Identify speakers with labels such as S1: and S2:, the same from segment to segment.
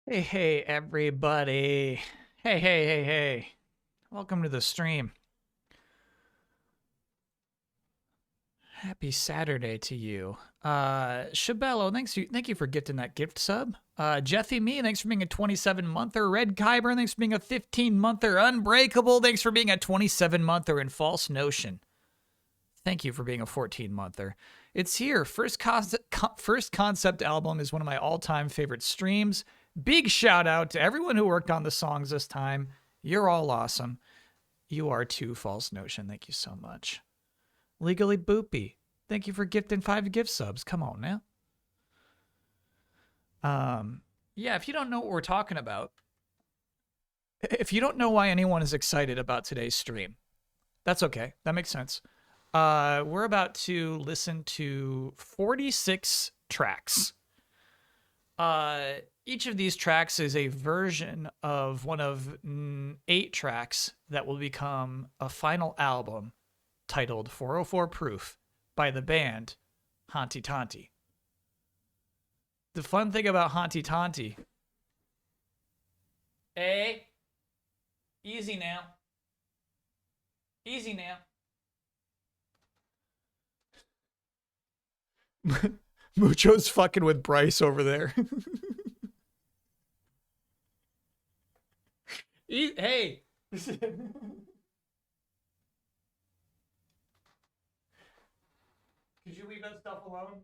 S1: Hey, hey, everybody. Hey. Welcome to the stream. Happy Saturday to you. Shabello, thank you for gifting that gift sub. Jeffy Me, thanks for being a 27-monther. Red Kyber, thanks for being a 15-monther. Unbreakable, thanks for being a 27-monther. And False Notion, thank you for being a 14-monther. It's here. First concept album is one of my all-time favorite streams. Big shout out to everyone who worked on the songs this time. You're all awesome. You are too, False Notion. Thank you so much. Legally Boopy, thank you for gifting 5 gift subs. Come on now. Yeah, if you don't know what we're talking about, if you don't know why anyone is excited about today's stream, that's okay. That makes sense. We're about to listen to 46 tracks. Each of these tracks is a version of one of 8 tracks that will become a final album titled 404 Proof by the band Hanti Tanti. The fun thing about Hanti Tanti... Hey, easy now. Easy now. Mucho's fucking with Bryce over there. Hey. Could you leave that stuff alone?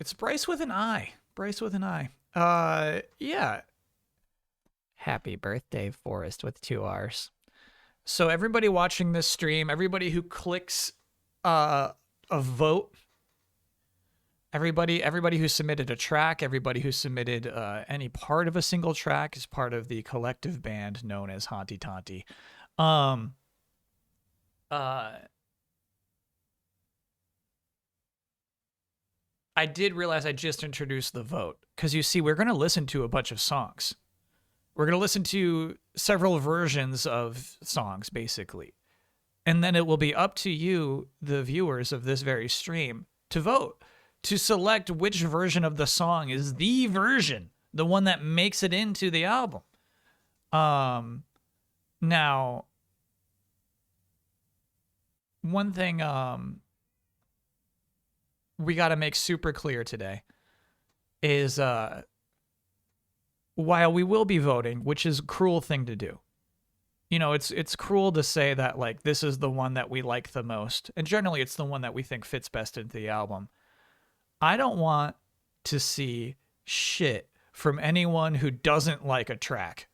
S1: It's Bryce with an I. Bryce with an I. Yeah. Happy birthday, Forrest with 2 R's. So everybody watching this stream, everybody who clicks a vote, everybody who submitted a track, everybody who submitted any part of a single track is part of the collective band known as Hanti Tanti. I did realize I just introduced the vote because you see, we're going to listen to a bunch of songs. We're going to listen to several versions of songs, basically. And then it will be up to you, the viewers of this very stream, to vote, to select which version of the song is the version, the one that makes it into the album. Now, one thing we got to make super clear today is while we will be voting, which is a cruel thing to do. You know, it's cruel to say that, like, this is the one that we like the most. And generally, it's the one that we think fits best into the album. I don't want to see shit from anyone who doesn't like a track.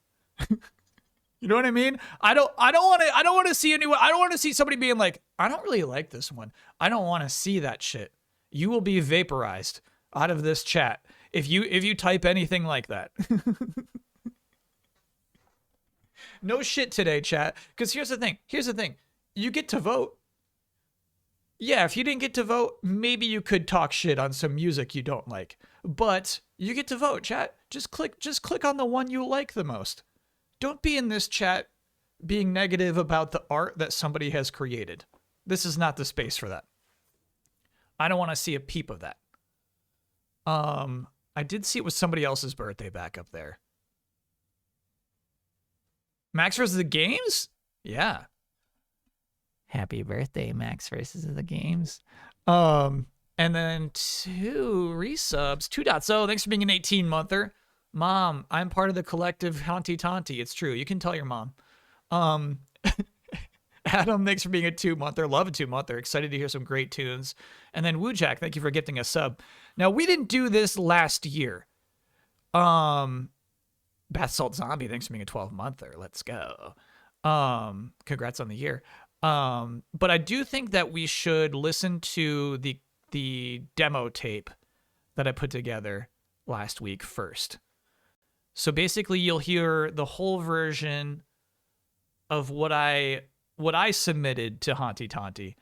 S1: You know what I mean? I don't want to see anyone. I don't want to see somebody being like, I don't really like this one. I don't want to see that shit. You will be vaporized out of this chat if you type anything like that. No shit today, chat. Because here's the thing. You get to vote. Yeah, if you didn't get to vote, maybe you could talk shit on some music you don't like. But you get to vote, chat. Just click on the one you like the most. Don't be in this chat being negative about the art that somebody has created. This is not the space for that. I don't want to see a peep of that. I did see it was somebody else's birthday back up there. Max versus the Games? Yeah. Happy birthday, Max versus the Games. And then 2 resubs. 2.0, thanks for being an 18-monther. Mom, I'm part of the collective Hanti Tanti. It's true. You can tell your mom. Adam, thanks for being a 2-monther. Love a 2-monther. Excited to hear some great tunes. And then Woojack, thank you for gifting a sub. Now, we didn't do this last year. Bath Salt Zombie, thanks for being a 12-monther. Let's go. Congrats on the year. But I do think that we should listen to the demo tape that I put together last week first. So basically, you'll hear the whole version of what I submitted to Hanti Tanti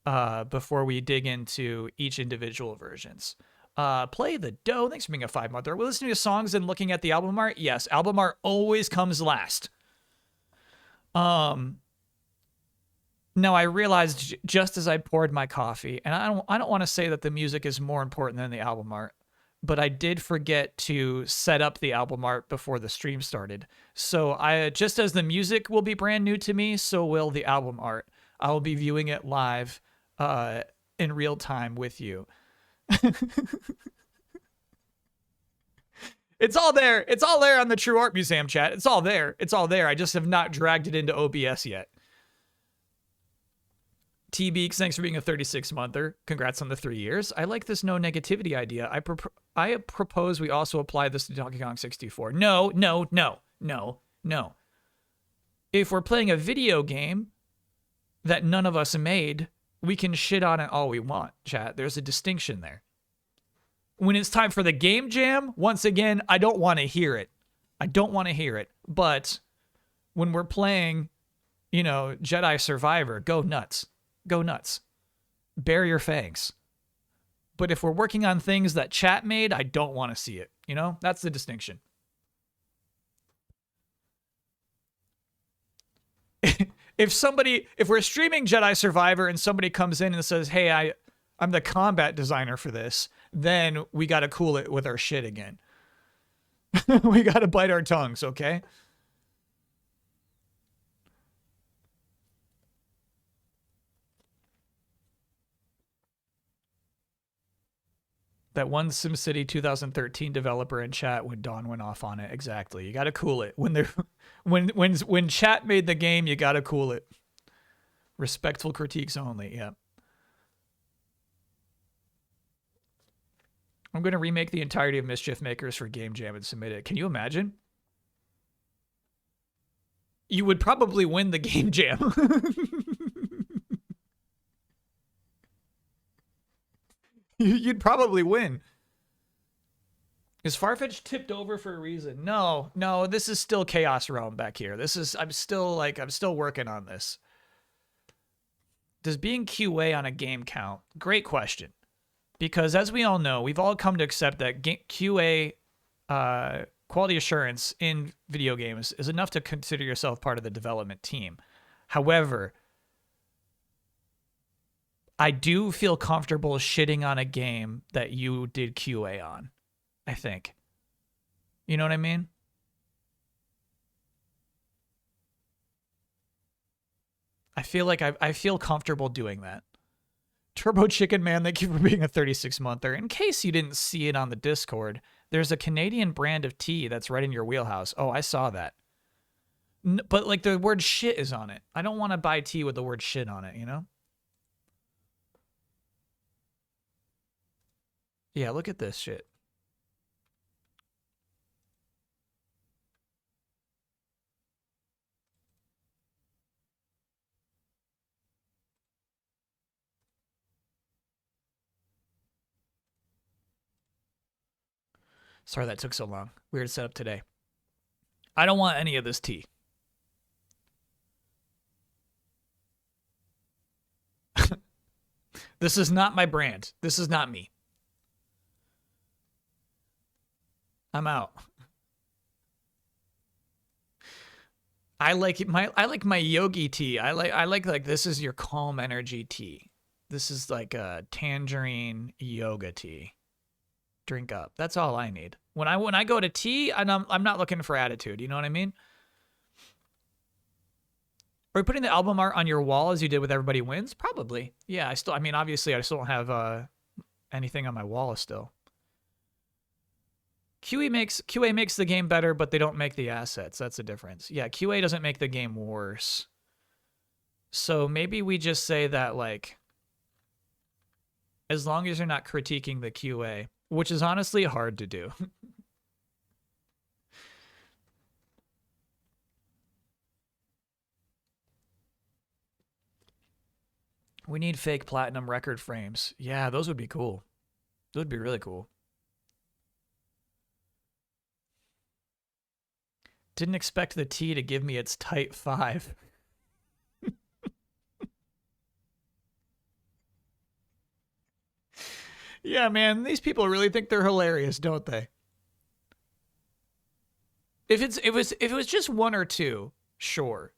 S1: before we dig into each individual versions. Play the dough. Thanks for being a 5-monther. We're listening to songs and looking at the album art. Yes, album art always comes last. No, I realized just as I poured my coffee, and I don't want to say that the music is more important than the album art, but I did forget to set up the album art before the stream started. So I just as the music will be brand new to me, so will the album art. I will be viewing it live in real time with you. It's all there. It's all there on the True Art Museum chat. It's all there. It's all there. I just have not dragged it into OBS yet. T-Beaks, thanks for being a 36-monther. Congrats on the 3 years. I like this no negativity idea. I propose we also apply this to Donkey Kong 64. No. If we're playing a video game that none of us made, we can shit on it all we want, chat. There's a distinction there. When it's time for the game jam, once again, I don't want to hear it. I don't want to hear it. But when we're playing, you know, Jedi Survivor, go nuts. Go nuts. Bare your fangs. But if we're working on things that chat made, I don't want to see it. You know, that's the distinction. If we're streaming Jedi Survivor and somebody comes in and says, hey, I'm the combat designer for this, then we got to cool it with our shit again. We got to bite our tongues, okay? That one SimCity 2013 developer in chat when Dawn went off on it. Exactly. You got to cool it. When chat made the game, you got to cool it. Respectful critiques only. Yeah. I'm going to remake the entirety of Mischief Makers for Game Jam and submit it. Can you imagine? You would probably win the Game Jam. You'd probably win. Is Farfetch tipped over for a reason? No, this is still Chaos Realm back here. I'm still working on this. Does being QA on a game count? Great question. Because as we all know, we've all come to accept that QA quality assurance in video games is enough to consider yourself part of the development team. However, I do feel comfortable shitting on a game that you did QA on, I think. You know what I mean? I feel like I feel comfortable doing that. Turbo Chicken Man, thank you for being a 36-monther. In case you didn't see it on the Discord, there's a Canadian brand of tea that's right in your wheelhouse. Oh, I saw that. But like the word shit is on it. I don't want to buy tea with the word shit on it, you know? Yeah, look at this shit. Sorry that took so long. Weird setup today. I don't want any of this tea. This is not my brand. This is not me. I'm out. I like my yogi tea. I like this is your calm energy tea. This is like a tangerine yoga tea. Drink up. That's all I need. When I go to tea, I'm not looking for attitude. You know what I mean? Are you putting the album art on your wall as you did with Everybody Wins? Probably. Yeah, obviously I still don't have anything on my wall still. QA makes the game better, but they don't make the assets. That's the difference. Yeah, QA doesn't make the game worse. So maybe we just say that, like, as long as you're not critiquing the QA, which is honestly hard to do. We need fake platinum record frames. Yeah, those would be cool. Those would be really cool. Didn't expect the T to give me its tight 5. Yeah, man, these people really think they're hilarious, don't they? If it was just one or two, sure.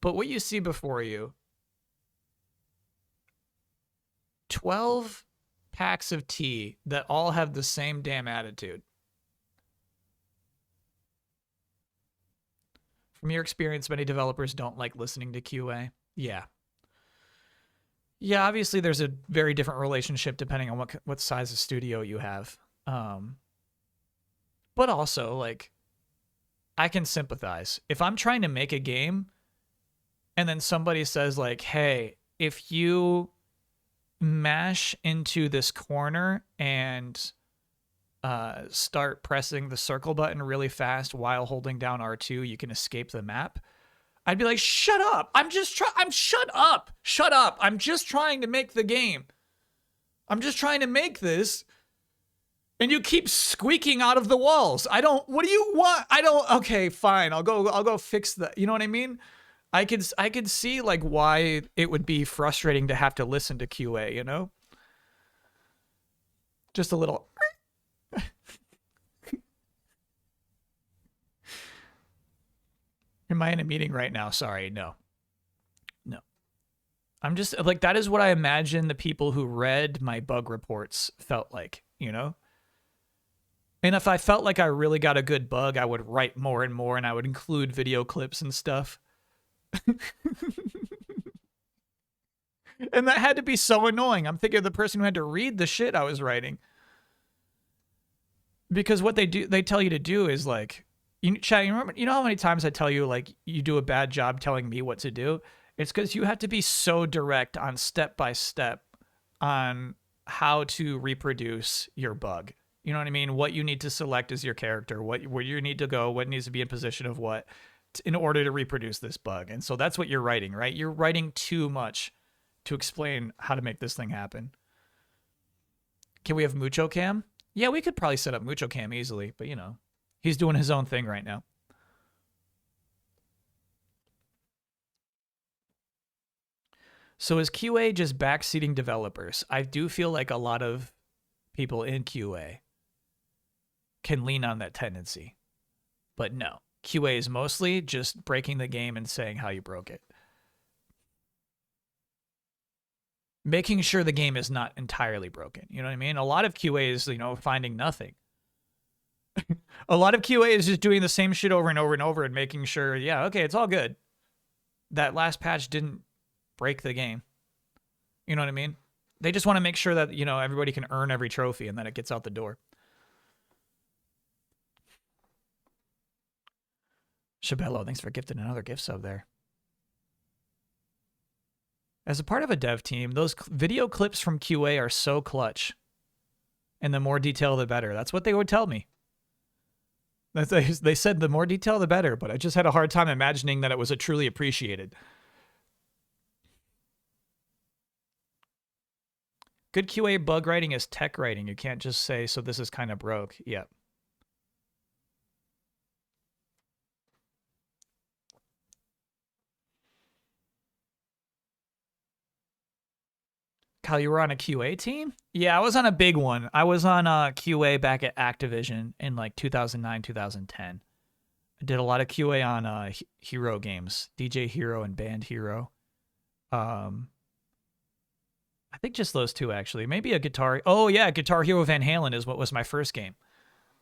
S1: But what you see before you, 12 packs of tea that all have the same damn attitude. From your experience, many developers don't like listening to QA. Yeah. Yeah, obviously there's a very different relationship depending on what size of studio you have. But also, like, I can sympathize. If I'm trying to make a game and then somebody says, like, hey, if you mash into this corner and start pressing the circle button really fast while holding down R2, you can escape the map. I'd be like, shut up. Shut up. I'm just trying to make the game. I'm just trying to make this. And you keep squeaking out of the walls. What do you want? Okay, fine. I'll go fix that. You know what I mean? I could see like why it would be frustrating to have to listen to QA, you know? Just a little. Am I in a meeting right now? Sorry, no. I'm just like, that is what I imagine the people who read my bug reports felt like, you know? And if I felt like I really got a good bug, I would write more and more, and I would include video clips and stuff. And that had to be so annoying. I'm thinking of the person who had to read the shit I was writing. Because what they tell you to do is like, Chad, you know how many times I tell you, like, you do a bad job telling me what to do? It's because you have to be so direct on step by step on how to reproduce your bug. You know what I mean? What you need to select as your character, where you need to go, what needs to be in position of what in order to reproduce this bug. And so that's what you're writing, right? You're writing too much to explain how to make this thing happen. Can we have Mucho Cam? Yeah, we could probably set up Mucho Cam easily, but you know, he's doing his own thing right now. So is QA just backseating developers? I do feel like a lot of people in QA can lean on that tendency. But no, QA is mostly just breaking the game and saying how you broke it. Making sure the game is not entirely broken. You know what I mean? A lot of QA is, you know, finding nothing. A lot of QA is just doing the same shit over and over and over and making sure, yeah, okay, it's all good. That last patch didn't break the game. You know what I mean? They just want to make sure that, you know, everybody can earn every trophy and then it gets out the door. Shabello, thanks for gifting another gift sub there. As a part of a dev team, those video clips from QA are so clutch. And the more detail, the better. That's what they would tell me. They said the more detail, the better, but I just had a hard time imagining that it was truly appreciated. Good QA bug writing is tech writing. You can't just say, so this is kind of broke. Yep. Kyle, you were on a QA team? Yeah, I was on a big one. I was on QA back at Activision in like 2009, 2010. I did a lot of QA on Hero games, DJ Hero and Band Hero. I think just those two, actually. Maybe a Guitar... Oh, yeah, Guitar Hero Van Halen is what was my first game.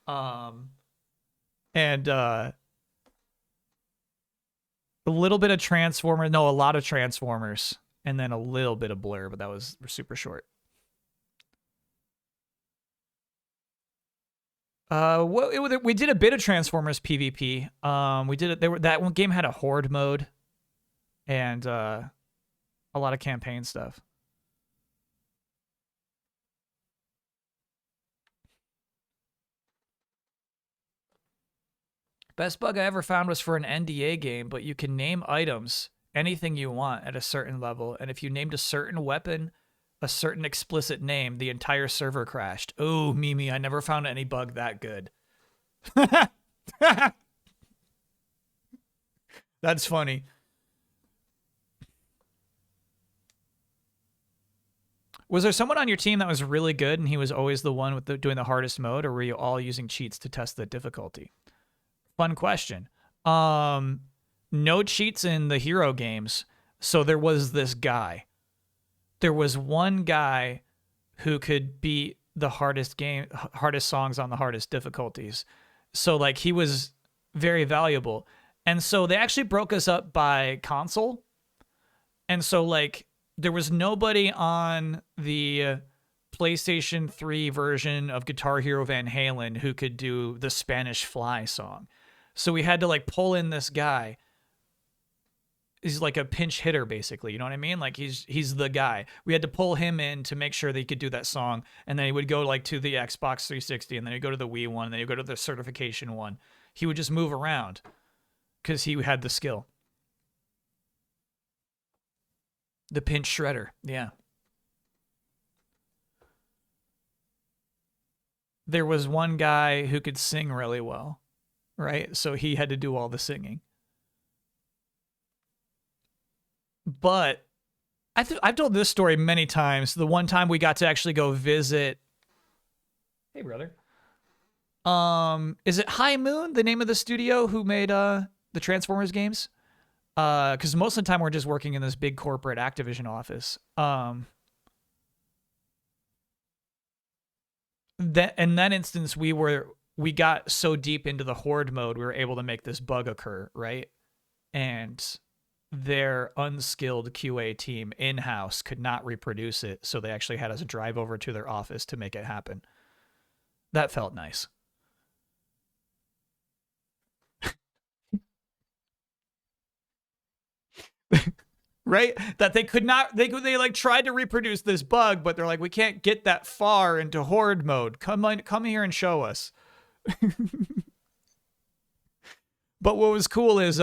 S1: And a little bit of Transformers. No, a lot of Transformers. And then a little bit of Blur, but that was super short. We did a bit of Transformers PvP. We did it. That one game had a horde mode, and a lot of campaign stuff. Best bug I ever found was for an NDA game, but you can name items, anything you want at a certain level, and if you named a certain weapon a certain explicit name, the entire server crashed. Oh, Mimi, I never found any bug that good. That's funny. Was there someone on your team that was really good and he was always the one with doing the hardest mode, or were you all using cheats to test the difficulty? Fun question. No cheats in the Hero games, so there was this guy there was one guy who could beat the hardest songs on the hardest difficulties. So like he was very valuable. And so they actually broke us up by console. And so like there was nobody on the PlayStation 3 version of Guitar Hero Van Halen who could do the Spanish Fly song. So we had to like pull in this guy. He's like a pinch hitter, basically. You know what I mean? Like he's the guy. We had to pull him in to make sure that he could do that song. And then he would go like to the Xbox 360, and then he'd go to the Wii one, and then he'd go to the certification one. He would just move around because he had the skill. The pinch shredder, yeah. There was one guy who could sing really well, right? So he had to do all the singing. But I've told this story many times. The one time we got to actually go visit. Hey, brother. Is it High Moon, the name of the studio who made the Transformers games? Because most of the time we're just working in this big corporate Activision office. In that instance, we got so deep into the horde mode, we were able to make this bug occur, right? And their unskilled QA team in-house could not reproduce it, so they actually had us drive over to their office to make it happen. That felt nice. Right? That they could not, they like tried to reproduce this bug, but they're like, we can't get that far into horde mode. Come here and show us. But what was cool is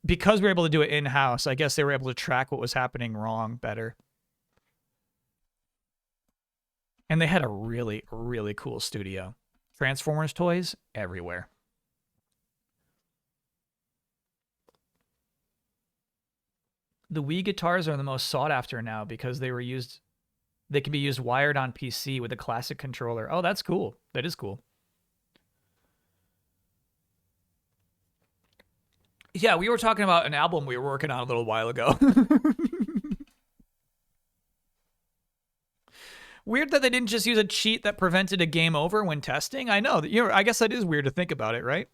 S1: because we were able to do it in-house, I guess they were able to track what was happening wrong better. And they had a really, really cool studio. Transformers toys everywhere. The Wii guitars are the most sought after now because they can be used wired on PC with a classic controller. Oh, that's cool. That is cool. Yeah, we were talking about an album we were working on a little while ago. Weird that they didn't just use a cheat that prevented a game over when testing. I know. I guess that is weird to think about it, right?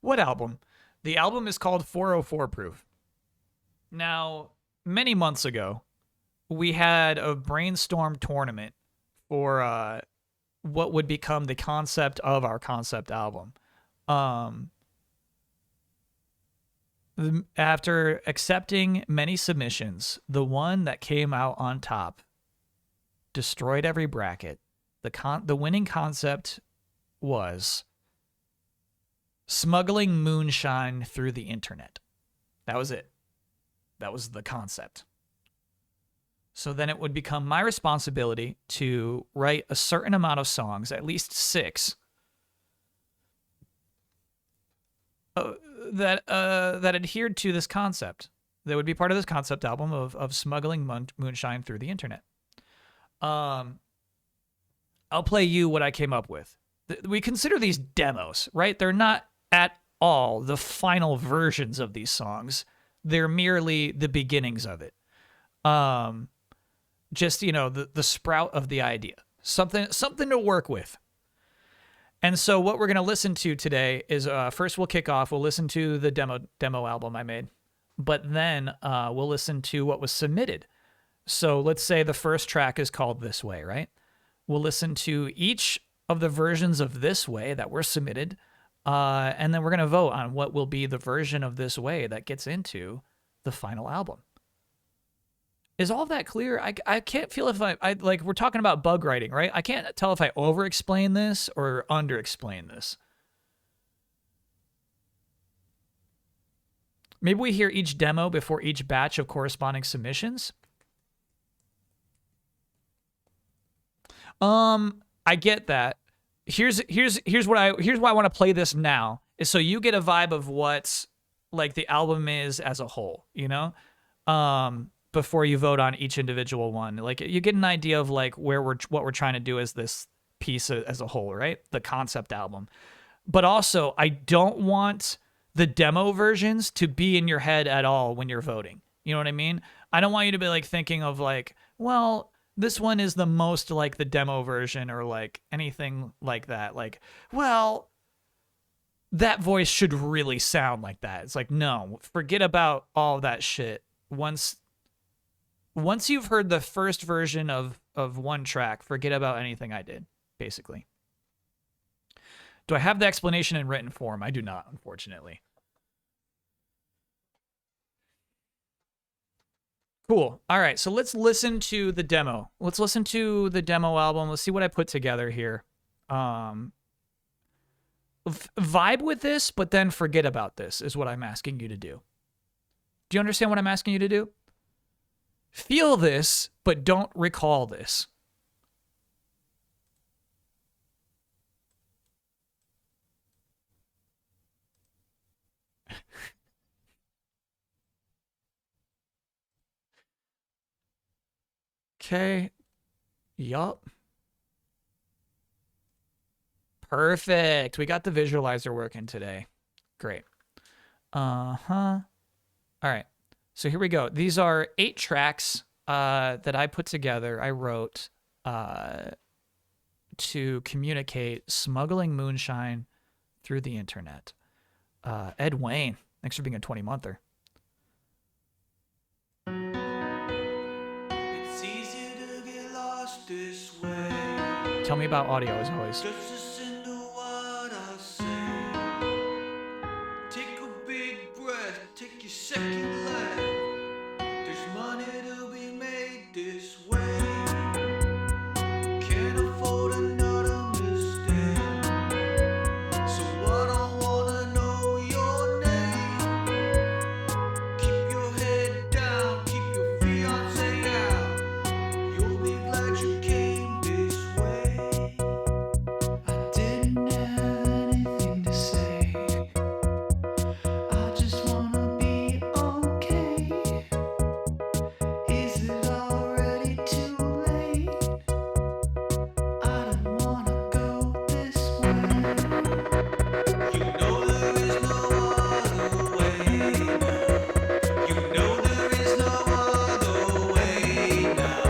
S1: What album? The album is called 404 Proof. Now, many months ago, we had a brainstorm tournament for what would become the concept of our concept album. After accepting many submissions, the one that came out on top destroyed every bracket. The winning concept was smuggling moonshine through the internet. That was it. That was the concept. So then it would become my responsibility to write a certain amount of songs, at least 6, that adhered to this concept. That would be part of this concept album of smuggling moonshine through the internet. I'll play you what I came up with. We consider these demos, right? They're not at all the final versions of these songs. They're merely the beginnings of it. Just, the sprout of the idea. Something to work with. And so what we're going to listen to today is, first we'll kick off. We'll listen to the demo album I made. But then we'll listen to what was submitted. So let's say the first track is called This Way, right? We'll listen to each of the versions of This Way that were submitted. And then we're going to vote on what will be the version of This Way that gets into the final album. Is all of that clear? I can't feel if I like, we're talking about bug writing, right? I can't tell if I over-explain this or under-explain this. Maybe we hear each demo before each batch of corresponding submissions. I get that. Here's why I want to play this now, is so you get a vibe of what like the album is as a whole, before you vote on each individual one. Like you get an idea of like what we're trying to do as this piece as a whole, right? The concept album. But also, I don't want the demo versions to be in your head at all when you're voting. You know what I mean? I don't want you to be like thinking of like, well, this one is the most like the demo version or like anything like that. Like, well, that voice should really sound like that. It's like, no, forget about all that shit. Once you've heard the first version of one track, forget about anything I did, basically. Do I have the explanation in written form? I do not, unfortunately. Cool. All right, so let's listen to the demo. Let's listen to the demo album. Let's see what I put together here. Vibe with this, but then forget about this is what I'm asking you to do. Do you understand what I'm asking you to do? Feel this, but don't recall this. Okay. Yup. Perfect. We got the visualizer working today. Great. All right. So here we go. These are 8 tracks that I put together. I wrote to communicate smuggling moonshine through the internet. Ed Wayne, thanks for being a 20-monther. It's easy to get lost this way. Tell me about audio as always. Just listen to what I say. Take a big breath, take your second life. There's money to be made this way. Can't afford another mistake. So I don't wanna know your name. Keep your head down, keep your fiancé out. You'll be glad you came this way. I didn't have anything to say. I just wanna be okay. Is it already too late? I don't wanna go this way. You know there is no other way now. You know there is no other way now.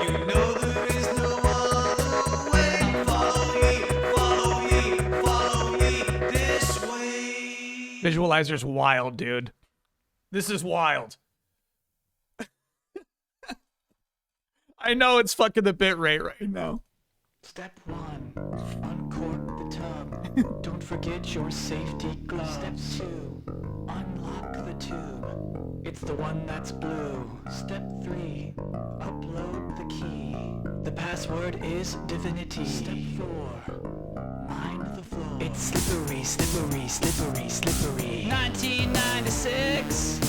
S1: You know there is no other way. Follow me, follow me, follow me this way. Visualizer's wild, dude. This is wild. I know it's fucking the bit rate right now.
S2: Step 1, uncork the tub. Don't forget your safety gloves. Step 2, unlock the tube. It's the one that's blue. Step 3, upload the key. The password is divinity. Step 4, mine the floor. It's slippery, slippery, slippery, slippery. 1996,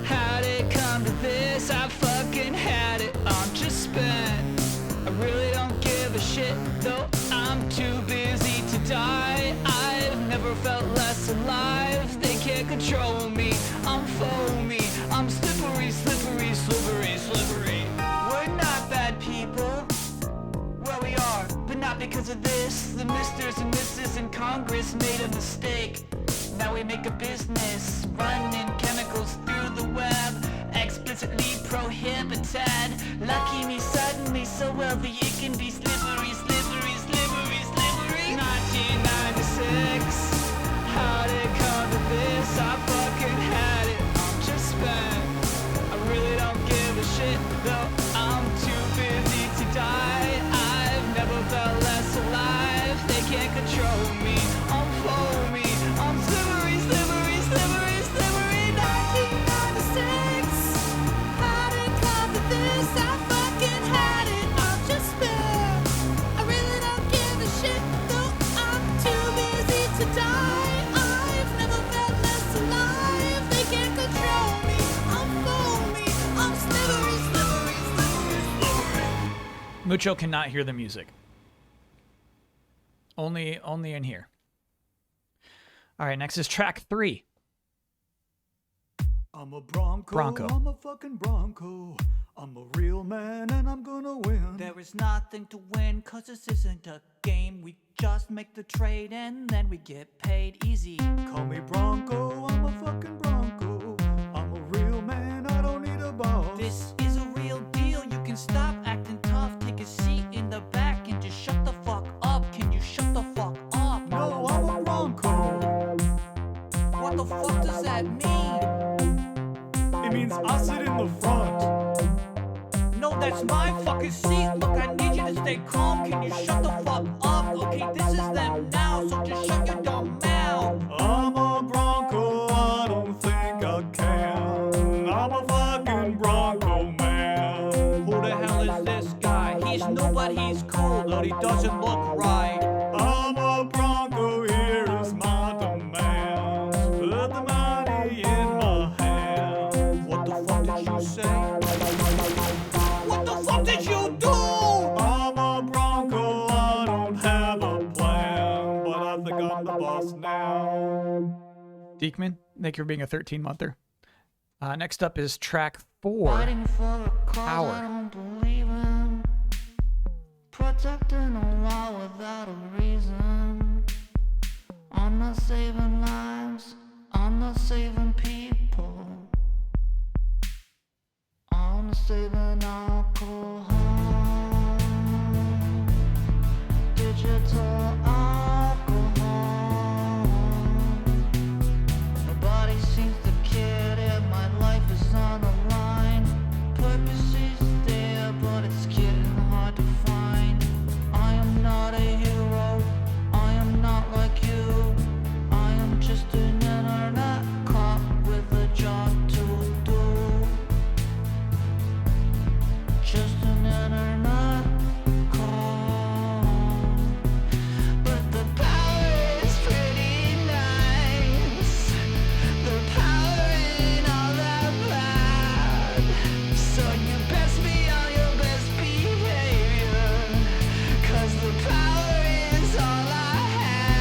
S2: how'd it come to this? I fucking had it, I'm just spent. I really don't give a shit, though I'm too busy to die. I've never felt less alive. They can't control me, I'm foamy. I'm slippery, slippery, slippery, slippery. We're not bad people. Well, we are, but not because of this. The misters and misses in Congress made a mistake. Now we make a business, running chemicals through the web, explicitly prohibited. Lucky me suddenly so wealthy it can be slippery, slippery, slippery, slippery. 1996, how'd it come to this? I fucking had it, I'm just spent. I really don't give a shit, though I'm too busy to die. I've never felt less alive. They can't control me, I'm foamy. I'm slippery, slippery, slippery, slippery. 1996, how'd it come to this? I fucking had it, I'm just spent. I really don't give a shit, though I'm too busy to die. I've never felt less alive. They can't control me, I'm foamy. I'm slippery, slippery, slippery, slippery. Mucho cannot hear the music. Only in here. All right, next is track 3.
S3: I'm a Bronco. I'm a fucking Bronco. I'm a real man and I'm gonna win.
S2: There is nothing to win, cause this isn't a game. We just make the trade and then we get paid easy.
S3: Call me Bronco. I'm a fucking Bronco. I'm a real man. I don't need a boss.
S2: This fucking seat in the back and just shut the fuck up. Can you shut the fuck up?
S3: No, I'm a Bronco.
S2: What the fuck does that mean?
S3: It means I sit in the front.
S2: No, that's my fucking seat. Look, I need you to stay calm. Can you shut the fuck up? Okay, this is them now, so just shut your dumb mouth.
S3: I'm a Bronco, I don't think I can. I'm a fucking Bronco man.
S2: Who the hell is this guy? He's new, but he's cool, but he doesn't look right.
S3: I'm a Bronco, here is my demand. Put the money in my hand.
S2: What the fuck did you say? What the fuck did you do?
S3: I'm a Bronco, I don't have a plan, but I think I'm the boss now.
S1: Deekman, thank you for being a 13-monther. Next up is track 4.
S4: Fighting for a cause
S1: Power.
S4: I don't believe in. Protecting a wall without a reason. I'm not saving lives, I'm not saving people. I'm saving alcohol. Digital alcohol. Nobody seems to care that my life is on the line. Purpose is there, but it's getting hard to find. I am not a hero, I am not like you. I am just an internet cop with a job to do. Just an internet cop. But the power is pretty nice. The power ain't all that bad. So you best be on your best behavior. 'Cause the power is all I have.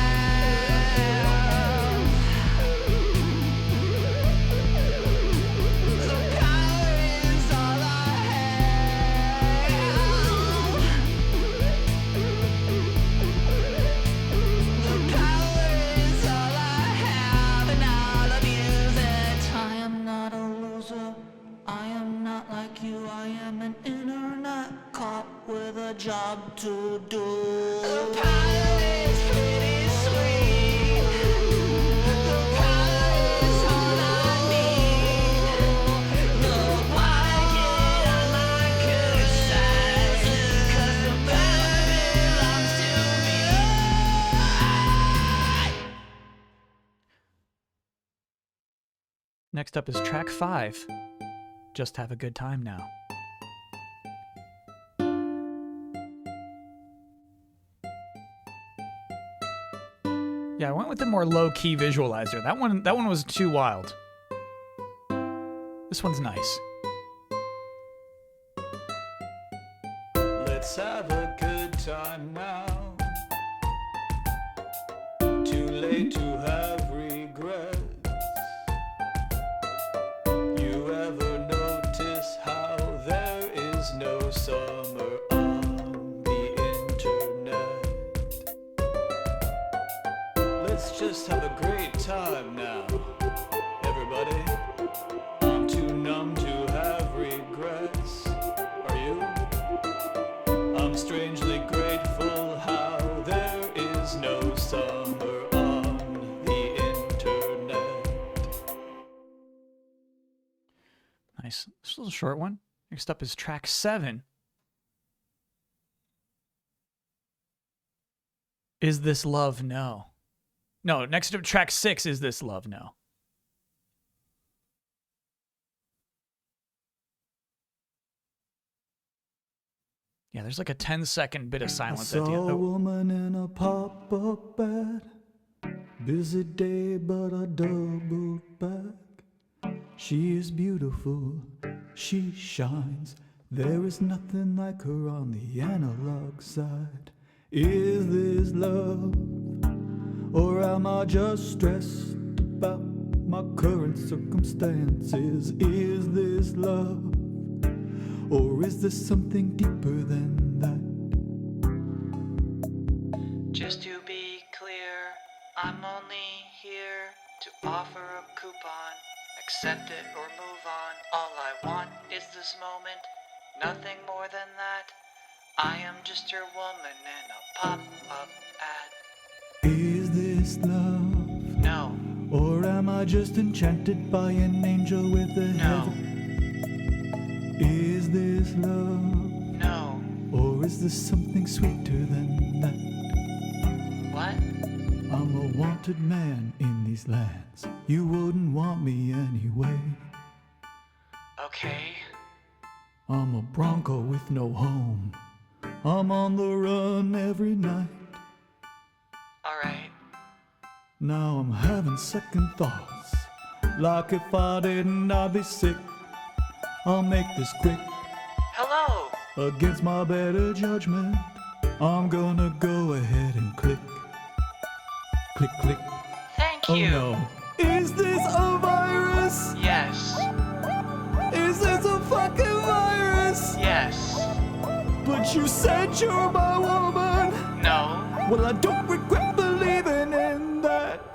S4: The power is all I have. The power is all I have, and I'll abuse it. I am not a loser. I am not like you. I am an internet cop with a job to do. The power is pretty sweet. The power is all I need. Look what I get on my good side. 'Cause the power belongs to me.
S1: Next up is track 5. Just have a good time now. Yeah, I went with the more low-key visualizer. That one was too wild. This one's nice.
S2: Let's have a good time now. Too late to have regrets. You ever notice how there is no summer on the internet? Let's just have a great time now, everybody. I'm too numb to have regrets. Are you? I'm strangely grateful how there is no summer on the internet.
S1: Nice. This is a little short one. Next up is track 7. Is This Love? No. No, next up, track 6, Is This Love? No. Yeah, there's like a 10-second bit of
S3: I
S1: silence at
S3: saw
S1: the end.
S3: a
S1: Oh,
S3: woman in a pop-up bed. Busy day, but I doubled back. She is beautiful, she shines. There is nothing like her on the analog side. Is this love? Or am I just stressed about my current circumstances? Is this love? Or is there something deeper than that?
S4: Just to be clear, I'm only here to offer a coupon. Accept it or move on. All I want is this moment, nothing more than that.
S2: I am just your woman in a pop-up ad.
S3: Is this love?
S2: No,
S3: Or am I just enchanted by an angel with a
S2: no,
S3: heaven? Is this love?
S2: no.
S3: Or is this something sweeter than that?
S2: What?
S3: I'm a wanted man in these lands. You wouldn't want me anyway.
S2: Okay.
S3: I'm a bronco with no home. I'm on the run every night.
S2: Alright.
S3: Now I'm having second thoughts. Like if I didn't, I'd be sick. I'll make this quick.
S2: Hello!
S3: Against my better judgment, I'm gonna go ahead and click. Click, click.
S2: Thank
S3: Oh
S2: you!
S3: no. Is this a virus?
S2: Yes.
S3: Is this a fucking virus?
S2: Yes.
S3: But you said you're my woman.
S2: No.
S3: Well, I don't regret believing in that.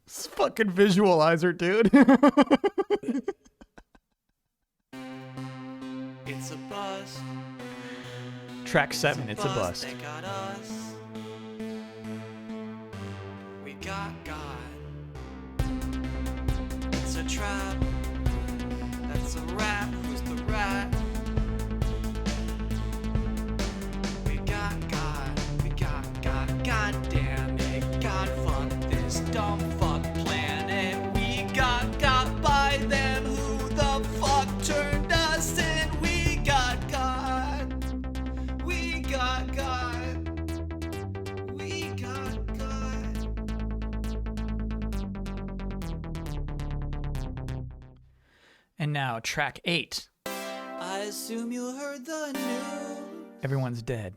S1: It's fucking visualizer, dude.
S2: It's a bus.
S1: Track 7, it's a bust.
S2: They got us. We got God. It's a trap. That's a rat. Who's the rat? We got God. We got God. God damn it. God fuck this dumb fuck planet. We got by them. Who the fuck turned us in? We got God. We got God. We got God.
S1: And now, track 8.
S2: I assume you heard the news.
S1: Everyone's dead.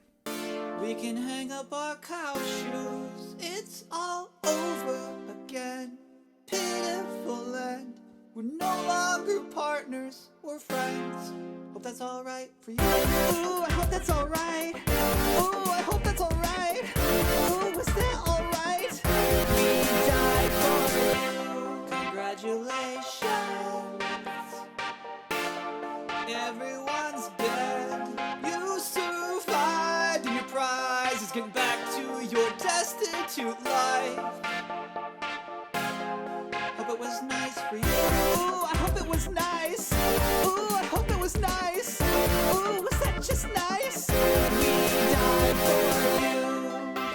S2: We can hang up our cow shoes. It's all over again. Pitiful end. We're no longer partners. We're friends. Hope that's alright for you. Ooh, I hope that's alright. Ooh, I hope that's alright. Ooh, was that alright? We died for you. Congratulations. Everyone's dead. You survived, and your prize is getting back to your destitute life. Hope it was nice for you. Ooh, I hope it was nice. Ooh, I hope it was nice. Ooh, was that just nice? We died for you.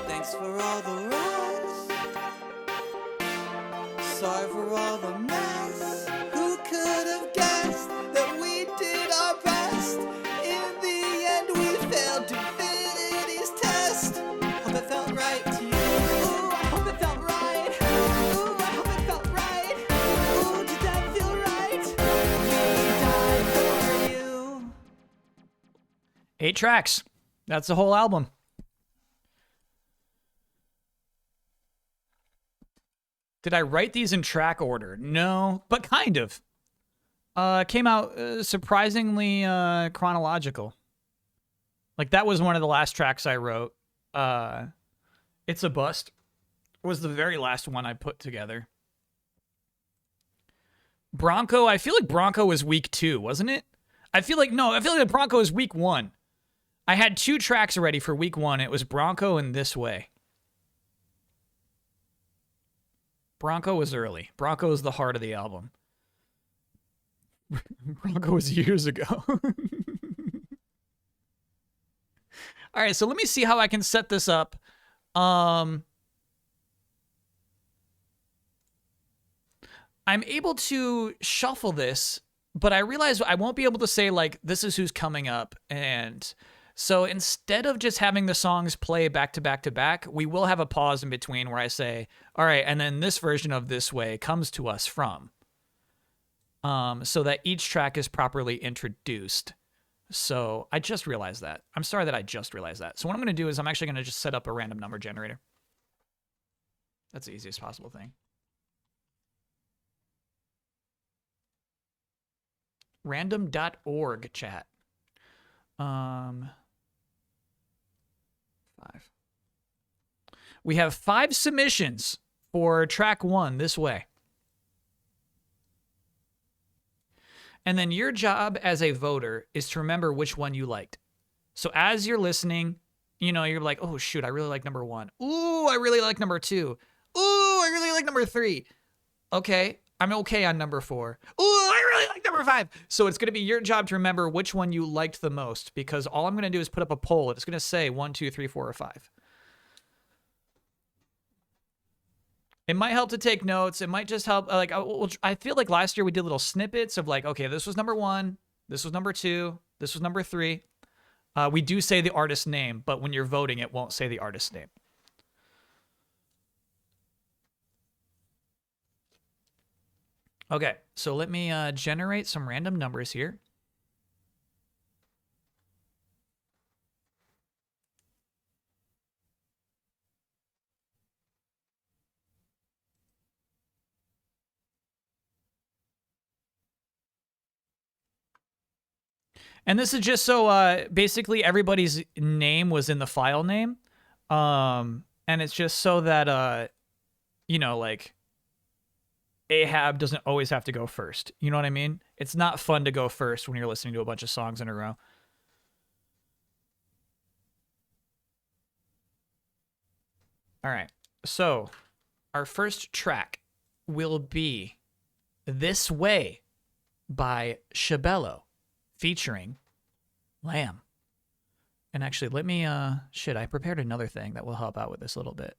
S2: Thanks for all the rest. Sorry for all the mess. Who could have guessed that we did our best? In the end, we failed Divinity's test. Hope it felt right to you. Ooh, I hope it felt right. Ooh, I hope it felt right. Ooh, did that feel right? We died for you.
S1: 8 tracks. That's the whole album. Did I write these in track order? No, but kind of. Came out surprisingly chronological. Like, that was one of the last tracks I wrote. It's a Bust was the very last one I put together. Bronco, I feel like Bronco was week 2, wasn't it? I feel like Bronco was week 1. I had 2 tracks already for week 1. It was Bronco and This Way. Bronco was early. Bronco was the heart of the album. Bronco was years ago. All right, so let me see how I can set this up. I'm able to shuffle this, but I realize I won't be able to say, like, this is who's coming up. And so instead of just having the songs play back to back to back, we will have a pause in between where I say, all right, and then this version of This Way comes to us from. So that each track is properly introduced. So I just realized that. I'm sorry that I just realized that. So what I'm going to do is I'm actually going to just set up a random number generator. That's the easiest possible thing. Random.org chat. 5. We have 5 submissions for track 1 this way. And then your job as a voter is to remember which one you liked. So as you're listening, you know, you're like, oh, shoot, I really like number 1. Ooh, I really like number 2. Ooh, I really like number 3. Okay, I'm okay on number 4. Ooh, I really like number 5. So it's going to be your job to remember which one you liked the most, because all I'm going to do is put up a poll. It's going to say 1, 2, 3, 4, or 5. It might help to take notes. It might just help. Like, I feel like last year we did little snippets of like, okay, this was number 1. This was number 2. This was number 3. We do say the artist name, but when you're voting, it won't say the artist name. Okay, so let me generate some random numbers here. And this is just so basically everybody's name was in the file name. And it's just so that, you know, like Ahab doesn't always have to go first. You know what I mean? It's not fun to go first when you're listening to a bunch of songs in a row. All right. So our first track will be This Way by Shabello, featuring Lamb. And actually, let me, I prepared another thing that will help out with this a little bit.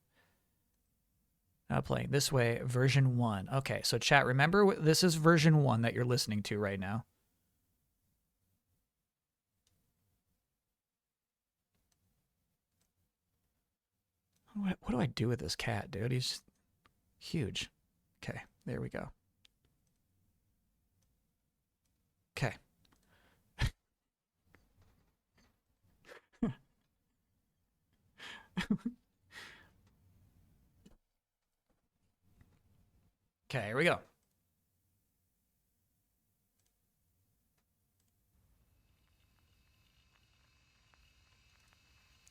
S1: Playing This Way, version 1. Okay, so chat, remember, this is version 1 that you're listening to right now. What do I do with this cat, dude? He's huge. Okay, there we go. Okay. Okay, here we go.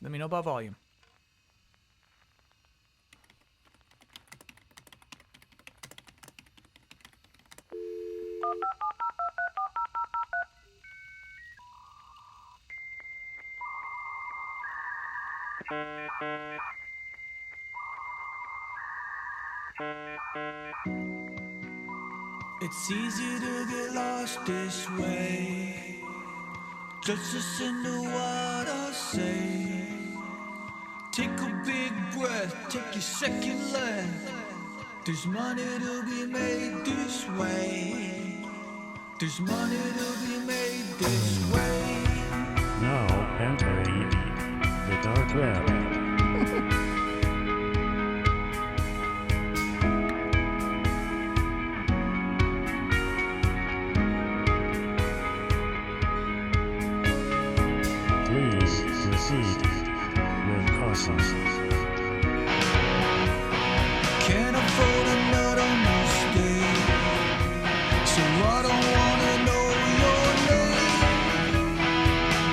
S1: Let me know about volume.
S2: It's easy to get lost this way. Just listen to what I say. Take a big breath, take your second left. There's money to be made this way. There's money to be made this way.
S5: Now entering the dark web. Please proceed with caution.
S2: Can't afford another mistake, so I don't wanna know your name.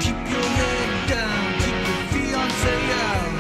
S2: Keep your head down, keep your fiancé out.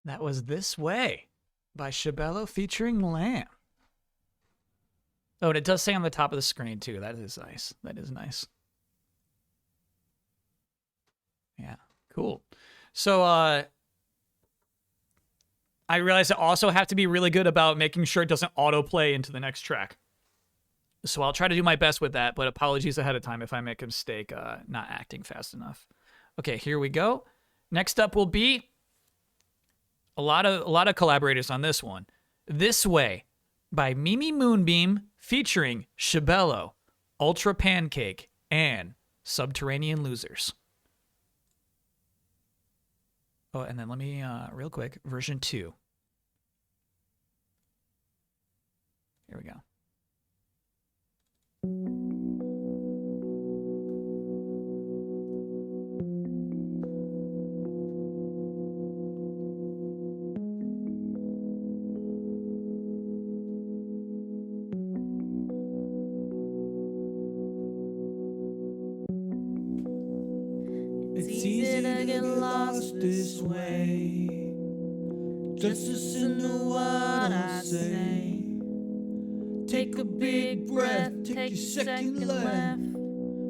S1: That was This Way by Shabello featuring Lamb. Oh, and it does say on the top of the screen, too. That is nice. That is nice. Yeah, cool. So, I realize I also have to be really good about making sure it doesn't autoplay into the next track. So I'll try to do my best with that, but apologies ahead of time if I make a mistake not acting fast enough. Okay, here we go. Next up will be a lot of collaborators on this one. This Way by Mimi Moonbeam featuring Shabello, Ultra Pancake, and Subterranean Losers. Oh, and then let me, real quick, version 2. Here we go.
S3: It's easy to get lost this way. Just listen to what I say. Take a big breath, take your second left.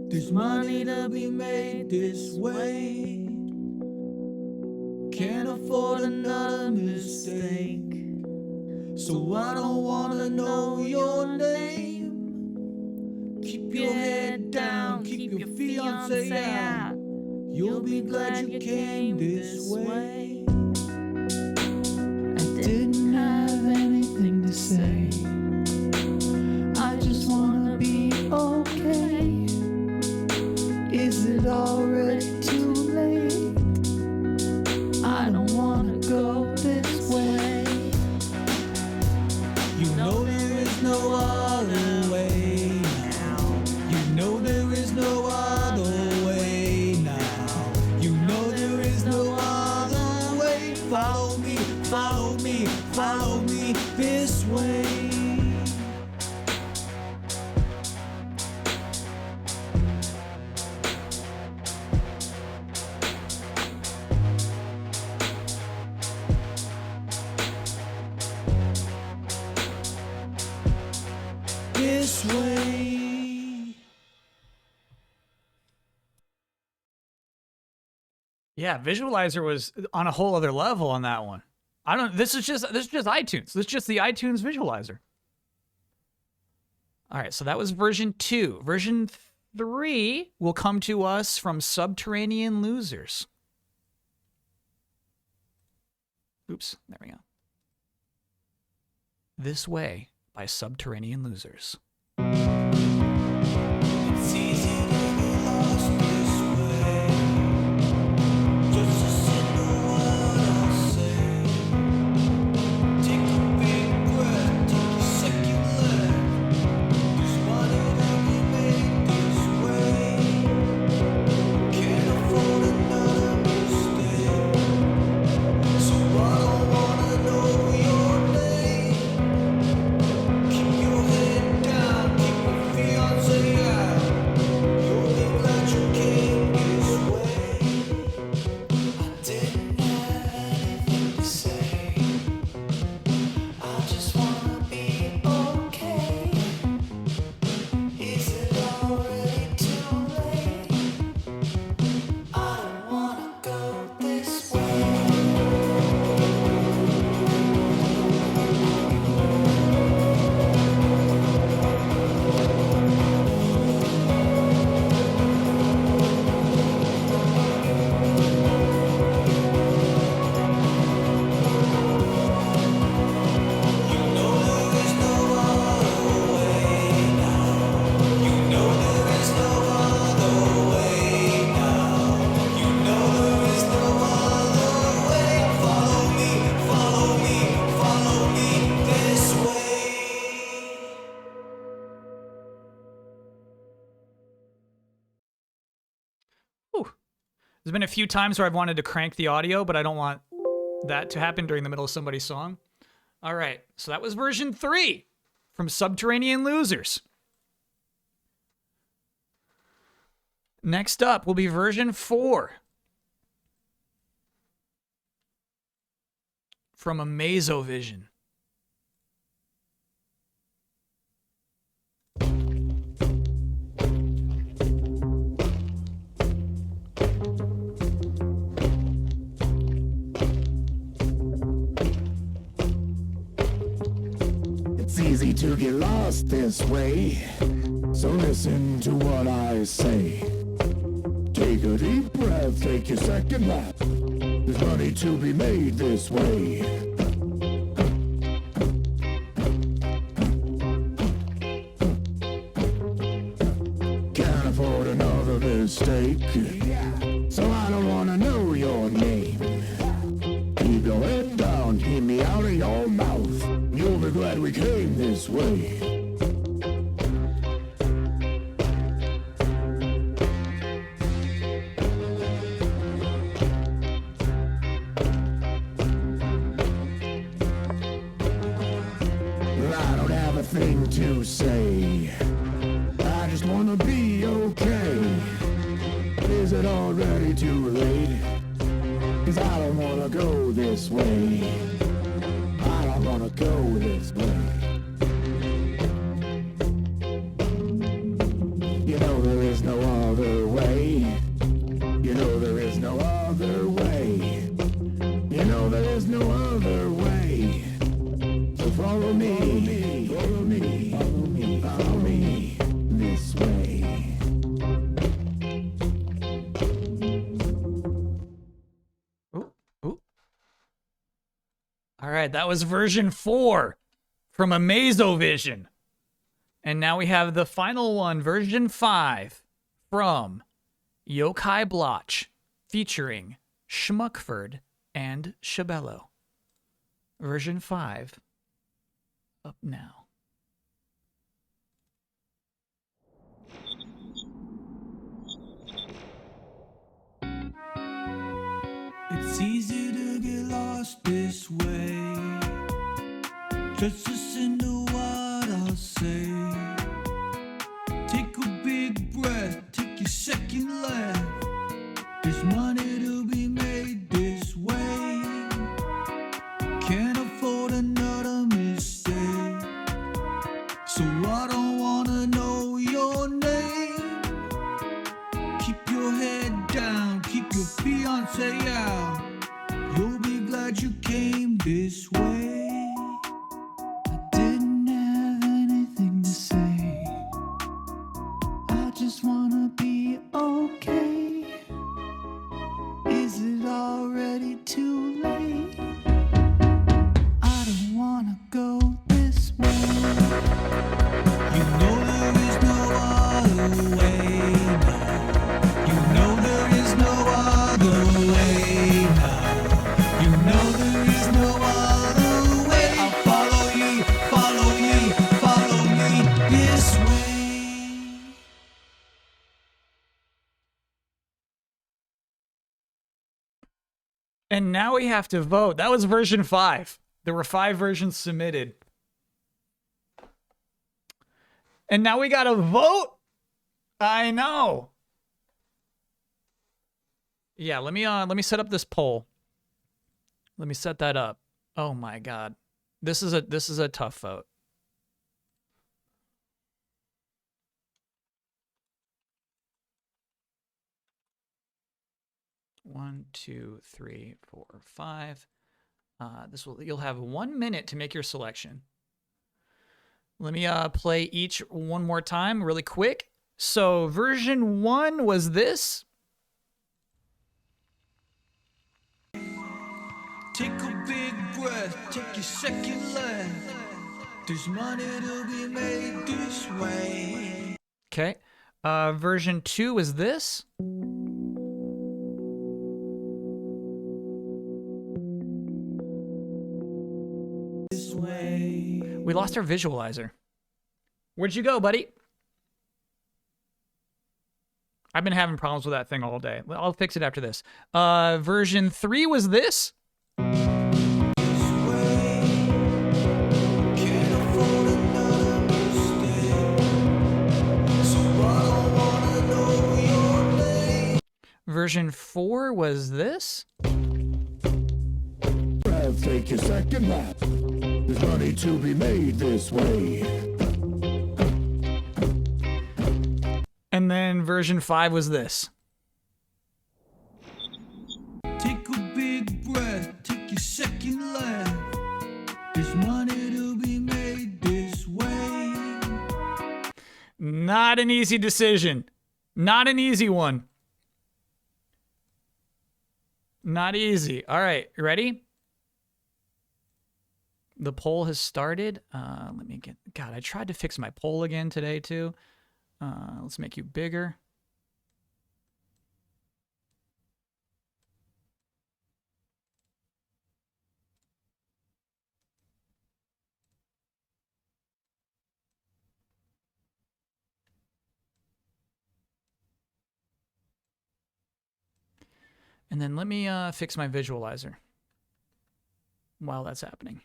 S3: There's money to be made this way. Can't afford another mistake. So I don't wanna know your name. Keep your head down, keep your fiancé out. You'll be glad you came this way. I didn't have anything to say. I just wanna be okay. Is it already too late? I don't wanna go this way. You know there is no other way now. You know there is no other way now. You know there is no other way. Follow me, follow me, follow me this way. This way.
S1: Yeah, Visualizer was on a whole other level on that one. This is just iTunes. This is just the iTunes Visualizer. All right, so that was version 2. Version 3 will come to us from Subterranean Losers. Oops, there we go. This Way by Subterranean Losers.
S3: It's easy to get lost this way. Just listen to what I say. Take a big breath, take a second left. There's money to be made this way. Can't afford another mistake. So I don't wanna know your name. Keep your head down, keep your fiancé out. You'll be glad you came this way. I didn't have anything to say. I just wanna be okay. Is it already too late? I don't wanna go this way.
S1: Whew. There's been a few times where I've wanted to crank the audio, but I don't want that to happen during the middle of somebody's song. All right, so that was version 3 from Subterranean Losers. Next up will be version 4 from Amazovision.
S6: It's easy to get lost this way, so listen to what I say. Take a deep breath, take your second lap. There's money to be made this way. Can't afford another mistake, so I don't wanna know your name. Keep your head down, keep me out of your mouth. You'll be glad we came this way. I don't have a thing to say. I just wanna be okay. Is it already too late? 'Cause I don't wanna go this way. I don't wanna go this way. You know there is no other way. You know there is no other way. You know there is no other way. So follow me, follow me, follow me, follow me this way.
S1: Ooh, ooh. All right, that was version 4 from Amazovision. And now we have the final one, version 5 from Yokai Blotch, featuring Schmuckford and Shabello. Version 5 up now.
S3: It's easy to get lost this way. Just listen to what I'll say. Take a big breath, take your second left. There's money to be made this way. Can't afford another mistake, so I don't wanna know your name. Keep your head down, keep your fiancé out. You'll be glad you came this way. I didn't have anything to say. I just wanna be okay. Is it already too late? I don't wanna go this way. You know there is no other way now. You know there is no other way now. You know there is no other way. I'll follow you, follow me, follow me this way.
S1: And now we have to vote. That was version 5. There were 5 versions submitted. And now we got to vote? I know. Yeah, let me set up this poll. Let me set that up. Oh my god. This is a tough vote. One, 2, 3, 4, 5. You'll have 1 minute to make your selection. Let me play each one more time really quick. So version 1 was this.
S3: Take a big breath, take your second left. There's money to be made this way.
S1: Okay. Version 2 was this.
S3: This way.
S1: We lost our visualizer. Where'd you go, buddy? I've been having problems with that thing all day. I'll fix it after this. Version 3 was this. Version 4 was this.
S6: Breath, take your second lap. There's money to be made this way.
S1: And then version 5 was this.
S3: Take a big breath, take your second lap. There's money to be made this way.
S1: Not an easy decision. Not an easy one. Not easy. All right, you ready? The poll has started. Let me get... God, I tried to fix my poll again today, too. Let's make you bigger. And then let me fix my visualizer while that's happening.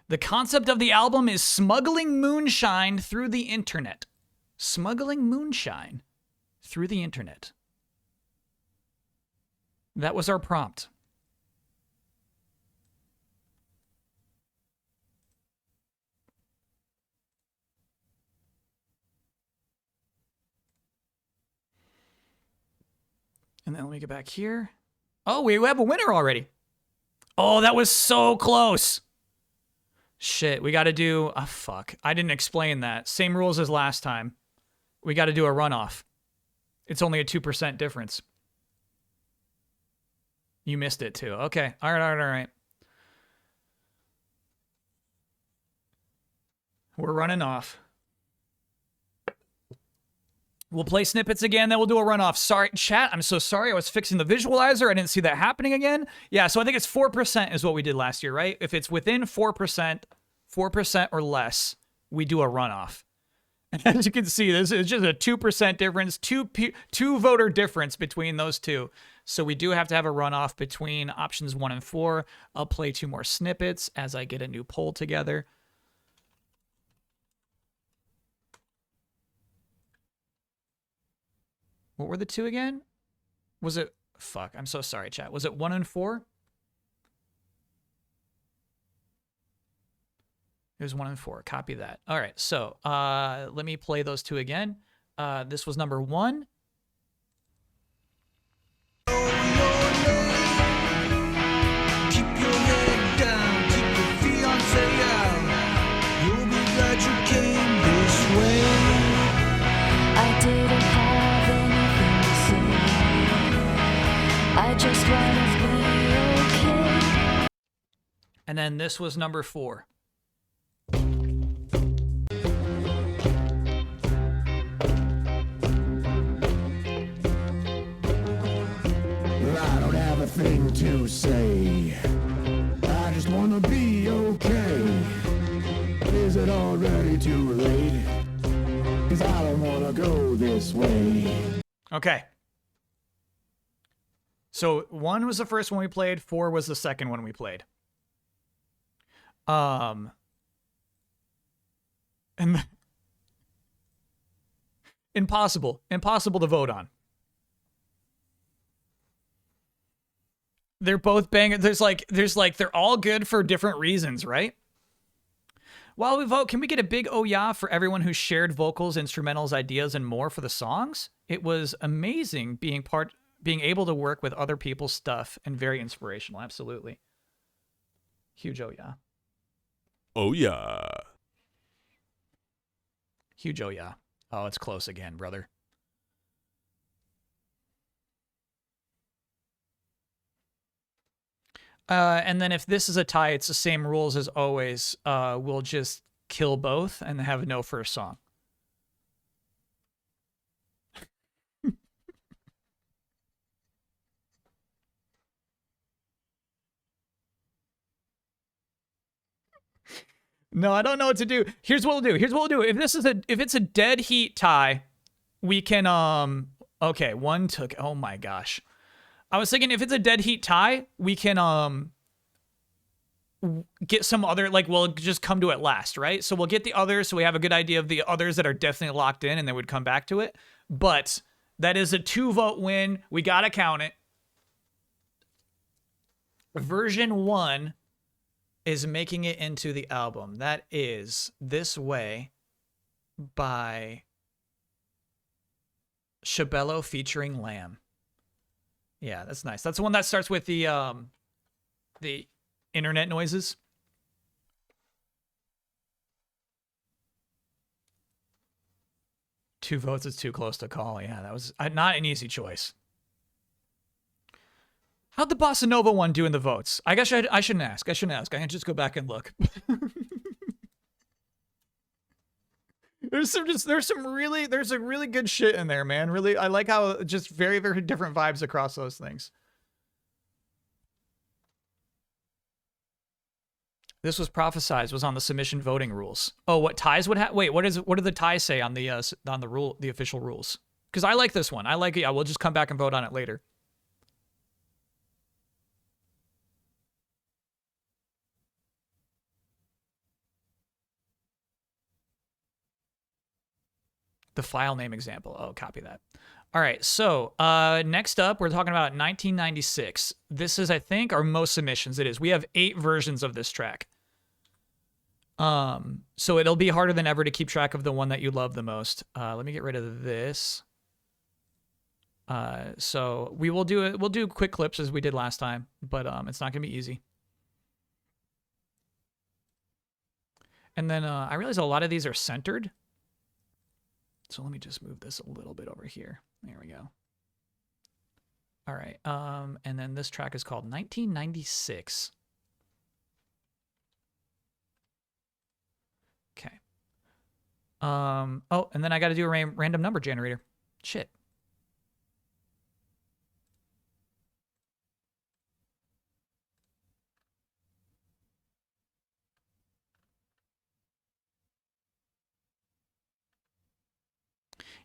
S1: The concept of the album is smuggling moonshine through the internet. Smuggling moonshine through the internet. That was our prompt. And then let me get back here. Oh, we have a winner already. Oh, that was so close. Shit, we got to do... Oh, fuck. I didn't explain that. Same rules as last time. We got to do a runoff. It's only a 2% difference. You missed it, too. Okay. All right. We're running off. We'll play snippets again, then we'll do a runoff. Sorry, chat, I'm so sorry. I was fixing the visualizer. I didn't see that happening again. Yeah, so I think it's 4% is what we did last year, right? If it's within 4%, 4% or less, we do a runoff. And as you can see, this is just a 2% difference, two voter difference between those two. So we do have to have a runoff between options 1 and 4. I'll play 2 more snippets as I get a new poll together. What were the 2 again? Was it... Fuck, I'm so sorry, chat. Was it 1 and 4? It was 1 and 4. Copy that. All right, so let me play those 2 again. This was number 1.
S3: Keep your head down, keep your fiancé out. You'll be glad you came this way.
S7: I didn't have anything to say. I just wanna be okay.
S1: And then this was number 4.
S6: I don't have a thing to say. I just wanna be okay. Is it already too late? 'Cause I don't wanna go this way.
S1: Okay. So 1 was the first one we played, 4 was the second one we played. And impossible to vote on. They're both banging. There's like they're all good for different reasons, right? While we vote, can we get a big oh yeah for everyone who shared vocals, instrumentals, ideas, and more for the songs? It was amazing being able to work with other people's stuff and very inspirational. Absolutely. Huge oh yeah.
S8: Oh yeah.
S1: Huge oh yeah. Oh, it's close again, brother. And then if this is a tie, it's the same rules as always. We'll just kill both and have no first song. No, I don't know what to do. Here's what we'll do. If it's a dead heat tie, we can okay, 1 took... Oh my gosh. I was thinking if it's a dead heat tie, we can get some other, like, we'll just come to it last, right? So we'll get the others, so we have a good idea of the others that are definitely locked in, and then we'd come back to it. But that is a 2-vote win. We gotta count it. Version 1 is making it into the album. That is This Way by Shabello featuring Lamb. Yeah, that's nice. That's the one that starts with the internet noises. Two votes is too close to call. Yeah, that was not an easy choice. How'd the Bossa Nova one do in the votes? I guess I shouldn't ask. I can just go back and look. There's some really good shit in there, man. Really, I like how just very, very different vibes across those things. This was prophesized, was on the submission voting rules. Oh, what ties would have? Wait, what do the ties say on the official rules? Because I like this one. I like it. Yeah, we'll just come back and vote on it later. The file name example. Oh, copy that. All right, so next up, we're talking about 1996. This is, I think, our most submissions. It is. We have 8 versions of this track. So it'll be harder than ever to keep track of the one that you love the most. Let me get rid of this. So we'll do quick clips as we did last time, but it's not gonna be easy. And then I realize a lot of these are centered. So let me just move this a little bit over here. There we go. All right. And then this track is called 1996. Okay. Oh, and then I got to do a random number generator. Shit.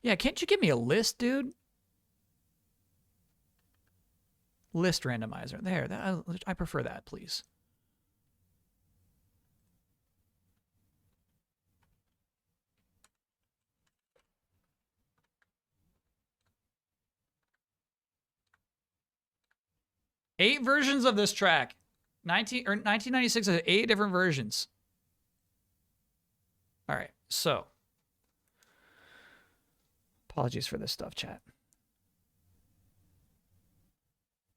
S1: Yeah, can't you give me a list, dude? List randomizer. There, I prefer that, please. Eight versions of this track. 1996 has 8 different versions. All right, so. Apologies for this stuff, chat.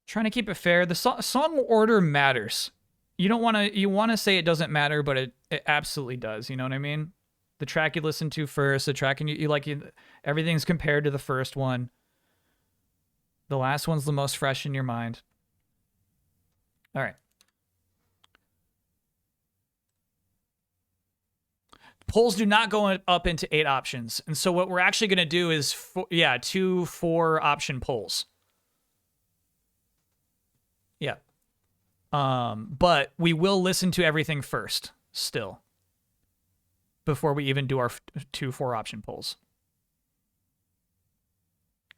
S1: Trying to keep it fair. The song order matters. You want to say it doesn't matter, but it absolutely does. You know what I mean? The track you listen to first, the track everything's compared to the first one. The last one's the most fresh in your mind. All right. Polls do not go up into 8 options. And so what we're actually going to do is, 2 4-option polls. Yeah. But we will listen to everything first, still, before we even do our 2 4-option polls.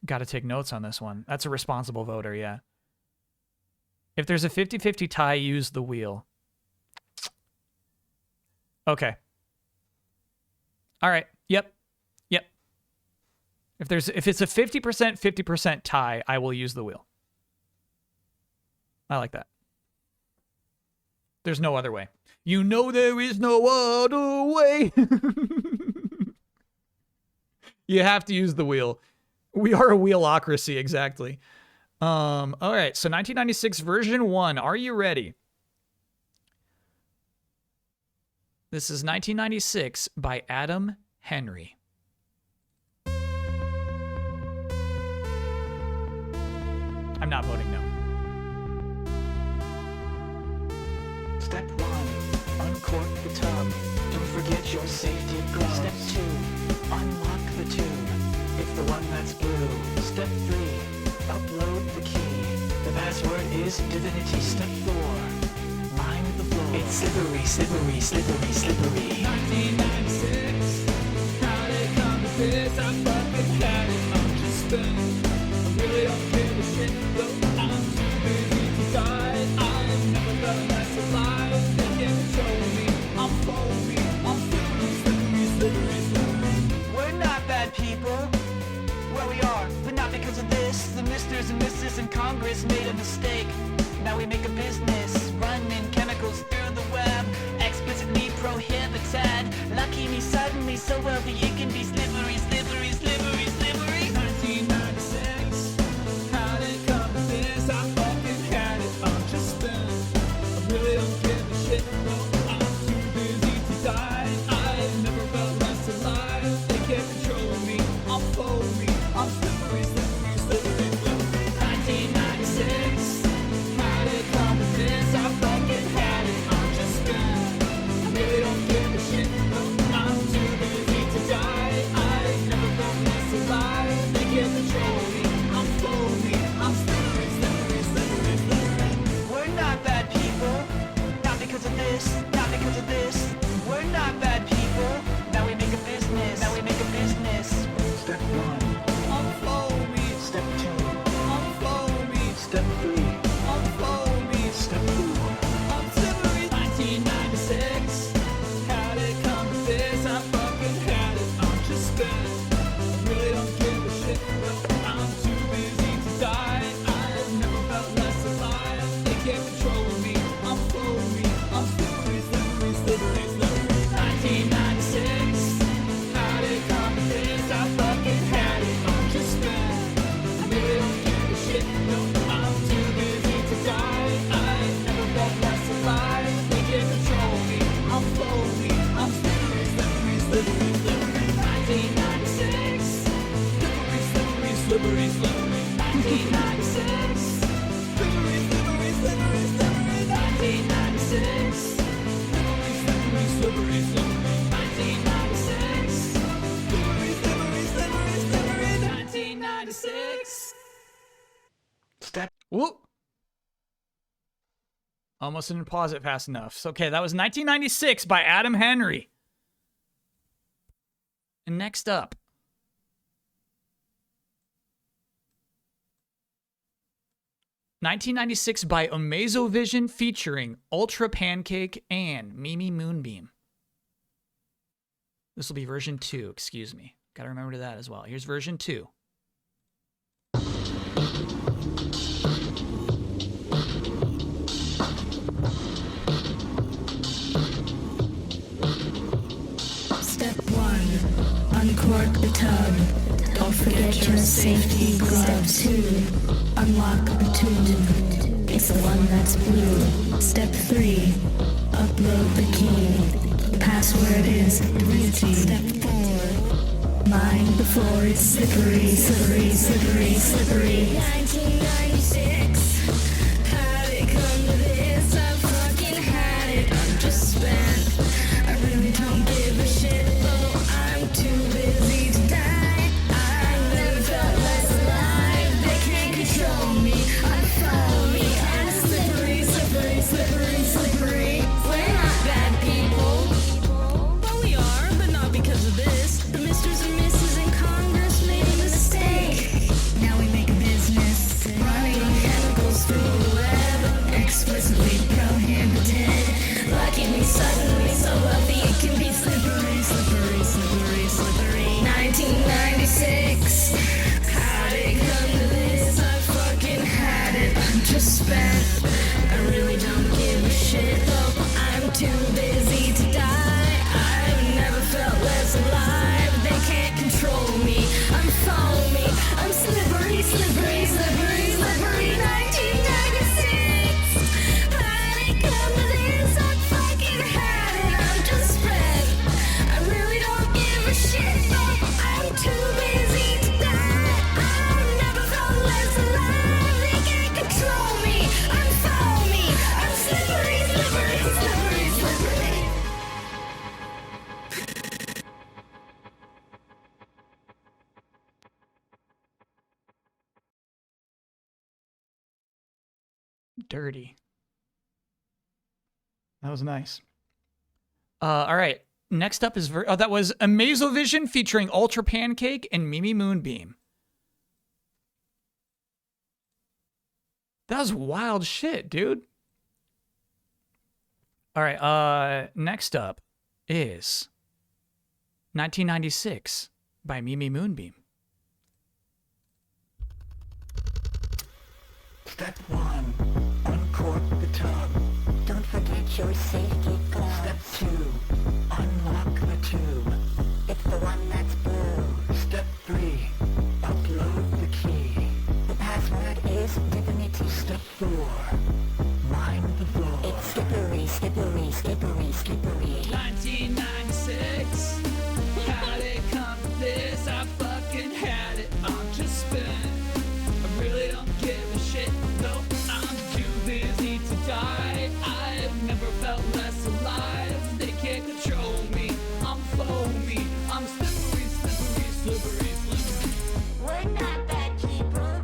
S1: Got to take notes on this one. That's a responsible voter, yeah. If there's a 50-50 tie, use the wheel. Okay. All right. Yep. If it's a 50% tie, I will use the wheel. I like that. There's no other way. You know there is no other way. You have to use the wheel. We are a wheelocracy, exactly. All right. So 1996 version 1. Are you ready? This is 1996 by Adam Henry. I'm not voting no.
S2: Step 1, uncork the tub. Don't forget your safety gloves. Step 2, unlock the tube. It's the one that's blue. Step 3, upload the key. The password is divinity. Step 4, mind the floor. It's slippery, slippery, slippery, slippery. 1996, how they come to this. I'm fucking cat and I'm just spinning. I really don't give a shit, though I'm too busy to die. I'm never gonna last alive. mistake. Now we make a business, running chemicals through the web, explicitly prohibited. Lucky me, suddenly so wealthy it can be slippery, slippery, slippery, slippery. 1996, how did it come to this? I fucking had it, I'm just spent. I really don't give a shit, no, I'm too busy to die. I never felt less alive, they can't control me, I'll fold me, I'm slippery, slippery, slippery, slippery. 1996, how did it come to this? I fucking had it, I'm just spent. I really don't give a shit, no, I'm too busy to die. I never felt less alive, they can't control me, I'm fold me, I'm slippery, slippery, slippery, slippery. We're not bad people, not because of this, not because of this. We're not bad people, now we make a business, now we make a business. Step 1, unfold me. Step 2, unfold me. Step 3, unfold me. Step 4, I'm slippery. 1996, how did it come to this? I fucking had it, I'm just spent. I really don't give a shit, no, I'm too busy to die. I've never felt less alive, they can't control me, I'm fold me, I'm slippery, slippery, slippery, slippery. 1996, how did it come to this? I fucking had it, I'm just spent. I really don't give a shit, no, I'm too busy to die. I never felt less alive, they can't control me, I'm fold me, I'm slippery, slippery, slippery, slippery. 1996, slippery, slippery, slippery, slippery. 1996, slippery, slippery, slippery, slippery. 1996, slippery, slippery, slippery, slippery. 1996, slippery, slippery, slippery, slippery. 1996. Step.
S1: Whoop. Almost didn't pause it fast enough. So, okay, that was 1996 by Adam Henry. And next up, (1996) by Amazovision featuring Ultra Pancake and Mimi Moonbeam. This will be version 2, excuse me. Gotta remember that as well. Here's version 2.
S7: Step 1. Uncork the tub. Don't forget your safety gloves. Step 2. Unlock the tube. It's the one that's blue. Step 3. Upload the key. Password is 3T. Step 4. Mind before it's slippery, slippery, slippery, slippery. 1996. How'd it come to this? I fucking had it. I'm just spent. I really don't give a shit, though I'm too busy to die. I never felt less alive. They can't control me, unfollow me. I'm slippery, slippery, slippery, slippery. We're not bad people. Well, we are, but not because of this. The Misters and Mrs. in Congress made a mistake. Now we make a business, running chemicals through the web, explicitly prohibited. Lucky me, suddenly so wealthy it can be slippery, slippery, slippery, slippery. 1996, how did it come to this? I fucking had it, I'm just spent. I really don't give a shit, though I'm too busy to die. I've never felt less alive, they can't control me, unfollow me, I'm slippery, slippery, slippery, slippery. 1996, how did it come to this? I fucking had it, I'm just spent. I really don't give a shit, though I'm too busy to die. I've never felt less alive, they can't control me, unfollow me, I'm slippery, slippery, slippery, slippery.
S1: Dirty. That was nice. All right. Next up is that was Amazovision featuring Ultra Pancake and Mimi Moonbeam. That was wild shit, dude. All right. Next up is 1996 by Mimi Moonbeam.
S2: Step 1, uncork the tub.
S7: Don't forget your safety gloves.
S2: Step 2, unlock the tube.
S7: It's the one that's blue.
S2: Step 3, upload the key.
S7: The password is divinity.
S2: Step 4, line the floor.
S7: It's slippery, slippery, slippery, slippery.
S4: 1996. How'd it come to this? I fucking had it. I'm just spent. I really don't give a shit. No, I'm too busy to die. I've never felt less alive. They can't control me. I'm foamy. I'm slippery, slippery, slippery, slippery.
S7: We're not bad people.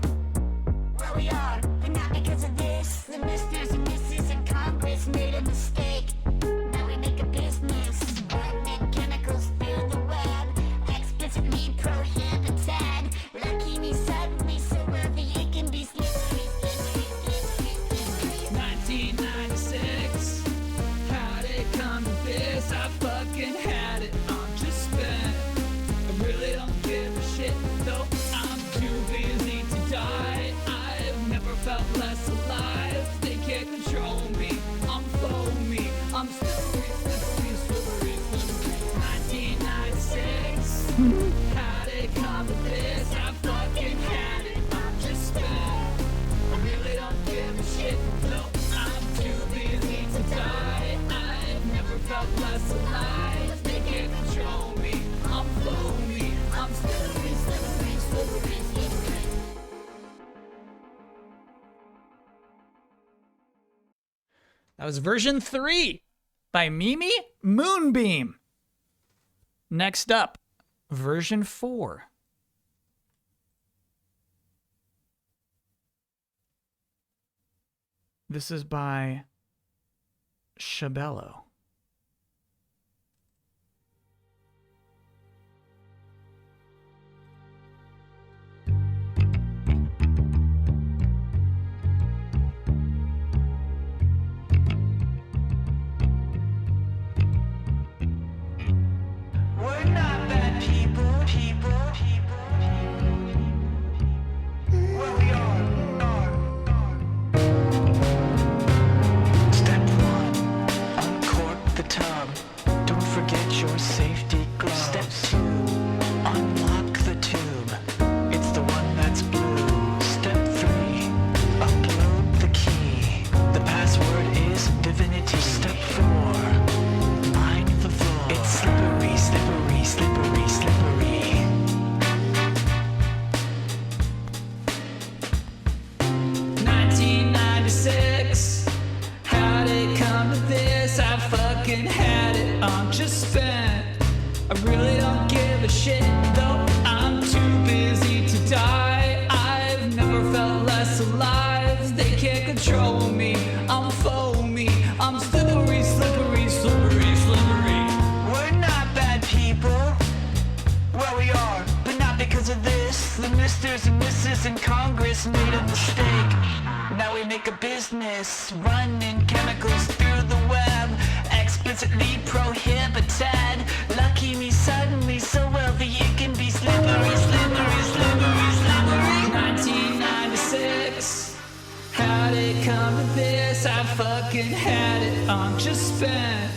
S7: Well, we are, but not because of this. The misters and misses in Congress made a mistake. Now we make a business. Running chemicals through the web. Explicitly prohibited. Lucky me suddenly so wealthy it can be slippery, slippery, slippery, slippery.
S4: 1996. How'd it come to this? I fucking had it. I'm just spent. I really don't give a shit. Though I'm too busy to die. I've never felt less alive. They can't control me. I'm foamy. I'm slippery, slippery, slippery, slippery. 1996. How'd it come to this? I fucking had it. I'm just spent. I really don't give a shit. No, I'm too busy to die. I've never felt less alive. They can't control me. I'm foamy. I'm slippery, slippery, slippery, slippery.
S1: That was version 3 by Mimi Moonbeam. Next up, version 4. This is by Shabello.
S2: We're not bad people, people, people, people. Well, we are. Step 1, uncork the tub. Don't forget your safety gloves. Step 2, unlock the tube. It's the one that's blue. Step 3, upload the key. The password is divinity. Step 4, line the floor. It's slippery, slippery, slippery, slippery.
S4: 1996. How'd it come to this? I fucking had it. I'm just spent. I really don't give a shit. Though I'm too busy to die. I've never felt less alive. They can't control me. I'm foamy. I'm slippery, slippery, slippery, slippery.
S2: We're not bad people. Well, we are, but not because of this. The misters and misses in Congress made a mistake. Now we make a business, running chemicals through the web. Explicitly prohibited. Lucky me suddenly so wealthy it can be slippery, slippery, slippery, slippery.
S4: 1996. How'd it come to this? I fucking had it. I'm just spent.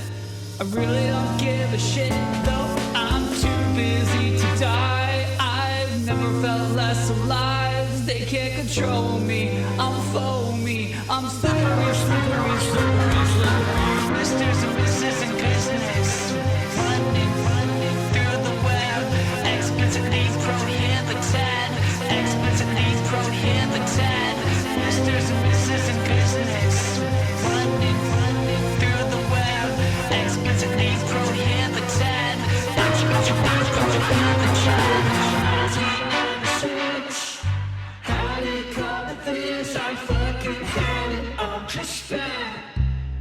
S4: I really don't give a shit. Though I'm too busy to die. I've never felt less alive. They can't control me. I'm foamy. I'm slippery, slippery, slippery, slippery.
S2: Misters and misses in business, running through the web. Explicitly prohibited. Explicitly prohibited. Misters and misses in business, running through the web. Explicitly prohibited. Explicitly prohibited.
S4: 1996. How'd it come to this? I fucking had it. I'm just spent.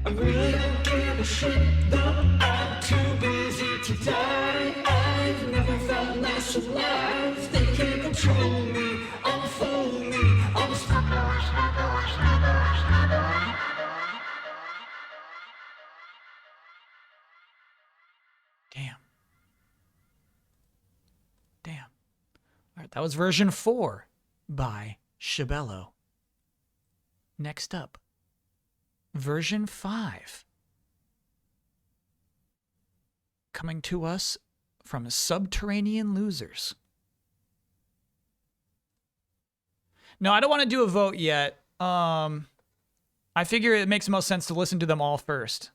S4: I really don't give a shit. Though I'm too busy to die. I've never felt less alive. They can't control me. I'm foamy. I'm
S1: Damn. Damn. All right, that was version 4 by Shabello. Next up, version 5. Coming to us from Subterranean Losers. No, I don't want to do a vote yet. I figure it makes the most sense to listen to them all first.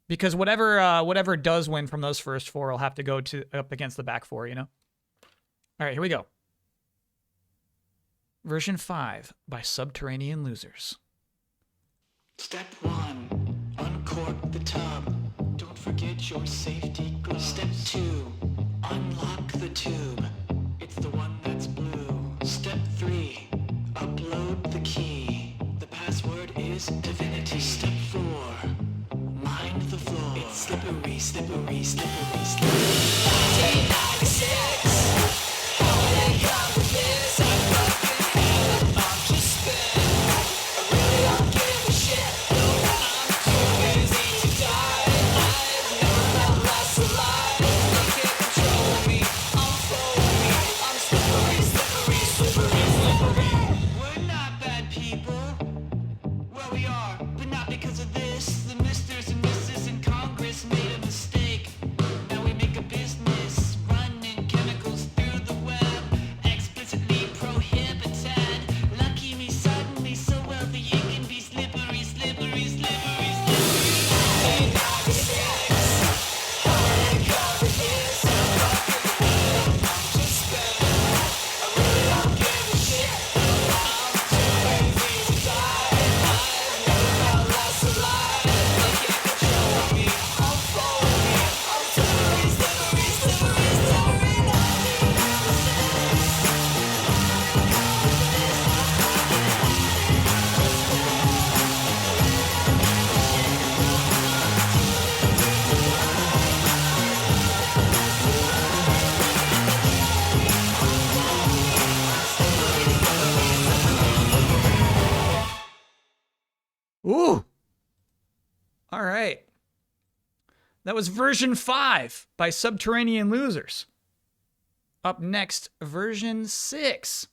S1: Because whatever does win from those first 4 will have to go up against the back 4, you know? All right, here we go. Version 5 by Subterranean Losers.
S2: Step 1, uncork the tub. Don't forget your safety gloves. Step 2, unlock the tube. It's the one that's blue. Step 3, upload the key. The password is divinity. Step 4, mind the floor. It's slippery, slippery, slippery, slippery. 1996. How they come with this? I fucking hell. I'm just spent. I really don't give a shit. No, I'm too busy to die. I've never felt less alive. They can't control me. I'm foamy. I'm slippery, slippery, slippery, slippery. We're not bad people. Well, we are, but not because of this. The misters and misses in Congress made a mistake. Now we make a business running chemicals through the web, explicitly prohibited. Lucky me, suddenly so wealthy you can be slippery, slippery, slippery, slippery. 1996. How they cover this? I'm fucking hell. I'm just spent. I really don't give a shit. I'm too busy to die. I've never felt less alive. They can't control me. I'm foamy. I'm slippery, slippery, slippery, slippery. 1996.
S1: Ooh. All right. That was version 5 by Subterranean Losers. Up next, version 6.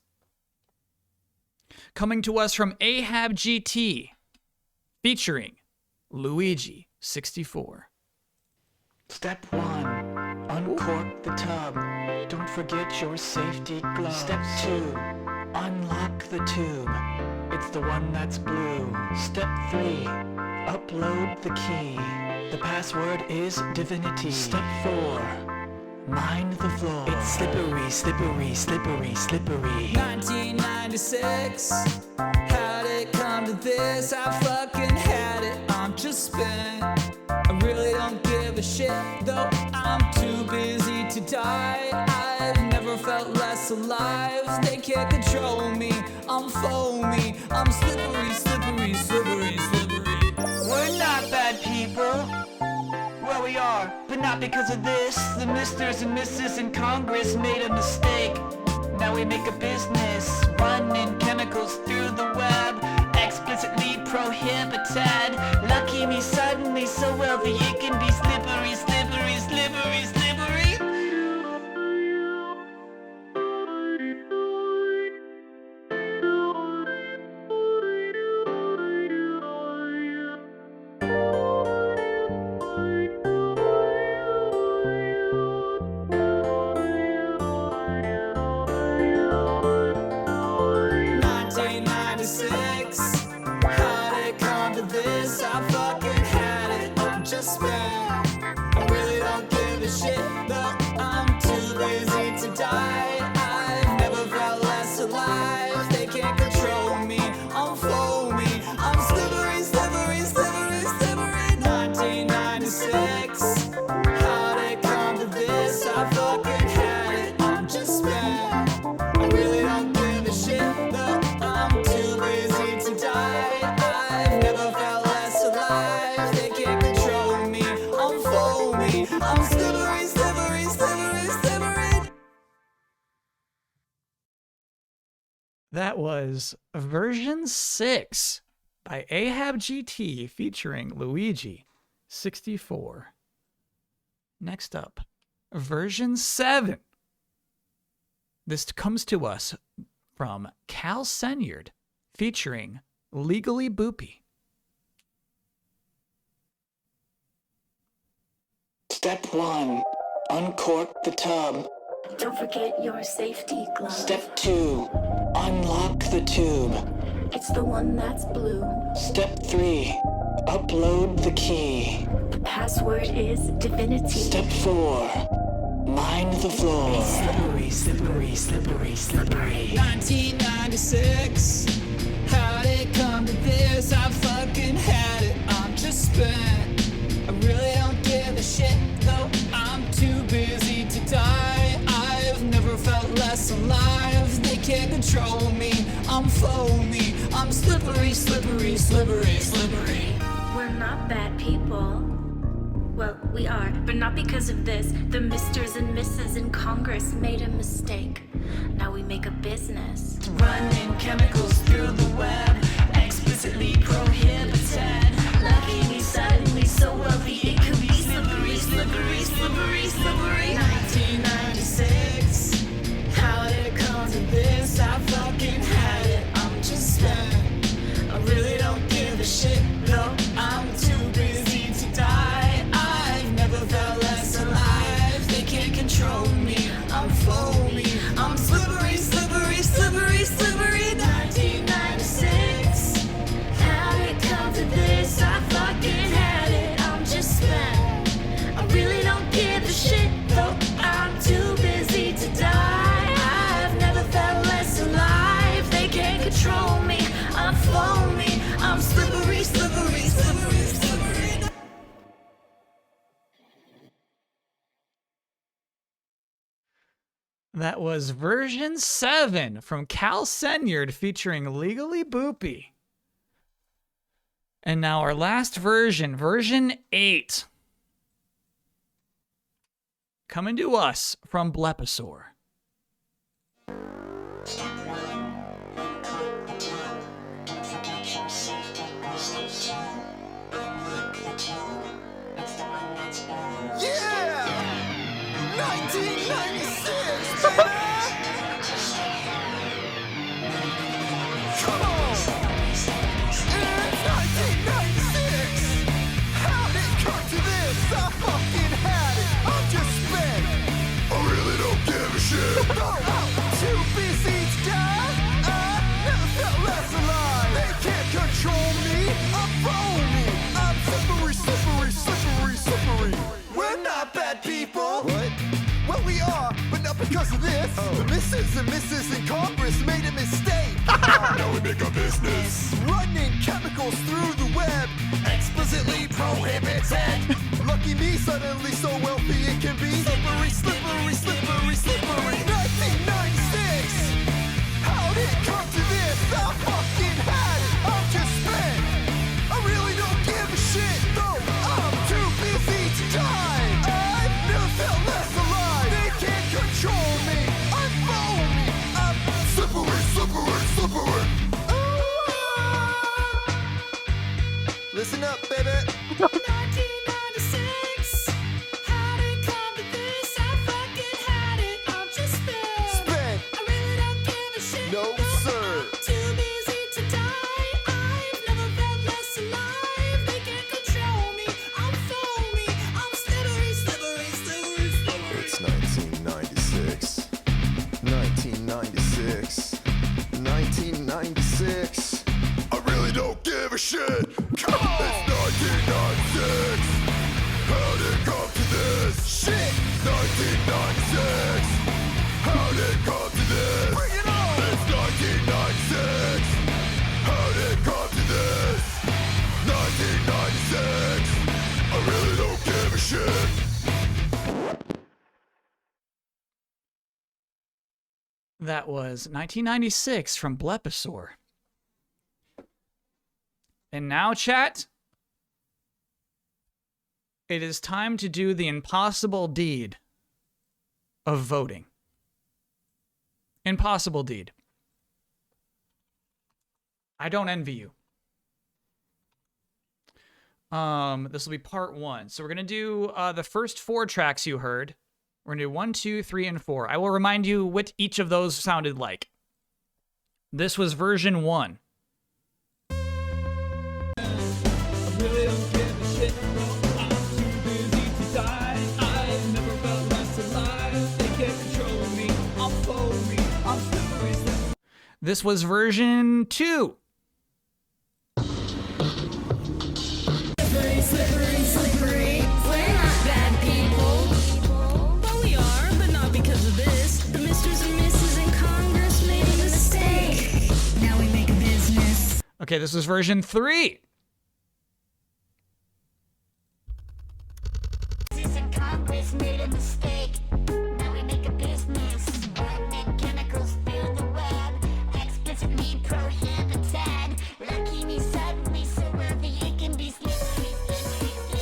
S1: Coming to us from Ahab GT, featuring Luigi 64.
S2: Step 1, uncork the tub. Don't forget your safety gloves. Step 2, unlock the tube. It's the one that's blue. Step 3, upload the key. The password is divinity. Step 4, mind the floor. It's slippery, slippery, slippery, slippery.
S4: 1996. How'd it come to this? I fucking had it. I'm just spent. I really don't give a shit, though I'm too busy to die. I've never felt less alive. They can't control me. I'm foamy. I'm slippery, slippery, slippery, slippery.
S2: We're not bad people. Well, we are, but not because of this. The misters and misses in Congress made a mistake. Now we make a business running chemicals through the web, explicitly prohibited. Lucky me, suddenly so wealthy you can be slippery, slippery, slippery, slippery.
S4: How'd it come to this? I fucking had it. I'm just spent. I really don't give a shit, though I'm too busy to die. I've never felt less alive. They can't control me. I'm foamy. I'm slippery, slippery, slippery, slippery. 1996. How'd it come to this? I fucking had it. I'm just spent. I really don't give a shit, though I'm too busy to die. I've never felt less alive. They can't control me. I'm foamy. I'm slippery, slippery, slippery, slippery.
S1: That was version 6 by Ahab GT featuring Luigi 64. Next up, version 7. This comes to us from Cal Senyard featuring Legally Boopy.
S2: Step 1. Uncork the tub.
S7: Don't forget your safety glove.
S2: Step 2. Unlock the tube.
S7: It's the one that's blue.
S2: Step 3. Upload the key.
S7: The password is divinity.
S2: Step 4. Mine the floor. Slippery, slippery, slippery, slippery.
S4: 1996. How'd it come to this? I fucking had it. I'm just spent. I really don't give a shit, though I'm too busy to die. I've never felt less alive. They can't control me. I'm foamy. I'm slippery, slippery, slippery, slippery.
S7: We're not bad people. Well, we are, but not because of this. The misters and misses in Congress made a mistake. Now we make a business.
S4: Running chemicals through the web, explicitly prohibited.
S7: Lucky me suddenly so wealthy, it could be slippery, slippery, slippery, slippery.
S4: 1996. How did it come to this? I fucking had it. I'm just spent. I really don't give a shit, though I'm too busy to die. I've never felt less alive. They can't control me. I'm foamy. I'm slippery, slippery, slippery, slippery. 1996.
S7: How did it come to this? I fucking had it. I'm just spent. I really don't give a shit, though I'm too busy to die. I've never felt less alive. They can't control me. I'm foamy. I'm slippery, slippery, slippery, slippery.
S1: That was version 7 from Cal Senyard featuring Legally Boopy. And now our last version, version 8. Coming to us from Bleposaur.
S6: Yeah! 1996, baby! Come on! It's 1996! How'd it come to this? I fucking had it! I'm just spent! I really don't give a shit! No, I'm too busy to die! I never felt less alive! They can't control me! I'm foamy! I'm slippery, slippery, slippery, slippery! We're not bad people! What? Well, we are, but not because of this. The misses and misses in Congress made a mistake. Now we make a business. Running chemicals through the web, explicitly prohibited. Lucky me, suddenly so wealthy it can be. Slippery, slippery, slippery, slippery. 1996. How did it come to this? I fucking had it. I'm just spent. I really don't give a shit, though I'm too busy to die. I've never felt less alive. They can't control me. I'm foamy. I'm slippery, slippery, slippery. Listen up, baby.
S7: 1996. How did it come to this? I fucking had it. I'm just spent.
S6: Spent.
S7: I really don't give a shit.
S6: No, sir.
S7: Too busy to die. I've never felt less alive. They can't control me. I'm foamy. I'm slippery, slippery, slippery, slippery.
S6: It's 1996. 1996. 1996. I really don't give a shit. Come on! It's 1996. How did it come to this? Shit! 1996. How did it come to this? Bring it on! It's 1996. How did it come to this? 1996. I really don't give a shit.
S1: That was 1996 from Bleposaur. And now, chat, it is time to do the impossible deed of voting. Impossible deed. I don't envy you. This will be part 1. So we're going to do the first 4 tracks you heard. We're going to do 1, 2, 3, and 4. I will remind you what each of those sounded like. This was version 1. This was version 2.
S7: Slippery, slippery, slippery. We're not bad people. Well, we are, but not because of this. The Misters and Mrs. in Congress made a mistake. Now we make a business.
S1: Okay, this was version 3.
S7: In Congress made a mistake. Now we make a business. Government chemicals through the web. Explicitly prohibited. Lucky me suddenly so early it can be slippery, slippery,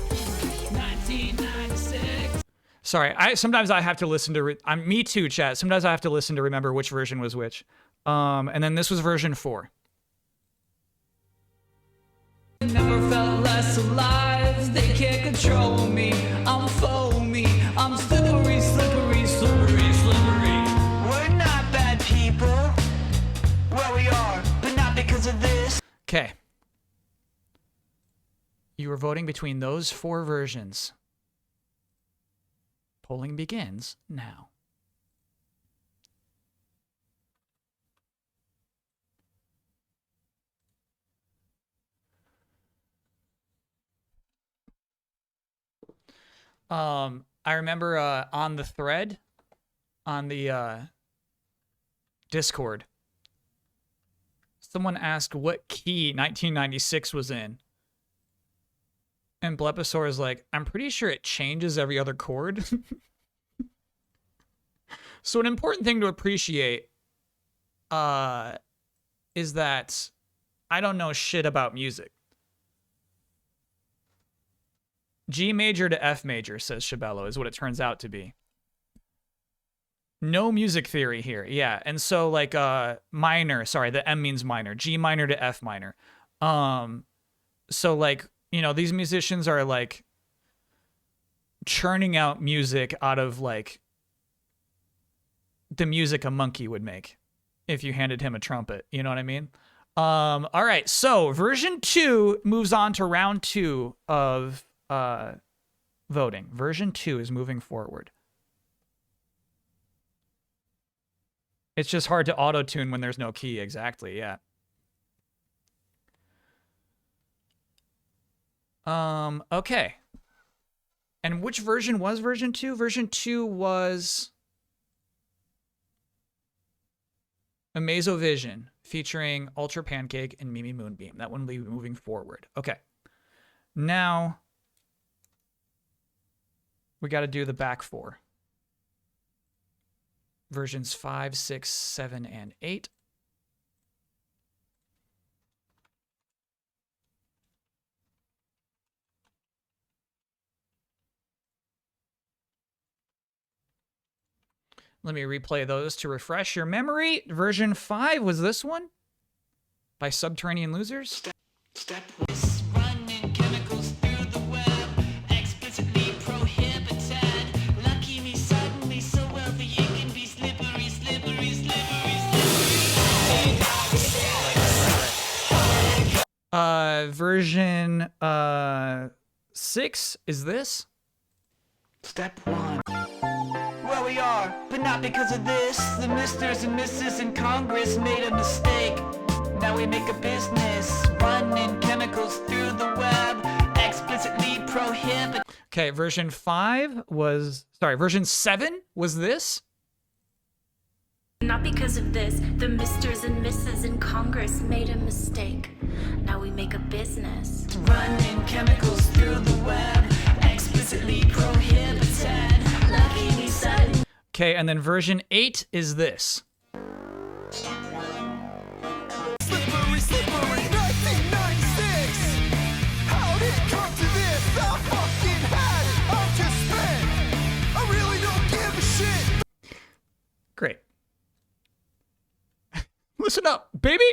S7: slippery.
S2: 1996.
S1: Sorry, sometimes I have to listen to me too, chat. Sometimes I have to listen to remember which version was which. And then this was version 4.
S2: Never felt less alive. They can't control me. I'm foamy. I'm slippery, slippery, slippery, slippery. We're not bad people. Well, we are, but not because of this.
S1: Okay. You were voting between those 4 versions. Polling begins now. I remember on the thread, on the Discord, someone asked what key 1996 was in. And Blepisaur is like, I'm pretty sure it changes every other chord. So an important thing to appreciate is that I don't know shit about music. G major to F major, says Shabello, is what it turns out to be. No music theory here. Yeah. And so like minor, sorry, the M means minor. G minor to F minor. So like, you know, these musicians are like churning out music out of like the music a monkey would make if you handed him a trumpet. You know what I mean? All right. So version 2 moves on to round 2 of voting. Version 2 is moving forward. It's just hard to auto-tune when there's no key. Exactly, yeah. Okay. And which version was version 2? Version 2 was Amazovision featuring Ultra Pancake and Mimi Moonbeam. That one will be moving forward. Okay. Now we got to do the back 4. Versions 5, 6, 7, and 8. Let me replay those to refresh your memory. Version 5 was this one by Subterranean Losers.
S2: Step 1. Running chemicals through the web. Explicitly prohibited. Lucky me suddenly so wealthy it can be slippery, slippery, slippery, slippery.
S1: Version 6 is this.
S2: Step 1. Well, we are, but not because of this. The Misters and Mrs. in Congress made a mistake. Now we make a business. Running chemicals through the web. Explicitly prohibited.
S1: Okay, version 5 was, sorry, version 7 was this.
S7: Not because of this, the Misters and Mrs. in Congress made a mistake. Now we make a business.
S2: Running chemicals through the web. Explicitly prohibited. Lucky me suddenly.
S1: Okay, and then version 8 is this.
S9: Slippery, slippery, 1996. How did it come to this? I fucking had it. I'm just spent. I really don't give a shit.
S1: Great. Listen up, baby.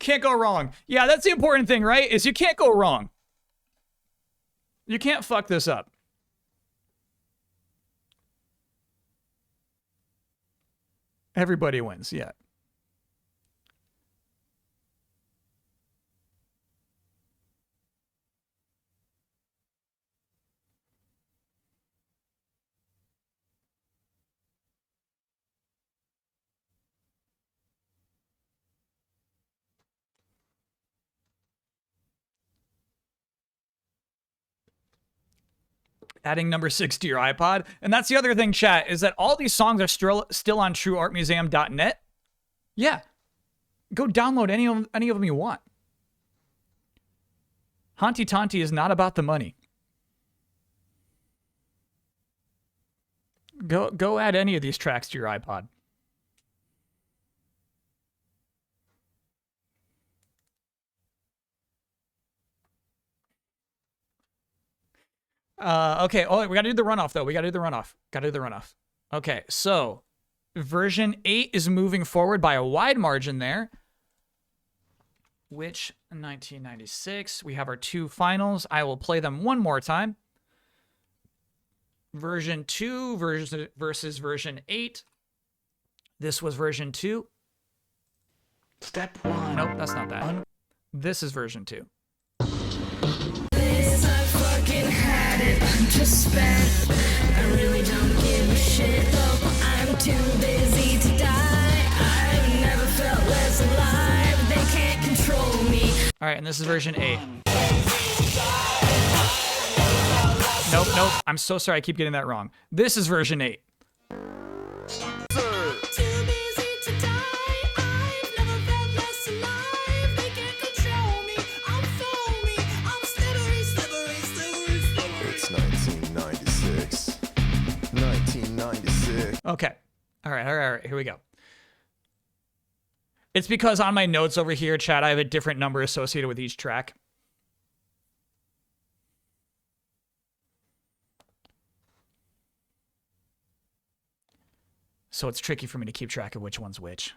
S1: Can't go wrong. Yeah, that's the important thing, right? Is you can't go wrong. You can't fuck this up. Everybody wins, yeah. Adding number 6 to your iPod. And that's the other thing, chat, is that all these songs are still on trueartmuseum.net. Yeah. Go download any of them you want. Hanti Tanti is not about the money. Go add any of these tracks to your iPod. Okay. Oh, we gotta do the runoff though. Gotta do the runoff. Okay, so version 8 is moving forward by a wide margin there. Which 1996. We have our 2 finals. I will play them one more time. Version 2 versus version 8. This was version 2.
S2: Step 1.
S1: Nope, that's not that. This is version 2.
S7: This I fucking had it. I'm just spent. I really don't give a shit though. I'm too busy to die. I've never felt less alive. They can't control me.
S1: All right, and this is version 8. Nope. I'm so sorry. I keep getting that wrong. This is version 8.
S7: Too busy to die. I've never felt less alive. They can't control me. I'm foamy. I'm slippery.
S9: It's 1996. 1996.
S1: Okay. All right. Here we go. It's because on my notes over here, chat, I have a different number associated with each track. So it's tricky for me to keep track of which one's which.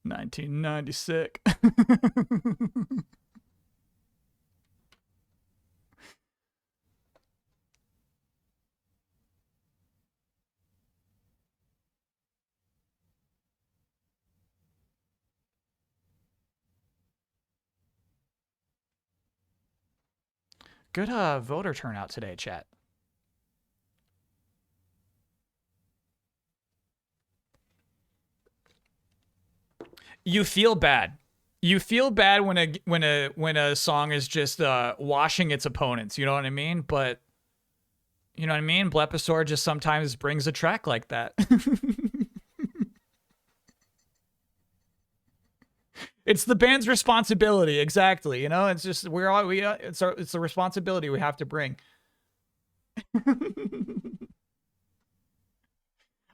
S1: $1996. Good voter turnout today, chat. You feel bad. You feel bad when a song is just washing its opponents. You know what I mean? But you know what I mean? Blepisaur just sometimes brings a track like that. It's the band's responsibility, exactly. You know, it's just it's a responsibility we have to bring.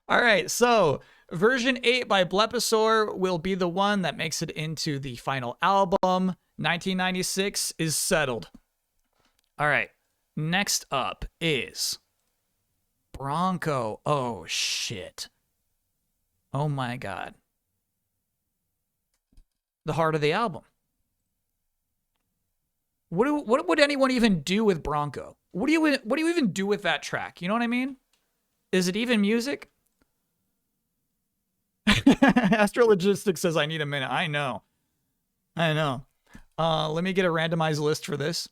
S1: All right, so version 8 by Blepisaur will be the one that makes it into the final album. 1996 is settled. All right, next up is Bronco. Oh shit. Oh my god. The heart of the album. What would anyone even do with Bronco? What do you even do with that track? You know what I mean? Is it even music? Astrologistics says I need a minute. I know. Let me get a randomized list for this.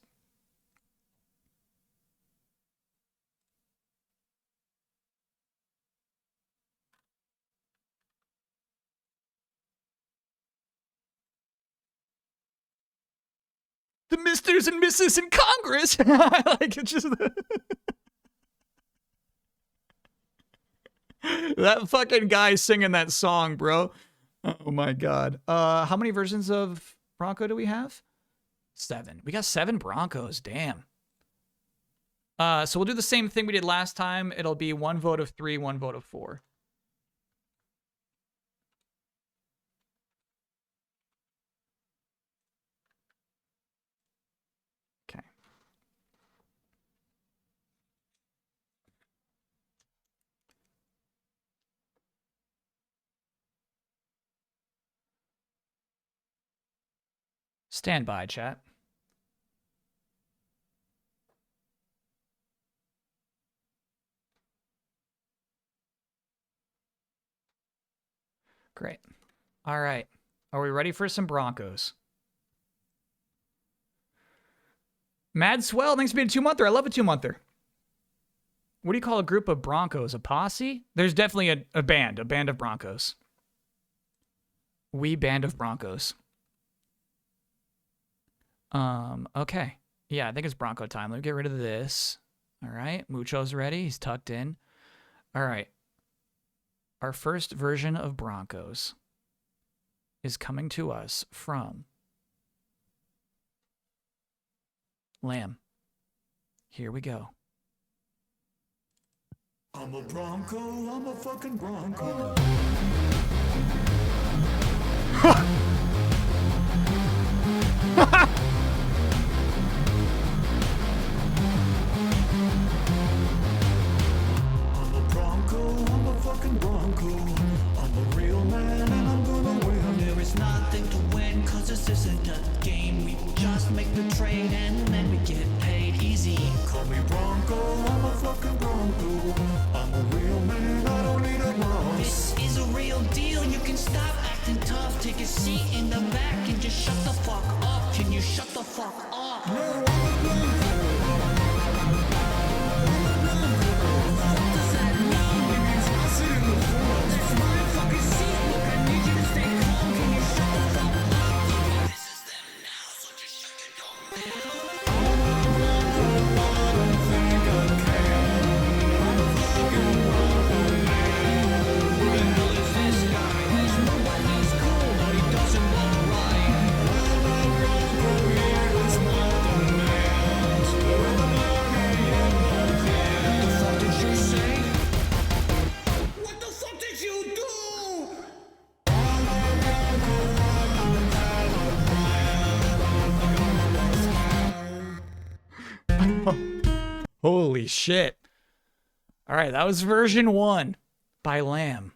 S1: The Misters and Misses in Congress. I like it just that fucking guy singing that song, bro. Oh my god. How many versions of Bronco do we have? 7. We got 7 Broncos. Damn. So we'll do the same thing we did last time. It'll be 1 vote of 3, 1 vote of 4. Stand by, chat. Great. All right. Are we ready for some Broncos? Mad Swell, thanks for being a 2-monther. I love a 2-monther. What do you call a group of Broncos? A posse? There's definitely a band of Broncos. We band of Broncos. Okay. Yeah, I think it's Bronco time. Let me get rid of this. All right. Mucho's ready. He's tucked in. All right. Our first version of Broncos is coming to us from Lamb. Here we go.
S3: I'm a Bronco, I'm a fucking Bronco. I'm a Bronco, I'm a fucking Bronco. I'm a real man and I'm gonna win.
S4: There is nothing to win, cause this isn't a game. We just make the trade and then we get paid easy.
S3: Call me Bronco, I'm a fucking Bronco. I'm a real man, I don't need a boss.
S4: This is a real deal, you can stop acting tough. Take a seat in the back and just shut the fuck up. Can you shut the fuck up?
S3: No, I'm a Bronco.
S1: Holy shit. All right, that was version 1 by Lamb.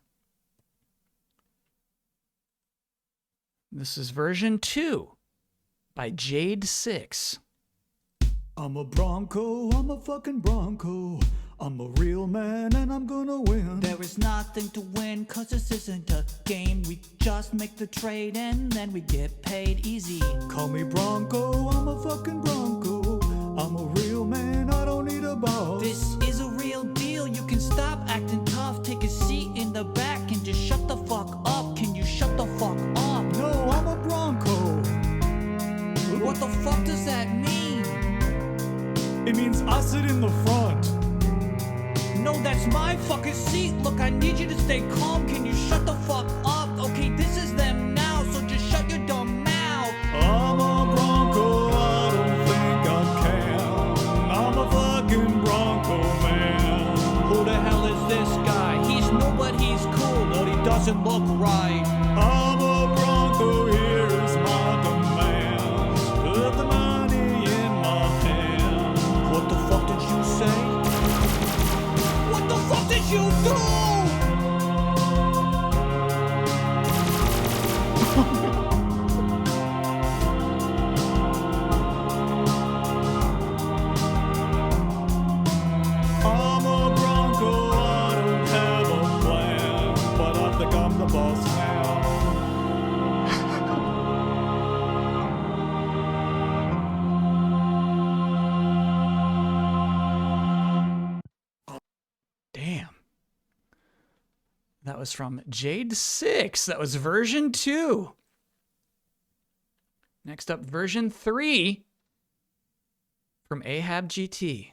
S1: This is version 2 by Jade 6.
S3: I'm a Bronco, I'm a fucking Bronco. I'm a real man and I'm gonna win.
S4: There is nothing to win, cause this isn't a game. We just make the trade and then we get paid easy.
S3: Call me Bronco, I'm a fucking Bronco. I'm a real man, I don't need a boss.
S4: This is a real deal, you can stop acting tough. Take a seat in the back and just shut the fuck up. Can you shut the fuck up?
S3: No, I'm a Bronco.
S4: What the fuck does that mean?
S3: It means I sit in the front.
S4: No, that's my fucking seat. Look, I need you to stay calm. Can you shut the fuck up? Okay, this is them now, so just shut your dumb mouth.
S3: I'm a Bronco, I don't think I can. I'm a fucking Bronco man.
S4: Who the hell is this guy? He's new, but he's cool, but he doesn't look right.
S3: I'm a Bronco, here is my demand. Put the money in my hand.
S4: What the fuck did you say? What the fuck did you do?
S3: I'm a Bronco, I don't have a plan, but I think I'm the boss now.
S1: Damn. That was from Jade 6. That was version 2. Next up, version 3 from Ahab GT.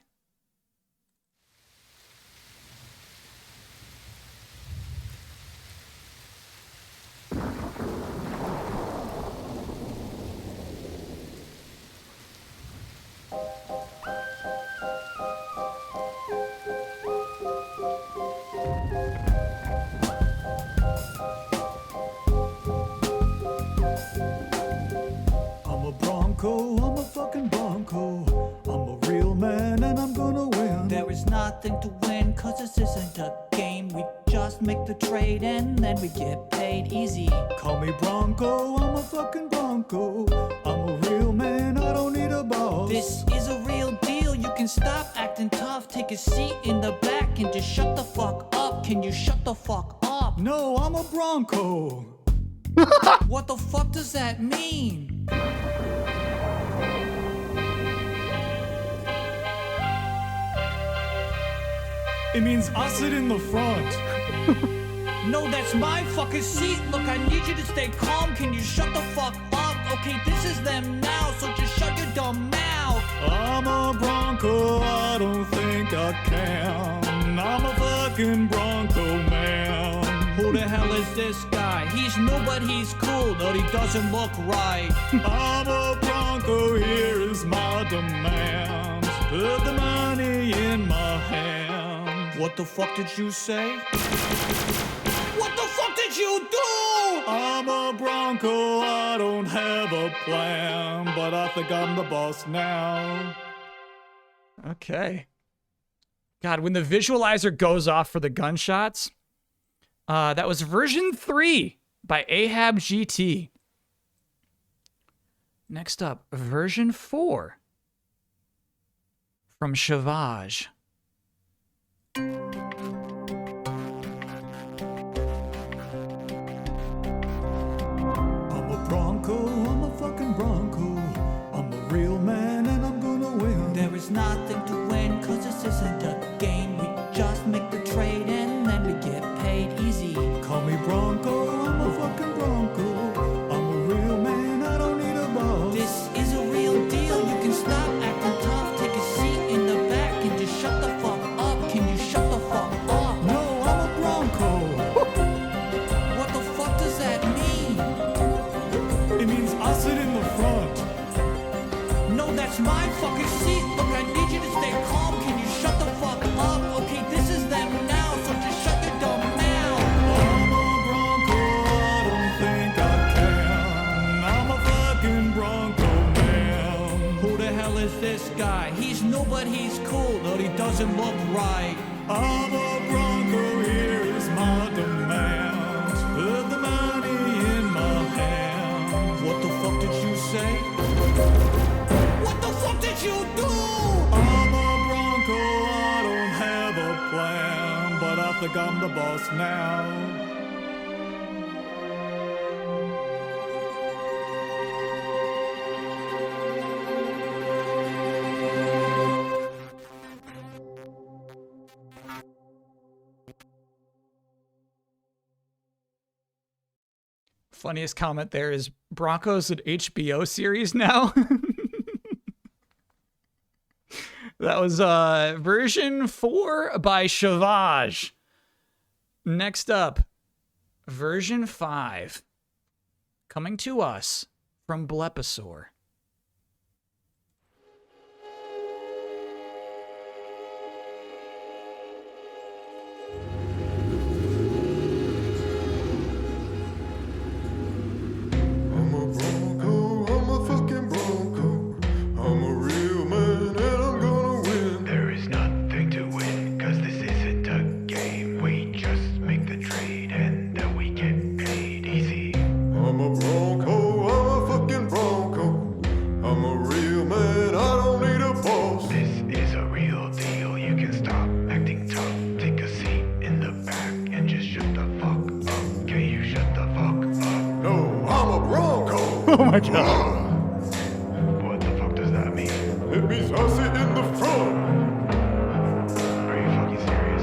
S3: I'm a Bronco, I'm a fucking Bronco. I'm a real man and I'm gonna win.
S4: There is nothing to win, cause this isn't a game. We just make the trade and then we get paid easy.
S3: Call me Bronco, I'm a fucking Bronco. I'm a real man, I don't need a boss.
S4: This is a real deal, you can stop acting tough. Take a seat in the back and just shut the fuck up. Can you shut the fuck up?
S1: up.
S3: No, I'm a Bronco.
S1: What the fuck does that mean?
S3: It means I sit in the front.
S1: No, that's my fucking seat. Look, I need you to stay calm. Can you shut the fuck up? Okay, this is them now, so just shut your dumb mouth.
S3: I'm a Bronco, I don't think I can. I'm a fucking Bronco man.
S1: Who the hell is this guy? He's new, but he's cool, but he doesn't look right.
S3: I'm a Bronco, here is my demand. Put the money in my hand.
S1: What the fuck did you say? What the fuck did you do?
S3: I'm a Bronco, I don't have a plan, but I think I'm the boss now.
S1: Okay. God, when the visualizer goes off for the gunshots, that was version 3 by Ahab GT. Next up, version 4 from Shavage.
S3: I'm a Bronco, I'm a fucking Bronco. I'm a real man and I'm gonna win.
S1: There is nothing to win, cause this isn't a game. We just make the trade and then we get paid easy.
S3: Call me Bronco, I'm a fucking Bronco. I'm a real man, I don't need a boss.
S1: This is a real deal, you can stop acting tough. Take a seat in the back and just shut the fuck up. Can you shut the fuck up?
S3: No, I'm a Bronco.
S1: What the fuck does that mean?
S3: It means I sit in the front.
S1: No, that's my fucking seat. Look, I need you to stay calm. Can you shut the fuck up? Okay, this is them now, so just shut your dumb mouth.
S3: I'm a Bronco, I don't think I can. I'm a fucking Bronco man.
S1: Who the hell is this guy? He's new, but he's cool, but he doesn't look right.
S3: I'm a Bronco, here is my demand. Put the money in my hand.
S1: What the fuck did you say? What the fuck did you do?
S3: I'm a Bronco, I don't have a plan, but I think I'm the boss now.
S1: Funniest comment there is Broncos an HBO series now. That was version 4 by Shavage. Next up, version 5, coming to us from Blepisaur.
S9: I'm a Bronco, I'm a fucking Bronco. I'm a real man and I'm gonna win.
S2: There is nothing to win, cause this isn't a game. We just make the trade and then we get paid easy.
S9: I'm a Bronco, I'm a fucking Bronco. I'm a real man, I don't need a boss.
S2: This is a real deal, you can stop acting tough. Take a seat in the back and just shut the fuck up. Can you shut the fuck up?
S9: No, I'm a Bronco.
S3: Oh my god.
S2: What the fuck does that mean?
S9: It means I sit in the front.
S2: Are you fucking serious?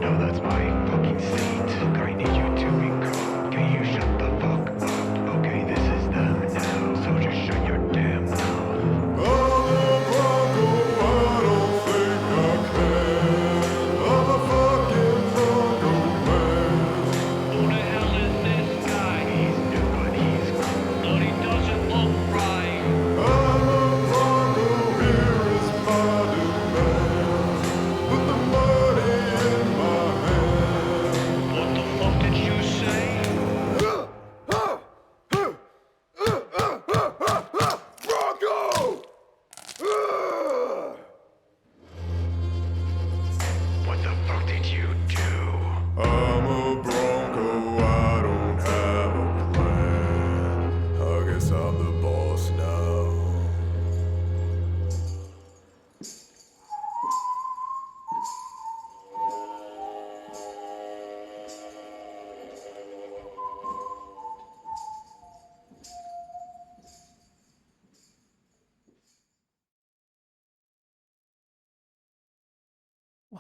S2: No, that's my fucking seat. Look, I need you to be calm. Can you shut the fuck up? Okay, this is them now, so just shut your damn mouth.
S9: I'm a Bronco, I don't think I can. I'm a fucking Bronco man.
S1: Who the hell is this guy?
S2: He's new, but he's cool.
S1: But he doesn't look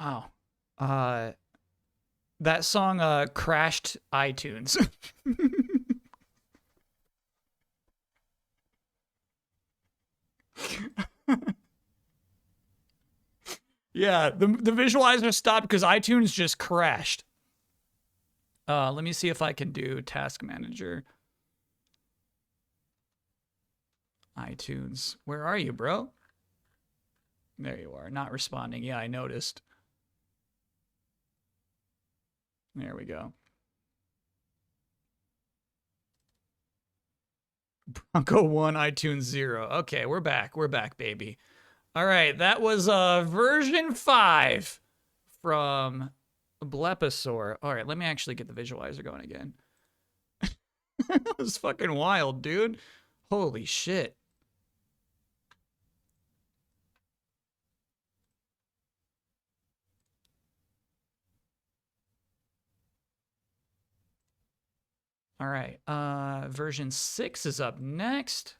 S1: Wow. That song crashed iTunes. Yeah, the visualizer stopped because iTunes just crashed. Let me see if I can do Task Manager. iTunes. Where are you, bro? There you are. Not responding. Yeah, I noticed. There we go. Bronco 1, iTunes 0. Okay, we're back. We're back, baby. All right, that was version 5 from Bleposaur. All right, let me actually get the visualizer going again. That was fucking wild, dude. Holy shit. All right, version 6 is up next.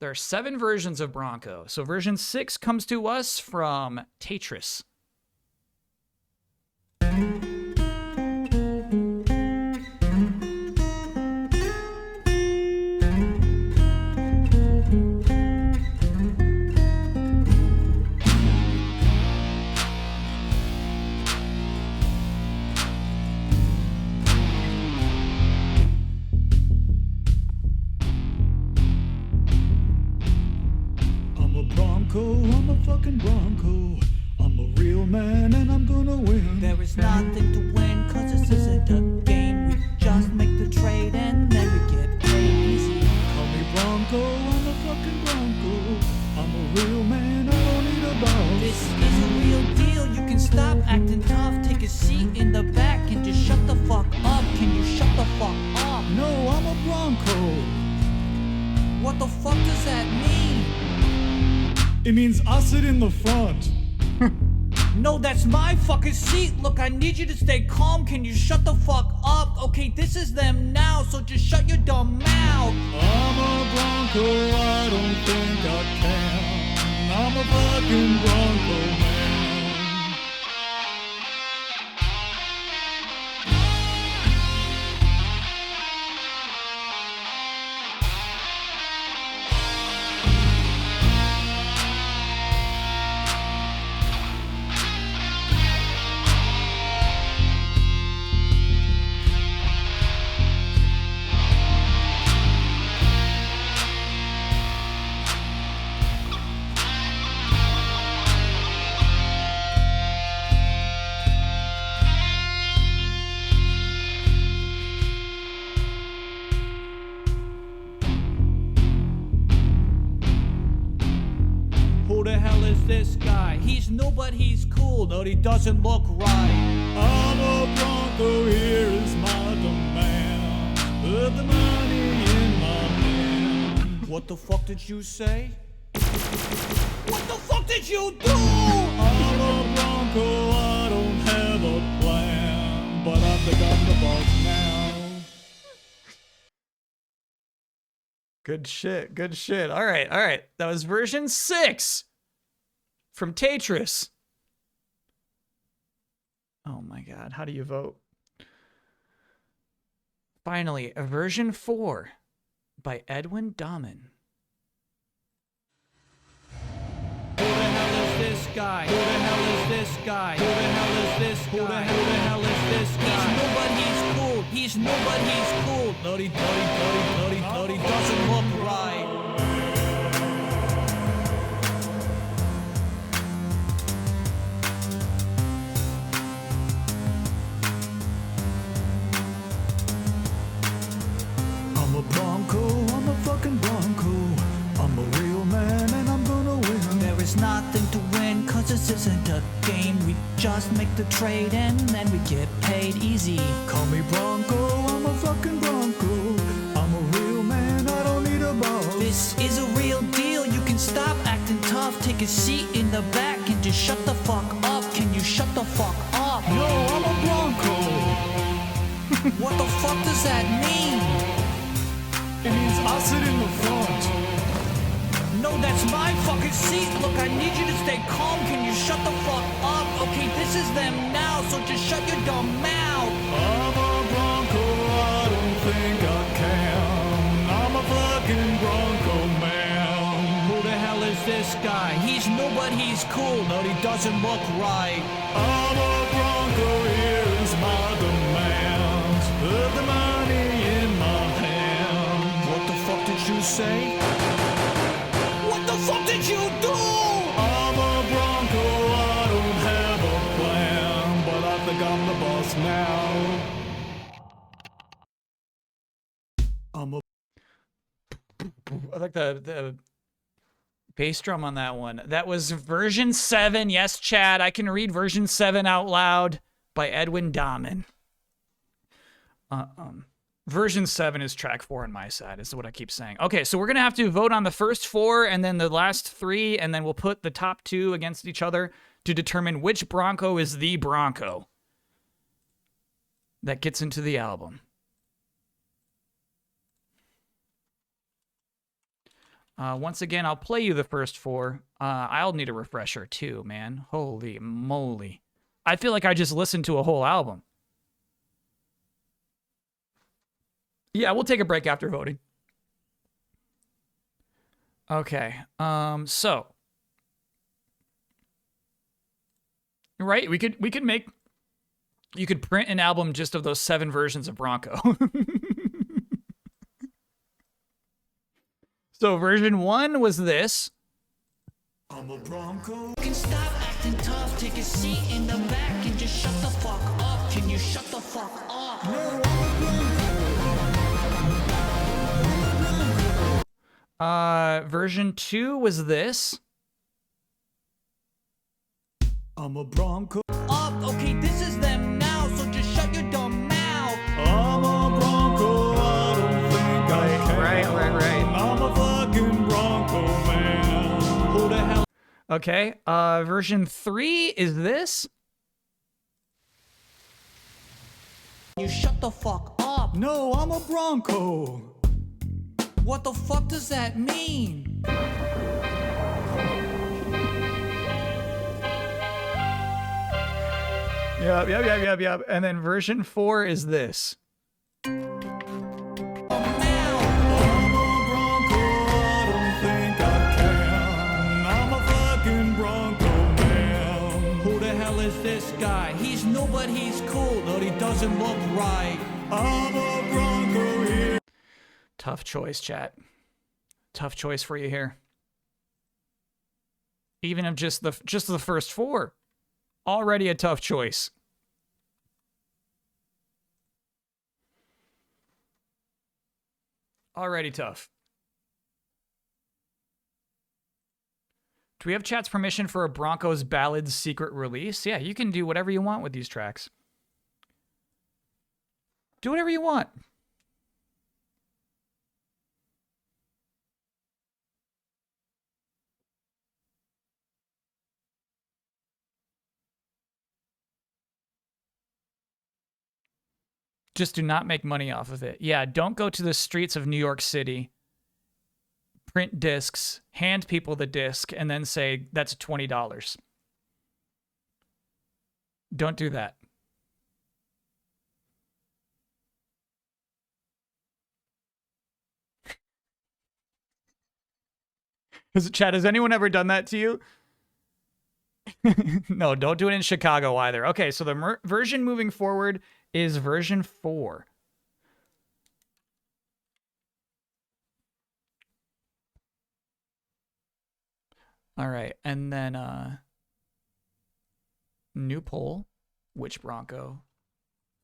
S1: There are 7 versions of Bronco. So version 6 comes to us from Tetris.
S3: I'm a fucking Bronco. I'm a real man and I'm gonna win.
S4: There is nothing to win, cause this isn't a game. We just make the trade and then we get paid easy.
S3: Call me Bronco, I'm a fucking Bronco. I'm a real man, I don't need a boss.
S4: This is a real deal, you can stop acting tough. Take a seat in the back and just shut the fuck up. Can you shut the fuck up?
S3: No, I'm a Bronco.
S4: What the fuck does that mean?
S3: It means I sit in the front.
S4: No, that's my fucking seat. Look, I need you to stay calm. Can you shut the fuck up? Okay, this is them now, so just shut your dumb mouth.
S3: I'm a Bronco, I don't think I can. I'm a fucking Bronco man.
S4: This guy, he's new but he's cool, but he doesn't look right.
S3: I'm a Bronco, here is my demand. Put the money in my hand.
S4: What the fuck did you say? What the fuck did you do?
S3: I'm a Bronco, I don't have a plan, but I've begun the boss now.
S1: Good shit, good shit. All right, all right. That was version 6 from Tetris. Oh my god, how do you vote? Finally, a version 4 by Edwin Dahmen.
S4: Who the hell is this guy? Who the hell is this guy? Who the hell is this guy? Who the hell is this guy? He's new but he's cool. He's new but he's cool. Bloody doesn't look right.
S3: I'm a Bronco, I'm a fucking Bronco. I'm a real man and I'm gonna win.
S4: There is nothing to win, cause this isn't a game. We just make the trade and then we get paid easy.
S3: Call me Bronco, I'm a fucking Bronco. I'm a real man, I don't need a boss.
S4: This is a real deal, you can stop acting tough. Take a seat in the back and just shut the fuck up. Can you shut the fuck up?
S3: No, I'm a Bronco.
S4: What the fuck does that mean?
S3: It means I sit in the front.
S4: No, that's my fucking seat. Look, I need you to stay calm. Can you shut the fuck up? Okay, this is them now, so just shut your dumb mouth.
S3: I'm a Bronco, I don't think I can. I'm a fucking Bronco man.
S4: Who the hell is this guy? He's new, but he's cool, but he doesn't look right.
S3: I'm a Bronco, here's my demands. Put the money in my hand.
S4: What the fuck did you say? What the fuck did you do?
S3: I'm a Bronco, I don't have a plan, but I think I'm the boss now. I'm a
S1: I like the bass drum on that one. That was version 7. Yes, Chad, I can read version 7 out loud by Edwin Dahman. Version 7 is track 4 on my side, is what I keep saying. Okay, so we're going to have to vote on the first 4 and then the last 3, and then we'll put the top 2 against each other to determine which Bronco is the Bronco that gets into the album. Once again, I'll play you the first 4. I'll need a refresher too, man. Holy moly. I feel like I just listened to a whole album. Yeah, we'll take a break after voting. Okay, so. Right, we could make, you could print an album just of those 7 versions of Bronco. So version 1 was this.
S3: I'm a Bronco.
S4: You can stop acting tough, take a seat in the back and just shut the fuck up. Can you shut the fuck up?
S1: Version 2 was this.
S3: I'm a Bronco.
S4: Up, okay, this is them now, so just shut your dumb mouth.
S3: I'm a Bronco, I don't think I can.
S1: Right.
S3: I'm a fucking Bronco man.
S4: Who the hell?
S1: Okay, version 3 is this.
S4: You shut the fuck up.
S3: No, I'm a Bronco.
S4: What the fuck does that mean?
S1: Yep. And then version 4 is this.
S3: I'm a Bronco, I don't think I can. I'm a fucking Bronco man.
S4: Who the hell is this guy? He's new, but he's cool, but he doesn't look right.
S3: I'm a Bronco here.
S1: Tough choice, chat. Tough choice for you here. Even of just the first 4. Already a tough choice. Already tough. Do we have chat's permission for a Broncos Ballads secret release? Yeah, you can do whatever you want with these tracks. Do whatever you want. Just do not make money off of it. Yeah, don't go to the streets of New York City, print discs, hand people the disc, and then say, that's $20. Don't do that. Chad, has anyone ever done that to you? No, don't do it in Chicago either. Okay, so the version moving forward is version 4. All right, and then new poll, which Bronco?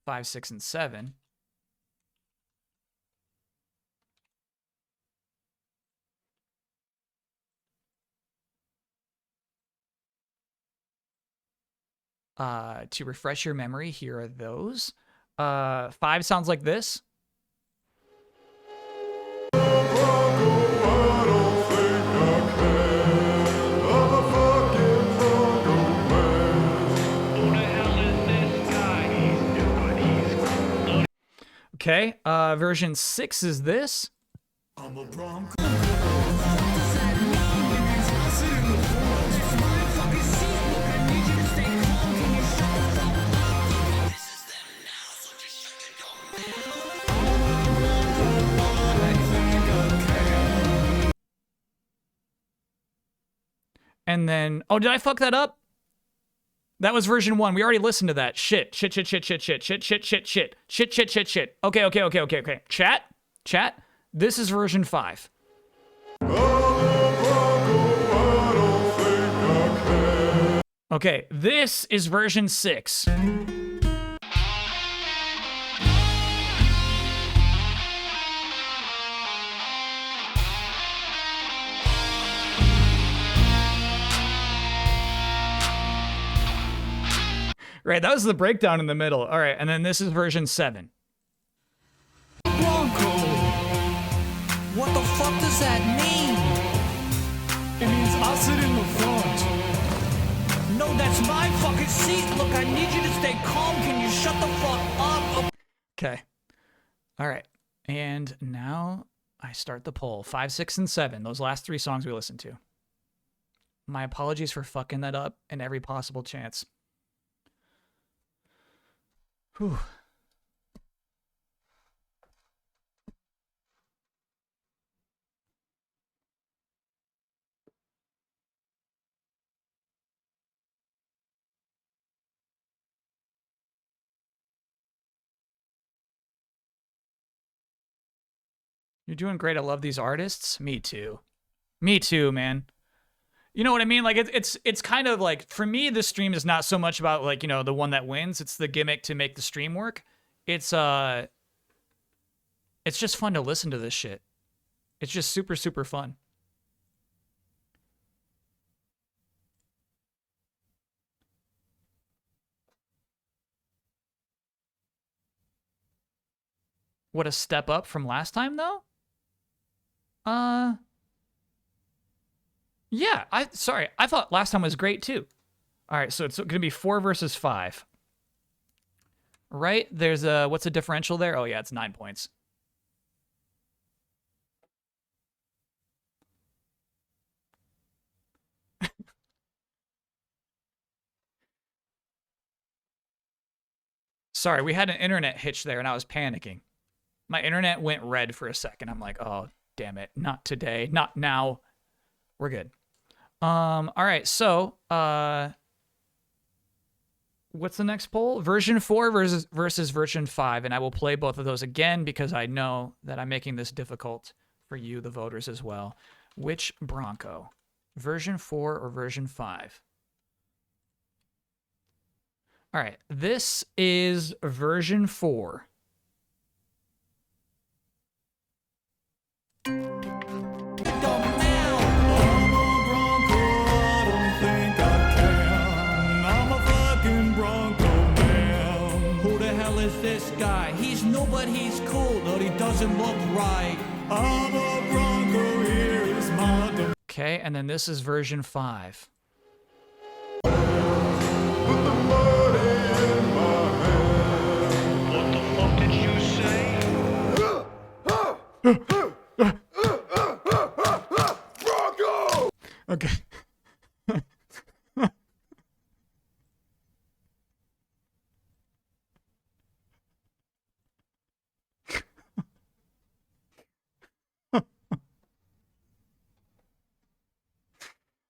S1: 5, 6, and 7. To refresh your memory, here are those. 5 sounds like this. Okay, version 6 is this.
S3: I'm a Bronco.
S4: What does that mean?
S1: And then, oh, did I fuck that up? That was version 1. We already listened to that. Shit. Okay. Chat. This is version 5. Okay, this is version 6. Right, that was the breakdown in the middle. All right, and then this is version 7.
S4: Bronco. What the fuck does that mean?
S3: It means I'll sit in the front.
S4: No, that's my fucking seat. Look, I need you to stay calm. Can you shut the fuck up?
S1: Okay. All right. And now I start the poll. 5, 6, and 7. Those last 3 songs we listened to. My apologies for fucking that up in every possible chance. Whew. You're doing great. I love these artists. Me too. Me too, man. You know what I mean? Like it's kind of like, for me, the stream is not so much about like, you know, the one that wins. It's the gimmick to make the stream work. It's just fun to listen to this shit. It's just super, super fun. What a step up from last time though? Yeah, I thought last time was great too. All right, so it's going to be 4 versus 5. Right? There's a, what's the differential there? Oh yeah, it's 9 points. Sorry, we had an internet hitch there and I was panicking. My internet went red for a second. I'm like, oh, damn it. Not today. Not now. We're good. All right, so what's the next poll? Version 4 versus version 5, and I will play both of those again because I know that I'm making this difficult for you, the voters, as well. Which Bronco? Version 4 or version 5? All right, this is version 4.
S4: This guy, he's new but he's cool, but he doesn't look right.
S3: I'm a Bronco, here is my...
S1: Okay, and then this is version 5.
S4: What the fuck did you say?
S9: Bronco!
S1: Okay.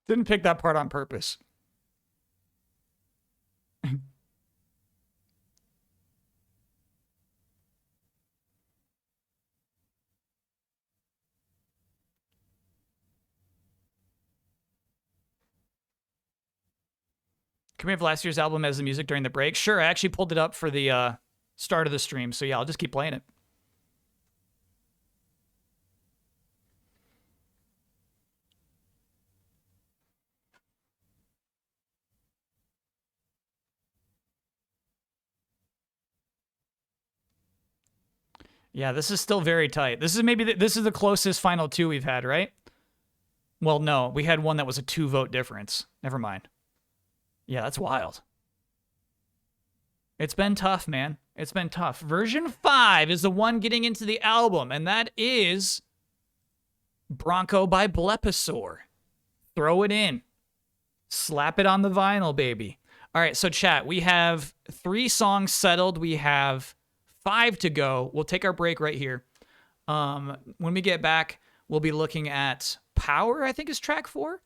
S1: Didn't pick that part on purpose. Can we have last year's album as the music during the break? Sure, I actually pulled it up for the start of the stream, so yeah, I'll just keep playing it. Yeah, this is still very tight. This is maybe this is the closest final 2 we've had, right? Well, no, we had one that was a 2-vote difference. Never mind. Yeah, that's wild. It's been tough, man. It's been tough. Version 5 is the one getting into the album, and that is Bronco by Blepisaur. Throw it in. Slap it on the vinyl, baby. All right, so chat, we have 3 songs settled. We have 5 to go. We'll take our break right here. When we get back, we'll be looking at Power, I think is track 4.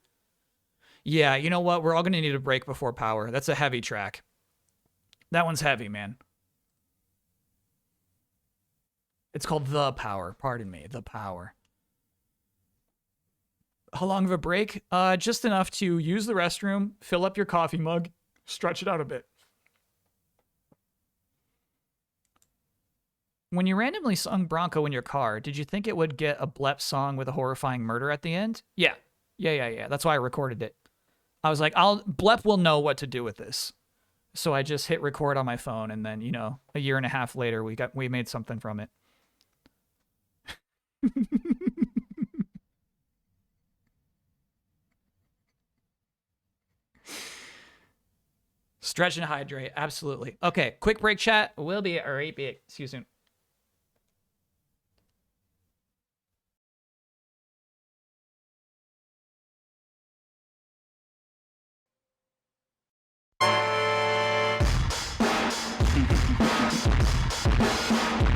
S1: Yeah, you know what? We're all going to need a break before Power. That's a heavy track. That one's heavy, man. It's called The Power. Pardon me. The Power. How long of a break? Just enough to use the restroom, fill up your coffee mug, stretch it out a bit. When you randomly sung Bronco in your car, did you think it would get a blep song with a horrifying murder at the end? Yeah. Yeah. That's why I recorded it. I was like, blep will know what to do with this. So I just hit record on my phone, and then, you know, a year and a half later, we made something from it. Stretch and hydrate, absolutely. Okay, quick break, chat. We'll be right back. See you soon.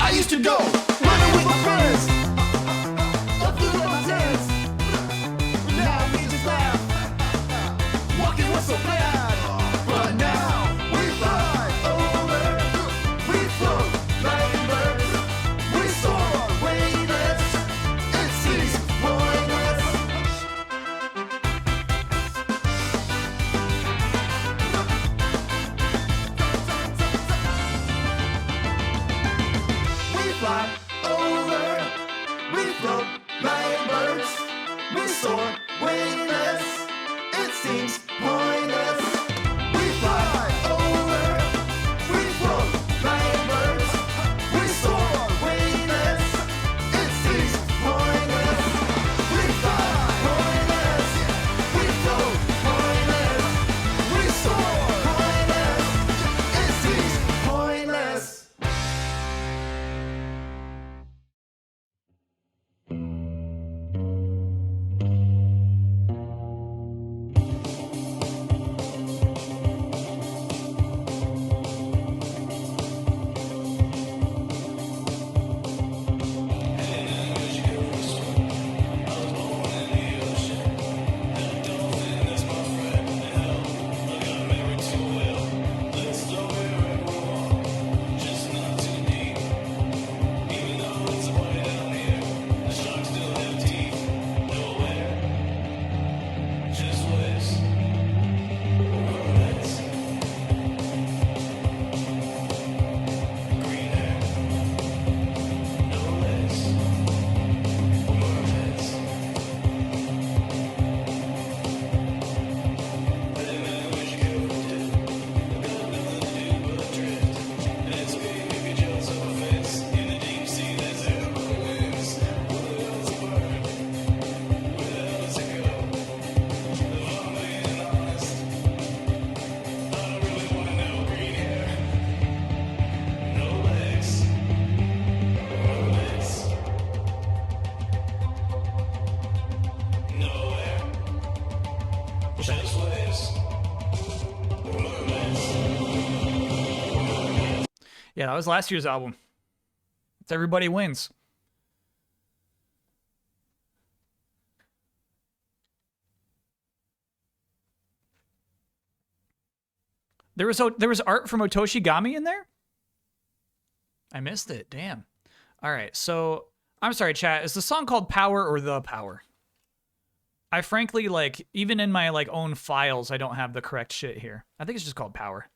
S9: I used to go running with my friends. Up through all my tents. But now we just laugh. Walking was so bad. But now we fly over. We float like birds. We soar weightless. It seems pointless. We fly over, we float like birds, we soar weightless, it seems pointless. We fly over, we float like birds, we soar weightless, it seems pointless. We fly pointless, we float pointless, we soar pointless, it seems pointless.
S1: Yeah, that was last year's album. It's Everybody Wins. There was art from Otoshi Gami in there? I missed it. Damn. All right, so I'm sorry, chat. Is the song called Power or The Power? I frankly, like, even in my like own files, I don't have the correct shit here. I think it's just called Power.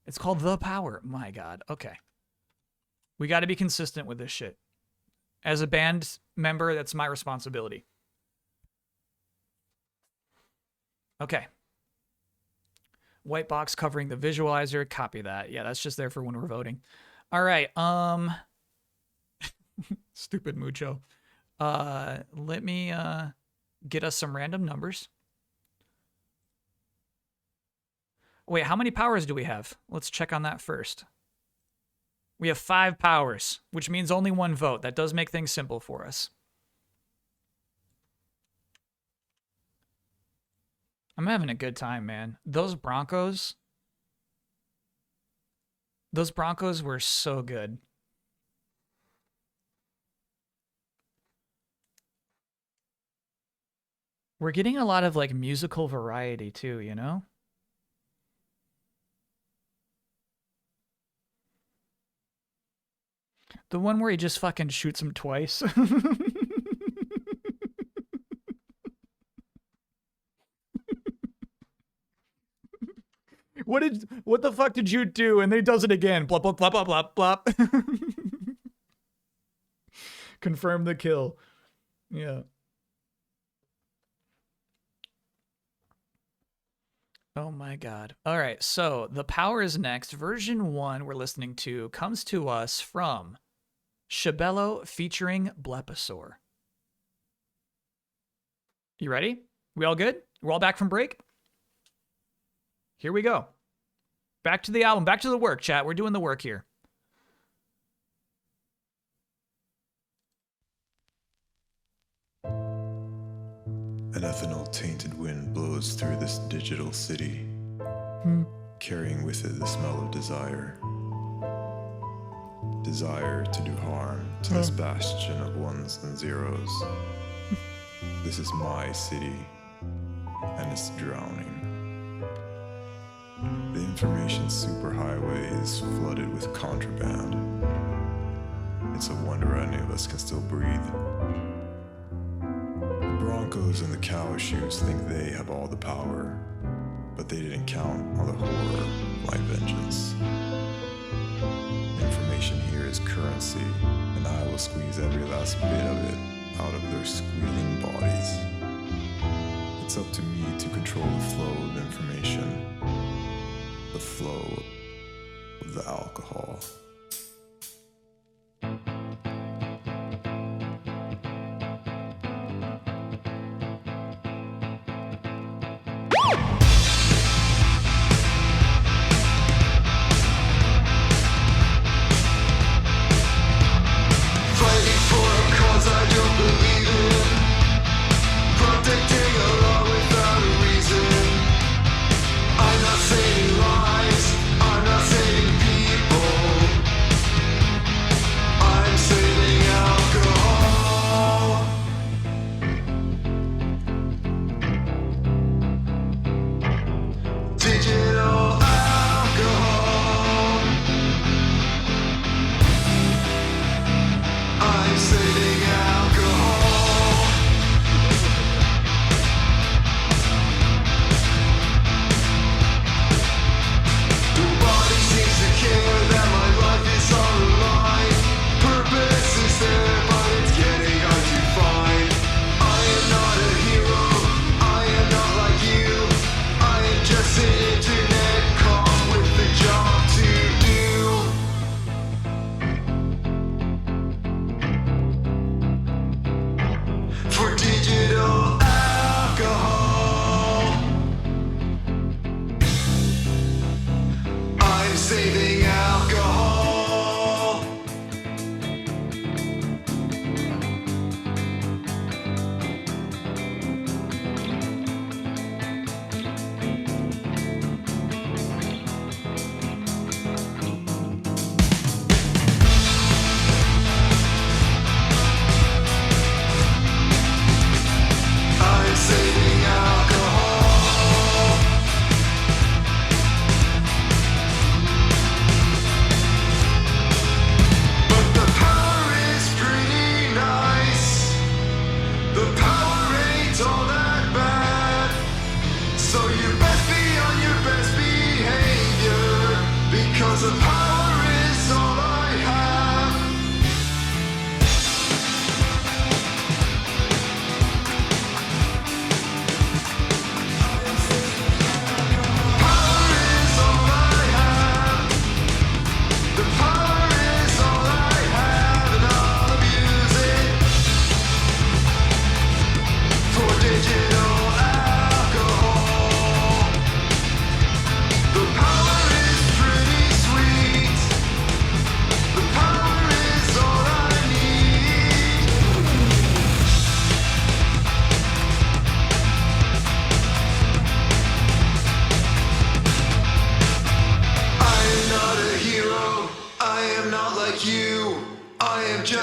S1: It's called The Power. My God. Okay. We got to be consistent with this shit. As a band member, that's my responsibility. Okay. White box covering the visualizer. Copy that. Yeah, that's just there for when we're voting. All right. Stupid Mucho. Let me get us some random numbers. Wait, how many powers do we have? Let's check on that first. We have 5 powers, which means only 1 vote. That does make things simple for us. I'm having a good time, man. Those Broncos were so good. We're getting a lot of like musical variety too, you know? The one where he just fucking shoots him twice. What the fuck did you do? And then he does it again. Blah blah blah blah blah blah. Confirm the kill. Yeah. Oh my god. All right, so The Power is next. Version 1 we're listening to comes to us from Shabello featuring Blepisaur. You ready? We all good? We're all back from break? Here we go. Back to the album, back to the work, chat. We're doing the work here.
S10: An ethanol-tainted wind blows through this digital city, carrying with it the smell of desire. Desire to do harm to this bastion of ones and zeros. This is my city, and it's drowning. The information superhighway is flooded with contraband. It's a wonder any of us can still breathe. The Broncos and the Cowshoes think they have all the power, but they didn't count on the horror of my vengeance. Information here is currency, and I will squeeze every last bit of it out of their squealing bodies. It's up to me to control the flow of information, the flow of the alcohol.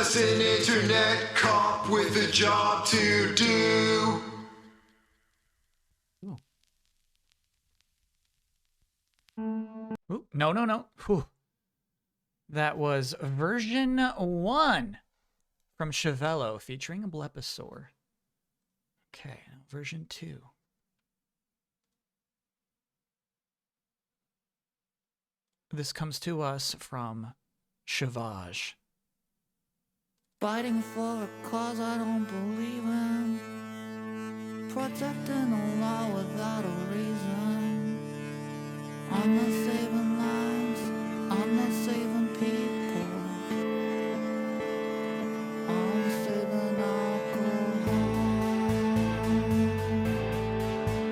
S11: just an internet cop with a job to do.
S1: Ooh, no. Whew. That was version 1 from Chevello featuring a Blepisaur. Okay, now version 2. This comes to us from Chevage.
S4: Fighting for a cause I don't believe in. Protecting the law without a reason. I'm not saving lives, I'm not saving people. I'm saving alcohol.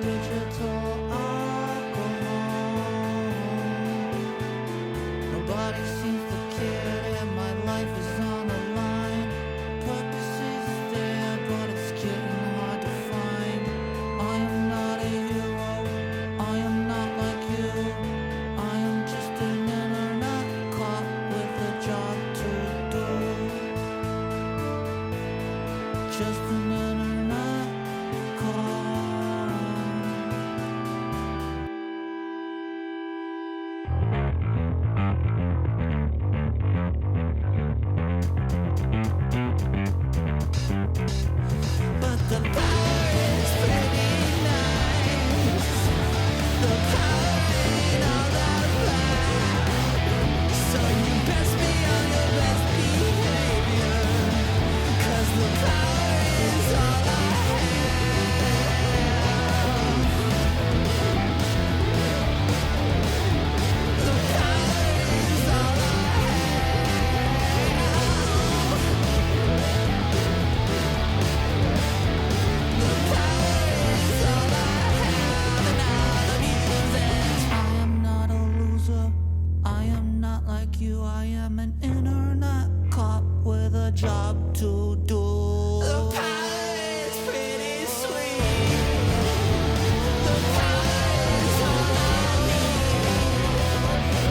S4: Digital alcohol. Nobody seems to care that my life is on the line. Purpose is there, but it's getting hard to find. I am not a hero, I am not like you. I am just an internet cop with a job to do. Just an internet cop. But the power is pretty nice. The power ain't all that bad. So you best be on your best behavior. 'Cause the power is all I have. The power is all I I am not a loser, I am not like you, I am an internet cop with a job to do. The power is pretty sweet. The power is all I need.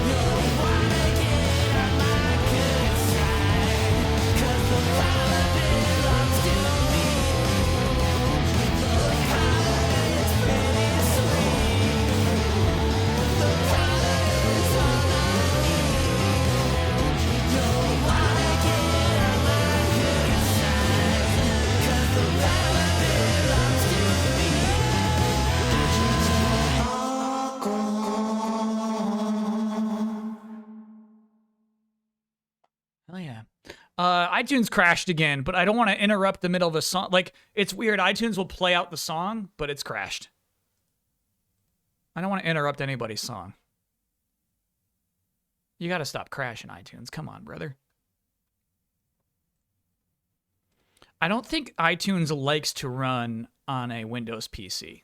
S4: You wanna get on my good side, 'cause the power belongs to me. The power is pretty sweet. The power is all I need. You wanna get on my good side, 'cause the power belongs to me.
S1: Oh yeah. iTunes crashed again, but I don't want to interrupt the middle of a song. Like, it's weird. iTunes will play out the song, but it's crashed. I don't want to interrupt anybody's song. You got to stop crashing, iTunes. Come on, brother. I don't think iTunes likes to run on a Windows PC.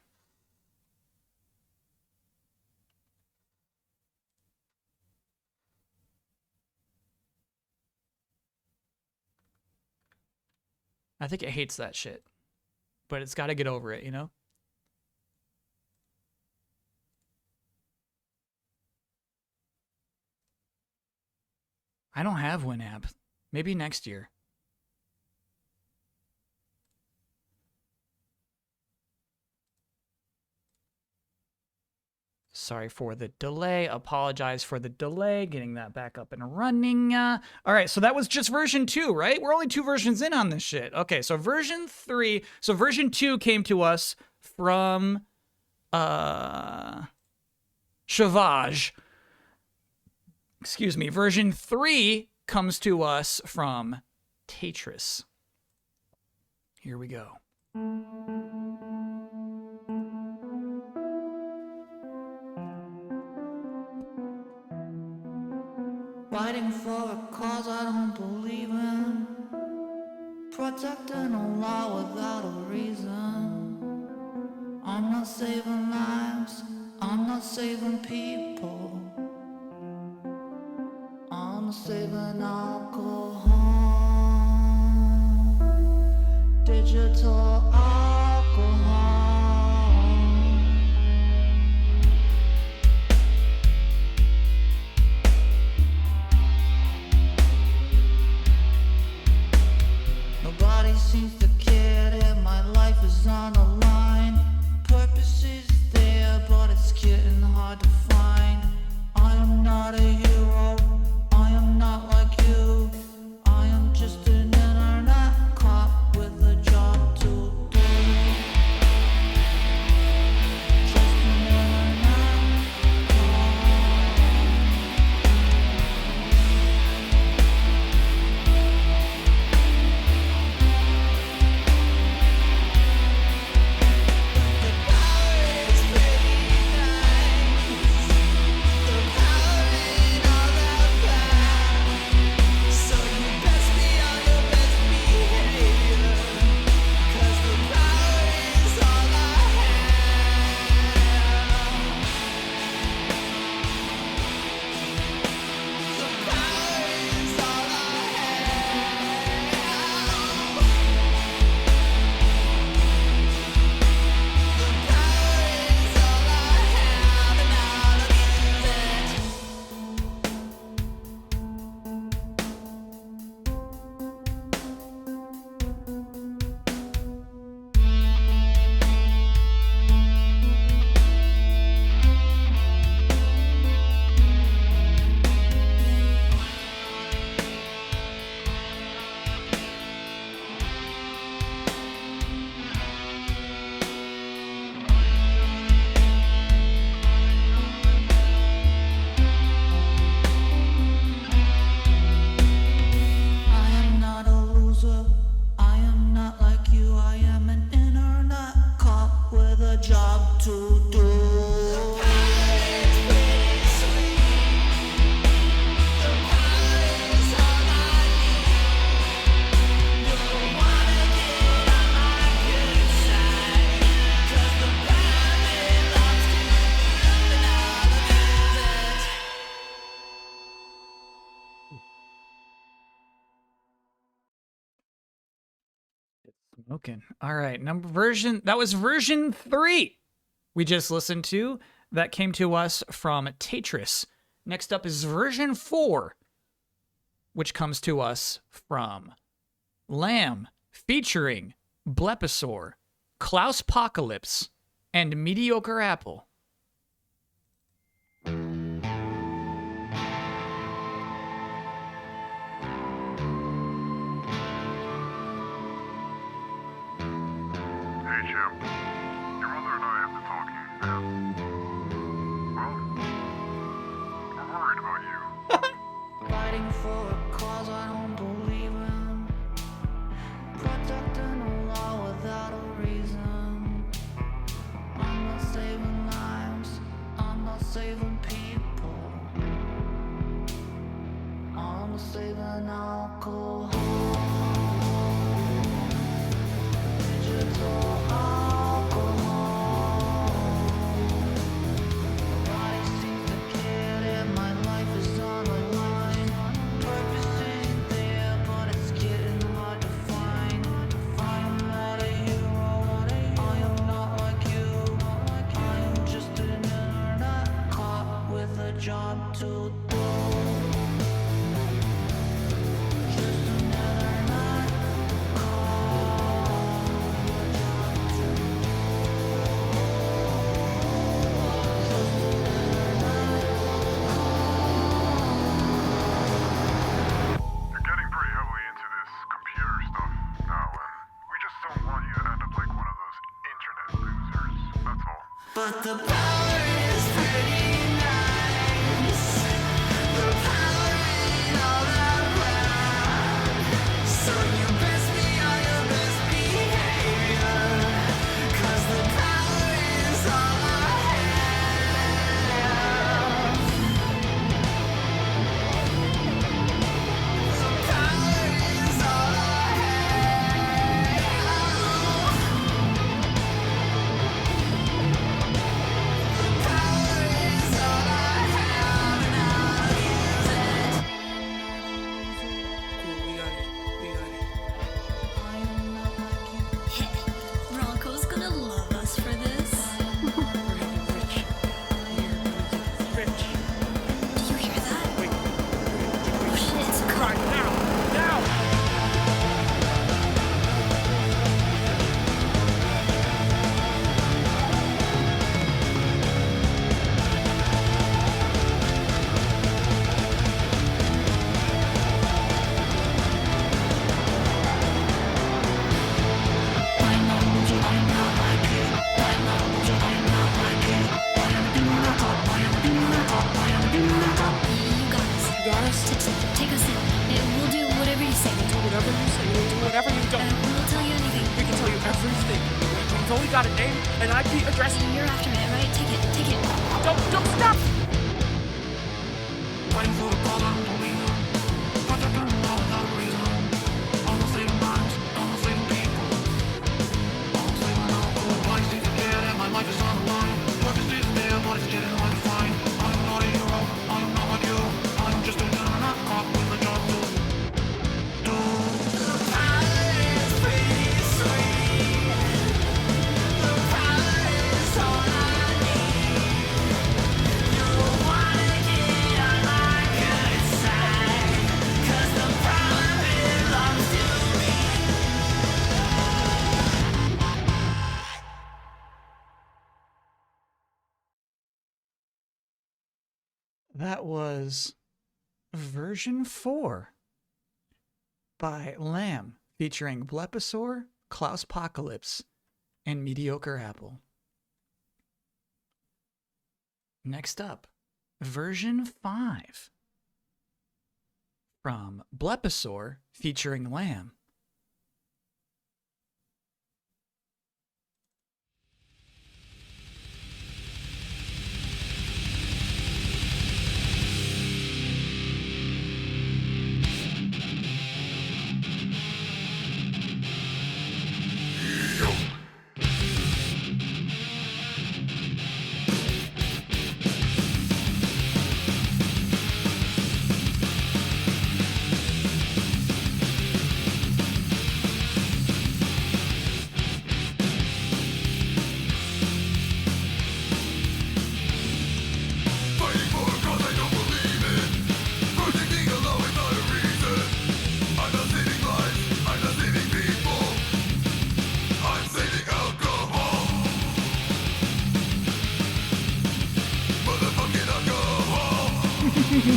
S1: I think it hates that shit. But it's got to get over it, you know? I don't have Winamp. Maybe next year. Sorry for the delay. Apologize for the delay. Getting that back up and running. All right, so that was just version 2, right? We're only 2 versions in on this shit. Okay, so version 3. So version 2 came to us from Chevage. Excuse me. Version 3 comes to us from Tetris. Here we go.
S4: Fighting for a cause I don't believe in. Protecting a law without a reason. I'm not saving lives, I'm not saving people. I'm saving alcohol. Digital alcohol. Nobody seems to care that my life is on the line. Purpose is there, but it's getting hard to find. I am
S1: Smoking. All right, that was version 3 we just listened to. That came to us from Tetris. Next up is version 4, which comes to us from Lamb, featuring Blepisaur, Klaus Apocalypse, and Mediocre Apple.
S11: Hey, Jim. Your mother and I have been talking, and, well, we're worried about you.
S4: Fighting for a cause I don't believe in. Protecting the law without a reason. I'm not saving lives, I'm not saving people. I'm saving alcohol. Digital alcohol. Body seems to care and my life is on the line. Purpose ain't there, but it's getting hard to find. I'm not a hero, I am not like you. I am just an internet cop with a job to do. Just an internet cop.
S11: You're getting pretty heavily into this computer stuff now, and we just don't want you to end up like one of those internet losers, that's all.
S4: But the power is pretty nice. The power ain't all around. So you best be on your best behavior. 'Cause the power is all I have. The power is all I have. Power is all I have, and I'll use it.
S2: Cool, we got it.
S4: I am not like you.
S7: Hey, Bronco's gonna love us for this.
S2: We're getting rich. Rich.
S7: Do you hear that?
S2: Wait.
S7: Oh shit, it's a car.
S2: Right, now! Now!
S7: You got us. Take us in. We'll do whatever you say.
S2: Whatever you say, we'll do whatever you don't.
S7: We'll tell you anything.
S2: We can tell you everything. We've only got a name, and an IP address.
S7: You're after it, right? Take it.
S2: Don't stop!
S4: Fighting for a cause I don't believe in. Protecting the law without a reason. I'm not saving lives, I'm not saving people. I'm not saving alcohol. Body seems to care and my life is on the line. Purpose isn't there, but it's getting hard to find. I'm not a hero, I am not like you. I'm just an internet cop with a job to do. The power is pretty sweet. The power is all I need. You wanna get on my good side, 'cause the power belongs to me.
S1: That was version 4 by Lamb, featuring Blepisaur, Klaus Apocalypse, and Mediocre Apple. Next up, version 5 from Blepisaur, featuring Lamb.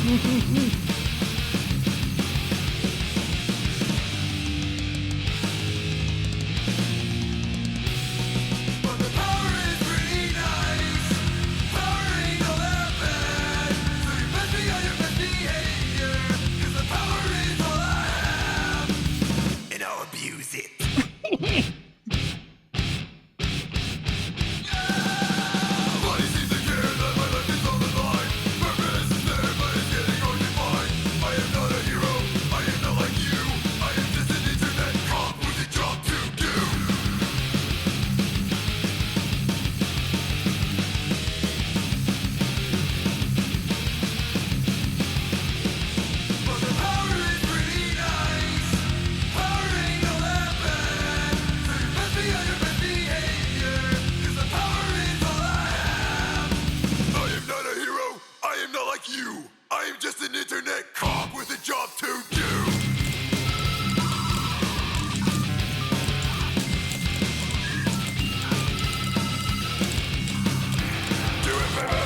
S9: And I'll abuse it. You! I am just an internet cop with a job to do! Do it, baby!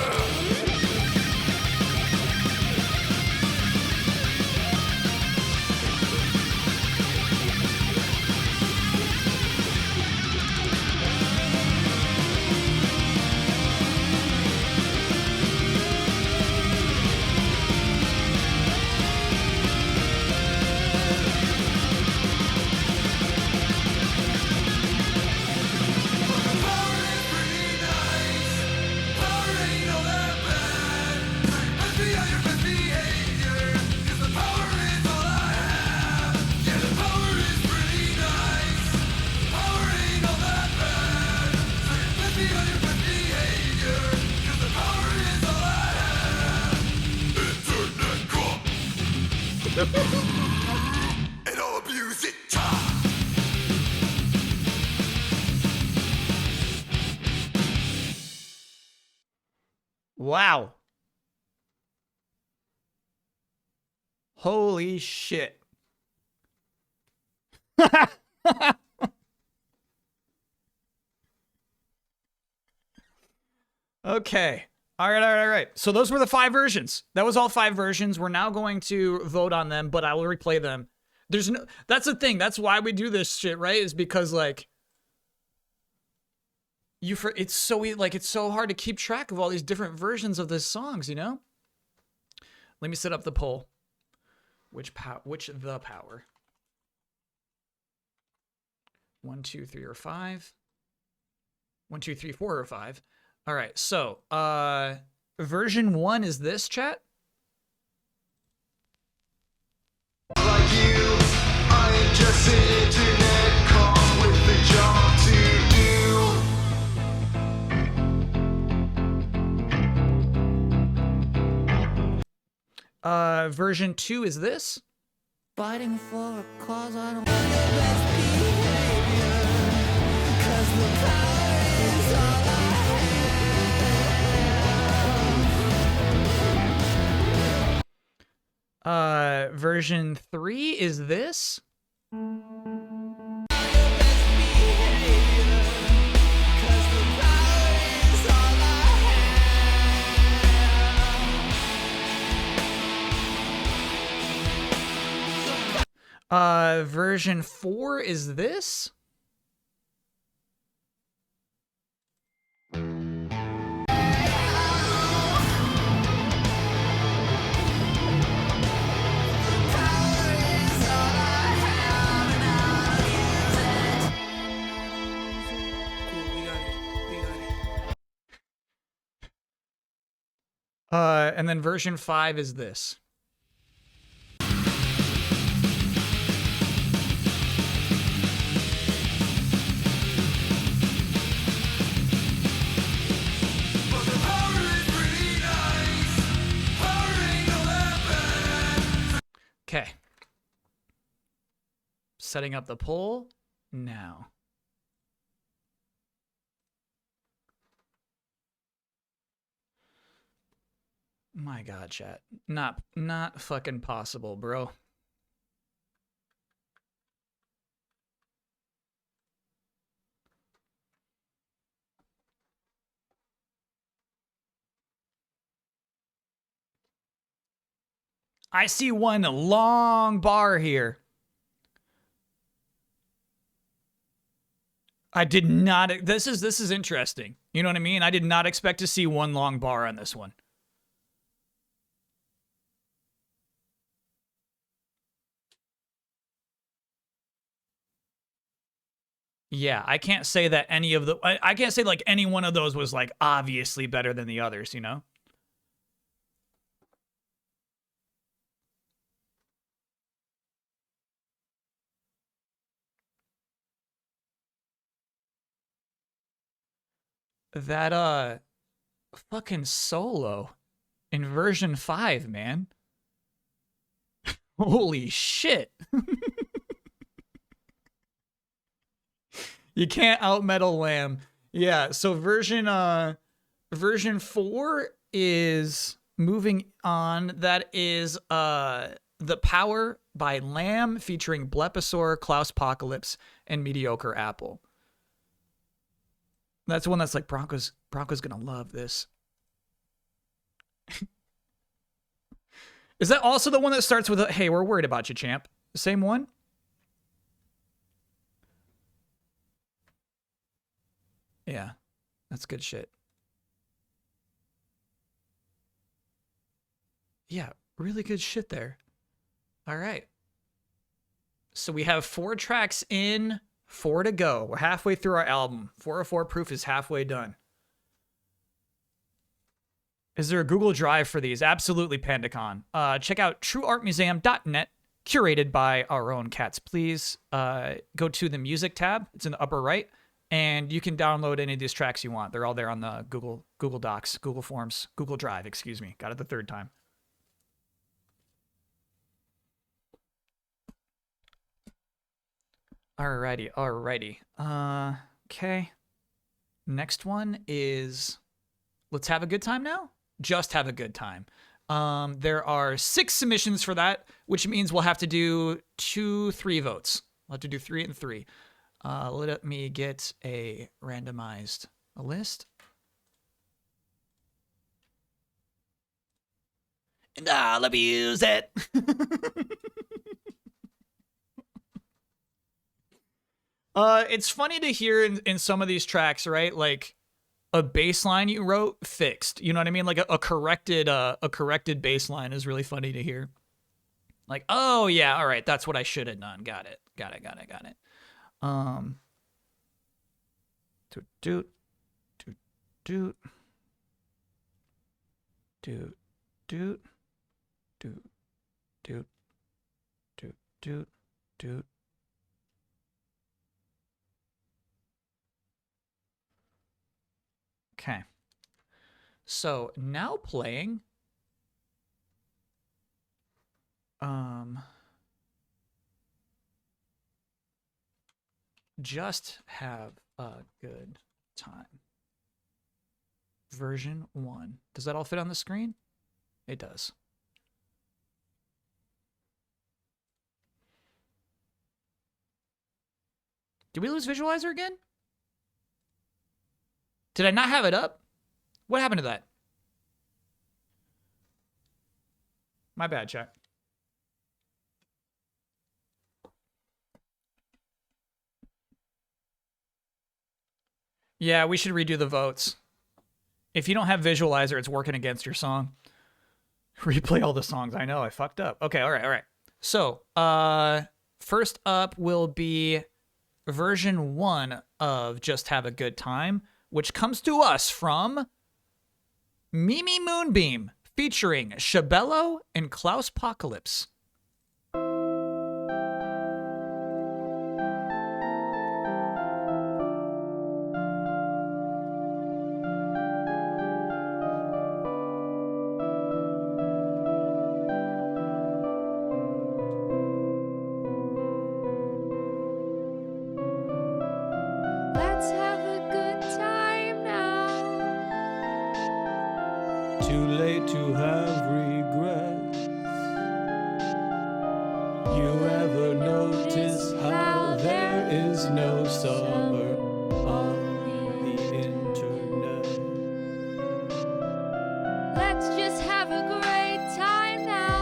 S9: And I'll abuse it.
S1: Wow. Holy shit. Okay. All right. So those were the 5 versions. That was all 5 versions. We're now going to vote on them, but I will replay them. There's no, that's the thing. That's why we do this shit, right? Is because like it's so hard to keep track of all these different versions of the songs, you know? Let me set up the poll. Which the power? 1, 2, 3, or 5? 1, 2, 3, 4, or 5? All right, so version 1 is this, chat?
S9: Like you, I am just an internet cop with a job to do.
S1: Version 2 is this?
S4: Fighting for a cause I don't want your best behavior, 'cause the power is all I
S1: have. Version 3 is this? Version 4 is this? And then version 5 is this. Okay. Setting up the poll now. My God, chat. Not fucking possible, bro. I see one long bar here. I did not. This is interesting. You know what I mean? I did not expect to see one long bar on this one. Yeah, I can't say that any of the... I can't say like any one of those was like obviously better than the others, you know? That fucking solo in version 5, man. Holy shit. You can't out metal Lamb. Yeah, so version 4 is moving on. That is The Power by Lamb featuring Blepisaur, Klauspocalypse, and Mediocre Apple. That's one that's like Bronco's gonna love this. Is that also the one that starts with a, hey, we're worried about you, champ? The same one? Yeah, that's good shit. Yeah, really good shit there. All right. So we have 4 tracks in, 4 to go. We're halfway through our album. 404 Proof is halfway done. Is there a Google Drive for these? Absolutely, Pandacon. Check out trueartmuseum.net, curated by our own Cats Please. Go to the music tab. It's in the upper right. And you can download any of these tracks you want. They're all there on the Google Docs, Google Forms, Google Drive, excuse me. Got it the third time. Alrighty. Okay. Next one is Let's Have a Good Time now? Just Have a Good Time. There are 6 submissions for that, which means we'll have to do 3 votes. We'll have to do 3 and 3. Let me get a randomized list. And I'll abuse it. It's funny to hear in some of these tracks, right? Like a bass line you wrote fixed. You know what I mean? Like a corrected bass line is really funny to hear. Like, oh yeah, all right, that's what I should have done. Got it. Doot. Okay. So now playing Just Have a Good Time. Version 1. Does that all fit on the screen? It does. Did we lose Visualizer again? Did I not have it up? What happened to that? My bad, chat. Yeah, we should redo the votes. If you don't have Visualizer, it's working against your song. Replay all the songs. I know, I fucked up. Okay, all right. So, first up will be version 1 of Just Have a Good Time, which comes to us from Mimi Moonbeam, featuring Shabello and Klauspocalypse.
S12: Let's have a good time now.
S3: Too late to have regrets. You ever notice how there is no summer on the internet?
S12: Let's just have a great time now.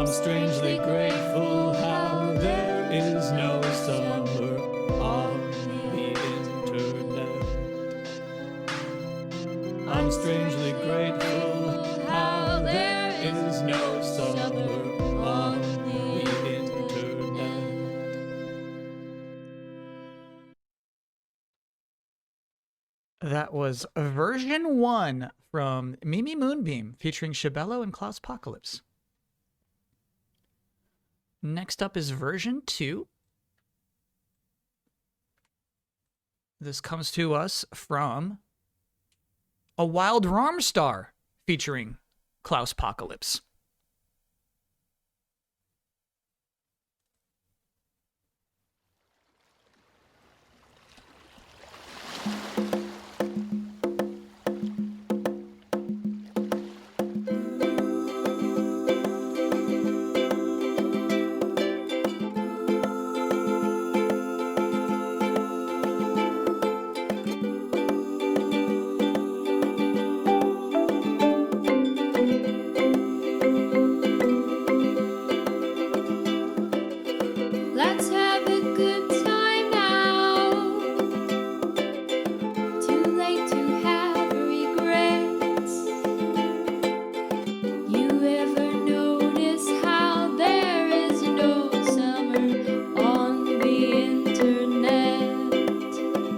S3: I'm strangely grateful how there is no summer on the internet. I'm strangely grateful how there is no summer on the internet.
S1: That was version 1 from Mimi Moonbeam featuring Shabello and Klaus Apocalypse. Next up is version 2. This comes to us from A Wild Rarmstar featuring Klaus Apocalypse.
S12: Let's have a good time now. Too late to have regrets. You ever notice how there is no summer on the internet?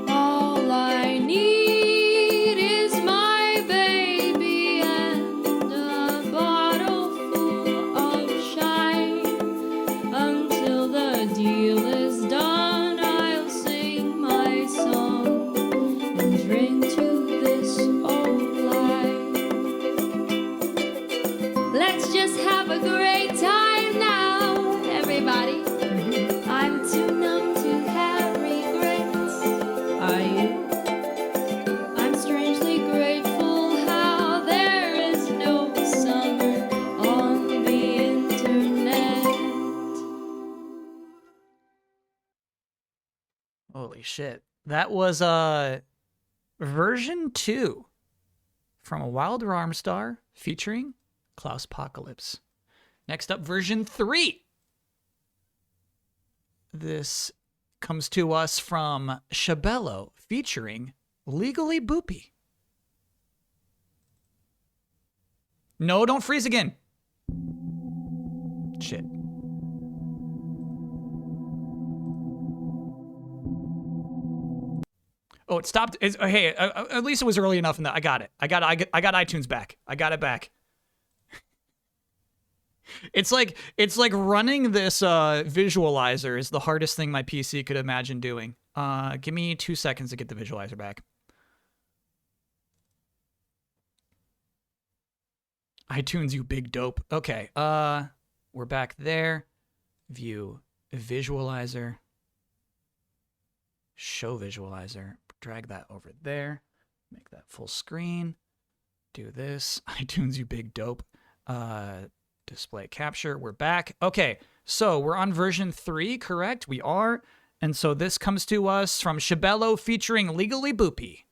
S12: All I need is my baby and a bottle full of shine. Until the deal is done, I'll sing my song and drink to this old life. Let's just have a great time now, everybody. I'm too numb to have regrets. Are you? I'm strangely grateful how there is no summer on the internet.
S1: Holy shit. That was version 2 from A Wild Rarmstar featuring Klaus Apocalypse. Next up, version 3. This comes to us from Shabello featuring Legally Boopy. No, don't freeze again. Shit. Oh, it stopped. Hey, at least it was early enough in that. I got it. I got iTunes back. I got it back. It's like running this visualizer is the hardest thing my PC could imagine doing. Give me 2 seconds to get the visualizer back. iTunes, you big dope. Okay. We're back there. View visualizer. Show visualizer. Drag that over there. Make that full screen. Do this. iTunes, you big dope. Display capture. We're back. Okay, so we're on version 3, correct? We are. And so this comes to us from Shabello featuring Legally Boopy.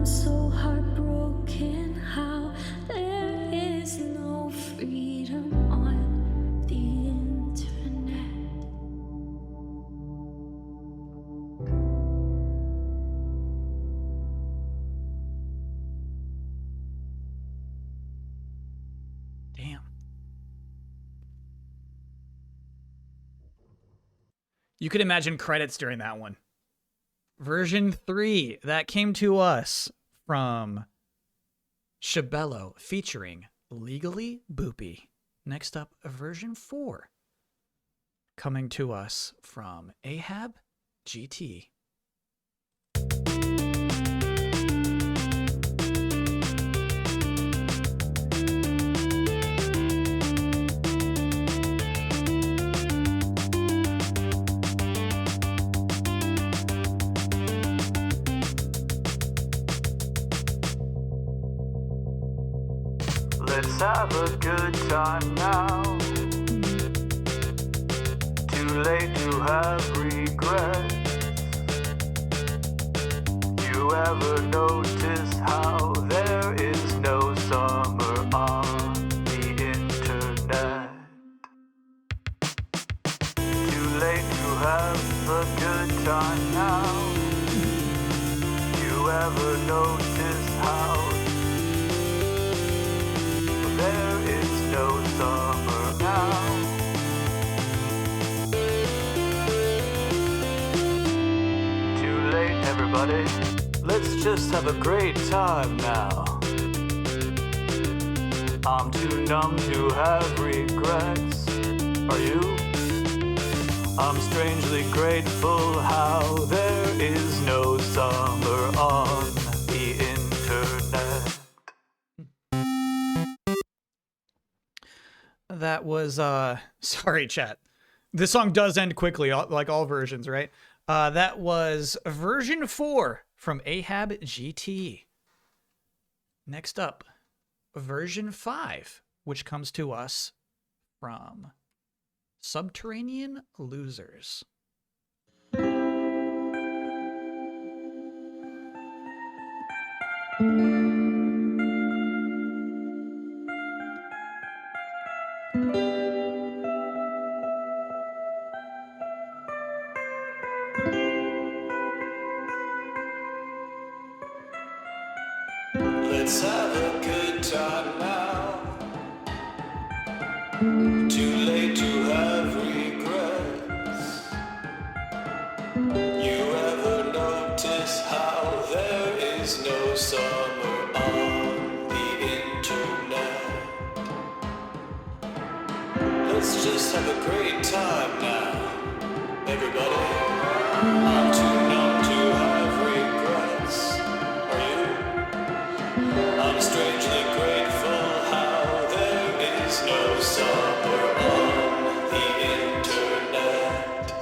S7: I'm so heartbroken how there is no freedom on the internet.
S1: Damn. You could imagine credits during that one. Version 3, that came to us from Shabello featuring Legally Boopy. Next up, version 4, coming to us from Ahab GT.
S2: Let's have a good time now. Too late to have regrets. You ever notice how there is no summer on the internet? Too late to have a good time now. You ever notice how there is no summer now? Too late, everybody. Let's just have a great time now. I'm too numb to have regrets. Are you? I'm strangely grateful how there is no summer on the internet.
S1: That was, sorry, chat. This song does end quickly, like all versions, right? That was version 4 from Ahab GT. Next up, version 5, which comes to us from Subterranean Losers.
S2: Let's have a good time now. Too late to have regrets. You ever notice how there is no summer on the internet? Let's just have a great time now, everybody. I'm too numb to have regrets. Are you? I'm strangely grateful how there is no summer on the internet.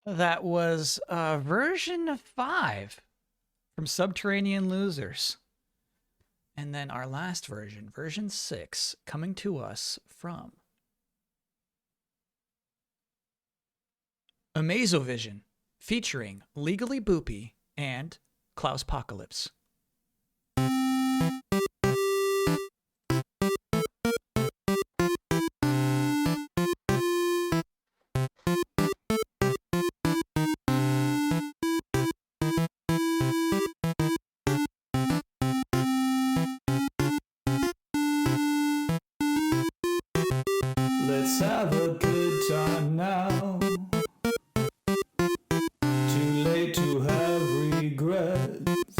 S1: That was version 5 from Subterranean Losers. And then our last version, version 6, coming to us from Amazovision, featuring Legally Boopy and Klaus Apocalypse.
S3: Let's have a good time now. Too late to have regrets.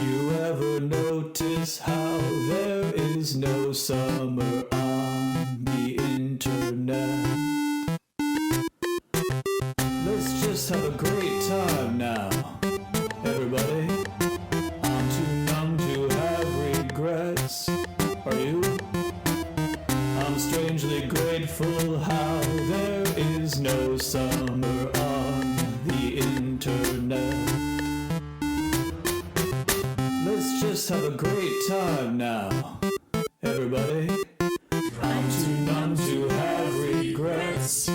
S3: You ever notice how there is no summer on the internet? Let's just have a great time now, everybody. I'm too numb to have regrets. Are you? I'm strangely grateful how there is no summer on the internet. Let's just have a great time now, everybody. I'm too numb to have regrets.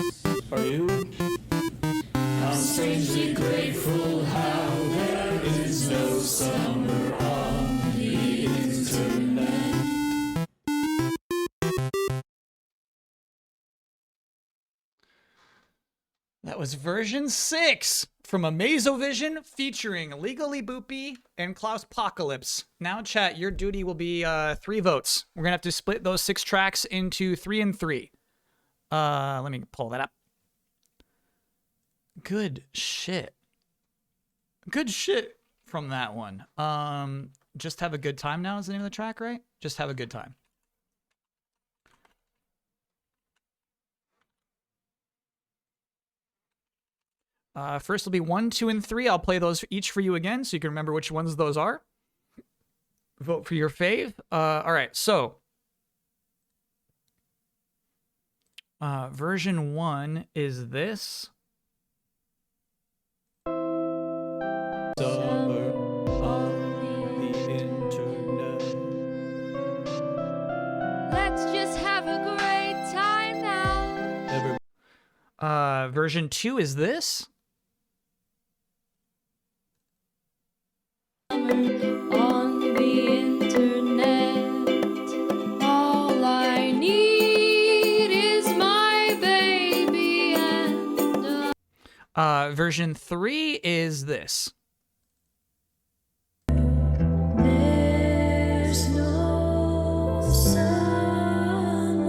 S3: Are you?
S1: That was version 6 from Amazovision featuring Legally Boopy and Klaus Apocalypse. Now, chat, your duty will be 3 votes. We're going to have to split those 6 tracks into 3 and 3. Let me pull that up. Good shit. Good shit from that one. Just Have a Good Time now is the name of the track, right? Just Have a Good Time. First will be 1, 2, and 3. I'll play those each for you again so you can remember which ones those are. Vote for your fave. All right, so version 1 is this.
S3: Summer on the internet.
S12: Let's just have a great time now.
S1: Version 2 is this.
S12: On the internet, all I need is my baby and
S1: Version 3 is this.
S7: There's no summer.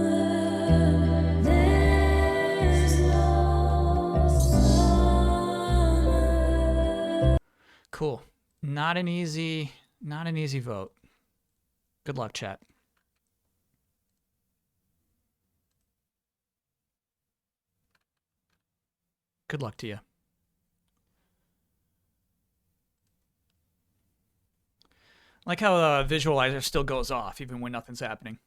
S7: There's no summer.
S1: Cool. Not an easy vote. Good luck, chat. Good luck to you. Like how the visualizer still goes off even when nothing's happening.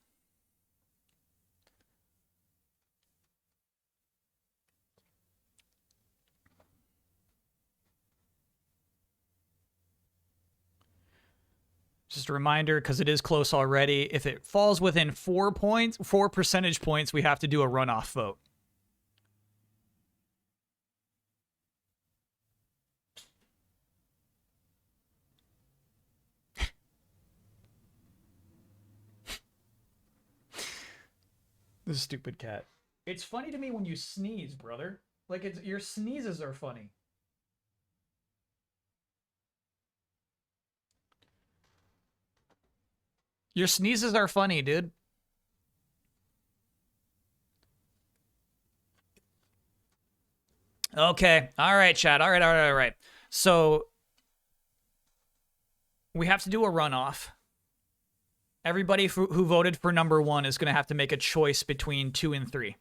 S1: Just a reminder, because it is close already, if it falls within 4 percentage points, we have to do a runoff vote. This stupid cat. It's funny to me when you sneeze, brother. Like, your sneezes are funny. Your sneezes are funny, dude. Okay. All right, chat. All right. So we have to do a runoff. Everybody who voted for number 1 is going to have to make a choice between 2 and 3.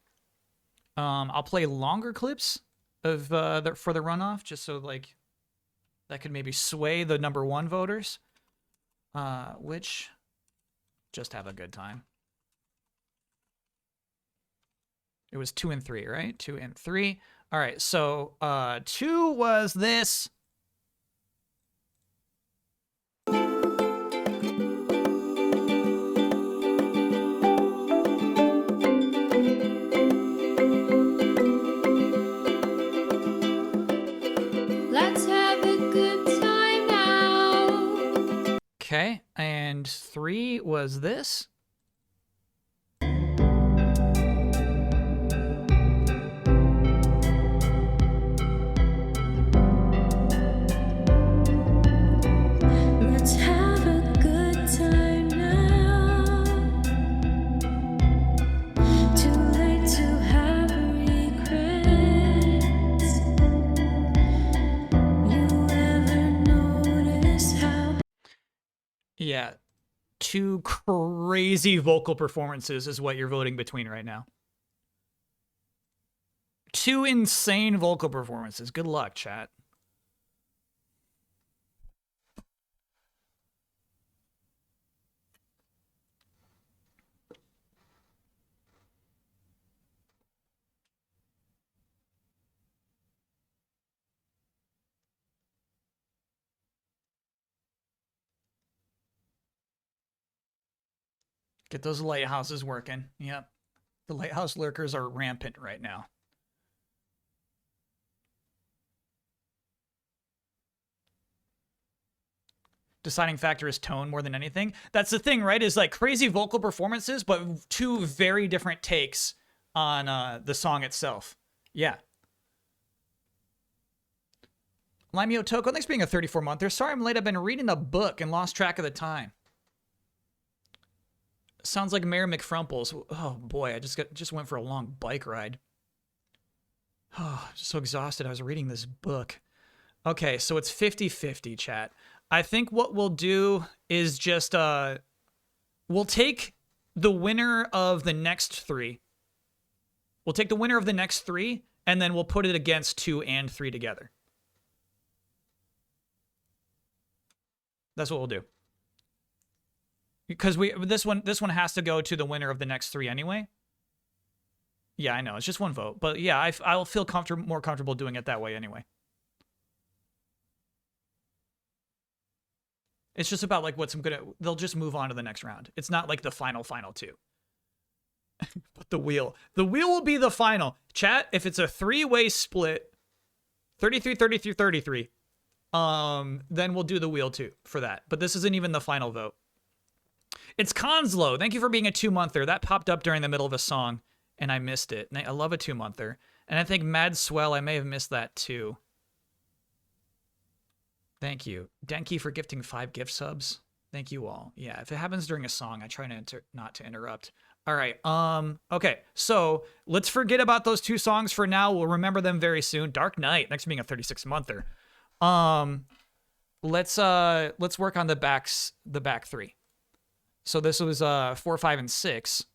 S1: I'll play longer clips of for the runoff, just so like that could maybe sway the number 1 voters. Which Just Have a Good Time. It was 2 and 3, right? 2 and 3. All right, so 2 was this.
S12: let's have a good time now.
S1: Okay, and 3 was this.
S7: Let's have a good time now. Too late to have regrets. You ever notice how
S1: Yeah, 2 crazy vocal performances is what you're voting between right now. 2 insane vocal performances. Good luck, chat. Get those lighthouses working. Yep. The lighthouse lurkers are rampant right now. Deciding factor is tone more than anything. That's the thing, right? Is like crazy vocal performances, but 2 very different takes on the song itself. Yeah. Limeo Toko, thanks for being a 34-monther. Sorry I'm late. I've been reading a book and lost track of the time. Sounds like Mayor McFrumples. Oh boy, I just went for a long bike ride. Oh, just so exhausted. I was reading this book. Okay, so it's 50-50, chat. I think what we'll do is just we'll take the winner of the next 3. We'll take the winner of the next 3, and then we'll put it against 2 and 3 together. That's what we'll do. Because this one has to go to the winner of the next 3 anyway. Yeah, I know. It's just one vote. But yeah, I'll feel more comfortable doing it that way anyway. It's just about like they'll just move on to the next round. It's not like the final 2. But the wheel will be the final. Chat, if it's a 3-way split, 33, then we'll do the wheel too for that. But this isn't even the final vote. It's Conslow. Thank you for being a 2-monther. That popped up during the middle of a song, and I missed it. And I love a 2-monther. And I think Mad Swell, I may have missed that too. Thank you. Denki for gifting 5 gift subs. Thank you all. Yeah, if it happens during a song, I try not to interrupt. All right. Okay, so let's forget about those 2 songs for now. We'll remember them very soon. Dark Knight, next to being a 36-monther. Let's work on the back 3. So this was 4, 5, and 6.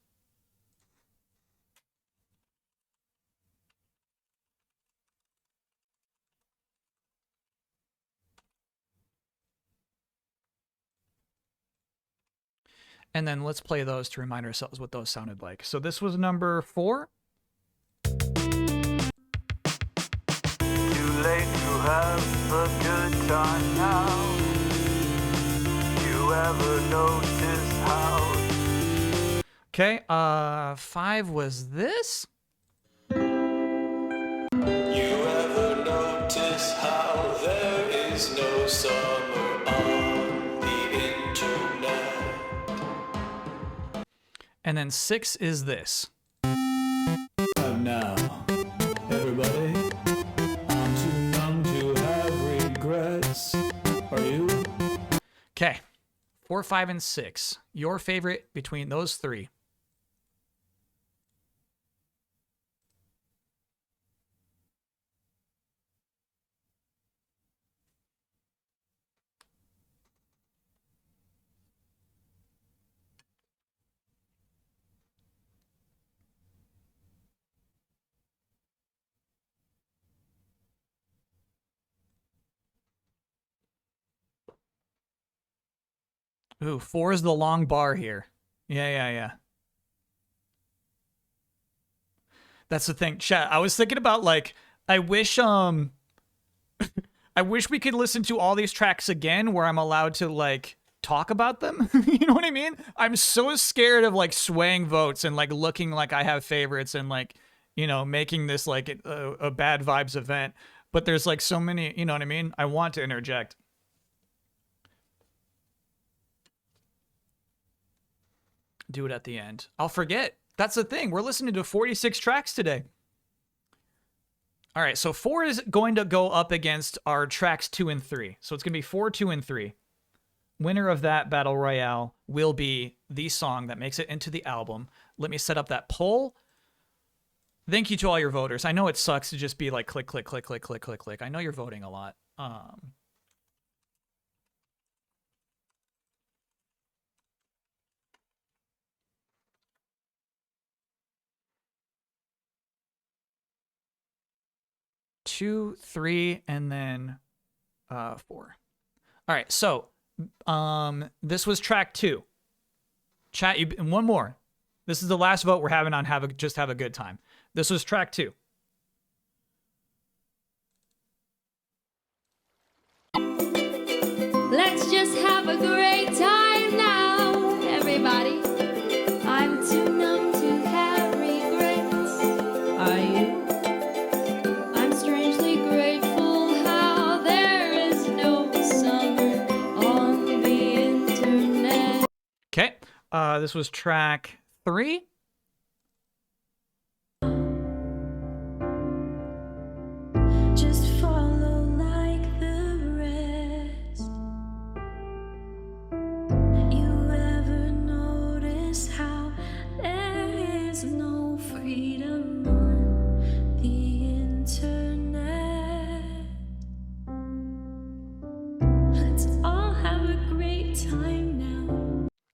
S1: And then let's play those to remind ourselves what those sounded like. So this was number 4.
S2: Too late to have a good time now. You ever notice how?
S1: Okay, 5 was this.
S2: You ever notice how there is no summer on the internet?
S1: And then 6 is this.
S3: And now, everybody, I'm too numb to have regrets. Are you?
S1: Okay, 4, 5, and 6. Your favorite between those 3. Ooh, 4 is the long bar here. Yeah. That's the thing. Chat, I was thinking about, like, I wish I wish we could listen to all these tracks again where I'm allowed to, like, talk about them. You know what I mean? I'm so scared of, like, swaying votes and, like, looking like I have favorites and, like, you know, making this, like, a bad vibes event. But there's, like, so many, you know what I mean? I want to interject. Do it at the end. I'll forget. That's the thing. We're listening to 46 tracks today. All right, so 4 is going to go up against our tracks 2 and 3. So it's going to be 4, 2, and 3. Winner of that battle royale will be the song that makes it into the album. Let me set up that poll. Thank you to all your voters. I know it sucks to just be like click, click, click, click, click, click, click. I know you're voting a lot. Two, 3, and then 4. All right, so this was track 2. Chat, and one more. This is the last vote we're having on Just Have a Good Time. This was track 2.
S12: Let's just have a great time now, everybody. I'm too numb to have regrets. Are you? I'm strangely grateful how there is no summer on the internet.
S1: Okay, this was track 3.
S7: Just follow like the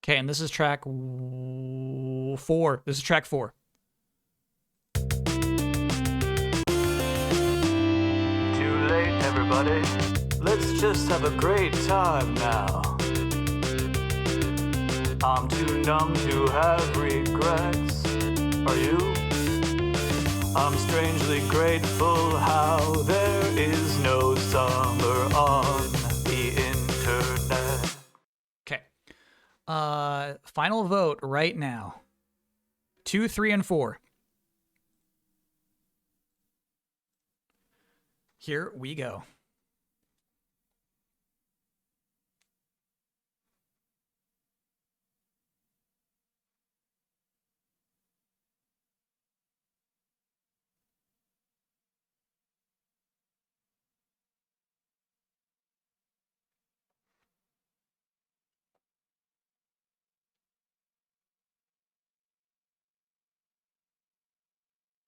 S1: Okay, and this is track 4. This is track 4.
S2: Too late, everybody. Let's just have a great time now. I'm too numb to have regrets. Are you? I'm strangely grateful how there is no summer on the internet.
S1: Okay. Final vote right now. 2, 3, and 4. Here we go.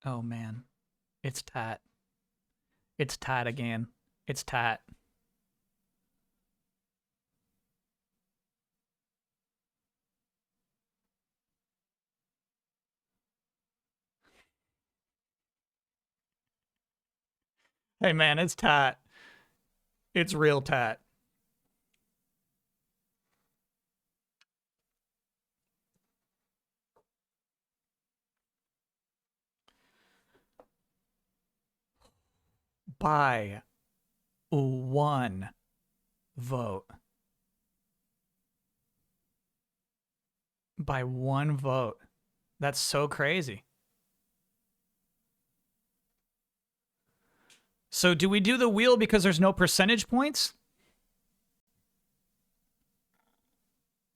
S1: Oh man, it's tight. It's tight again. It's tight. Hey man, it's tight. It's real tight. By 1 vote. By 1 vote. That's so crazy. So do we do the wheel because there's no percentage points?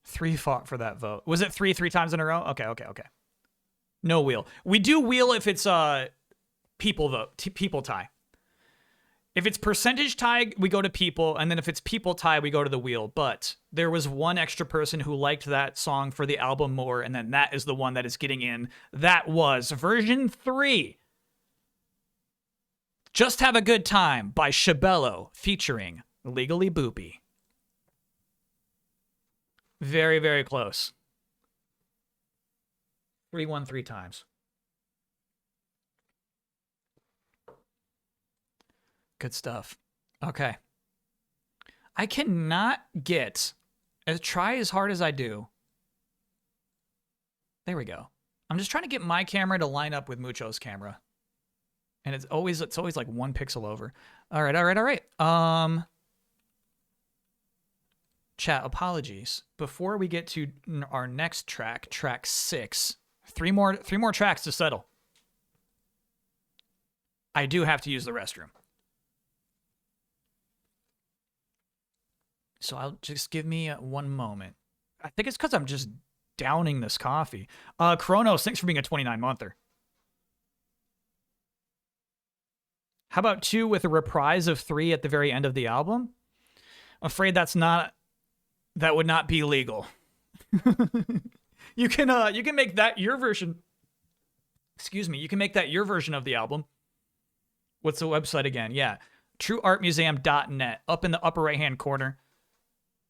S1: 3 fought for that vote. Was it 3 times in a row? Okay. No wheel. We do wheel if it's people vote, people tie. If it's percentage tie, we go to people, and then if it's people tie, we go to the wheel. But there was one extra person who liked that song for the album more, and then that is the one that is getting in. That was version 3. Just Have a Good Time by Shabello featuring Legally Boopy. Very, very close. 3 won 3 times. Good stuff. Okay. I cannot get, try as hard as I do. There we go. I'm just trying to get my camera to line up with Mucho's camera. And it's always like 1 pixel over. All right. Chat, apologies. Before we get to our next track, track 6, 3 more tracks to settle. I do have to use the restroom. So I'll just give me 1 moment. I think it's because I'm just downing this coffee. Kronos, thanks for being a 29-monther. How about 2 with a reprise of 3 at the very end of the album? I'm afraid that would not be legal. You can make that your version. Excuse me. You can make that your version of the album. What's the website again? Yeah. TrueArtMuseum.net. Up in the upper right-hand corner,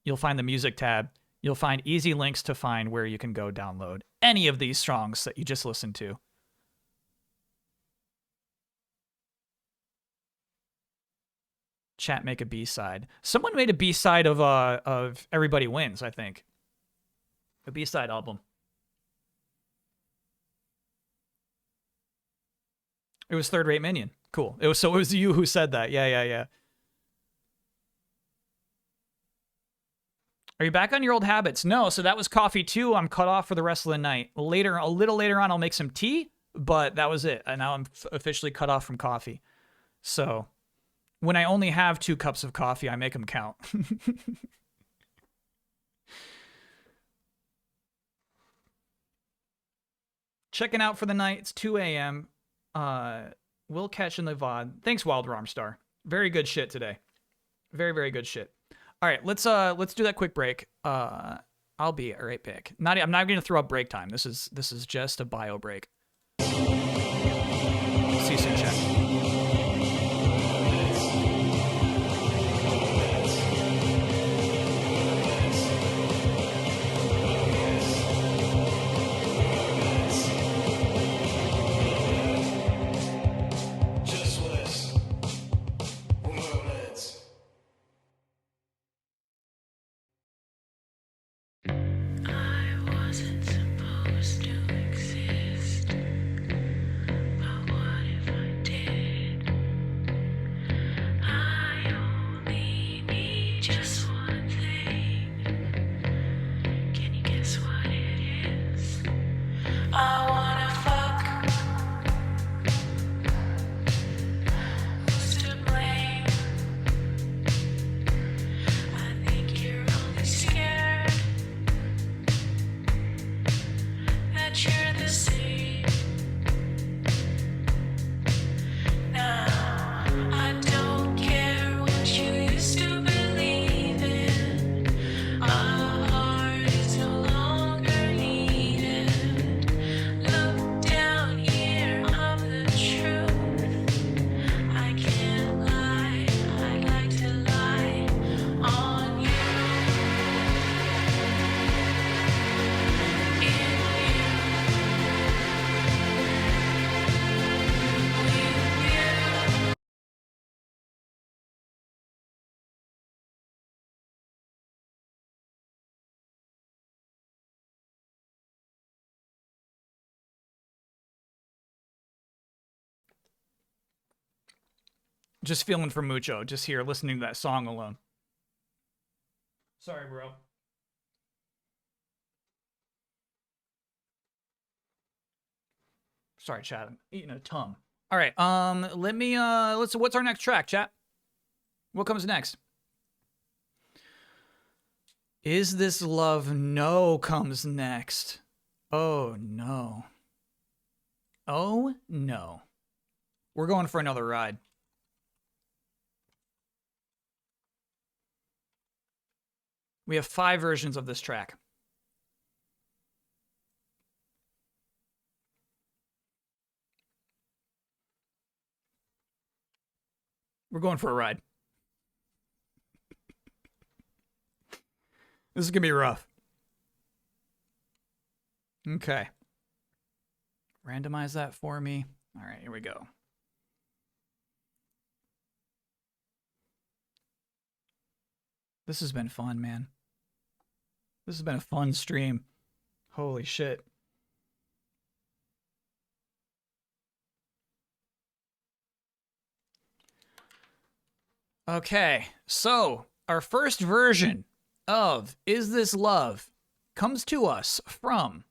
S1: you'll find the music tab. You'll find easy links to find where you can go download any of these songs that you just listened to. Chat, make a B-side. Someone made a B-side of Everybody Wins, I think. A B-side album. It was Third Rate Minion. Cool. It was you who said that. Yeah. Are you back on your old habits? No, so that was coffee too. I'm cut off for the rest of the night. A little later on, I'll make some tea, but that was it. And now I'm officially cut off from coffee. So when I only have 2 cups of coffee, I make them count. Checking out for the night. It's 2 a.m. We'll catch in the VOD. Thanks, Wild Romstar. Very good shit today. Very, very good shit. All right, let's do that quick break. I'll be right back. I'm not going to throw up break time. This is just a bio break. See you soon, chat. Just feeling for Mucho, just here listening to that song alone. Sorry, bro. Sorry, chat. I'm eating a tum. All right. Let me what's our next track, chat? What comes next? Is This Love? No comes next. Oh no. Oh no. We're going for another ride. We have 5 versions of this track. We're going for a ride. This is going to be rough. Okay. Randomize that for me. All right, here we go. This has been fun, man. This has been a fun stream. Holy shit. Okay, so our first version of Is This Love comes to us from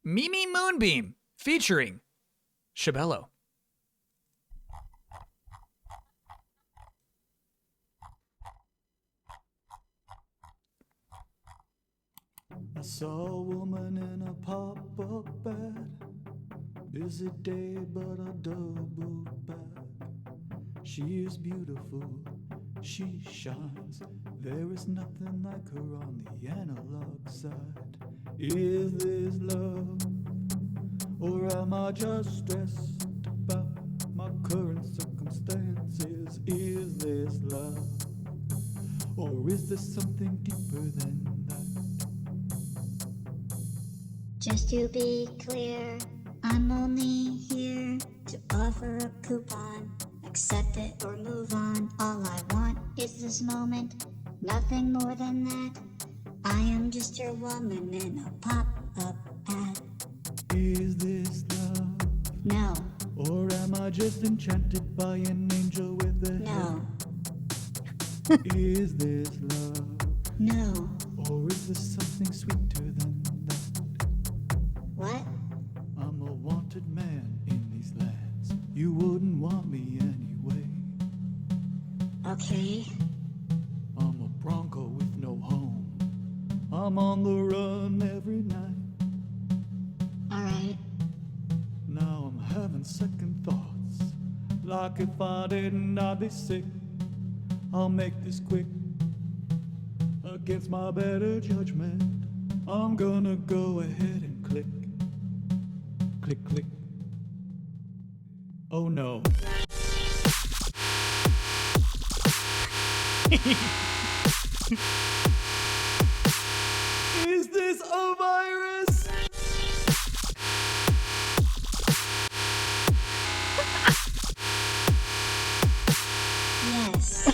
S1: Mimi Moonbeam featuring Shabello.
S3: I saw a woman in a pop-up bed. Busy day, but a double bag. She is beautiful, she shines. There is nothing like her on the analog side. Is this love? Or am I just stressed about my current circumstances? Is this love? Or is there something deeper than that?
S13: Just to be clear, I'm only here to offer a coupon. Accept it or move on. All I want is this moment, nothing more than that. I am just your woman in a pop-up ad.
S3: Is this love?
S13: No.
S3: Or am I just enchanted by an angel with a
S13: No.
S3: head? Is this love?
S13: No.
S3: Or is there something sweeter than that?
S13: What?
S3: I'm a wanted man in these lands. You wouldn't want me anyway.
S13: Okay.
S3: I'm a bronco with no home. I'm on the run every night.
S13: Alright.
S3: Now I'm having second thoughts. Like if I didn't, I'd be sick. I'll make this quick. Against my better judgment, I'm gonna go ahead and click. Click, click. Oh no. Is this a virus?
S13: Yes.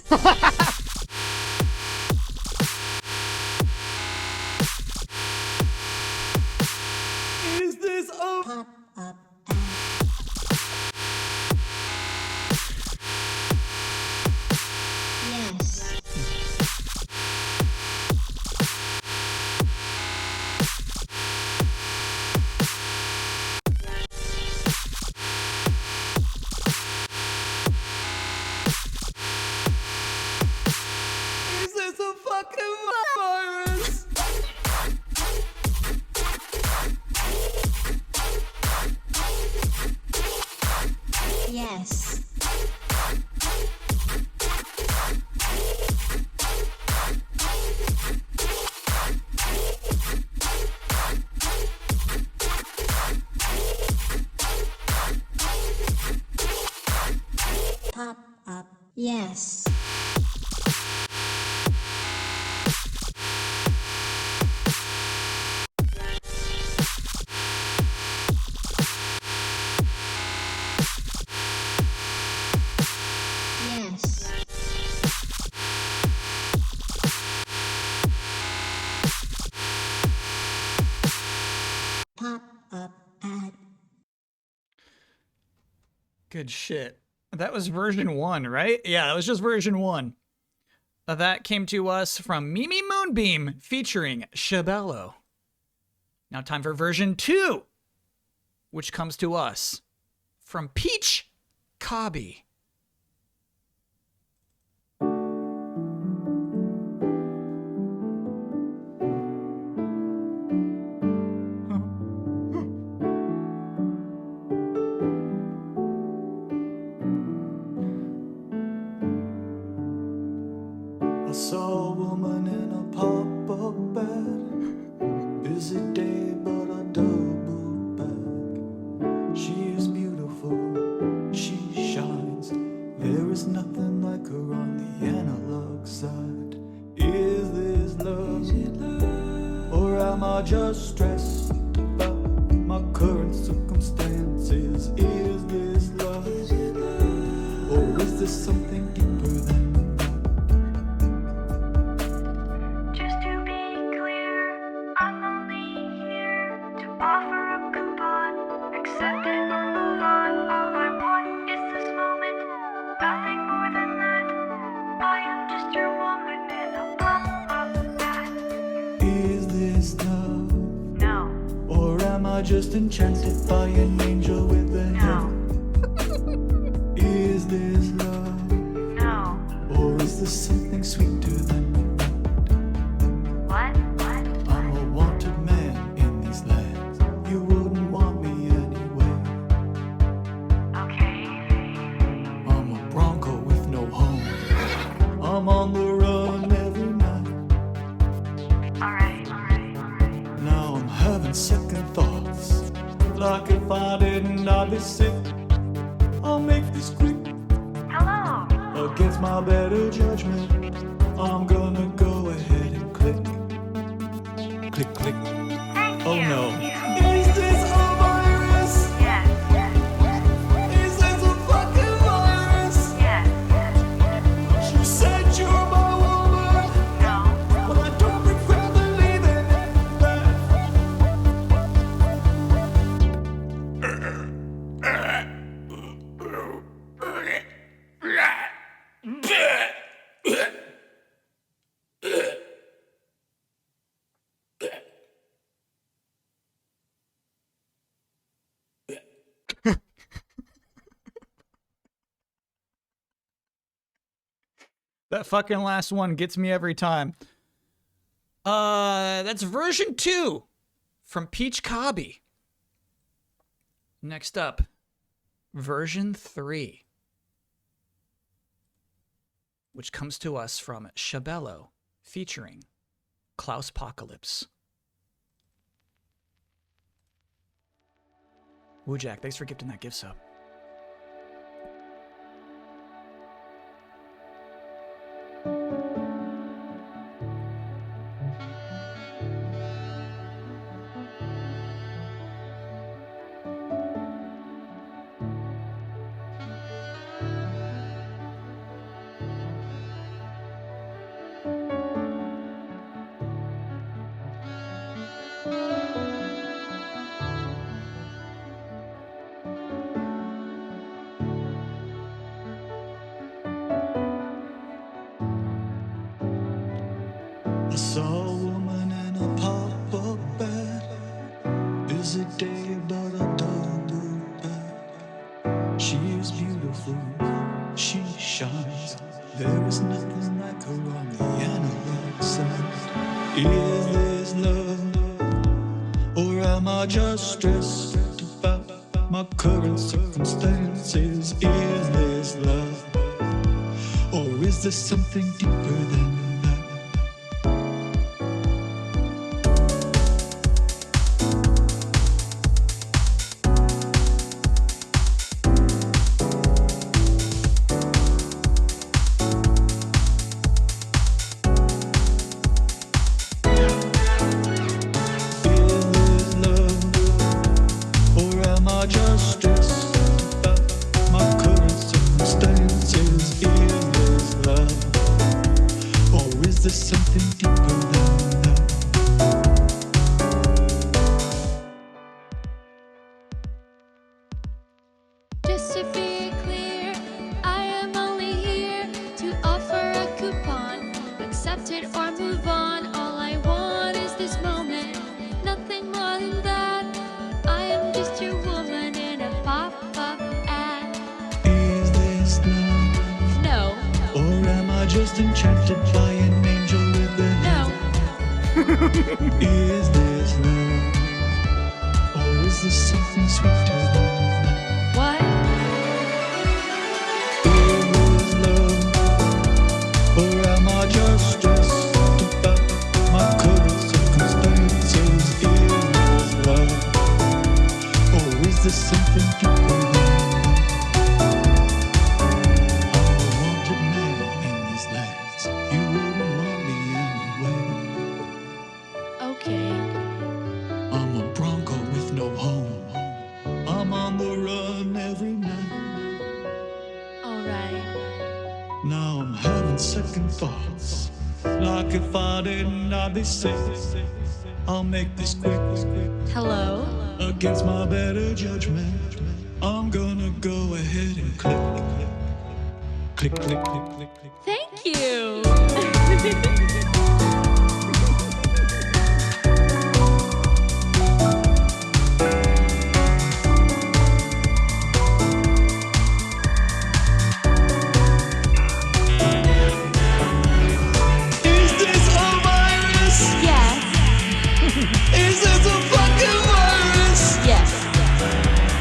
S3: Is this a
S13: pop-up? Yes.
S3: Is this a fucking virus?
S13: Yes. Pop-up. Yes. Yes. Pop-up ad.
S1: Good shit. That was version 1, right? Yeah, that was just version 1. That came to us from Mimi Moonbeam featuring Shabello. Now time for version 2, which comes to us from Peach Cobby.
S3: I saw a woman in a pop-up bed. Busy day, but a double back. She is beautiful, she shines. There is nothing like her on the analog side. Is this love? Or am I just stressed about my current circumstances? Is this love? Or is this something deeper than
S13: Just to be clear, I'm only here to offer a coupon. Accept it or move on. All I want is this moment, nothing more than that. I am just your woman and a pop of that.
S3: Is this love?
S13: No.
S3: Or am I just enchanted by an angel with a head? Is this love?
S13: No.
S3: Or is this something sweeter than
S13: What?
S3: I'm a wanted man in these lands? You wouldn't want me anyway.
S13: Okay.
S3: I'm a bronco with no home. I'm on the run every night.
S13: Alright.
S3: Now I'm having second thoughts. Like if I didn't, I'd be sick. I'll make this quick.
S13: Hello.
S3: Against my better judgment, I'm gonna go ahead and click. Click, click. Oh no. Is this a virus?
S13: Yes.
S3: Is this a fucking virus?
S13: Yes.
S3: You said you're my woman,
S13: No.
S3: but I don't regret believing
S1: That fucking last one gets me every time. That's version 2 from Peach Cobby. Next up, version 3, which comes to us from Shabello featuring Klaus Apocalypse. Woojack, thanks for gifting that gift sub.
S3: I saw a woman in a pop-up bed. Busy day, but a double back. She is beautiful, she shines. There is nothing like her on the analog side. Is this love? Or am I just stressed about my current circumstances? Is this love? Or is this something deeper than
S12: Just to be clear,
S3: just enchanted by an angel with a
S12: No.
S3: Is this love? Or is this something sweeter than that?
S12: What?
S3: Is this love? Or am I just stressed about my current circumstances? Is this love? Or is this something deeper than that? I'm a wanted man in these lands. You wouldn't want me anyway.
S12: Okay.
S3: I'm a bronco with no home. I'm on the run every night.
S12: Alright.
S3: Now I'm having second thoughts. Like if I didn't, I'd be safe. I'll make this quick.
S12: Hello?
S3: Against my better judgment, I'm gonna go ahead and click. Click, click, click, click, click.
S12: Thank you.
S3: Is this a virus?
S12: Yes.
S3: Is this a fucking virus?
S12: Yes.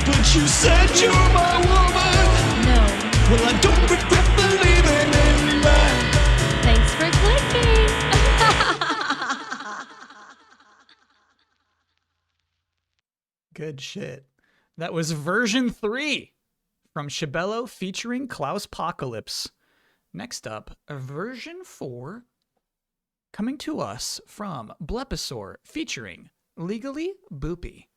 S3: But you said you're my woman.
S12: No.
S3: Well, I don't regret believing in that.
S12: Thanks for clicking.
S1: Good shit. That was version 3 from Shibello featuring Klaus Apocalypse. Next up, version 4 coming to us from Blepisaur featuring Legally Boopy.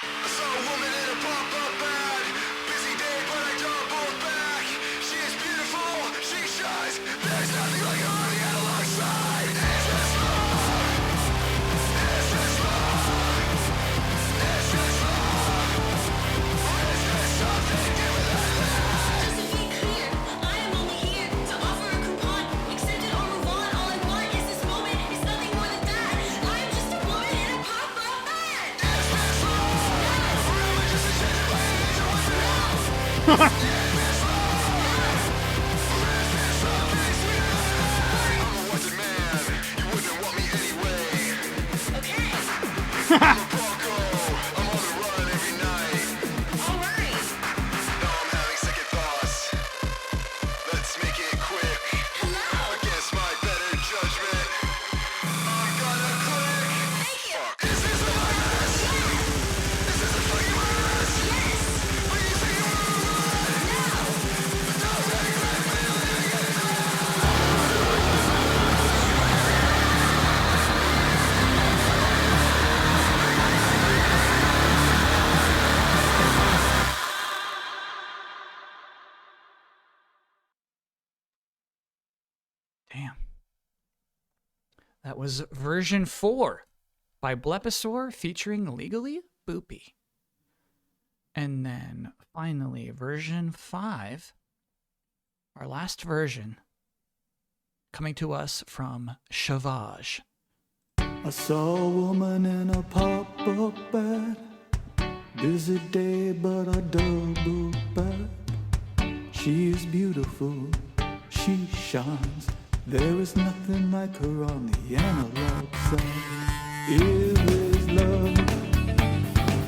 S9: I saw a woman in a pop-up bag. Busy day, but I doubled back. She is beautiful, she shines. There's nothing like her on the analog side. Is this love? Is this love? Is this love? Or is this something different than that?
S4: Just to be clear, I am only here to offer a coupon. Accept it or move on. All I want is this moment. It's nothing more than that. I am just a woman in a pop-up bag.
S9: Is this love? Or am I just enchanted by an angel with an elf? Is this love? Or is this something sweeter than that? I'm a wanted man, you wouldn't want me anyway.
S4: Okay.
S9: I'm a bronco, I'm on the run every night.
S4: All right.
S9: Now I'm having second thoughts. Let's make it quick.
S4: Hello.
S9: Against my better judgment, I'm gonna click.
S4: Thank you.
S9: Fuck. Is this a virus? Is this a fucking virus?
S4: Yes.
S9: Are you saying you wanna run?
S4: No.
S1: Damn. That was version 4 by Blepisaur featuring Legally Boopy. And then finally, version 5, our last version, coming to us from Shavage.
S3: I saw a woman in a pop-up bag. Busy day, but I doubled back. She is beautiful, she shines. There is nothing like her on the analog side. Is this love,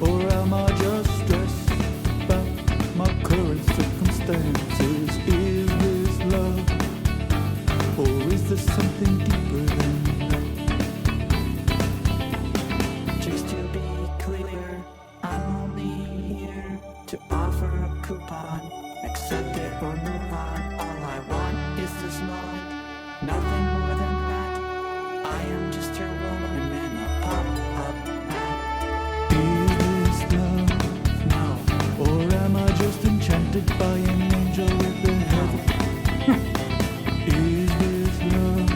S3: or am I just stressed about my current circumstances? Is this love, or is there something deeper than that?
S2: Just to be clear, I'm only here to offer a coupon. Accept it or move on. All I want is this moment. Nothing more than that. I am just your woman in a pop-up bag.
S3: Is this love?
S2: No.
S3: Or am I just enchanted by an angel with the heaven? Is this love?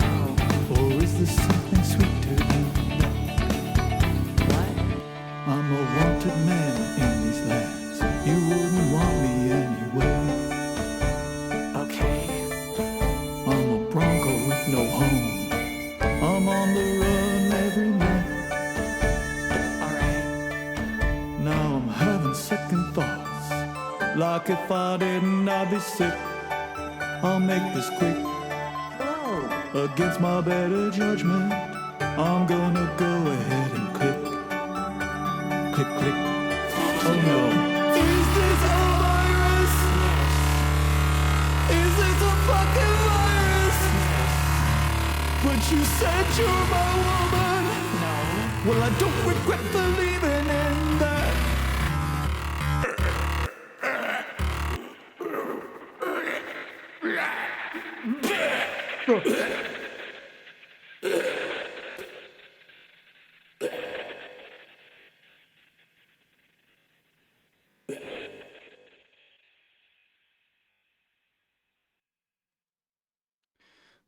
S2: No.
S3: Or is this something sweeter than that?
S2: What?
S3: I'm a wanted man in these lands. You wouldn't want me anyway.
S2: Okay.
S3: I'm a bronco with no home. I'm on the run every night.
S2: Alright.
S3: Now I'm having second thoughts. Like if I didn't, I'd be sick. I'll make this quick. Against my better judgment, I'm gonna go ahead and click. Click, click. Oh no. Is this a virus? Is this a fucking virus? But you said you're my woman. No. Well, I don't regret believing in that.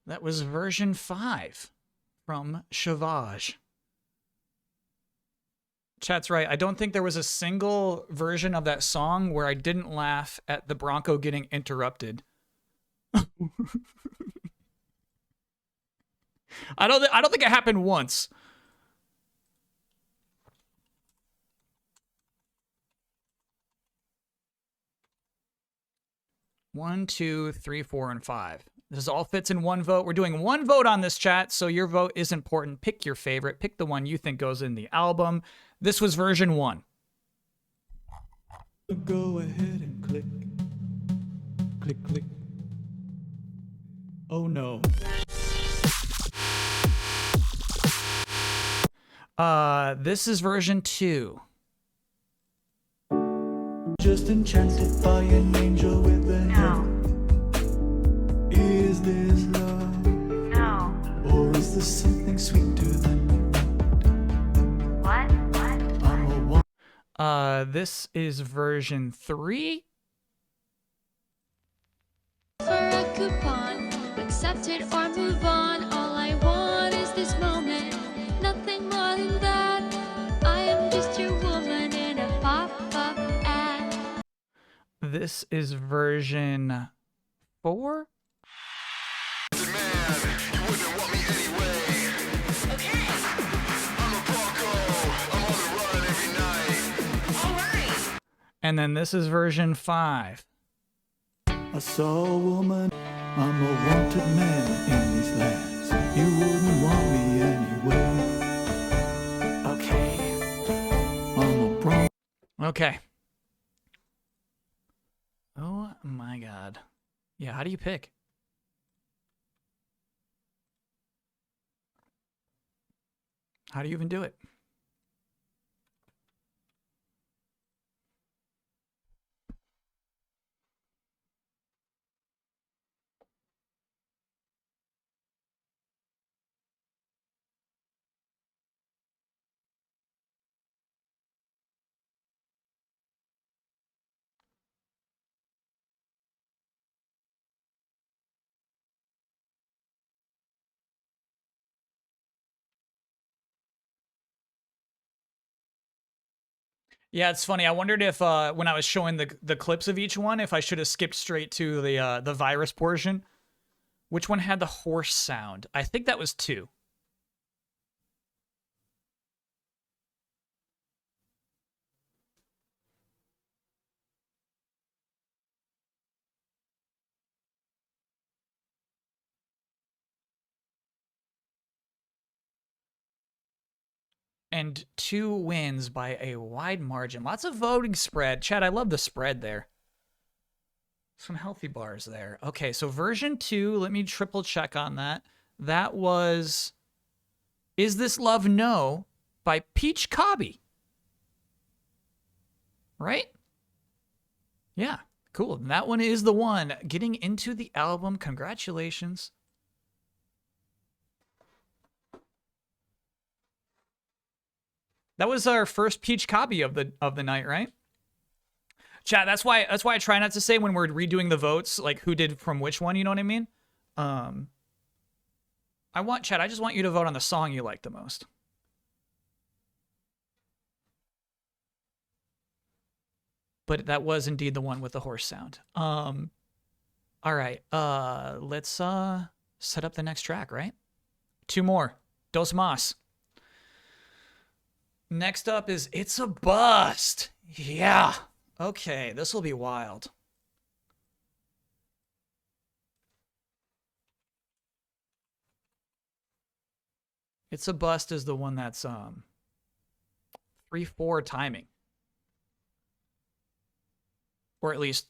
S1: That was version 5 from Shavage. Chat's right. I don't think there was a single version of that song where I didn't laugh at the Bronco getting interrupted. I don't think it happened once. One, 2, 3, 4, and 5. This all fits in one vote. We're doing one vote on this, chat, so your vote is important. Pick your favorite. Pick the one you think goes in the album. This was version 1.
S3: Go ahead and click. Click, click. Oh no.
S1: This is version 2.
S3: Just enchanted by an angel with a head. Is this love? No. Or is this something sweeter than what? I'm a
S1: this is version 3.
S12: For a coupon, accept it or move on. All I want is this moment, nothing more than that. I am just your woman in a pop-up ad.
S1: This is version 4. And then this is version 5.
S3: I saw a woman, I'm a wanted man in these lands. You wouldn't want me anyway. Okay. I'm a Bronco.
S1: Okay. Oh my god. Yeah, how do you pick? How do you even do it? Yeah, it's funny. I wondered if when I was showing the clips of each one, if I should have skipped straight to the virus portion. Which one had the horse sound? I think that was 2. And 2 wins by a wide margin. Lots of voting spread. Chad, I love the spread there. Some healthy bars there. Okay, so version 2, let me triple check on that. That was Is This Love No by Peach Cobby. Right? Yeah, cool. That one is the one. Getting into the album. Congratulations. That was our first Peach Cobby of the night, right? Chat, that's why I try not to say when we're redoing the votes, like who did from which one, you know what I mean? I just want you to vote on the song you like the most. But that was indeed the one with the horse sound. All right, let's set up the next track, right? 2 more. Dos Mas. Next up is It's a Bust. Yeah. Okay, this will be wild. It's a Bust is the one that's 3/4 timing. Or at least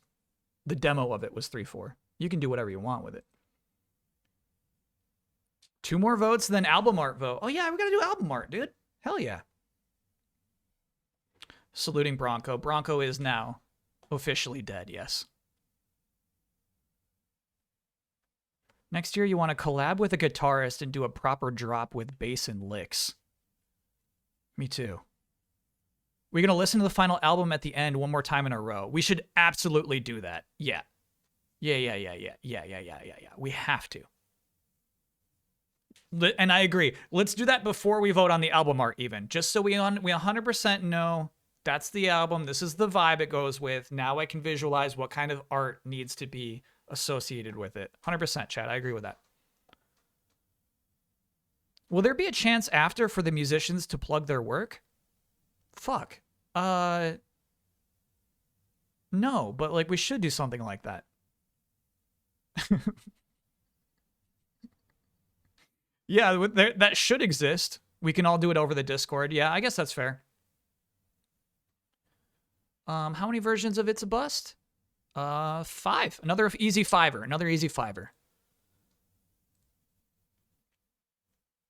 S1: the demo of it was 3/4. You can do whatever you want with it. 2 more votes, then album art vote. Oh yeah, we gotta do album art, dude. Hell yeah. Saluting Bronco. Bronco is now officially dead, yes. Next year, you want to collab with a guitarist and do a proper drop with bass and licks. Me too. We're going to listen to the final album at the end one more time in a row. We should absolutely do that. Yeah. Yeah. We have to. And I agree. Let's do that before we vote on the album art even. Just so we 100% know that's the album. This is the vibe it goes with. Now I can visualize what kind of art needs to be associated with it. 100%, Chad. I agree with that. Will there be a chance after for the musicians to plug their work? Fuck. No, but like we should do something like that. Yeah, that should exist. We can all do it over the Discord. Yeah, I guess that's fair. How many versions of It's a Bust? 5. Another easy 5er. Another easy 5er.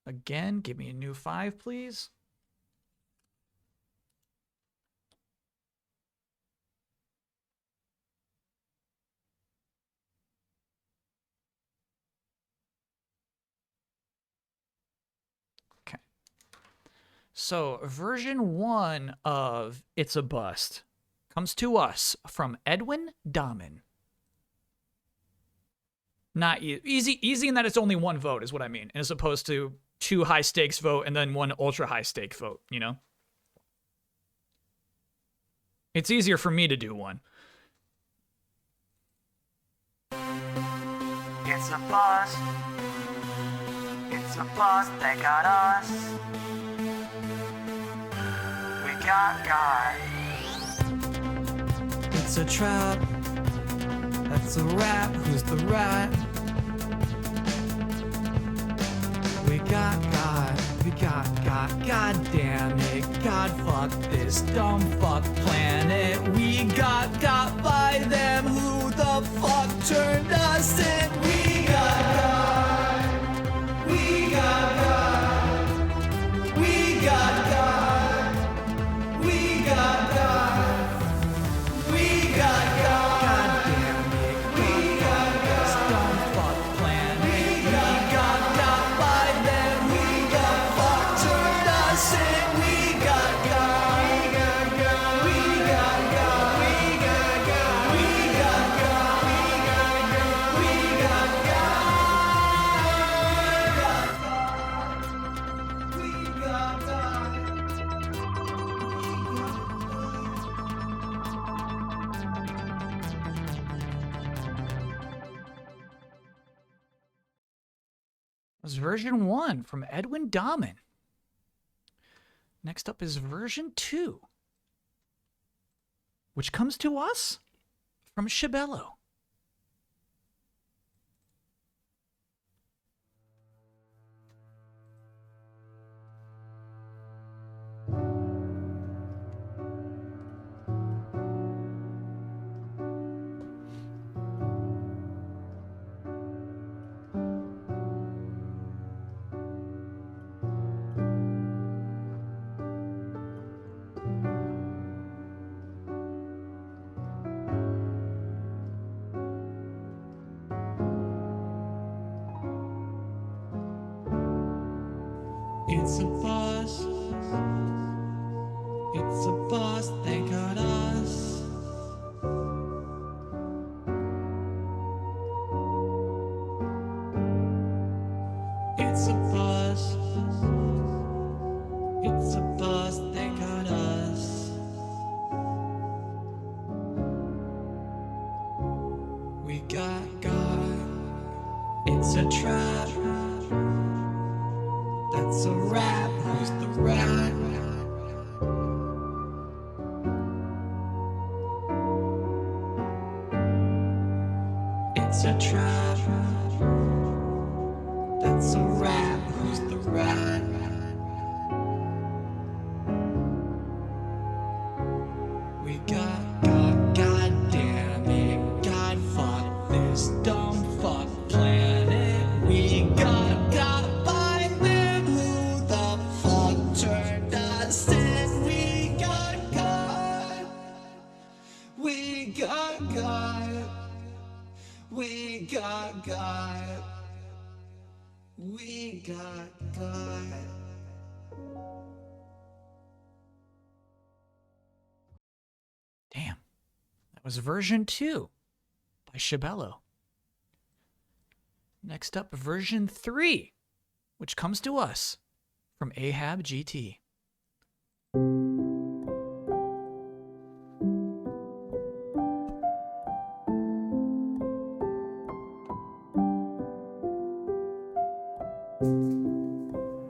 S1: Again, give me a new 5, please. Okay. So, version 1 of It's a Bust comes to us from Edwin Dahmen. Not easy in that it's only 1 vote is what I mean, as opposed to 2 high stakes vote and then 1 ultra high stake vote, you know? It's easier for me to do 1.
S2: It's a bust. It's a bust. They got us. We got God. It's a trap. That's a rap. Who's the rat? We got God. We got God. God damn it. God fuck this dumb fuck planet. We got by them. Who the fuck turned us in? We got God. We got God. We got God. We got God. We got God. God damn it. We got this dumb fuck planet. We got by them. Who the fuck turned us in? We got God. We got God. We got God. We got God. We got God. We got God. We got God.
S1: That's version 1 from Edwin Dahmen. Next up is version 2, which comes to us from Shibello.
S2: It's a bust. It's a bust. They got us. It's a bust. It's a bust. They got us. We got God. It's a trap. That's a rap. Who's the rat? It's a trap. That's a rap. Who's the rat? We got, God damn it. God, fuck this dumb fuck planet. We gotta find them. Who the fuck turned us in? We got God. We got God. We got God. We got God.
S1: Damn. That was version 2 by Shabello. Next up, version 3, which comes to us from Ahab GT.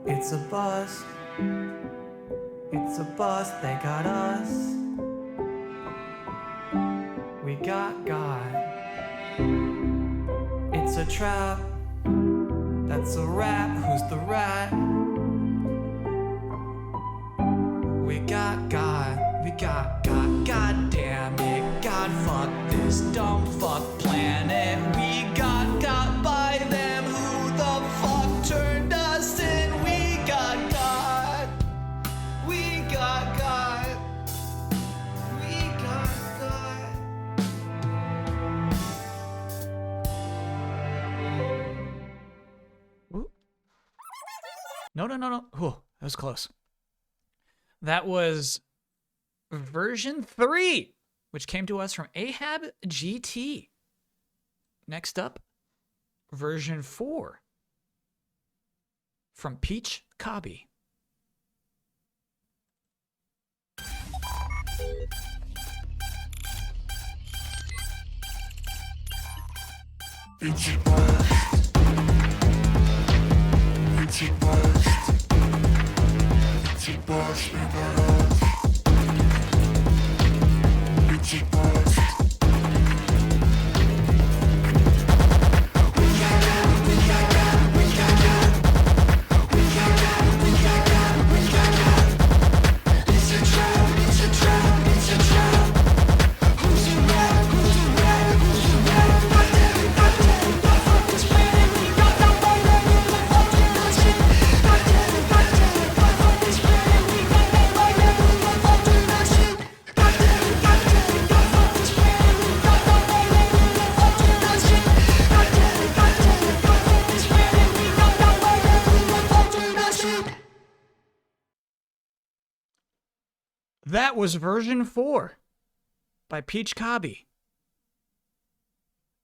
S2: It's a bust. It's a bust. They got us. We got God. It's a trap. That's a rap. Who's the rat? We got God. We got God. God damn it. God fuck this dumb fuck planet. We got by them. Who the fuck turned us in? We got God. We got God. We got God.
S1: No. Ooh, that was close. That was version 3, which came to us from Ahab GT. Next up, version 4 from Peach Cobby.
S9: It's a bust. It's a bust. It's a bust. We got us. It's a bust.
S1: That was version 4 by Peach Cobby.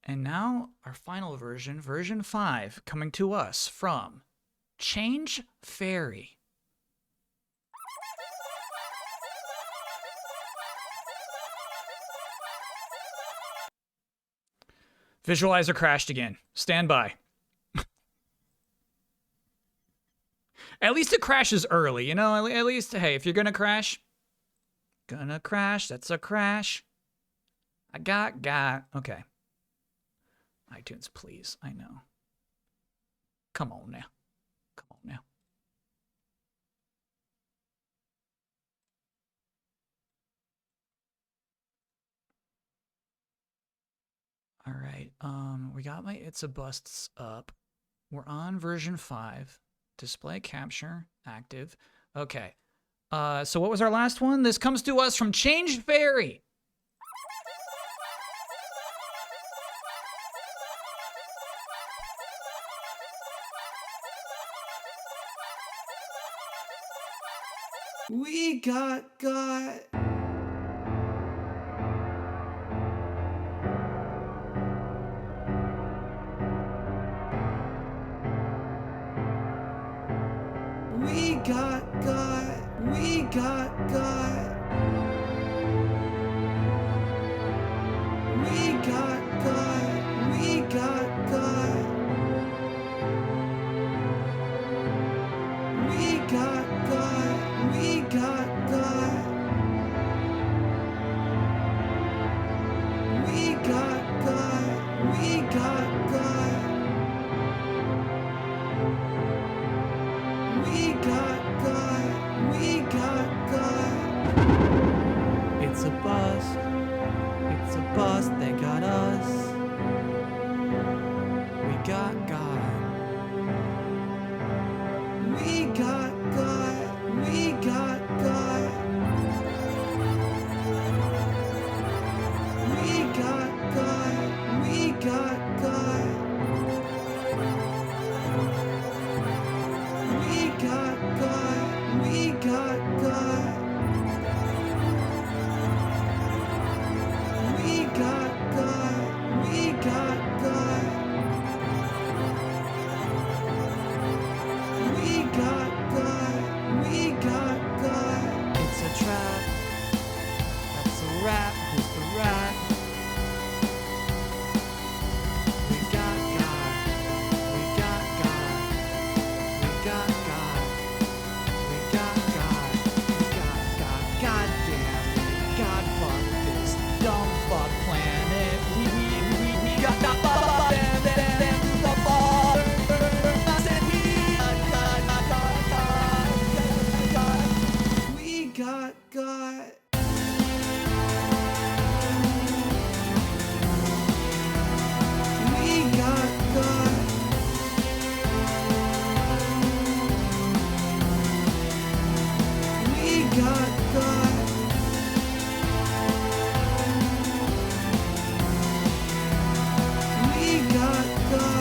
S1: And now our final version, version 5, coming to us from Change Fairy. Visualizer crashed again. Stand by. At least it crashes early, you know? At least, hey, if you're gonna crash, that's a crash. I got. Okay. iTunes, please. I know. Come on now. All right. We got my It's a Busts up. We're on version 5. Display capture active. Okay. So what was our last one? This comes to us from Change Fairy.
S2: We got God. We got God. We got God. We got God. We got God. We got God. We got God. We got God. We got
S1: rat? Who's the rat? We got God. We got God. We got God. We got God. We got God. God damn it. God fuck this dumb fuck planet. We got God. The father. I said we got God. We got God. We got God. We got God. We got God. We got God.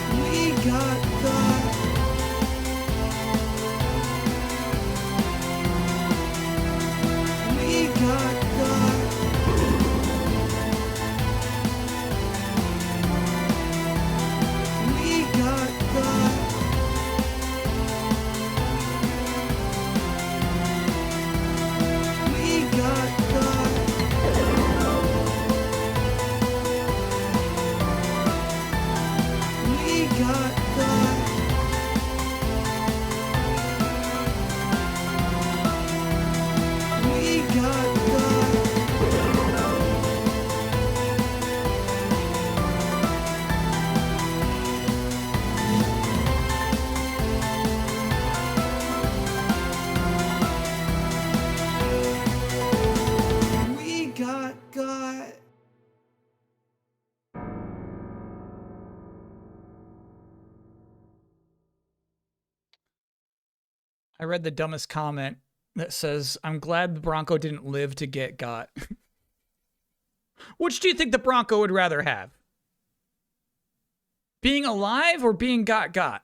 S1: We got God. We got God. We got God. We got God. We got God. We got God. I read the dumbest comment that says, I'm glad the Bronco didn't live to get got. Which do you think the Bronco would rather have? Being alive or being got?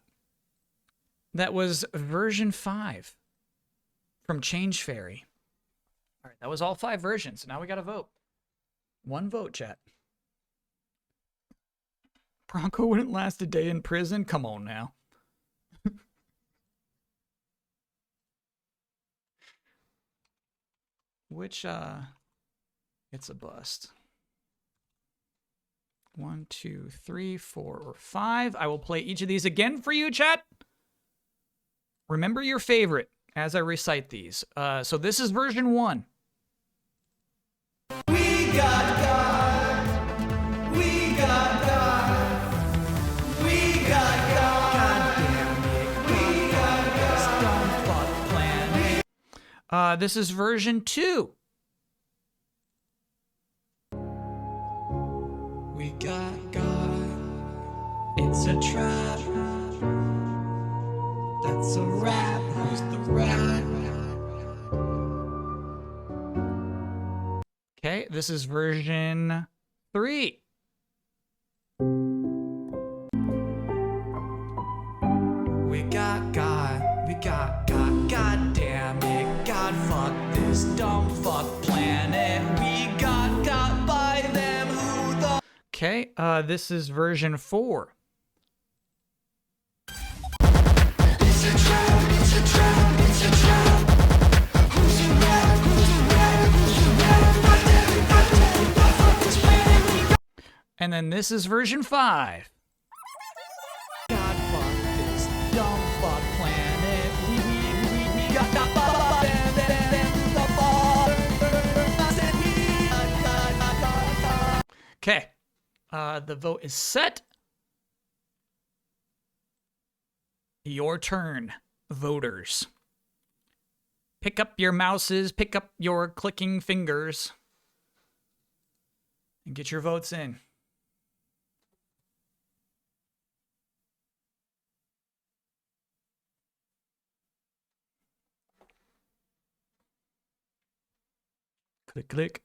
S1: That was version 5 from Change Fairy. All right, that was all 5 versions. Now we got to vote. 1 vote, chat. Bronco wouldn't last a day in prison? Come on now. Which, it's a bust. 1, 2, 3, 4, or 5. I will play each of these again for you, chat. Remember your favorite as I recite these. So this is version 1.
S9: We got God. We got God. We got God. God damn it. We got God. Dumb fuck planet.
S1: This is version 2.
S9: We got God. It's a trap. That's a rap. Who's the rat?
S1: Okay, this is version 3.
S9: We got God. We got God. God damn it. God fuck this dumb fuck planet. We got by them. Who the
S1: Okay, this is version 4.
S9: It's a trap, it's a trap, it's a trap. Who's the rat? Who's the rat? Who's the rat? God damn it, God damn it, God fuck this planet.
S1: And then this is version 5.
S9: God fuck this dumb fuck planet. We got the father. I said we got.
S1: Okay, the vote is set. Your turn, voters. Pick up your mouses, pick up your clicking fingers, and get your votes in. Click, click.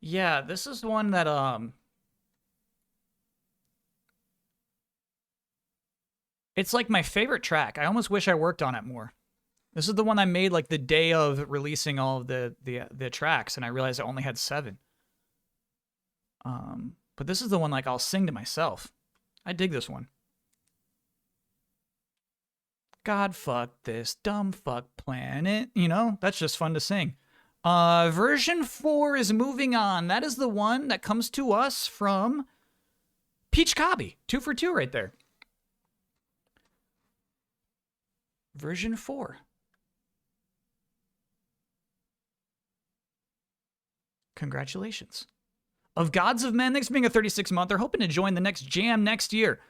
S1: Yeah, this is one that it's like my favorite track. I almost wish I worked on it more. This is the one I made like the day of releasing all of the tracks, and I realized I only had 7. But this is the one like I'll sing to myself. I dig this one. God fuck this dumb fuck planet. You know, that's just fun to sing. Version 4 is moving on. That is the one that comes to us from Peach Cobby. 2 for 2 right there. Version 4. Congratulations. Of Gods of Men, thanks for being a 36-month. They're hoping to join the next jam next year.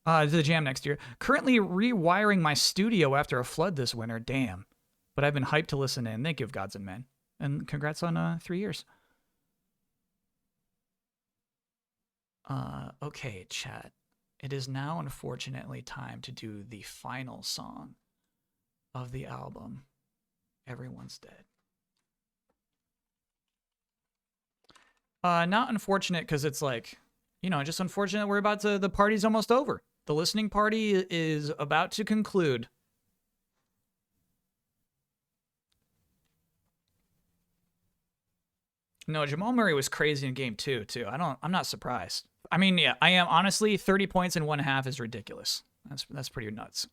S1: The jam next year. Currently rewiring my studio after a flood this winter. Damn. But I've been hyped to listen in. Thank you, of Gods and Men. And congrats on 3 years. Okay, chat. It is now, unfortunately, time to do the final song of the album, Everyone's Dead. Not unfortunate because it's like, you know, just unfortunate we're about to, the party's almost over. The listening party is about to conclude. No, Jamal Murray was crazy in game 2 too. I'm not surprised. I mean, yeah, I am honestly. 30 points in 1/2 is ridiculous. That's pretty nuts.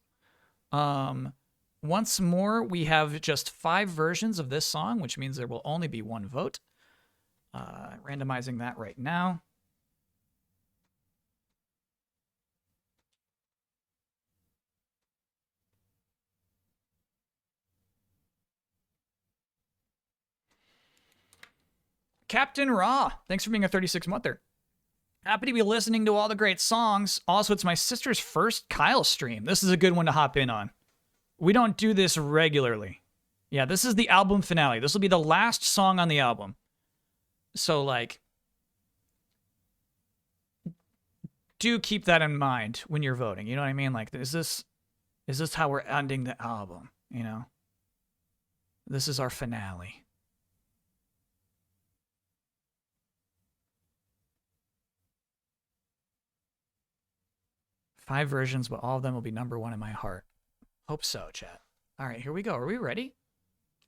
S1: Once more, we have just 5 versions of this song, which means there will only be 1 vote. Randomizing that right now. Captain Raw, thanks for being a 36-monther. Happy to be listening to all the great songs. Also, it's my sister's first Kyle stream. This is a good one to hop in on. We don't do this regularly. Yeah, this is the album finale. This will be the last song on the album. So, like, do keep that in mind when you're voting. You know what I mean? Like, is this how we're ending the album? You know? This is our finale. Five versions, but all of them will be number 1 in my heart. Hope so, chat. All right, here we go. Are we ready?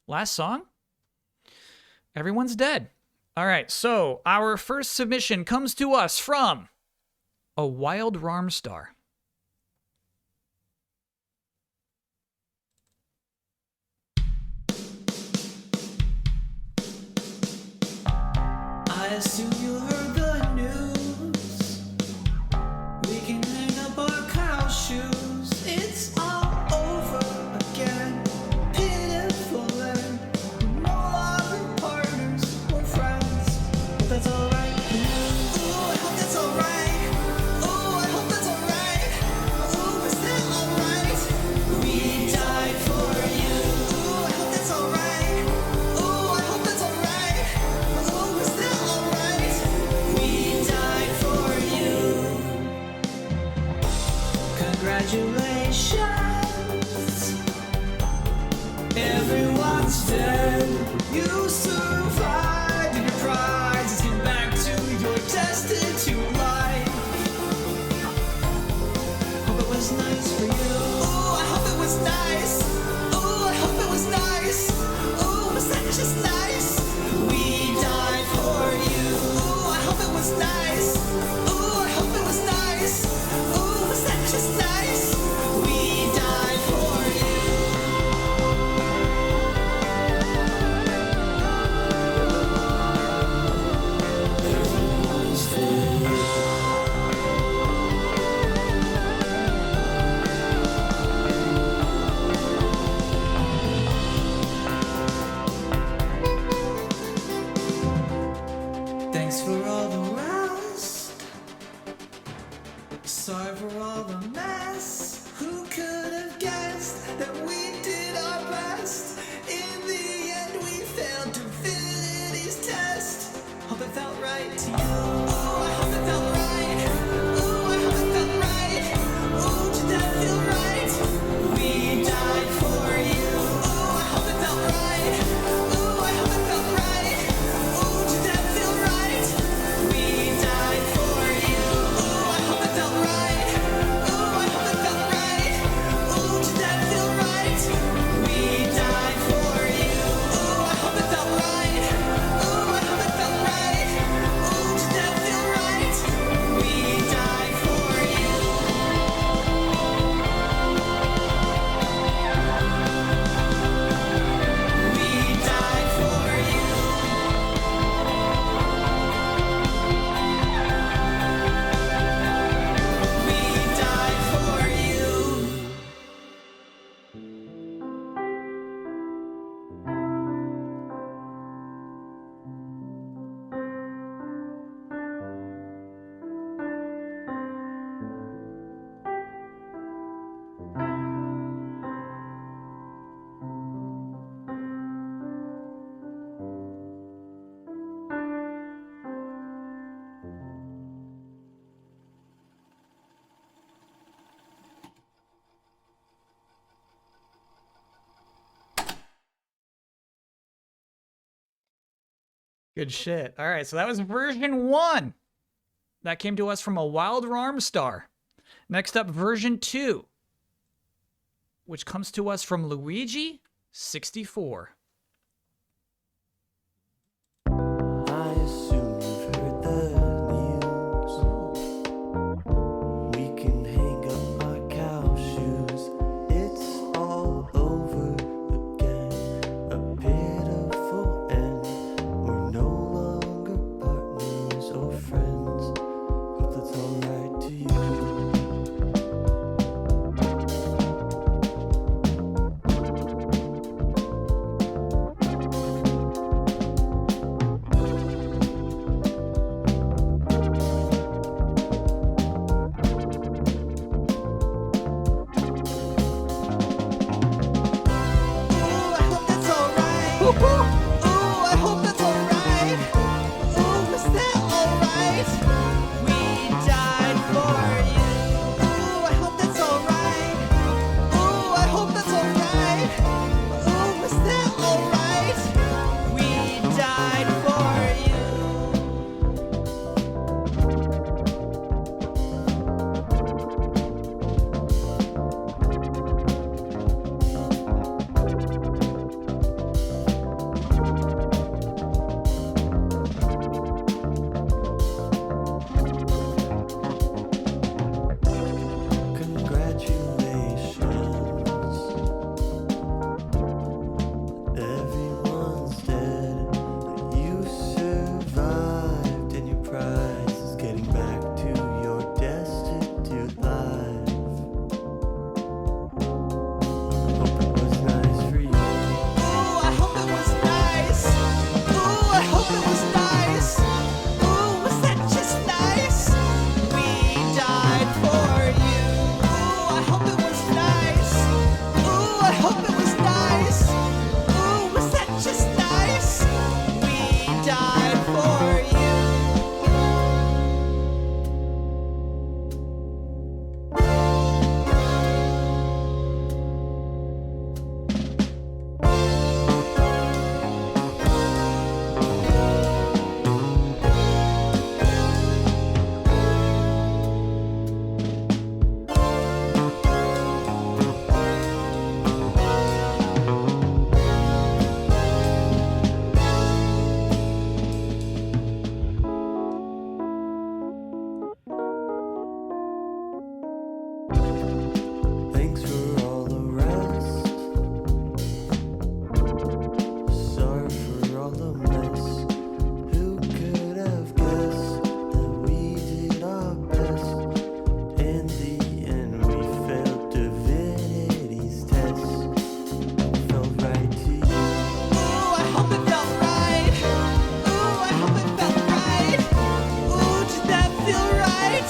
S1: Last song? Everyone's Dead. All right, so our first submission comes to us from A Wild Rarmstar.
S2: I assume you heard the news. We can hang up our cow shoes. It's all over again. Pitiful and no longer partners or friends. But that's alright. Ooh, I hope that's alright. Ooh, I hope that's alright. Ooh, we're still alright. We died for you. Ooh, I hope that's alright. Ooh, I hope that's alright. Ooh, we're still alright.
S1: Good shit. All right, so that was version 1. That came to us from a Wild Armstar. Next up, version 2, which comes to us from Luigi 64.
S14: I assume you've heard the news. We can hang up our cow shoes. It's all over again. A pitiful end. We're no longer partners or friends. Hope that's alright to you. Thanks for all the rest. Sorry for all the mess. Who could have guessed that we did our best? In the end, we failed divinity's test. Felt right to you. Ooh, I hope it felt right. Ooh, I hope it felt right. Ooh, did that feel right?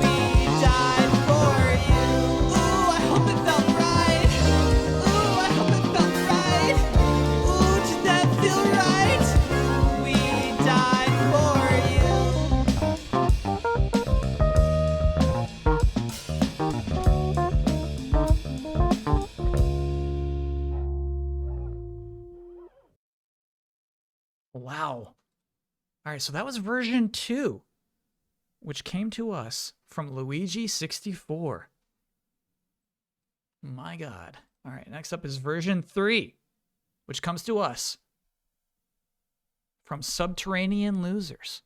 S14: We died for you. Ooh, I hope it felt right. Ooh, I hope it felt right. Ooh, did that feel right? We died for you.
S1: Wow. All right, so that was version 2, which came to us from Luigi 64. My God. All right, next up is version 3, which comes to us from Subterranean Losers.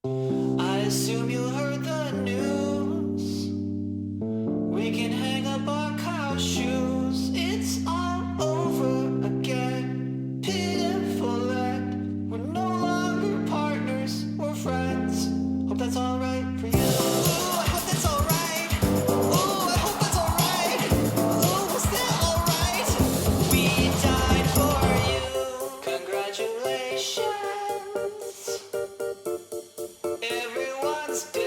S2: I assume you heard the news. We can hang up our cow shoes. It's all over again. Pitiful end. We're no longer partners. We're friends. Hope that's alright for you. Ooh, I hope that's alright. Ooh, I hope that's alright. Ooh, was that alright? We died for you. Congratulations. Everyone's dead.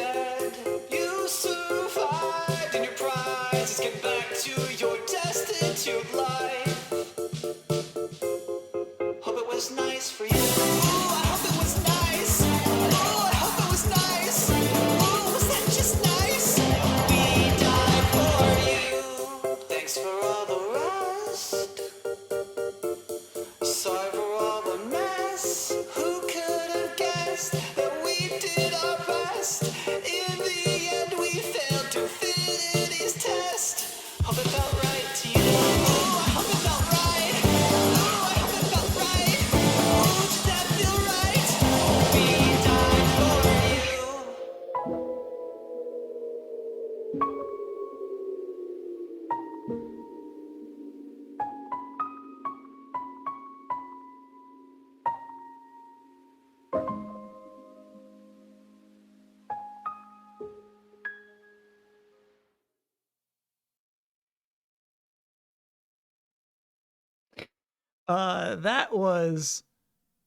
S1: That was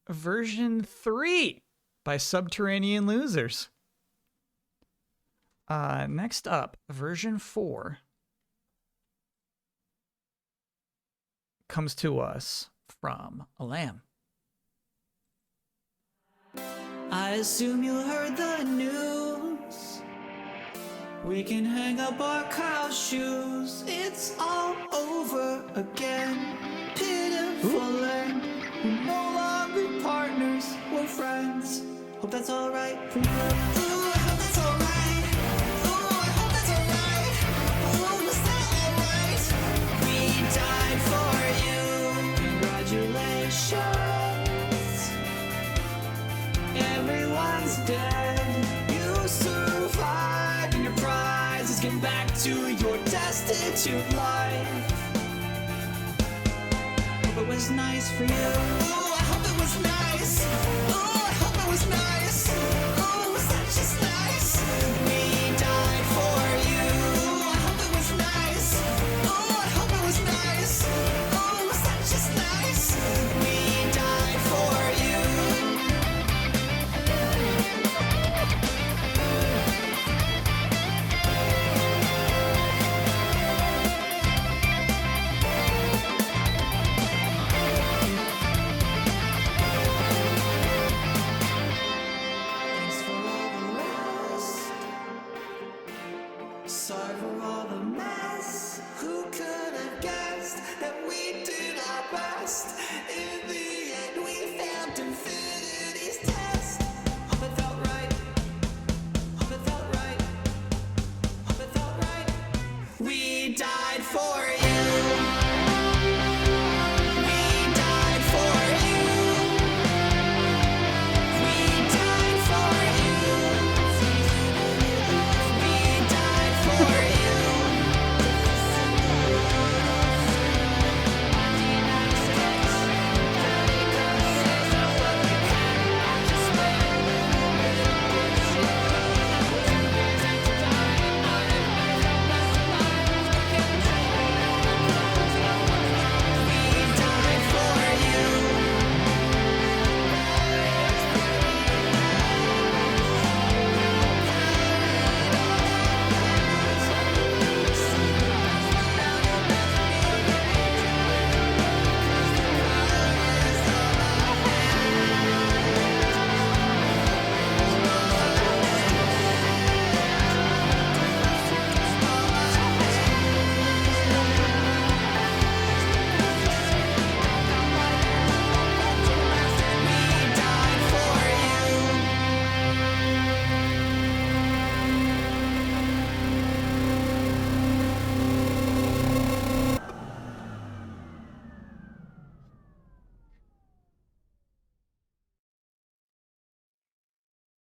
S1: version 3 by Subterranean Losers. Next up, version 4 comes to us from Alam.
S2: I assume you heard the news. We can hang up our cow shoes. It's all over again. Pitiful end. We're no longer partners. We're friends. Hope that's alright for you. Ooh, I hope that's alright. Ooh, I hope that's alright. Ooh, was that alright? We died for you. Congratulations. Everyone's dead. You survived, and your prize is getting back to your destitute life. Hope it was nice for you. Oh, I hope it was nice. Oh, I hope it was nice. Oh, was that just nice? We died for you. Oh, I hope it was nice. Oh, I hope it was nice. Oh, was that just nice? We died for you. Thanks for all the rest. Sorry for all the mess. Who could have guessed that we did our best? In the end, we failed infinity's test. Hope it felt right. Hope it felt right. Hope it felt right. We died for you. We died for you. We died for you. We died for you. We died for you. We died for you.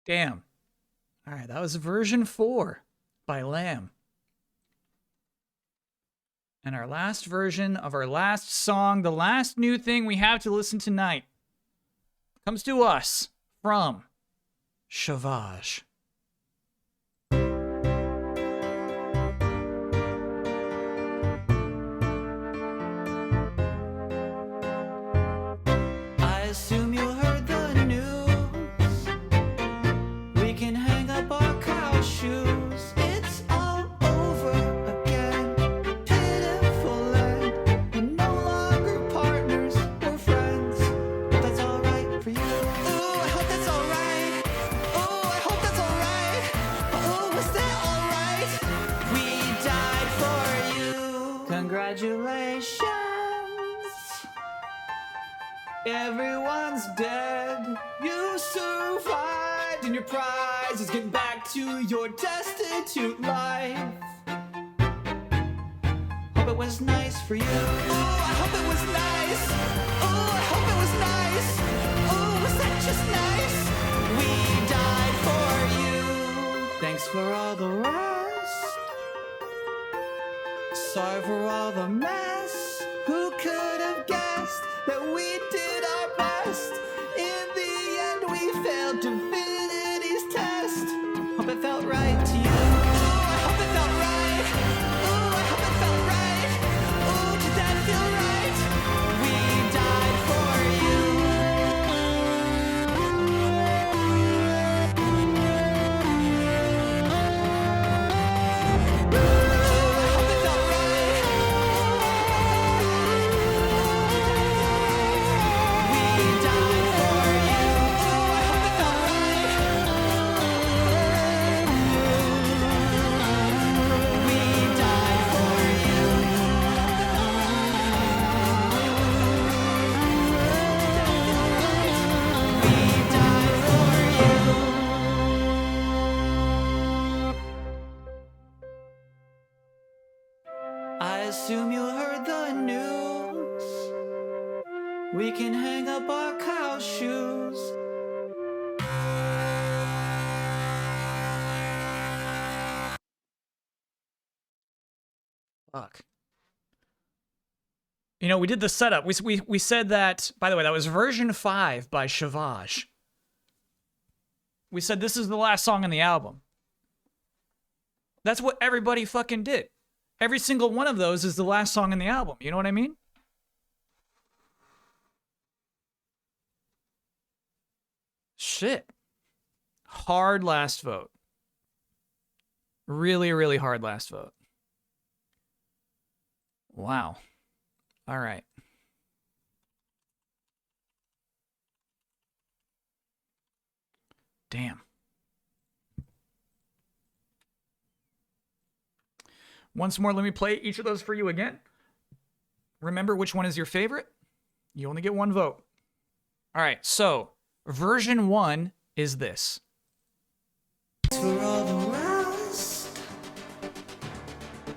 S1: Damn. All right, that was version 4 by Lamb. And our last version of our last song, the last new thing we have to listen tonight, comes to us from Shavage.
S2: I assume you heard the news. We can hang up our cow shoes. It's all over again. Pitiful end. We're no longer partners. We're friends. Hope that's alright for you. Ooh, I hope that's alright. Ooh, I hope that's alright. Oh, was that alright? We died for you. Congratulations. Everyone's dead. You survived, and your prize is getting back to your destitute life. Hope it was nice for you. Oh, I hope it was nice. Oh, I hope it was nice. Oh, was that just nice? We died for you. Thanks for all the rest. Sorry for all the mess. Who could have guessed that we did our best? In the end, we failed divinity's test. Hope it felt right to you. Oh, I hope it felt right. Oh, I hope it felt right. Oh, did that feel right? We died We can hang up our cow shoes.
S1: Fuck. You know, we did the setup. We said that, by the way, that was version 5 by Shavage. We said this is the last song on the album. That's what everybody fucking did. Every single one of those is the last song in the album. You know what I mean? Shit. Hard last vote. Really, really hard last vote. Wow. All right. Damn. Once more, let me play each of those for you again. Remember which one is your favorite. You only get one vote. All right, so version 1 is this.
S2: For all the rust,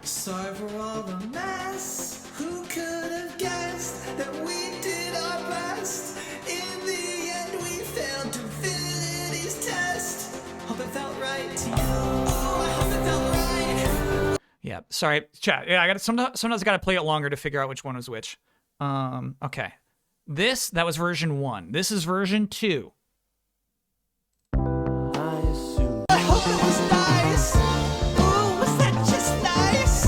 S2: sorry for all the mess. Who could have guessed that we did our best? In the end, we failed to Infinity's test. Hope it felt right to you. Oh, I hope it felt right.
S1: Yeah, sorry, chat. Yeah, I got sometimes I gotta play it longer to figure out which one was which. Okay, that was version 1. This is version 2.
S2: I hope it was nice. Ooh, was that just nice?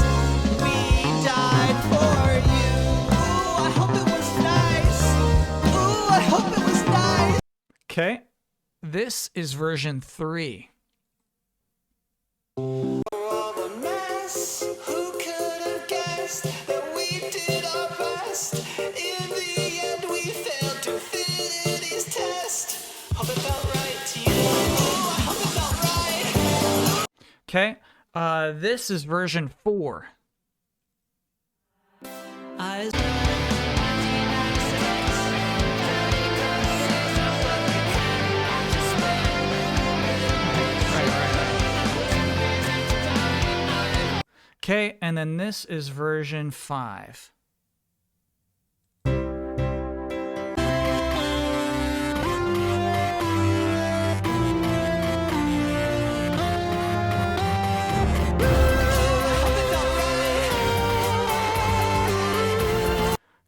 S2: We died for you. Ooh, I hope it was nice. Ooh, I hope it was nice.
S1: Okay, this is version 3.
S2: For all the mess, who could have guessed that we did our best? In the end, we failed to Infinity's test. Hope it felt right to you. Ooh, I hope it felt right.
S1: Okay, this is version 4. Okay, and then this is version 5.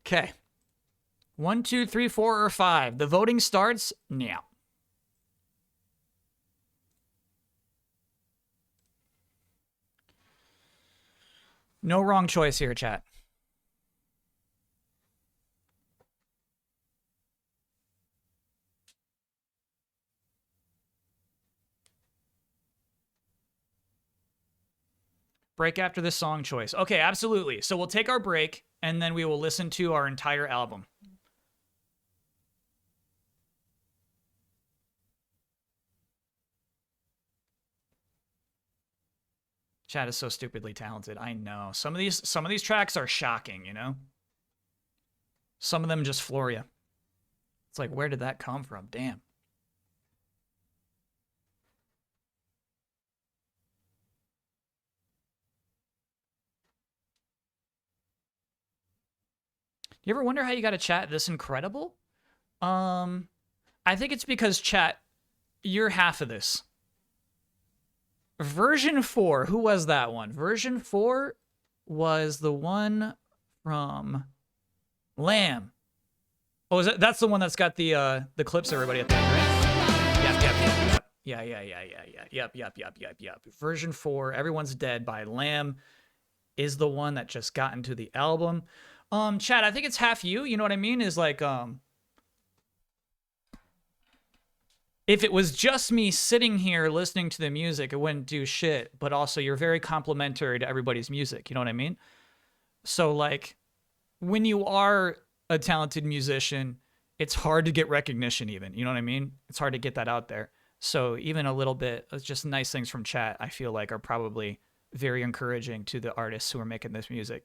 S1: Okay. 1, 2, 3, 4, or 5. The voting starts now. No wrong choice here, chat. Break after this song choice. Okay, absolutely. So we'll take our break, and then we will listen to our entire album. Chat is so stupidly talented. I know. Some of these tracks are shocking, you know? Some of them just floor you. It's like, where did that come from? Damn. You ever wonder how you got a chat this incredible? I think it's because, chat, you're half of this. Version 4, who was that one? Version 4 was the one from Lamb. Oh, is that's the one that's got the clips everybody at the end, right? Yep. Version 4, Everyone's Dead by Lamb is the one that just got into the album. Chad, I think it's half you, you know what I mean? Is like, if it was just me sitting here listening to the music, it wouldn't do shit. But also, you're very complimentary to everybody's music. You know what I mean? So, like, when you are a talented musician, it's hard to get recognition even. You know what I mean? It's hard to get that out there. So even a little bit of just nice things from chat, I feel like, are probably very encouraging to the artists who are making this music.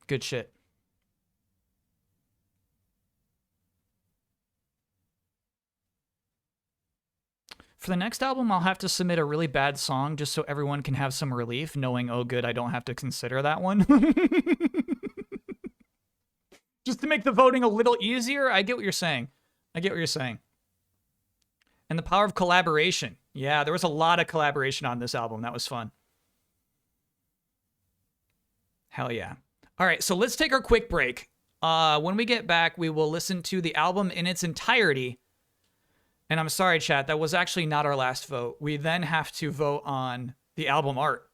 S1: Good shit. For the next album, I'll have to submit a really bad song just so everyone can have some relief, knowing, oh, good, I don't have to consider that one. Just to make the voting a little easier. I get what you're saying. I get what you're saying. And the power of collaboration. Yeah, there was a lot of collaboration on this album. That was fun. Hell yeah. All right, so let's take our quick break. When we get back, we will listen to the album in its entirety. And I'm sorry, chat, that was actually not our last vote. We then have to vote on the album art.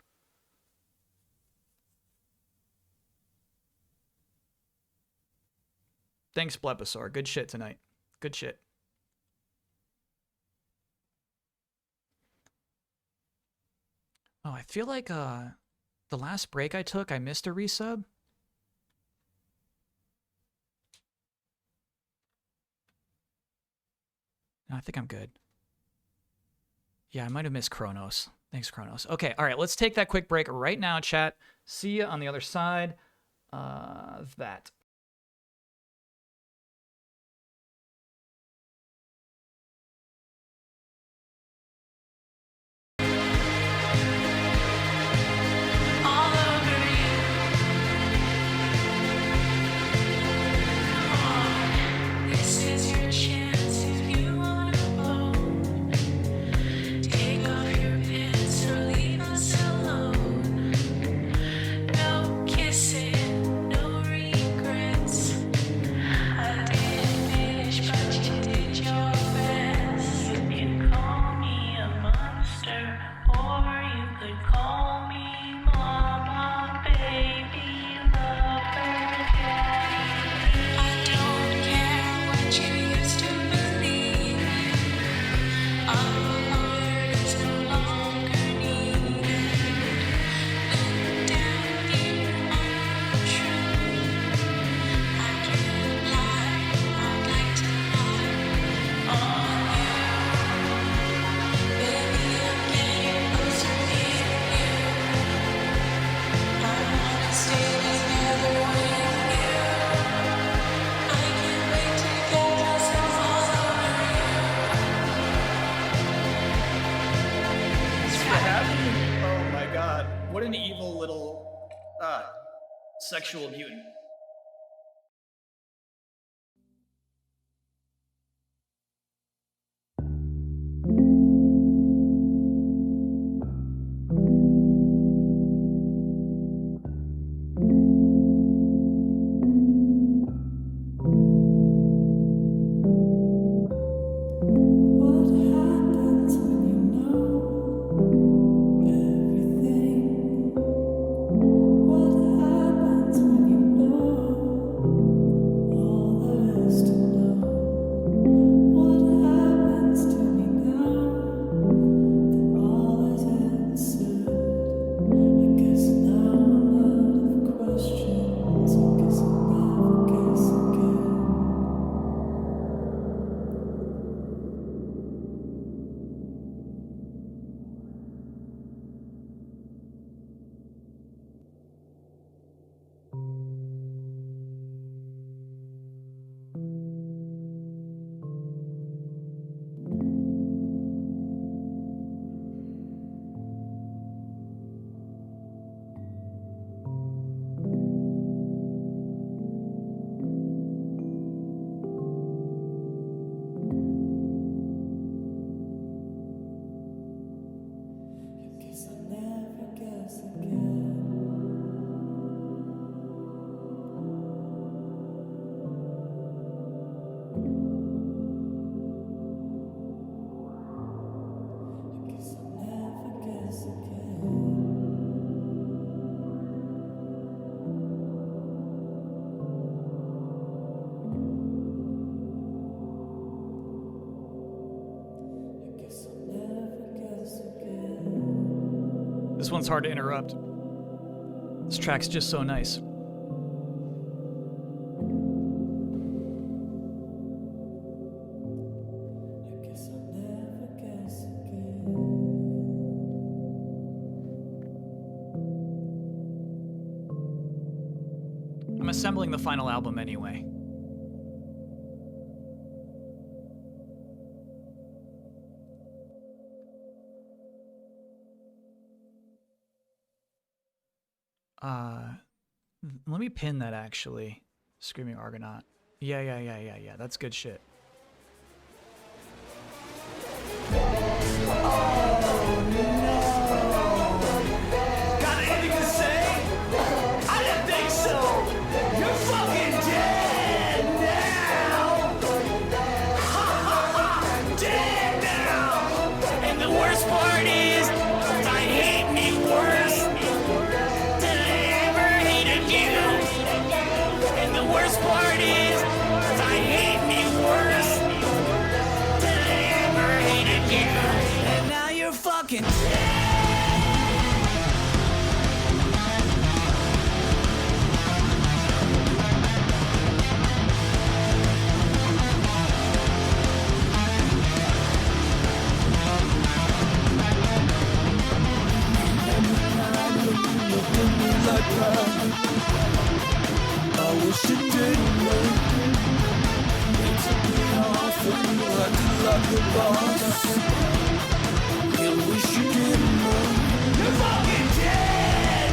S1: Thanks, Bleposaur. Good shit tonight. Good shit. Oh, I feel like the last break I took, I missed a resub. No, I think I'm good. Yeah, I might have missed Kronos. Thanks, Kronos. Okay, all right, let's take that quick break right now, chat. See you on the other side of that.
S4: All over you. Come on, this is your chance if you wanna vote. Take off your pants or leave us alone. No kissing, no regrets. I didn't finish, but you did your best. You can call me a monster, or you could call me mama, baby, lover, daddy. I don't care what you used to believe. Our heart is no longer needed. Look down, you are true. I can't lie, I'd like to lie on you. Baby, I'm getting closer to you. I wanna stay together with you. I can't wait to get myself all over you.
S1: Thanks for having me. Oh my god. What an evil little sexual mutant.
S3: What happens when you know everything? What happens when you know all there is to know? What happens to me now that all is answered? I guess now I'm out of questions. I guess I'll never guess again. Guess I'll never guess again. I guess I'll never guess again. I guess I'll never guess again.
S1: This one's hard to interrupt. This track's just so nice.
S3: I guess I'll never guess again.
S1: I'm assembling the final album anyway. Let me pin that actually. Screaming Argonaut. Yeah. That's good shit.
S9: Got anything to say? I didn't think so. You're fucking dead now. Ha ha ha. Dead now. And the worst part is, I hate me worse than I ever hated you. And the worst part is, I hate me worse than I ever hated you. And now you're fucking dead.
S3: I wish it didn't. They took me off and acted like a boss. I wish you didn't.
S9: You're fucking dead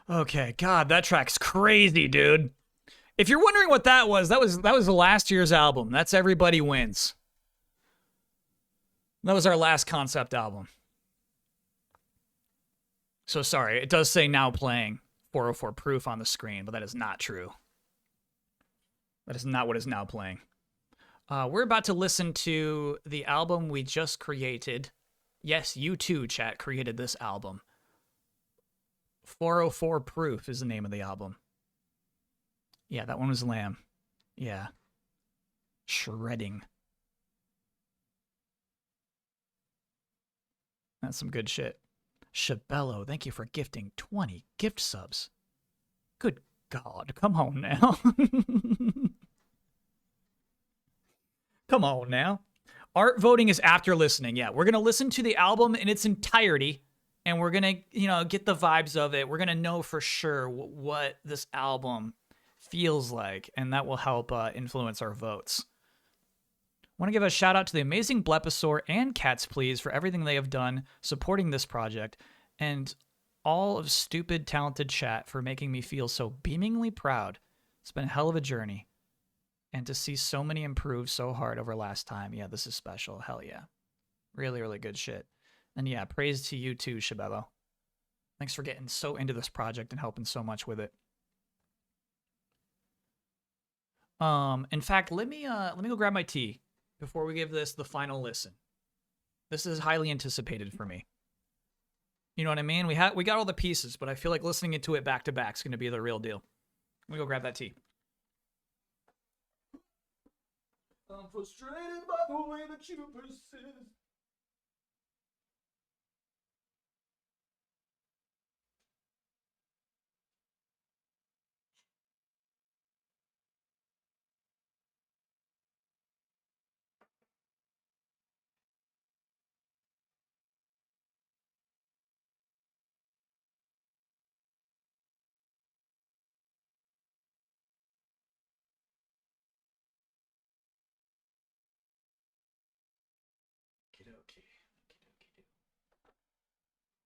S9: now.
S1: Okay, God, that track's crazy, dude. If you're wondering what that was the last year's album. That's Everybody Wins. That was our last concept album. So sorry, it does say now playing 404 Proof on the screen, but that is not true. That is not what is now playing. We're about to listen to the album we just created. Yes, you too, chat, created this album. 404 Proof is the name of the album. Yeah, that one was Lamb. Yeah. Shredding. That's some good shit. Shabello, thank you for gifting 20 gift subs. Good God, come on now. Come on now. Art voting is after listening. Yeah, we're going to listen to the album in its entirety, and we're going to, get the vibes of it. We're going to know for sure what this album feels like, and that will help influence our votes. I want to give a shout out to the amazing Blepisaur and Cats Please for everything they have done supporting this project, and all of Stupid Talented Chat for making me feel so beamingly proud. It's been a hell of a journey, and to see so many improve so hard over last time, yeah, this is special. Hell yeah. Really, really good shit. And yeah, praise to you too, Shabello. Thanks for getting so into this project and helping so much with it. In fact, let me go grab my tea before we give this the final listen. This is highly anticipated for me. You know what I mean? We got all the pieces, but I feel like listening to it back to back is going to be the real deal. Let me go grab that tea.
S9: I'm frustrated by the way that you persist.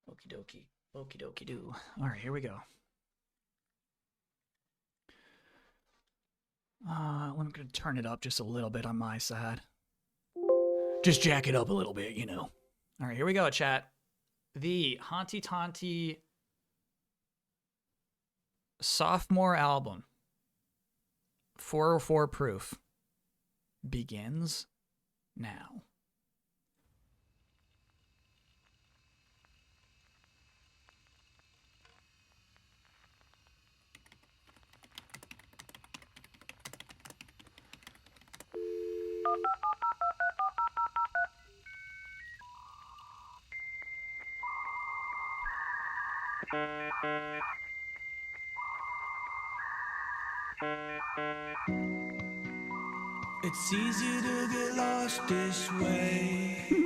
S1: Okie dokie. Okie dokie do. All right, here we go. I'm going to turn it up just a little bit on my side. Just jack it up a little bit, All right, here we go, chat. The Honty Tonty sophomore album, 404 Proof, begins now.
S9: It's easy to get lost this way.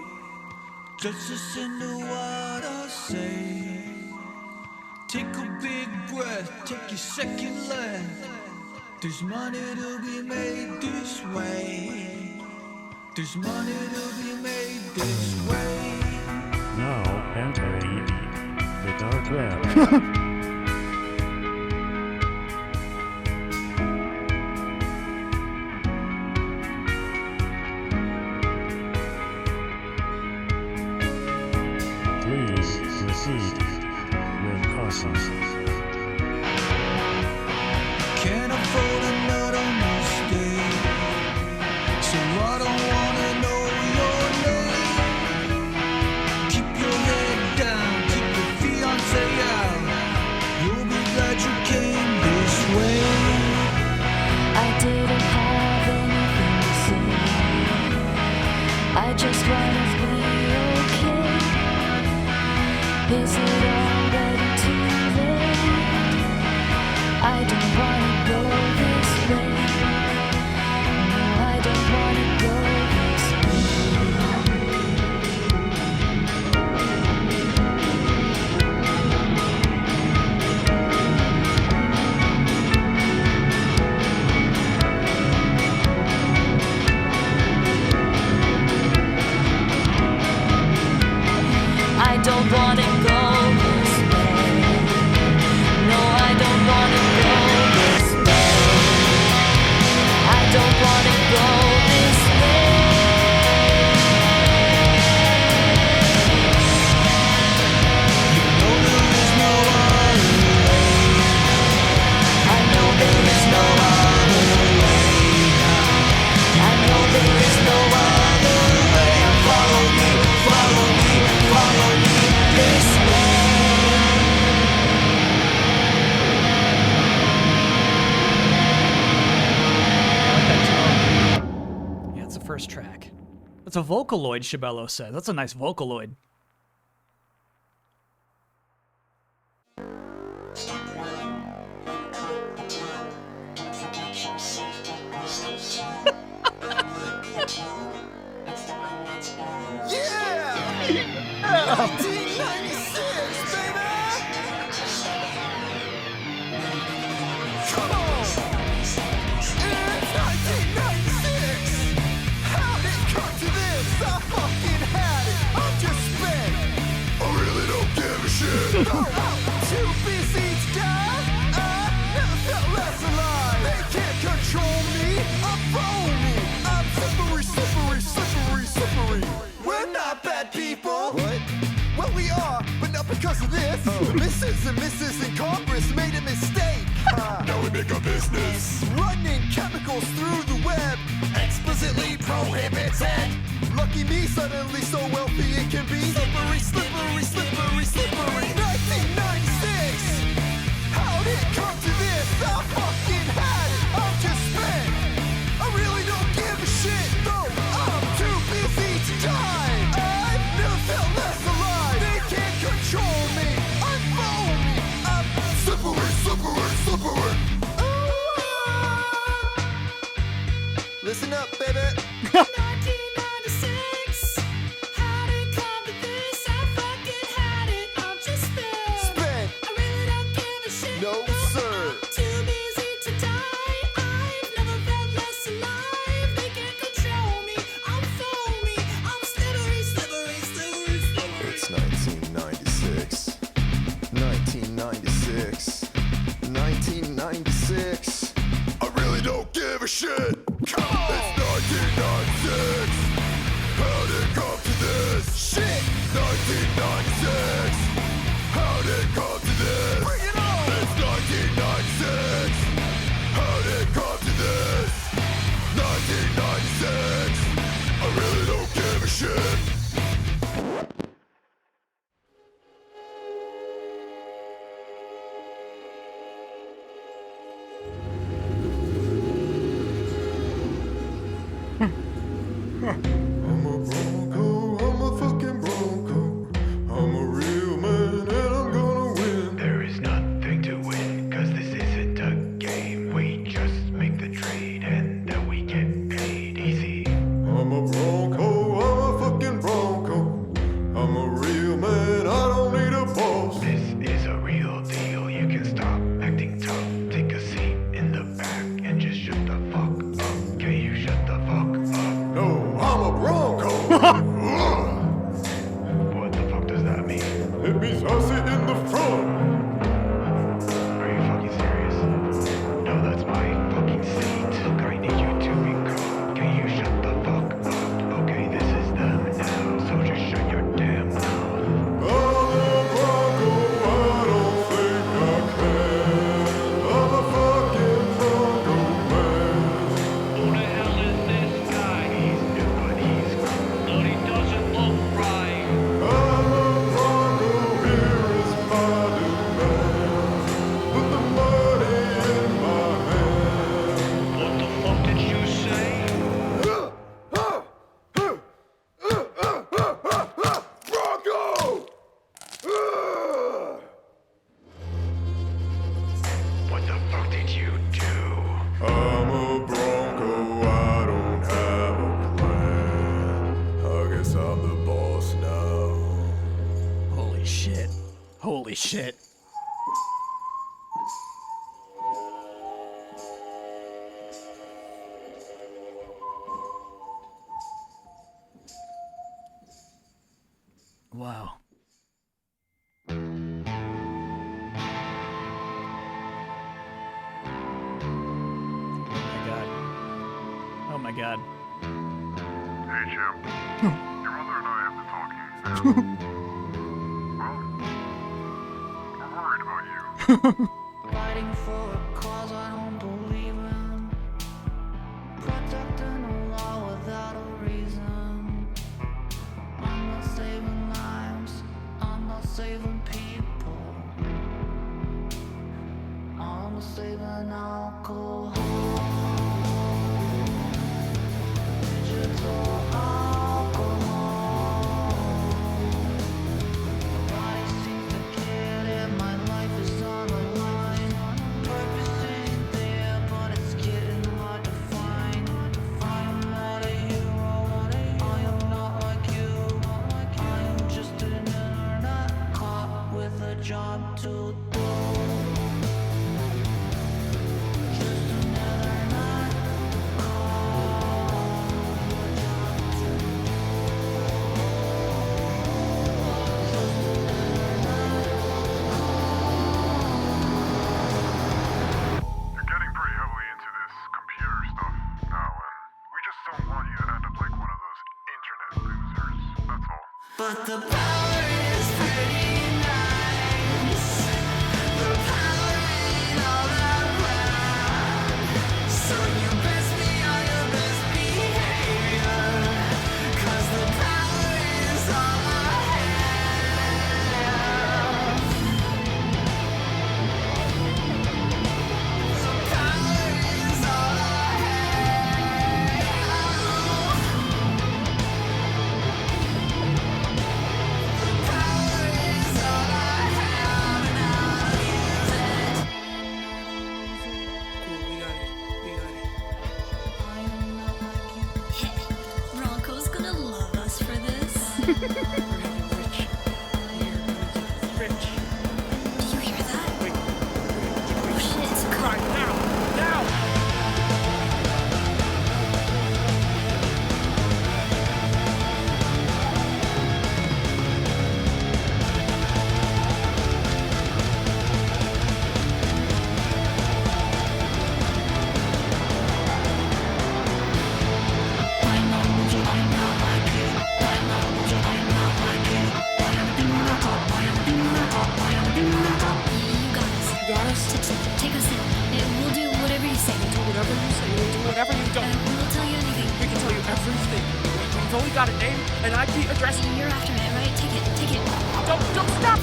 S9: Just listen to what I say. Take a big breath, take your second left. There's money to be made this way. There's money to be made this way.
S5: Now entering the dark web. Please proceed with caution.
S9: Can't afford another mistake, so I don't wanna know your name. Keep your head down, keep your fiancé out. You'll be glad you came this way.
S7: I didn't have anything to say. I just wanna be okay. Is it already too late? I don't wanna go this way. No, I don't wanna go this I don't wanna go this way. No, I don't wanna go this way. I don't wanna go this way.
S9: You know there is no other way.
S7: I know there is no other way. I know there is no other way. Follow me, follow me, follow me this way.
S1: Yeah, it's the first track. That's a Vocaloid, Shabello said. That's a nice Vocaloid.
S9: Yeah! 1996, baby! Come on! It's 1996! How'd it come to this? I fucking had it! I'm just spent! I really don't give a shit! I'm too busy to die! I never felt less alive! They can't control me! I'm phony! I'm slippery, slippery, slippery, slippery! We're not bad people! What? Well, we are, but not because of this. Mrs. and Mrs. in Congress made a mistake. Now we make a business. Running chemicals through the web, explicitly prohibited. Lucky me, suddenly so wealthy it can be. Slippery, slippery, slippery, slippery. 1996. How'd it come to this? I fucking had it. I'm just spent. I really don't give a shit, though. I'm too busy to die. I've never felt less alive. They can't control me. I'm phony. I'm slippery, slippery, slippery. Listen up, baby.
S7: 1996. How'd it come to this? I fucking had it. I'm just spent.
S9: Spent.
S7: I really don't give a shit.
S9: No, sir.
S7: Too busy to die. I've never felt less alive. They can't control me. I'm phony. I'm slippery, slippery, slippery, slippery.
S10: It's 1996. 1996. 1996.
S9: I really don't give a shit. Come on. It's 1996. How'd it come to this? Shit. 1996. How'd it come to this? Bring it on. It's 1996. How'd it come to this? 1996. I really don't give a shit. Bronco!
S2: What the fuck did you do?
S10: I'm a Bronco, I don't have a plan. I guess I'm the boss now.
S1: Holy shit. Holy shit. Wow. Oh my god.
S11: Hey, Jim. Your mother and I have been talking, and, well, we're worried about you.
S4: Fighting for a cause I don't believe in. Protecting the law without a reason. I'm not saving lives, I'm not saving people. I'm not saving alcohol. Digital alcohol. Nobody seems to get it, my life is on the line. Purpose ain't there, but it's getting hard to find. I am not a hero, I am not like you. I am just an internet caught with a job to do. Just an internet
S11: You're getting pretty heavily into this computer stuff now, and we just don't want you to end up like one of those internet losers, that's all.
S4: But the power is pretty nice. The power ain't all around. So you best be on your best behavior. 'Cause the power is all I have. The power is all I have.
S7: Bronco's gonna love us for this.
S2: We're having Rich. Rich.
S7: Did you hear that?
S2: Wait.
S7: Oh shit.
S2: Cry now! Now!
S7: You got us. Take us in. We'll do whatever you say.
S2: Do whatever you say, we'll do whatever you don't.
S7: We'll tell you anything.
S2: We can tell you everything. We've only got a name, and IP address.
S7: You're after it, right? Take it. Take it.
S2: Don't stop!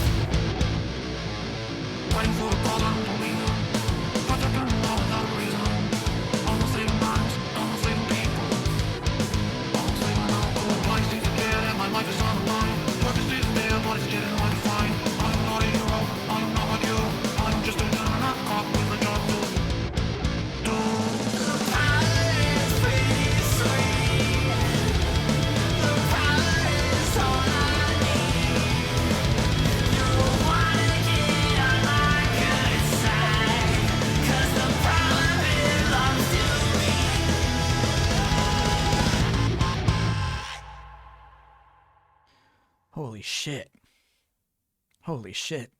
S4: Fighting for a cause I don't believe in. Protecting the law without a reason. I'm not saving lives, I'm not saving people. I'm not saving alcohol. Life seems to get it, my life is on the line. Purpose isn't there, but it's getting hard to find. I am not a hero, I am not like you. I am just an internet cop with a job to do. The power is pretty sweet. The power is all I need. You wanna get on my good side, 'cause the power belongs to me.
S1: Holy shit. Holy shit.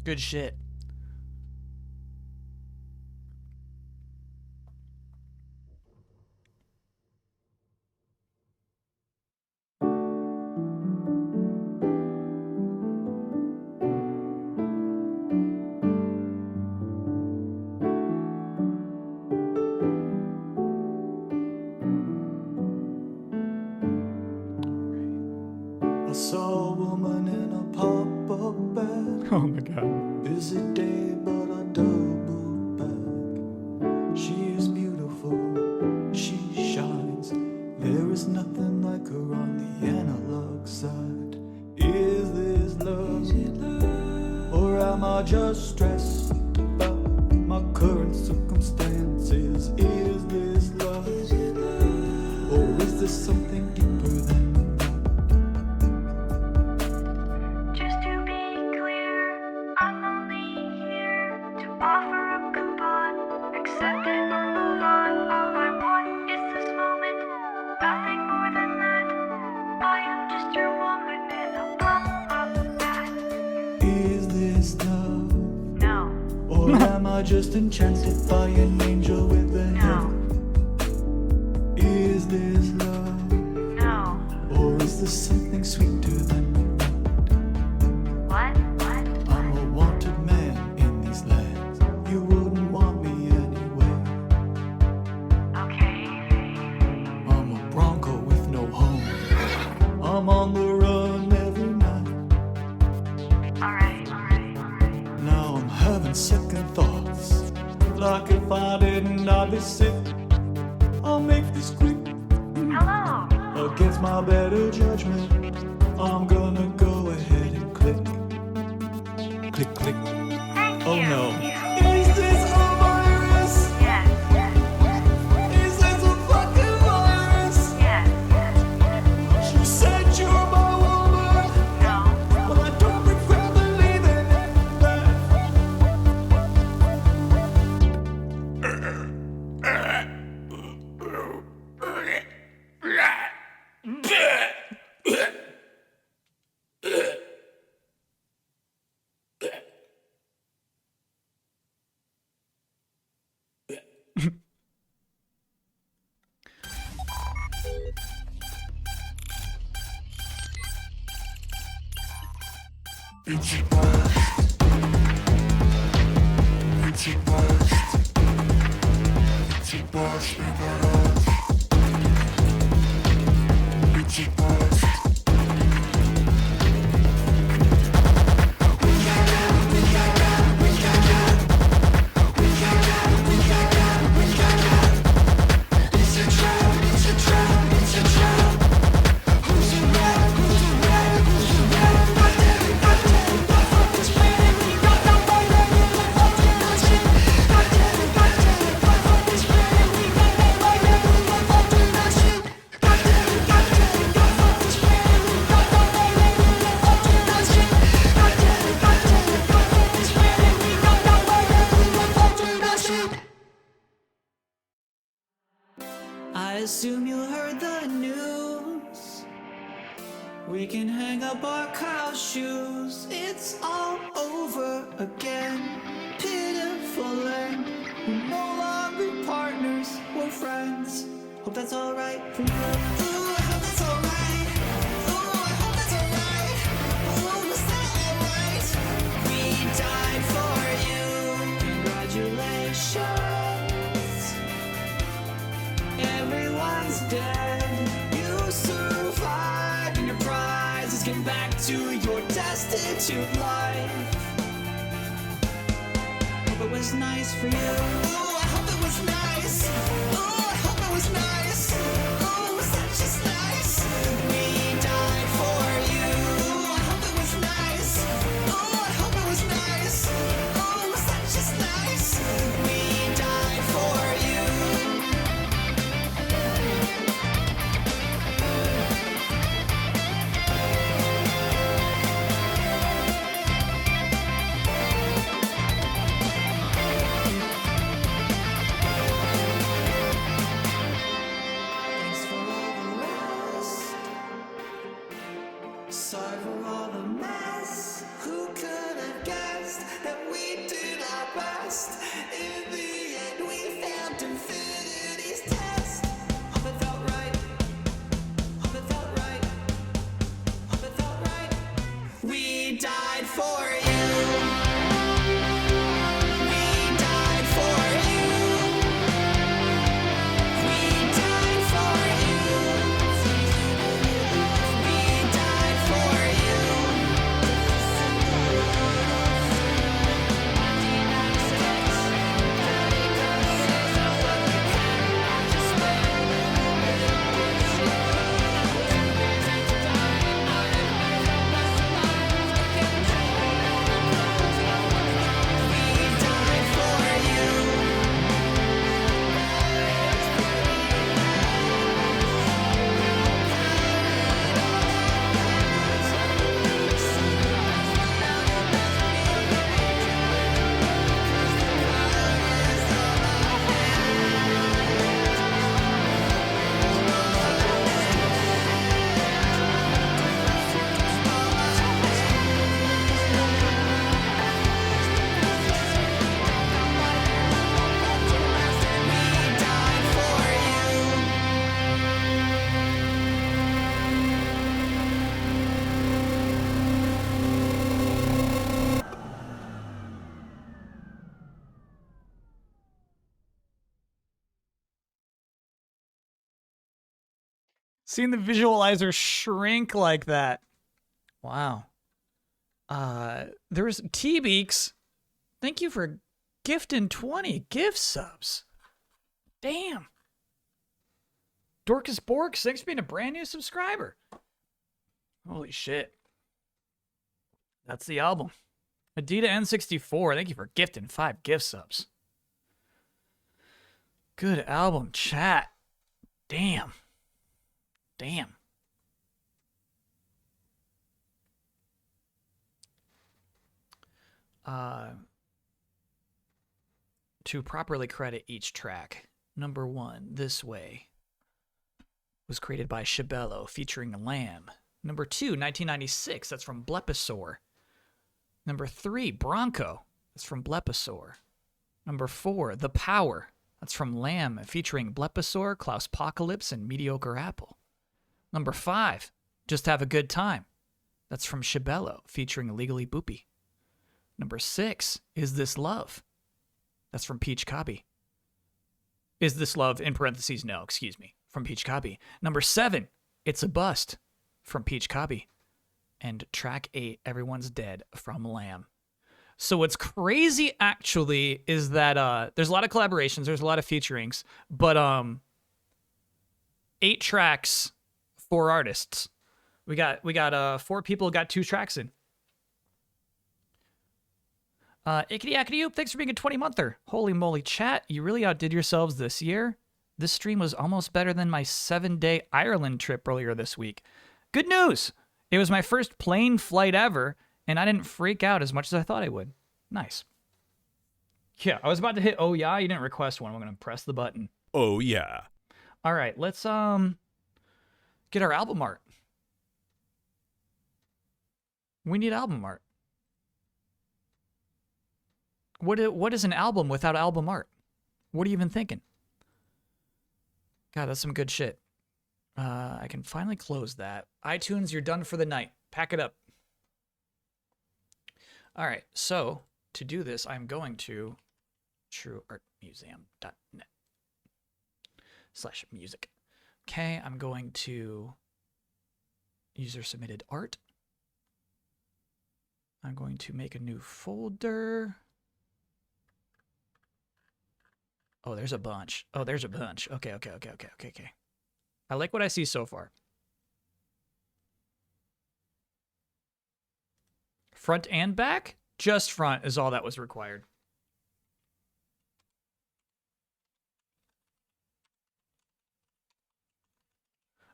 S1: Good shit.
S3: I saw a woman in a pop-up bag.
S1: Oh my god.
S3: Busy day, but I doubled back. She is beautiful, she shines. There is nothing like her on the analog side. Is this love? Or am I just stressed about my current circumstances? Is this love? Or is this something deeper than
S4: Just to be clear, I'm only here to offer a coupon. Accept it or move on. All I want is this moment, nothing more than that. I am just your woman in a pop-up bag.
S3: Is this love?
S4: No.
S3: Or am I just enchanted by an angel with a head? Is this love?
S4: No.
S3: Or is this something sweeter than
S4: What?
S3: I'm a wanted man in these lands. You wouldn't want me anyway.
S4: Okay.
S3: I'm a bronco with no home. I'm on the run every night.
S4: Alright.
S3: Now I'm having second thoughts. Like if I didn't, I'd be sick. I'll make this quick.
S4: Hello.
S3: Against my better judgment, I'm gonna go ahead and click. Click, click.
S4: Thank
S3: Oh
S4: you.
S3: no. Is this a virus?
S4: Yes.
S3: Is this a fucking virus?
S4: Yes.
S3: You said you're my woman,
S4: No.
S3: but I don't regret believing that.
S2: I assume you heard the news. We can hang up our cow shoes. It's all over again. Pitiful end. We're no longer partners, we're friends. Hope that's alright for you. Ooh, I hope that's alright. Ooh, I hope that's alright. Ooh, is that alright? We died for you. Congratulations. Everyone's dead. You survived, and your prize is getting back to your destitute life. Hope it was nice for you. Oh, I hope it was nice. Oh, I hope it was nice. Oh, was that just nice? We died for you. Oh, I hope it was nice. Oh, I hope it was nice. Oh, was that just nice? We died for you.
S1: Seeing the visualizer shrink like that. Wow. There's T-Beaks. Thank you for gifting 20 gift subs. Damn. Dorcas Borks, thanks for being a brand new subscriber. Holy shit. That's the album. Adita N64, thank you for gifting 5 gift subs. Good album, chat. Damn. Damn. To properly credit each track, number 1, This Way, was created by Shibello featuring Lamb. Number 2, 1996, that's from Blepisaur. Number 3, Bronco, that's from Blepisaur. Number 4, The Power, that's from Lamb featuring Blepisaur, Klaus Apocalypse, and Mediocre Apple. Number 5, Just Have a Good Time, that's from Shibello featuring Legally Boopy. Number 6, Is This Love, that's from Peach Cobby. Is This Love, in parentheses, no, excuse me, from Peach Cobby. Number 7, It's a Bust, from Peach Cobby. And track 8, Everyone's Dead, from Lamb. So what's crazy, actually, is that there's a lot of collaborations, there's a lot of featurings, but 8 tracks, 4 artists. We got 4 people got 2 tracks in. Ickety Ackety Oop, thanks for being a 20-monther. Holy moly, chat, you really outdid yourselves this year. This stream was almost better than my 7-day Ireland trip earlier this week. Good news! It was my first plane flight ever, and I didn't freak out as much as I thought I would. Nice. Yeah, I was about to hit oh yeah, you didn't request one. I'm going to press the button.
S8: Oh yeah.
S1: All right, let's get our album art. We need album art. What is an album without album art? What are you even thinking? God, that's some good shit. I can finally close that. iTunes, you're done for the night. Pack it up. All right, so to do this, I'm going to trueartmuseum.net/music. Okay, I'm going to user submitted art. I'm going to make a new folder. Oh, there's a bunch. Okay. I like what I see so far. Front and back? Just front is all that was required.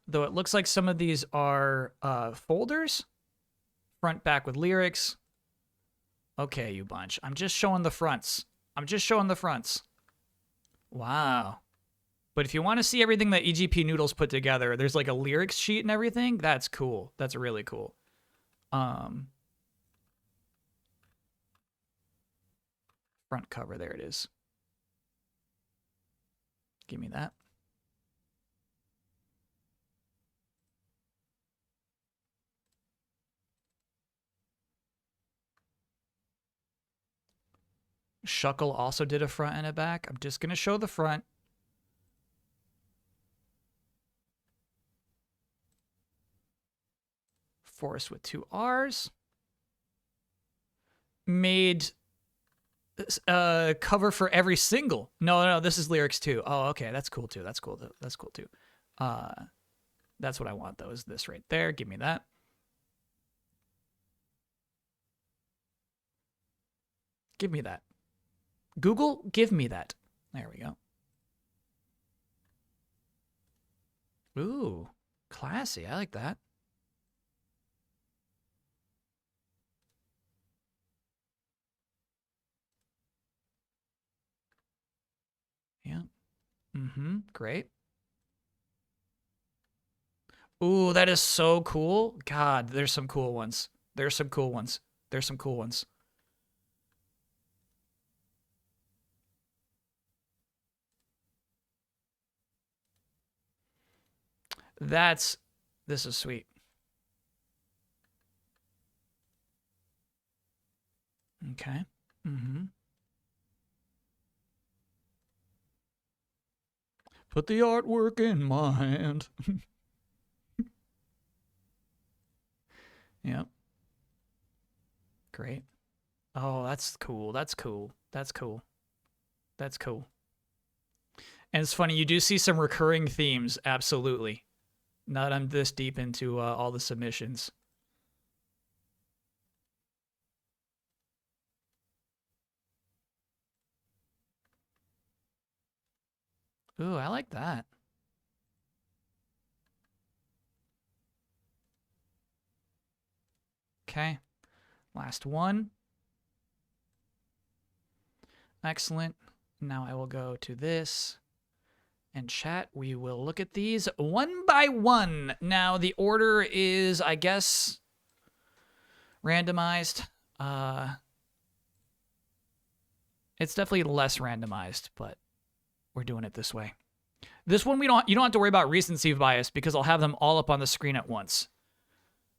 S1: Though it looks like some of these are folders. Front, back with lyrics. Okay, you bunch. I'm just showing the fronts. Wow. But if you want to see everything that EGP Noodles put together, there's like a lyrics sheet and everything. That's cool. That's really cool. Front cover, there it is. Give me that. Shuckle also did a front and a back. I'm just going to show the front. Forest with 2 R's. Made cover for every single. No, this is lyrics too. Oh, okay, that's cool too. That's cool too. That's what I want though, is this right there. Give me that. Give me that. Google, give me that. There we go. Ooh, classy. I like that. Yeah. Great. Ooh, that is so cool. God, there's some cool ones. This is sweet. Okay. Put the artwork in my hand. Yep. Great. Oh, that's cool. That's cool. That's cool. That's cool. And it's funny, you do see some recurring themes, absolutely. Not I'm this deep into all the submissions. Ooh, I like that. Okay. Last one. Excellent. Now I will go to this. And chat, we will look at these one by one. Now, the order is, I guess, randomized. It's definitely less randomized, but we're doing it this way. This one, you don't have to worry about recency bias because I'll have them all up on the screen at once.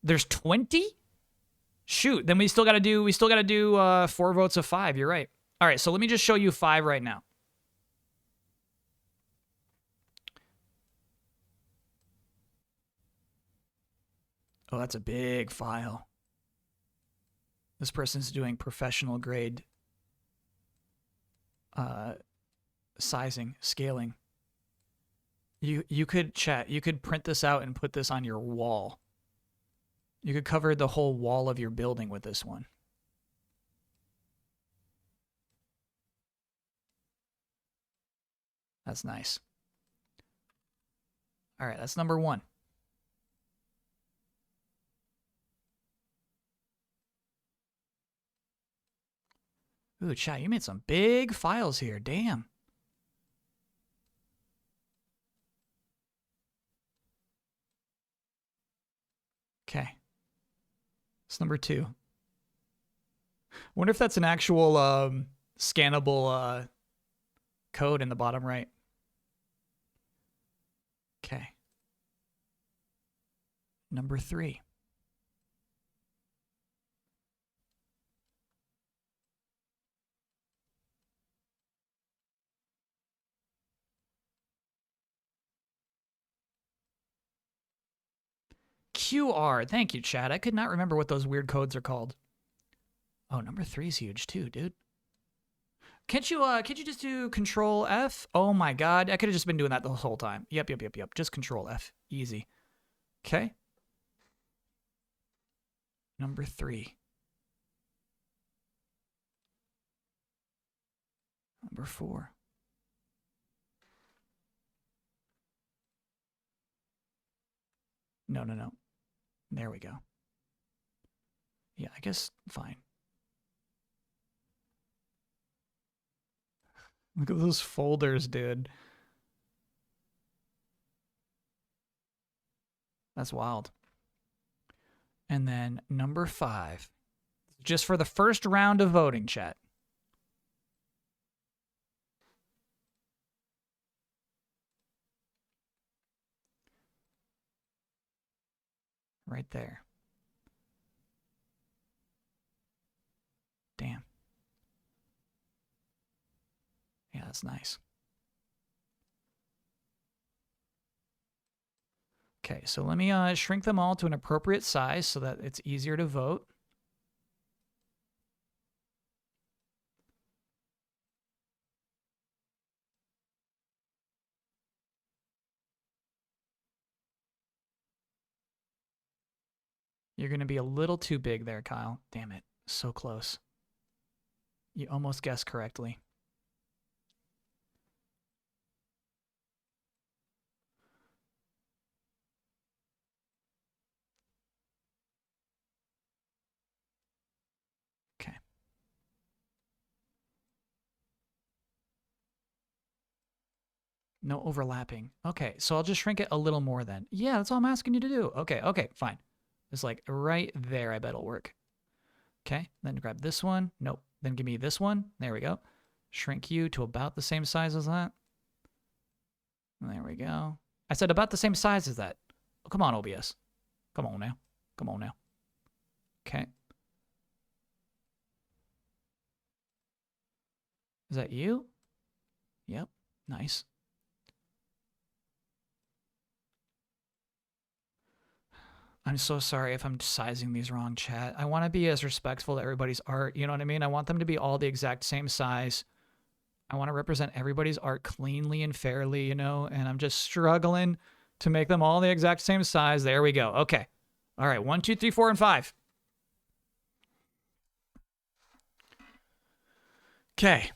S1: There's 20? Shoot, then we still got to do 4 votes of 5. You're right. All right, so let me just show you 5 right now. Oh, that's a big file. This person's doing professional grade sizing, scaling. You could print this out and put this on your wall. You could cover the whole wall of your building with this one. That's nice. All right, that's number 1. Ooh, chat, you made some big files here. Damn. Okay. It's number 2. Wonder if that's an actual scannable code in the bottom right. Okay. Number 3. QR. Thank you, Chad. I could not remember what those weird codes are called. Oh, number 3 is huge too, dude. Can't you just do Control F? Oh my God, I could have just been doing that the whole time. Yep. Just Control F. Easy. Okay. Number 3. Number 4. No. There we go. Yeah, I guess fine. Look at those folders, dude. That's wild. And then number 5. Just for the first round of voting, chat. Right there. Damn. Yeah, that's nice. Okay, so let me shrink them all to an appropriate size so that it's easier to vote. You're going to be a little too big there, Kyle. Damn it. So close. You almost guessed correctly. Okay. No overlapping. Okay, so I'll just shrink it a little more then. Yeah, that's all I'm asking you to do. Okay, fine. It's like right there, I bet it'll work. Okay, then grab this one. Nope. Then give me this one. There we go. Shrink you to about the same size as that. There we go. I said about the same size as that. Oh, come on, OBS. Come on now. Come on now. Okay. Is that you? Yep. Nice. I'm so sorry if I'm sizing these wrong, chat. I want to be as respectful to everybody's art. You know what I mean? I want them to be all the exact same size. I want to represent everybody's art cleanly and fairly, you know, and I'm just struggling to make them all the exact same size. There we go. Okay. All right. 1, 2, 3, 4, and 5. Okay.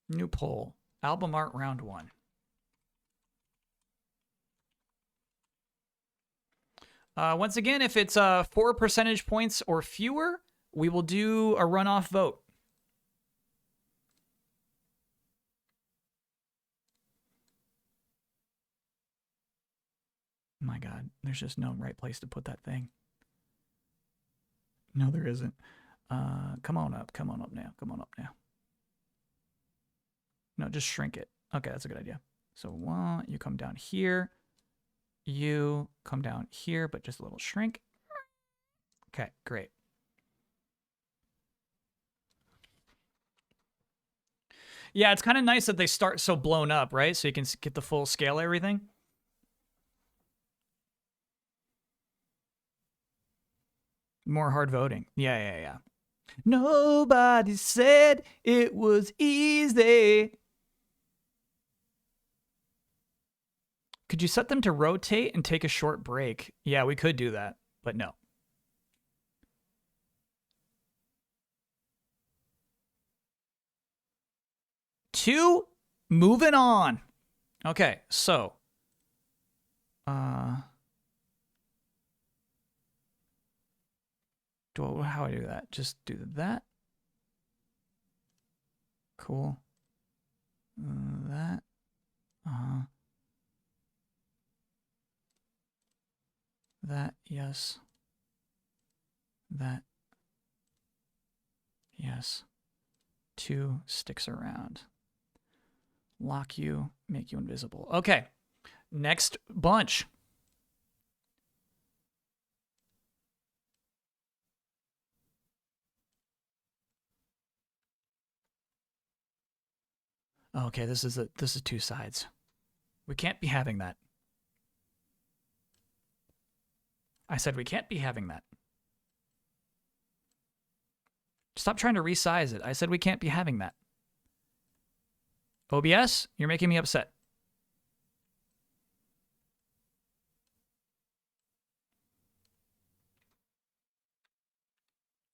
S1: New poll. Album art round 1. Once again, if it's 4 percentage points or fewer, we will do a runoff vote. My God, there's just no right place to put that thing. No, there isn't. Come on up. Come on up now. Come on up now. No, just shrink it. Okay, that's a good idea. So you come down here. You come down here, but just a little shrink. Okay, great. Yeah, it's kind of nice that they start so blown up, right? So you can get the full scale of everything. More hard voting. Yeah. Nobody said it was easy. Could you set them to rotate and take a short break? Yeah, we could do that, but no. Two, moving on. Okay, so. How do I do that? Just do that. Cool. That. That, yes. That. Yes. 2 sticks around. Lock you, make you invisible. Okay. Next bunch. Okay, this is 2 sides. We can't be having that. I said we can't be having that. Stop trying to resize it. I said we can't be having that. OBS, you're making me upset.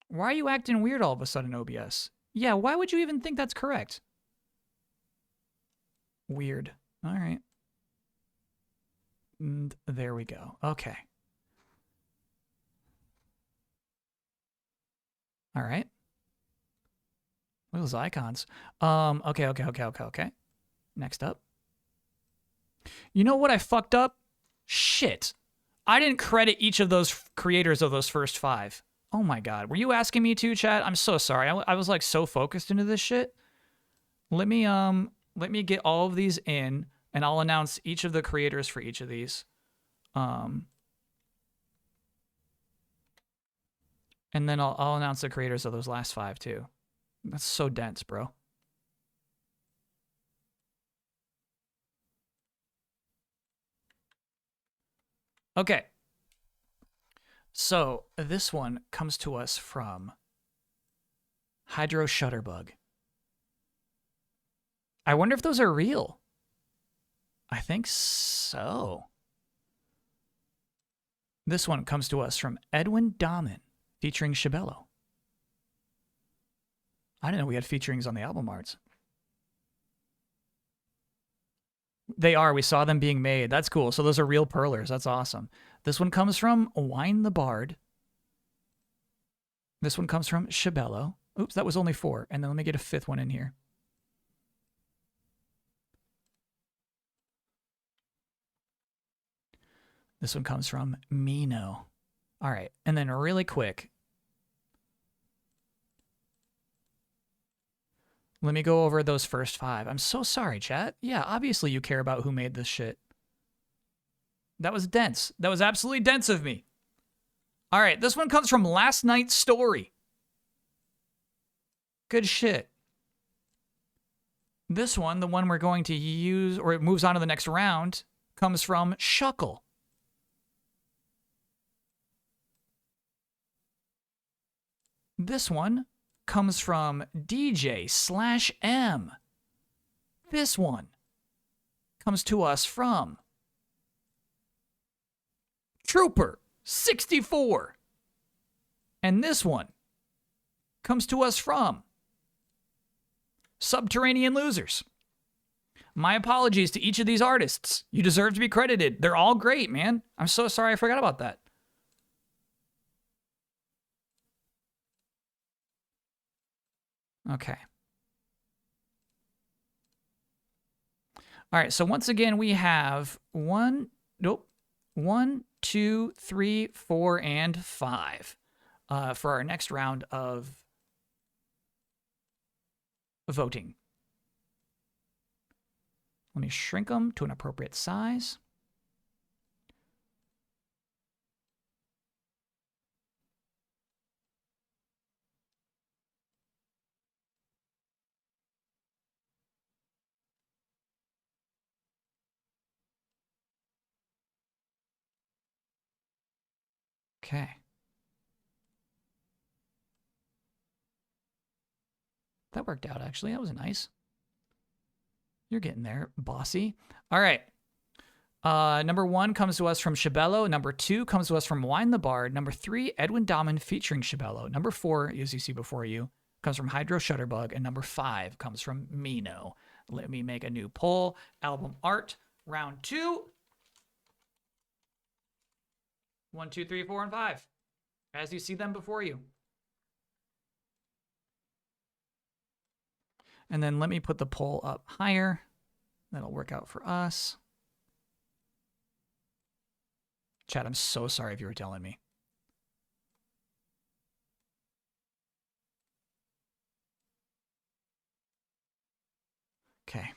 S1: Why are you acting weird all of a sudden, OBS? Yeah, why would you even think that's correct? Weird. All right. And there we go. Okay. All right. Look at those icons. Okay. Next up. You know what I fucked up? Shit. I didn't credit each of those creators of those first 5. Oh my God. Were you asking me to, chat? I'm so sorry. I was like so focused into this shit. Let me get all of these in, and I'll announce each of the creators for each of these. And then I'll announce the creators of those last 5 too. That's so dense, bro. Okay. So this one comes to us from Hydro Shutterbug. I wonder if those are real. I think so. This one comes to us from Edwin Dahman, featuring Shibello. I didn't know we had featurings on the album arts. They are. We saw them being made. That's cool. So those are real perlers. That's awesome. This one comes from Wine the Bard. This one comes from Shibello. Oops, that was only 4. And then let me get a 5th one in here. This one comes from Mino. All right. And then really quick, let me go over those first 5. I'm so sorry, chat. Yeah, obviously you care about who made this shit. That was dense. That was absolutely dense of me. All right, this one comes from Last Night's Story. Good shit. This one, the one we're going to use, or it moves on to the next round, comes from Shuckle. This one comes from DJ/M. This one comes to us from Trooper64. And this one comes to us from Subterranean Losers. My apologies to each of these artists. You deserve to be credited. They're all great, man. I'm so sorry I forgot about that. Okay. All right, so once again, we have 1, 2, 3, 4, and 5 for our next round of voting. Let me shrink them to an appropriate size. Okay. That worked out, actually. That was nice. You're getting there, bossy. All right. Number 1 comes to us from Shabello. Number 2 comes to us from Wine the Bard. Number 3, Edwin Dahman featuring Shabello. Number 4, as you see before you, comes from Hydro Shutterbug. And number 5 comes from Mino. Let me make a new poll. Album art, round 2. 1, 2, 3, 4, and 5. As you see them before you. And then let me put the poll up higher. That'll work out for us. Chat, I'm so sorry if you were telling me. Okay.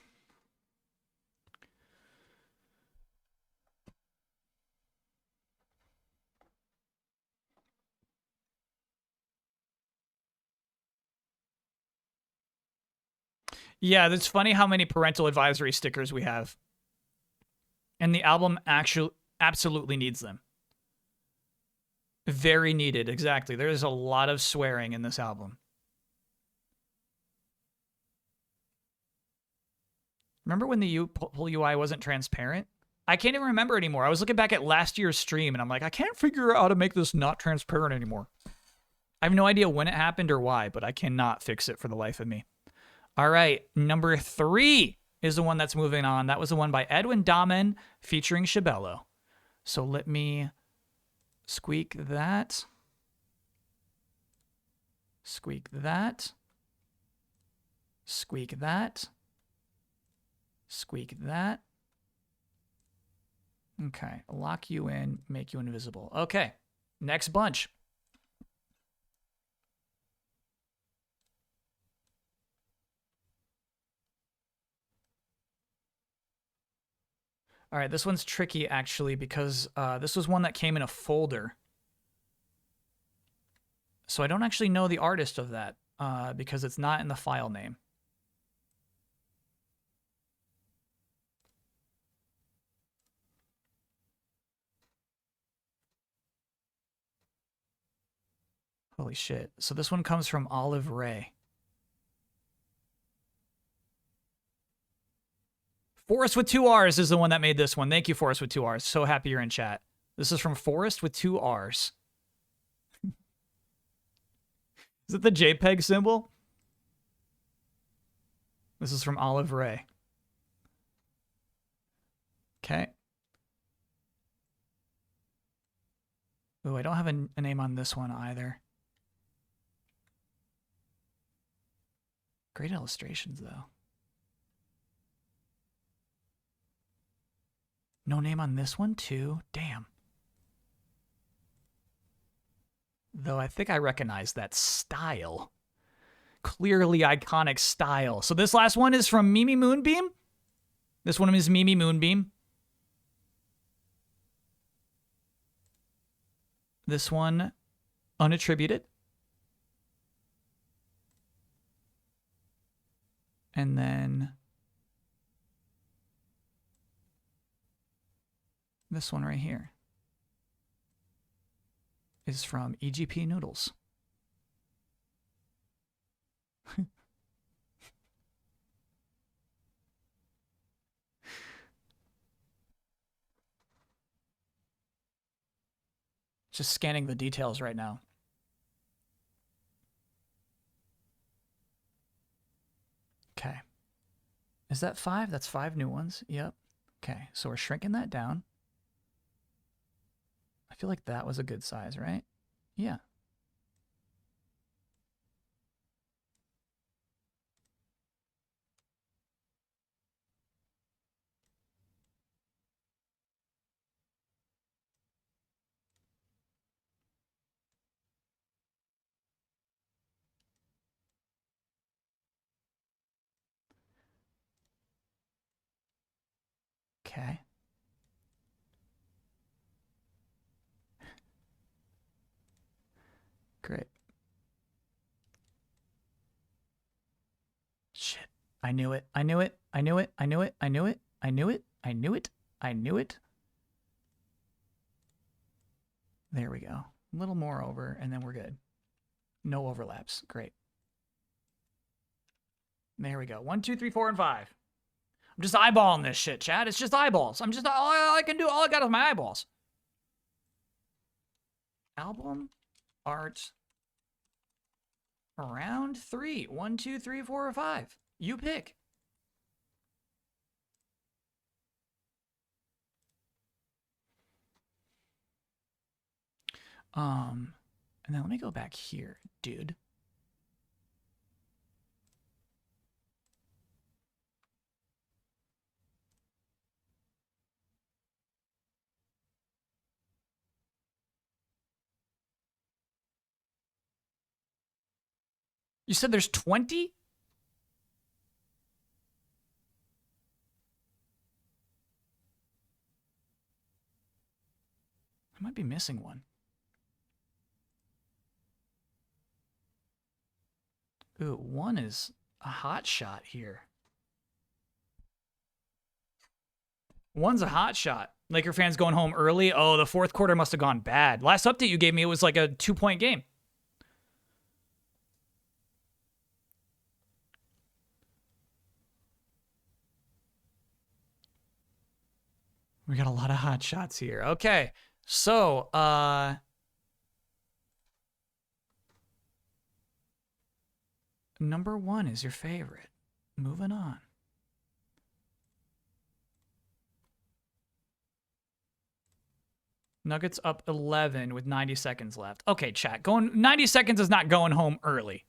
S1: Yeah, it's funny how many parental advisory stickers we have. And the album actually absolutely needs them. Very needed, exactly. There's a lot of swearing in this album. Remember when the poll UI wasn't transparent? I can't even remember anymore. I was looking back at last year's stream and I'm like, I can't figure out how to make this not transparent anymore. I have no idea when it happened or why, but I cannot fix it for the life of me. All right, number 3 is the one that's moving on. That was the one by Edwin Dahman featuring Shabello. So let me squeak that. Squeak that. Squeak that. Squeak that. Okay, lock you in, make you invisible. Okay, next bunch. All right, this one's tricky, actually, because this was one that came in a folder. So I don't actually know the artist of that because it's not in the file name. Holy shit. So this one comes from Olive Ray. Forrest with 2 R's is the one that made this one. Thank you, Forrest with 2 R's. So happy you're in chat. This is from Forrest with 2 R's. Is it the JPEG symbol? This is from Olive Ray. Okay. Ooh, I don't have a name on this one either. Great illustrations, though. No name on this one, too? Damn. Though I think I recognize that style. Clearly iconic style. So this last one is from Mimi Moonbeam. This one is Mimi Moonbeam. This one, unattributed. And then This one right here is from EGP Noodles. Just scanning the details right now. Okay. Is that 5? That's 5 new ones. Yep. Okay, so we're shrinking that down. I feel like that was a good size, right? Yeah. Okay. Great. Shit. I knew it. I knew it. I knew it. I knew it. I knew it. I knew it. I knew it. I knew it. There we go. A little more over, and then we're good. No overlaps. Great. There we go. 1, 2, 3, 4, and 5. I'm just eyeballing this shit, Chad. It's just eyeballs. I'm just all I can do. All I got is my eyeballs. Album art round 3. 1, 2, 3, 4, or 5. You pick. And then let me go back here, dude. You said there's 20? I might be missing one. Ooh, one is a hot shot here. One's a hot shot. Laker fans going home early. Oh, the fourth quarter must have gone bad. Last update you gave me, it was like a 2-point game. We got a lot of hot shots here. Okay. So, number 1 is your favorite. Moving on. Nuggets up 11 with 90 seconds left. Okay, chat. 90 seconds is not going home early.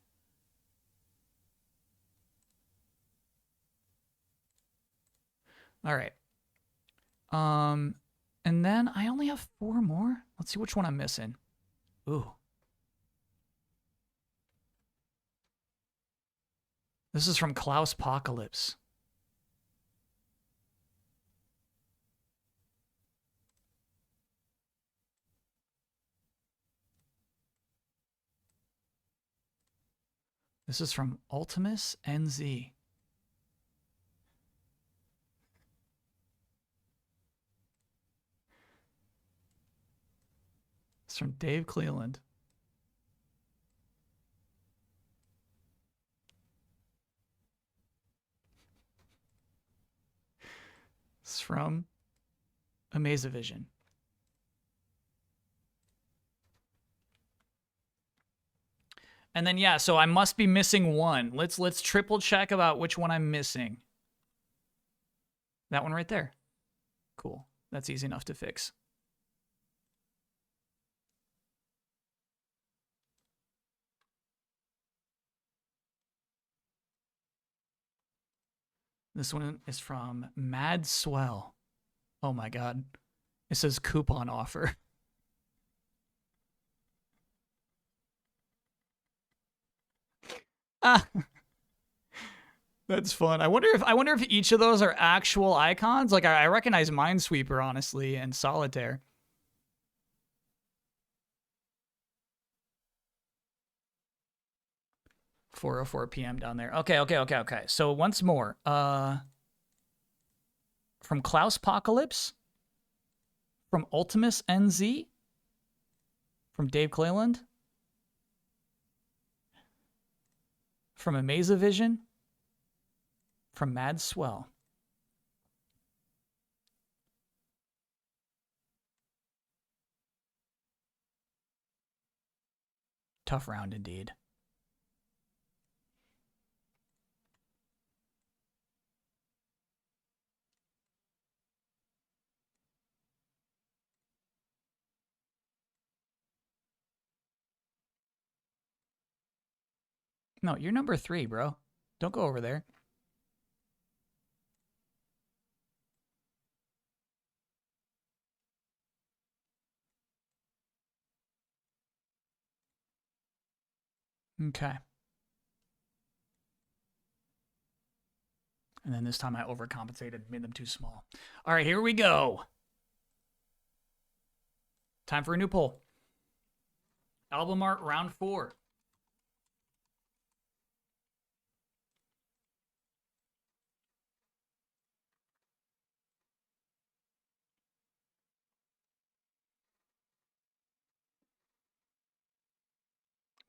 S1: All right. And then I only have 4 more. Let's see which one I'm missing. Ooh. This is from Klaus Apocalypse. This is from Ultimus NZ. It's from Dave Cleland. It's from Amazevision. And then yeah, so I must be missing one. Let's triple check about which one I'm missing. That one right there. Cool. That's easy enough to fix. This one is from Mad Swell. Oh my god. It says coupon offer. Ah. That's fun. I wonder if each of those are actual icons. Like I recognize Minesweeper honestly and Solitaire. $4:04 p.m. down there. Okay. So once more, from Klaus Apocalypse, From Ultimus NZ? From Dave Clayland? From Amazavision? From Mad Swell? Tough round indeed. No, you're number 3, bro. Don't go over there. Okay. And then this time I overcompensated, made them too small. All right, here we go. Time for a new poll. Album art round 4.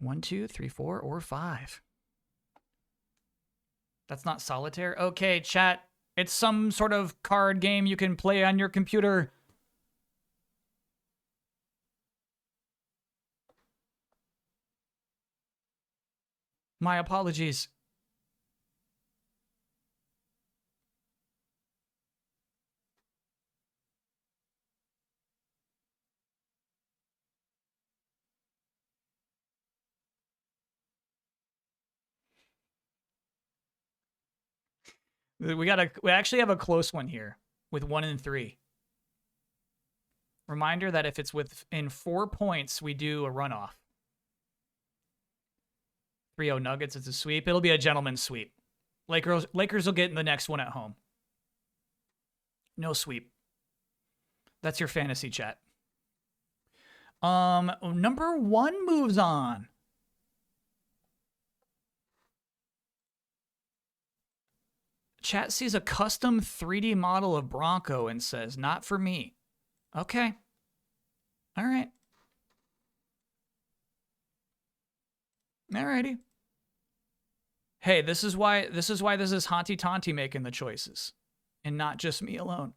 S1: One, two, three, four, or 5. That's not solitaire. Okay, chat. It's some sort of card game you can play on your computer. My apologies. We actually have a close one here with 1 and 3. Reminder that if it's within 4 points, we do a runoff. 3-0 Nuggets, it's a sweep. It'll be a gentleman's sweep. Lakers will get in the next one at home. No sweep. That's your fantasy chat. Number 1 moves on. Chat sees a custom 3D model of Bronco and says, not for me. Okay. All right. Alrighty. Hey, this is why this is Honty Tonty making the choices and not just me alone.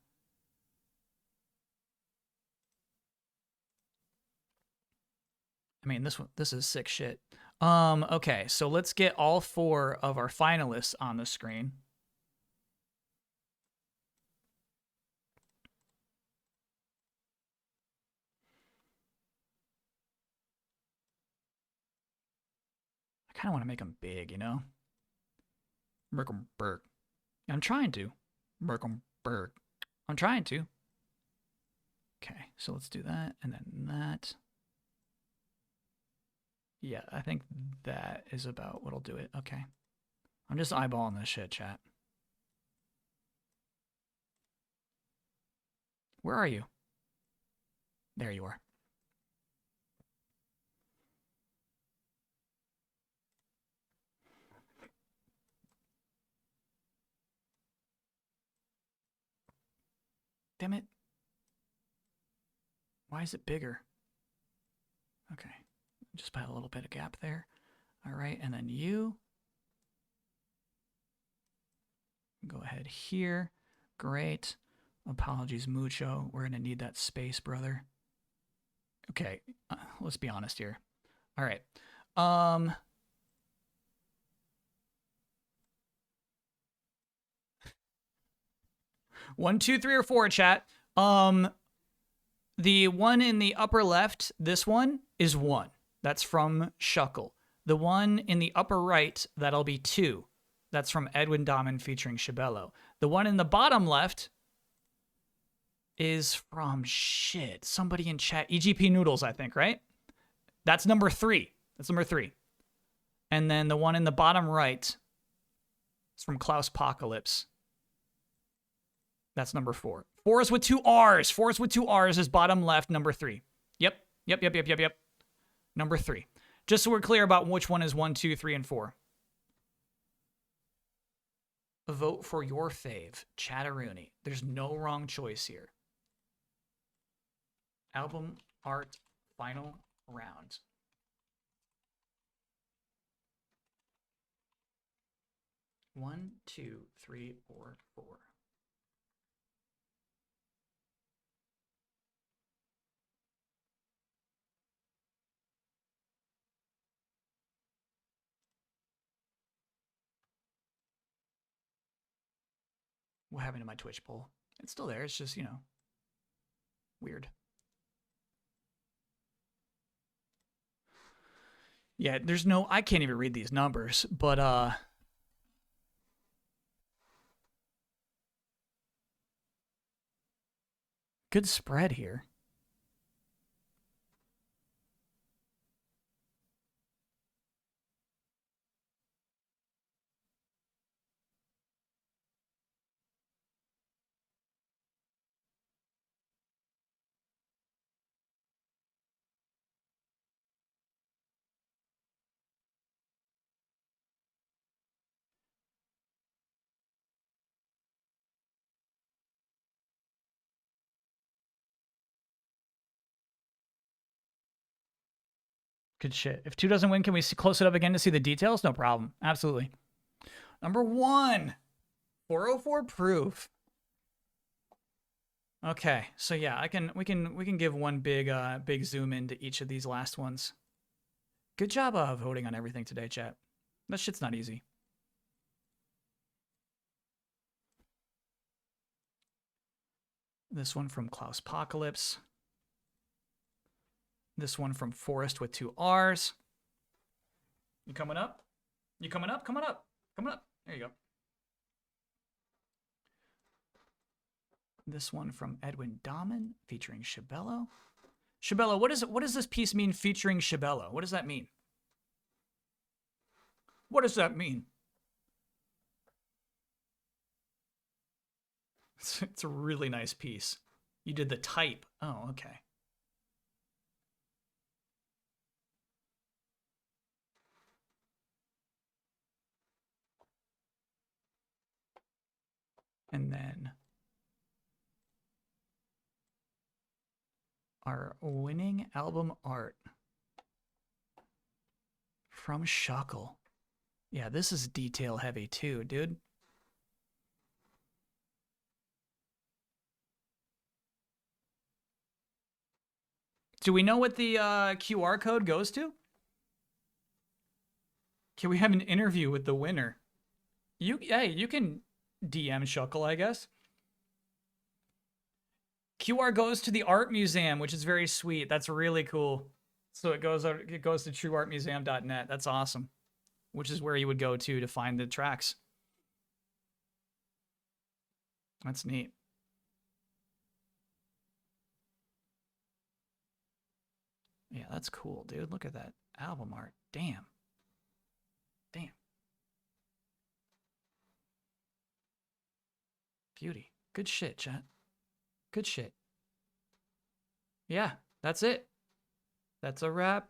S1: I mean, this is sick shit. Okay, so let's get all 4 of our finalists on the screen. I kind of want to make them big, you know? Merkelberg. I'm trying to. Merkelberg. I'm trying to. Okay, so let's do that, and then that. Yeah, I think that is about what'll do it. Okay. I'm just eyeballing this shit, chat. Where are you? There you are. Damn it. Why is it bigger? Okay. Just by a little bit of gap there. All right, and then you. Go ahead here. Great. Apologies, mucho. We're going to need that space, brother. Okay, let's be honest here. All right. 1, 2, 3, or 4, chat. The one in the upper left, this one, is 1. That's from Shuckle. The one in the upper right, that'll be 2. That's from Edwin Dahman featuring Shibello. The one in the bottom left is from, shit, somebody in chat. EGP Noodles, I think, right? That's number 3. That's number 3. And then the one in the bottom right is from Klaus Apocalypse. That's number 4. 4 is with 2 R's. 4 is with 2 R's is bottom left, number 3. Yep. Number 3. Just so we're clear about which one is 1, 2, 3, and 4. Vote for your fave, Chatteroony. There's no wrong choice here. Album art final round. One, two, three, four, four. What happened to my Twitch poll? It's still there. It's just, you know, weird. Yeah, there's no, I can't even read these numbers, but good spread here. Good shit. If 2 doesn't win, can we close it up again to see the details? No problem. Absolutely. Number 1, 404 proof. Okay, so yeah, we can give one big big zoom into each of these last ones. Good job of voting on everything today, chat. That shit's not easy. This one from Klaus Apocalypse. This one from Forest with 2 R's. You coming up? You coming up? Coming up. Coming up. There you go. This one from Edwin Dahman featuring Shabello. Shabello, what does this piece mean featuring Shabello? What does that mean? What does that mean? It's a really nice piece. You did the type. Oh, okay. And then our winning album art from Shuckle. Yeah, this is detail heavy too, dude. Do we know what the QR code goes to? Can we have an interview with the winner? Hey, you can DM Shuckle, I guess. QR goes to the art museum, which is very sweet. That's really cool. So it goes to trueartmuseum.net. That's awesome. Which is where you would go to find the tracks. That's neat. Yeah, that's cool, dude. Look at that album art. Damn. Damn. Beauty. Good shit, chat. Good shit. Yeah, that's it. That's a wrap.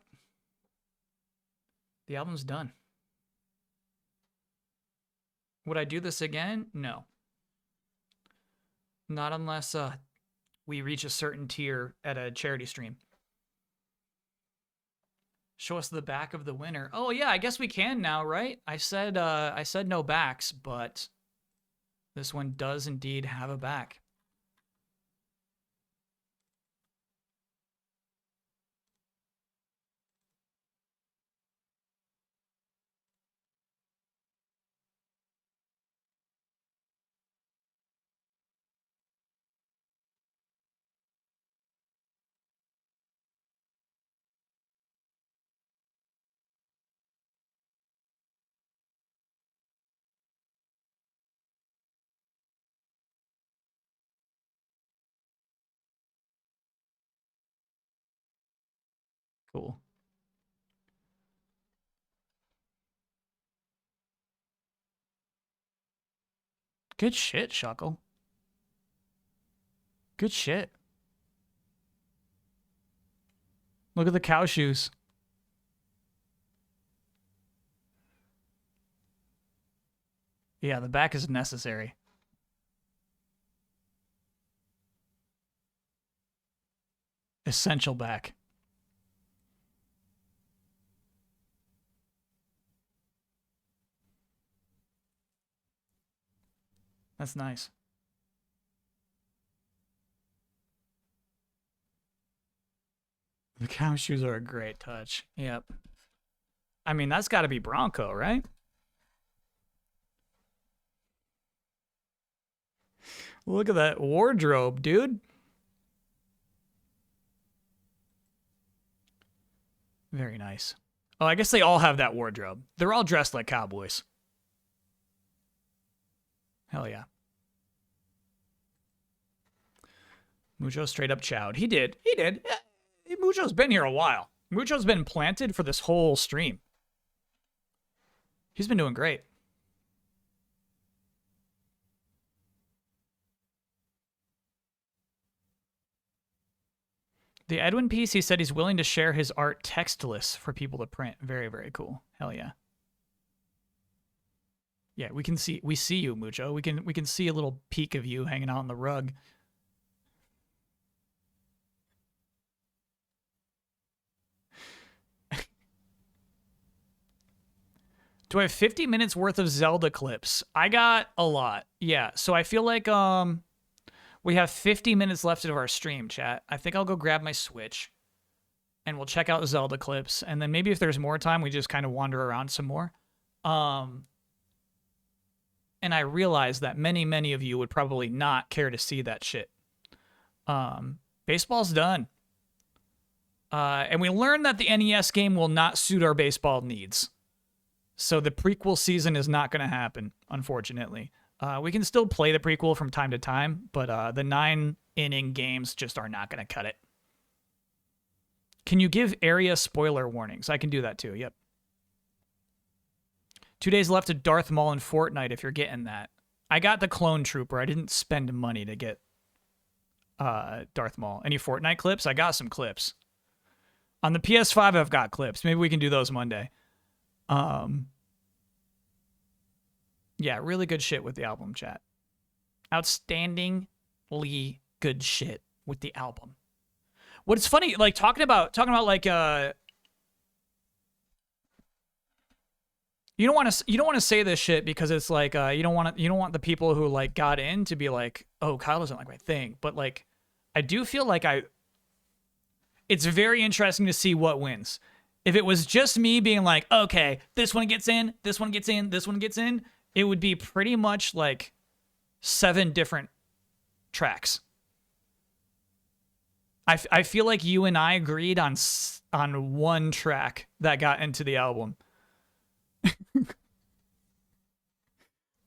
S1: The album's done. Would I do this again? No. Not unless we reach a certain tier at a charity stream. Show us the back of the winner. Oh yeah, I guess we can now, right? I said no backs, but this one does indeed have a back. Cool. Good shit, Shuckle. Good shit. Look at the cow shoes. Yeah, the back is necessary. Essential back. That's nice. The cow shoes are a great touch. Yep. I mean, that's got to be Bronco, right? Look at that wardrobe, dude. Very nice. Oh, I guess they all have that wardrobe. They're all dressed like cowboys. Hell yeah. Mucho straight up chowed. He did. He did. Yeah, Mucho's been here a while. Mucho's been planted for this whole stream. He's been doing great. The Edwin piece, he said he's willing to share his art textless for people to print. Very, very cool. Hell yeah. Yeah, we see you, Mucho. We can see a little peek of you hanging out on the rug. Do I have 50 minutes worth of Zelda clips? I got a lot. Yeah, so I feel like we have 50 minutes left of our stream, chat. I think I'll go grab my Switch and we'll check out Zelda clips, and then maybe if there's more time, we just kind of wander around some more. And I realize that many of you would probably not care to see that shit. Baseball's done. And we learned that the NES game will not suit our baseball needs. So the prequel season is not going to happen, unfortunately. We can still play the prequel from time to time, but the 9-inning games just are not going to cut it. Can you give area spoiler warnings? I can do that too, yep. 2 days left of Darth Maul in Fortnite if you're getting that. I got the Clone Trooper. I didn't spend money to get Darth Maul. Any Fortnite clips? I got some clips. On the PS5, I've got clips. Maybe we can do those Monday. Yeah, really good shit with the album, chat. Outstandingly good shit with the album. What's funny, like talking about like you don't want to say this shit because it's like you don't want the people who like got in to be like, oh, Kyle doesn't like my thing, but like I do feel like it's very interesting to see what wins. If it was just me being like, okay, this one gets in, this one gets in, this one gets in, it would be pretty much like 7 different tracks. I feel like you and I agreed on one track that got into the album.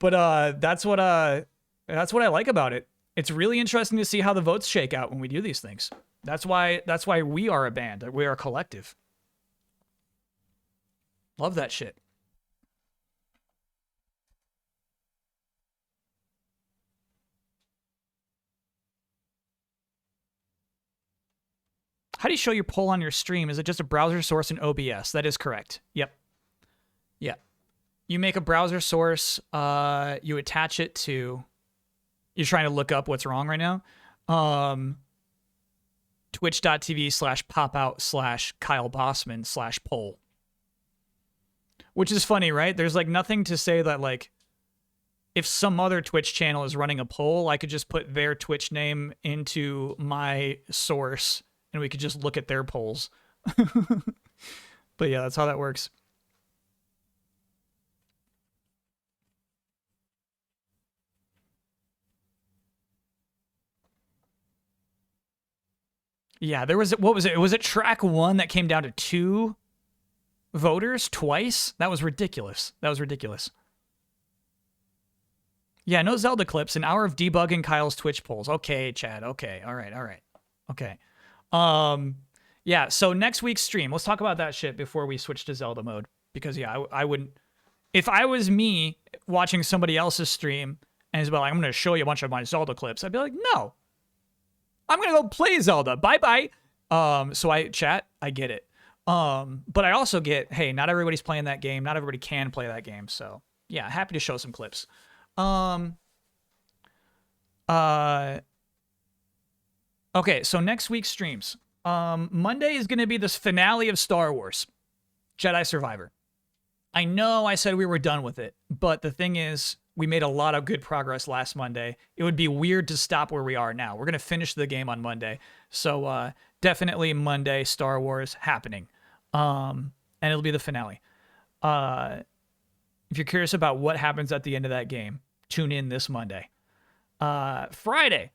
S1: But that's what I like about it. It's really interesting to see how the votes shake out when we do these things. That's why we are a band. We are a collective. Love that shit. How do you show your poll on your stream? Is it just a browser source in OBS? That is correct. Yep. Yep. You make a browser source, you attach it to, you're trying to look up what's wrong right now. Twitch.tv/popout/Kyle Bossman/poll. Which is funny, right? There's like nothing to say that like if some other Twitch channel is running a poll, I could just put their Twitch name into my source and we could just look at their polls. But yeah, that's how that works. Yeah, there was, what was it? Was it track 1 that came down to 2 voters twice? That was ridiculous. That was ridiculous. Yeah, no Zelda clips. An hour of debugging Kyle's Twitch polls. Okay, Chad. Okay. All right. Okay. Yeah, so next week's stream, let's talk about that shit before we switch to Zelda mode. Because yeah, I wouldn't, if I was me watching somebody else's stream and he's like, I'm going to show you a bunch of my Zelda clips, I'd be like, no. I'm going to go play Zelda. Bye-bye. So I get it. But I also get, hey, not everybody's playing that game. Not everybody can play that game. So yeah, happy to show some clips. Okay, so next week's streams. Monday is going to be this finale of Star Wars, Jedi Survivor. I know I said we were done with it, but the thing is, we made a lot of good progress last Monday. It would be weird to stop where we are now. We're going to finish the game on Monday. So definitely Monday, Star Wars happening. And it'll be the finale. If you're curious about what happens at the end of that game, tune in this Monday. Friday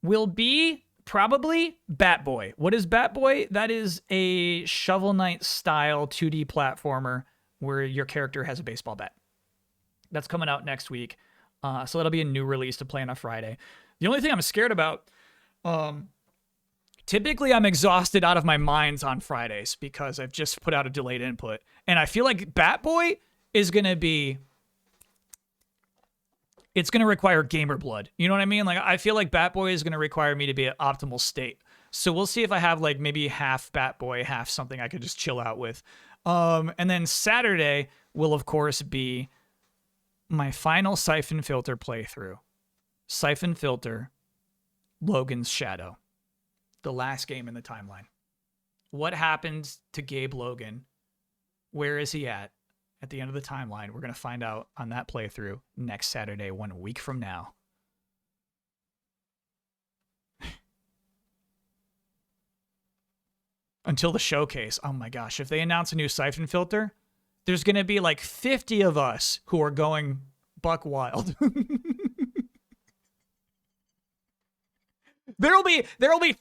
S1: will be probably Bat-Boy. What is Bat-Boy? That is a Shovel Knight style 2D platformer where your character has a baseball bat. That's coming out next week. So that'll be a new release to play on a Friday. The only thing I'm scared about, typically I'm exhausted out of my minds on Fridays because I've just put out a delayed input. And I feel like Bat-Boy is going to be, it's going to require gamer blood. You know what I mean? Like, I feel like Bat-Boy is going to require me to be at optimal state. So we'll see if I have like maybe half Bat-Boy, half something I could just chill out with. And then Saturday will, of course, be my final Siphon Filter playthrough. Siphon Filter, Logan's Shadow. The last game in the timeline. What happened to Gabe Logan? Where is he at the end of the timeline? We're going to find out on that playthrough next Saturday, 1 week from now. Until the showcase. Oh my gosh. If they announce a new Siphon Filter, there's going to be like 50 of us who are going buck wild. There'll be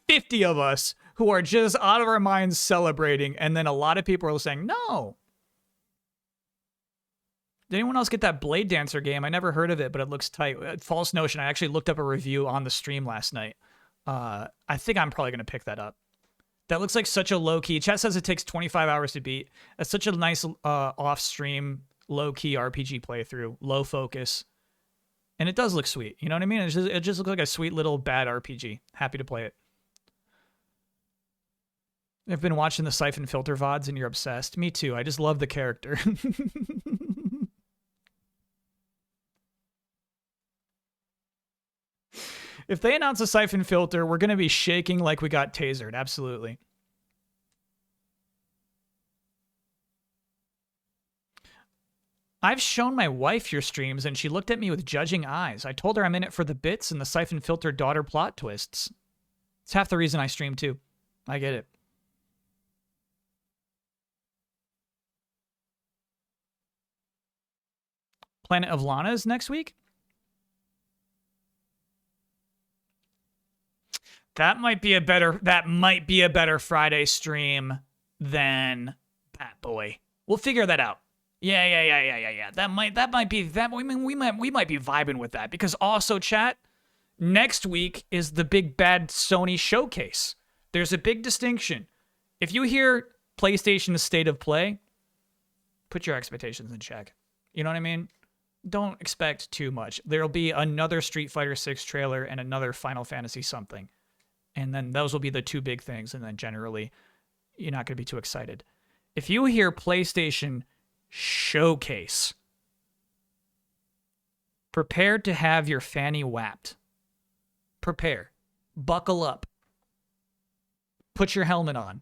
S1: 50 of us who are just out of our minds celebrating, and then a lot of people are saying, no. Did anyone else get that Blade Dancer game? I never heard of it, but it looks tight. False Notion. I actually looked up a review on the stream last night. I think I'm probably going to pick that up. That looks like such a low-key. Chat says it takes 25 hours to beat. That's such a nice off-stream, low-key RPG playthrough. Low focus. And it does look sweet. You know what I mean? It just looks like a sweet little bad RPG. Happy to play it. I've been watching the Siphon Filter VODs and you're obsessed. Me too. I just love the character. If they announce a Siphon Filter, we're going to be shaking like we got tasered. Absolutely. I've shown my wife your streams, and she looked at me with judging eyes. I told her I'm in it for the bits and the Siphon Filter daughter plot twists. It's half the reason I stream, too. I get it. Planet of Lana is next week? That might be a better Friday stream than Bat-Boy. We'll figure that out. Yeah. That might be we might be vibing with that, because also, chat, next week is the big bad Sony showcase. There's a big distinction. If you hear PlayStation State of Play, put your expectations in check. You know what I mean? Don't expect too much. There'll be another Street Fighter 6 trailer and another Final Fantasy something. And then those will be the two big things. And then generally, you're not going to be too excited. If you hear PlayStation Showcase, prepare to have your fanny whapped. Prepare. Buckle up. Put your helmet on.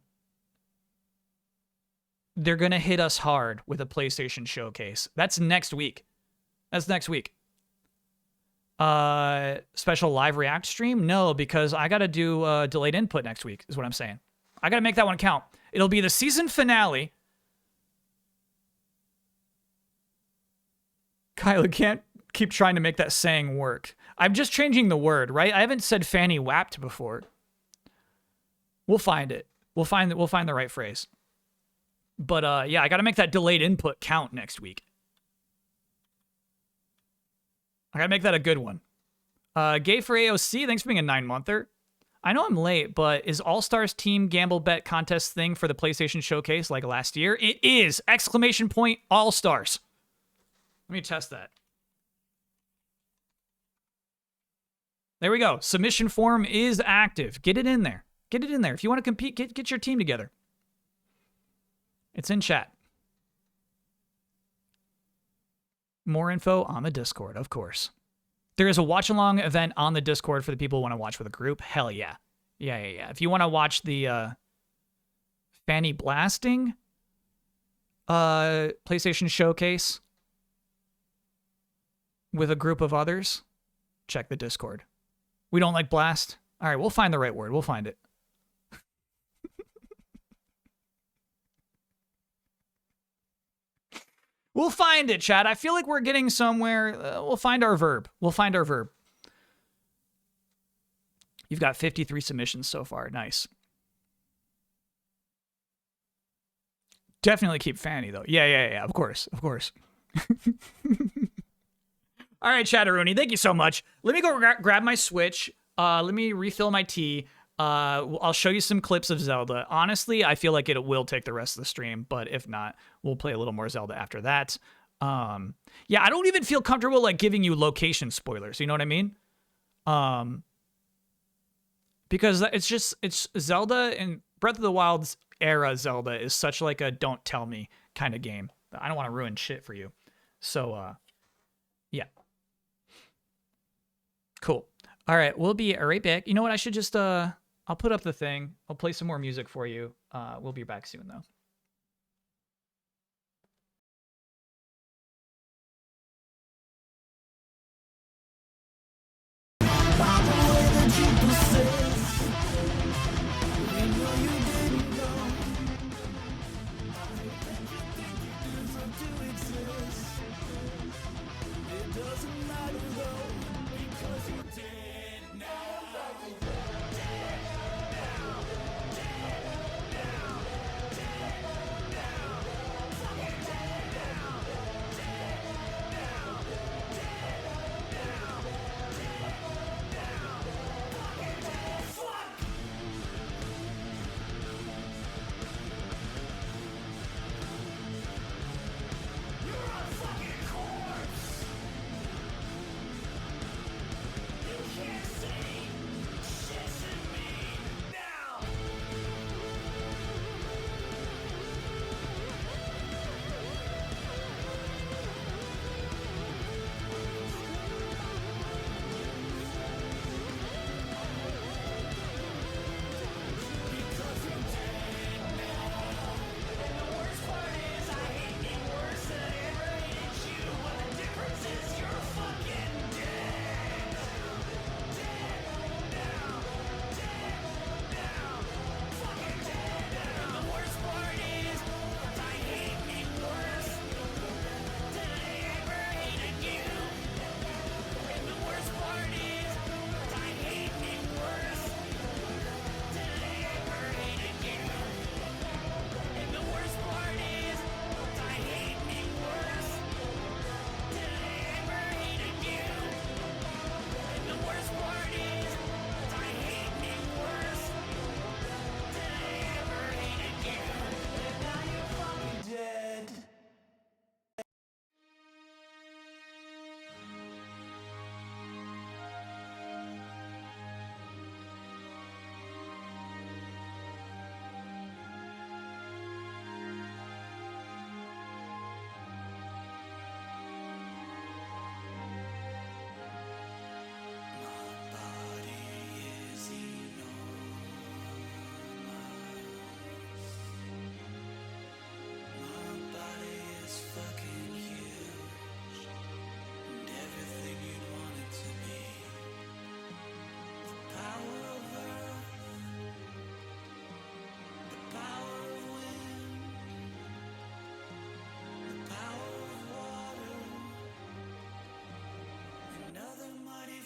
S1: They're going to hit us hard with a PlayStation Showcase. That's next week. Special live react stream? No, because I got to do delayed input next week, is what I'm saying. I got to make that one count. It'll be the season finale. Kyle, can't keep trying to make that saying work. I'm just changing the word, right? I haven't said fanny whapped before. We'll find it. We'll find the right phrase. But yeah, I got to make that delayed input count next week. I gotta make that a good one. Gay for AOC, thanks for being a 9-monther. I know I'm late, but is All-Stars Team Gamble Bet contest thing for the PlayStation Showcase like last year? It is! ! All-Stars. Let me test that. There we go. Submission form is active. Get it in there. Get it in there. If you want to compete, get your team together. It's in chat. More info on the Discord, of course. There is a watch-along event on the Discord for the people who want to watch with a group. Hell yeah. Yeah. If you want to watch the Fanny Blasting PlayStation Showcase with a group of others, check the Discord. We don't like blast? All right, we'll find the right word. We'll find it. We'll find it, chat. I feel like we're getting somewhere. We'll find our verb. You've got 53 submissions so far. Nice. Definitely keep Fanny, though. Yeah. Of course. All right, Chatteroony, thank you so much. Let me go grab my Switch. Let me refill my tea. I'll show you some clips of Zelda. Honestly, I feel like it will take the rest of the stream, but if not, we'll play a little more Zelda after that. Yeah, I don't even feel comfortable like giving you location spoilers. You know what I mean? Because it's Zelda and Breath of the Wild's era Zelda is such like a don't tell me kind of game. I don't want to ruin shit for you. So, yeah. Cool. All right, we'll be right back. You know what? I should just, I'll put up the thing. I'll play some more music for you. We'll be back soon, though.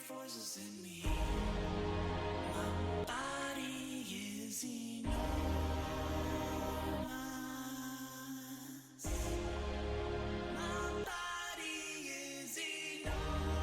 S4: Forces in me. My body is enormous. My body is enormous.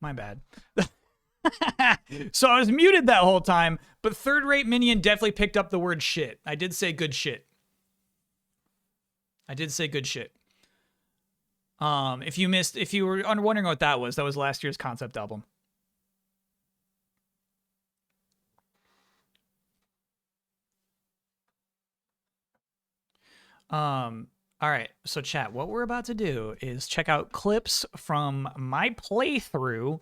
S1: My bad. So I was muted that whole time, but Third Rate Minion definitely picked up the word shit. I did say good shit. I did say good shit. If you were wondering what that was last year's concept album. All right, so chat, what we're about to do is check out clips from my playthrough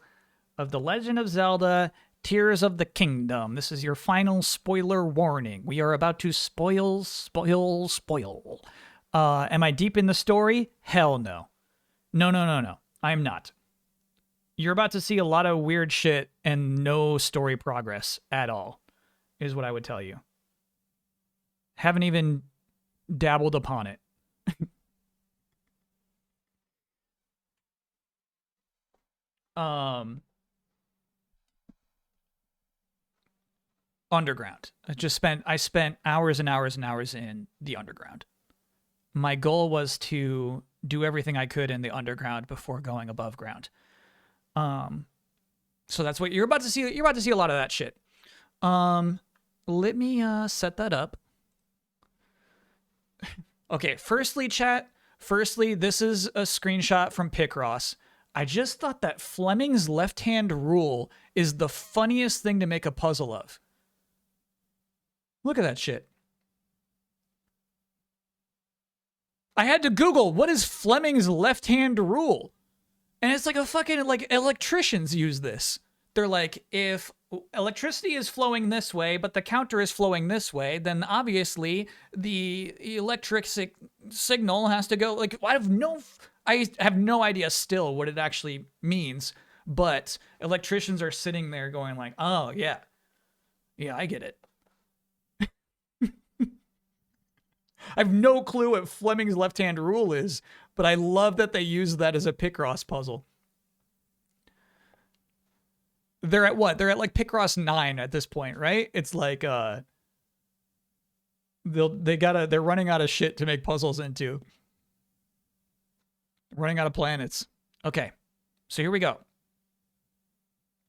S1: of The Legend of Zelda Tears of the Kingdom. This is your final spoiler warning. We are about to spoil. Am I deep in the story? Hell no. No. I'm not. You're about to see a lot of weird shit and no story progress at all, is what I would tell you. Haven't even dabbled upon it. Underground. I spent hours and hours and hours in the underground. My goal was to do everything I could in the underground before going above ground. So that's what you're about to see. You're about to see a lot of that shit. Let me set that up. Okay, firstly, chat. This is a screenshot from Picross. I just thought that Fleming's left-hand rule is the funniest thing to make a puzzle of. Look at that shit. I had to Google, what is Fleming's left-hand rule? And it's like a fucking, like, electricians use this. They're like, if electricity is flowing this way, but the counter is flowing this way, then obviously the electric signal has to go, like, I have no idea still what it actually means, but electricians are sitting there going like, oh, yeah, I get it. I have no clue what Fleming's left-hand rule is, but I love that they use that as a Picross puzzle. They're at what? They're at like Picross 9 at this point, right? It's like they're running out of shit to make puzzles into. Running out of planets. Okay. So here we go.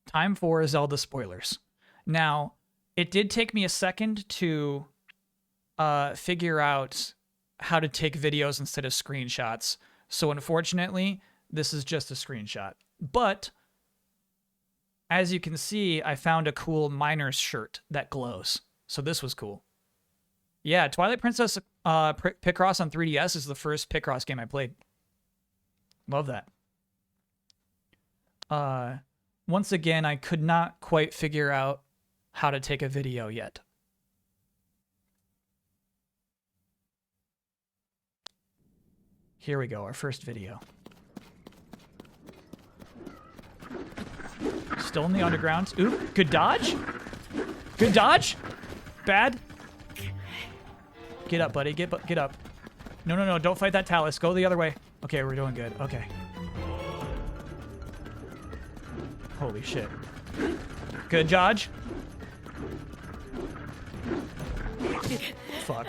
S1: Time for Zelda spoilers. Now, it did take me a second to figure out how to take videos instead of screenshots. So unfortunately, this is just a screenshot. But as you can see, I found a cool miner's shirt that glows. So this was cool. Yeah, Twilight Princess Picross on 3DS is the first Picross game I played. Love that. Once again, I could not quite figure out how to take a video yet. Here we go, our first video. Still in the underground. Ooh, good dodge. Good dodge. Bad. Get up, buddy. Get up. No. Don't fight that Talus. Go the other way. Okay, we're doing good. Okay. Holy shit. Good dodge. Fuck.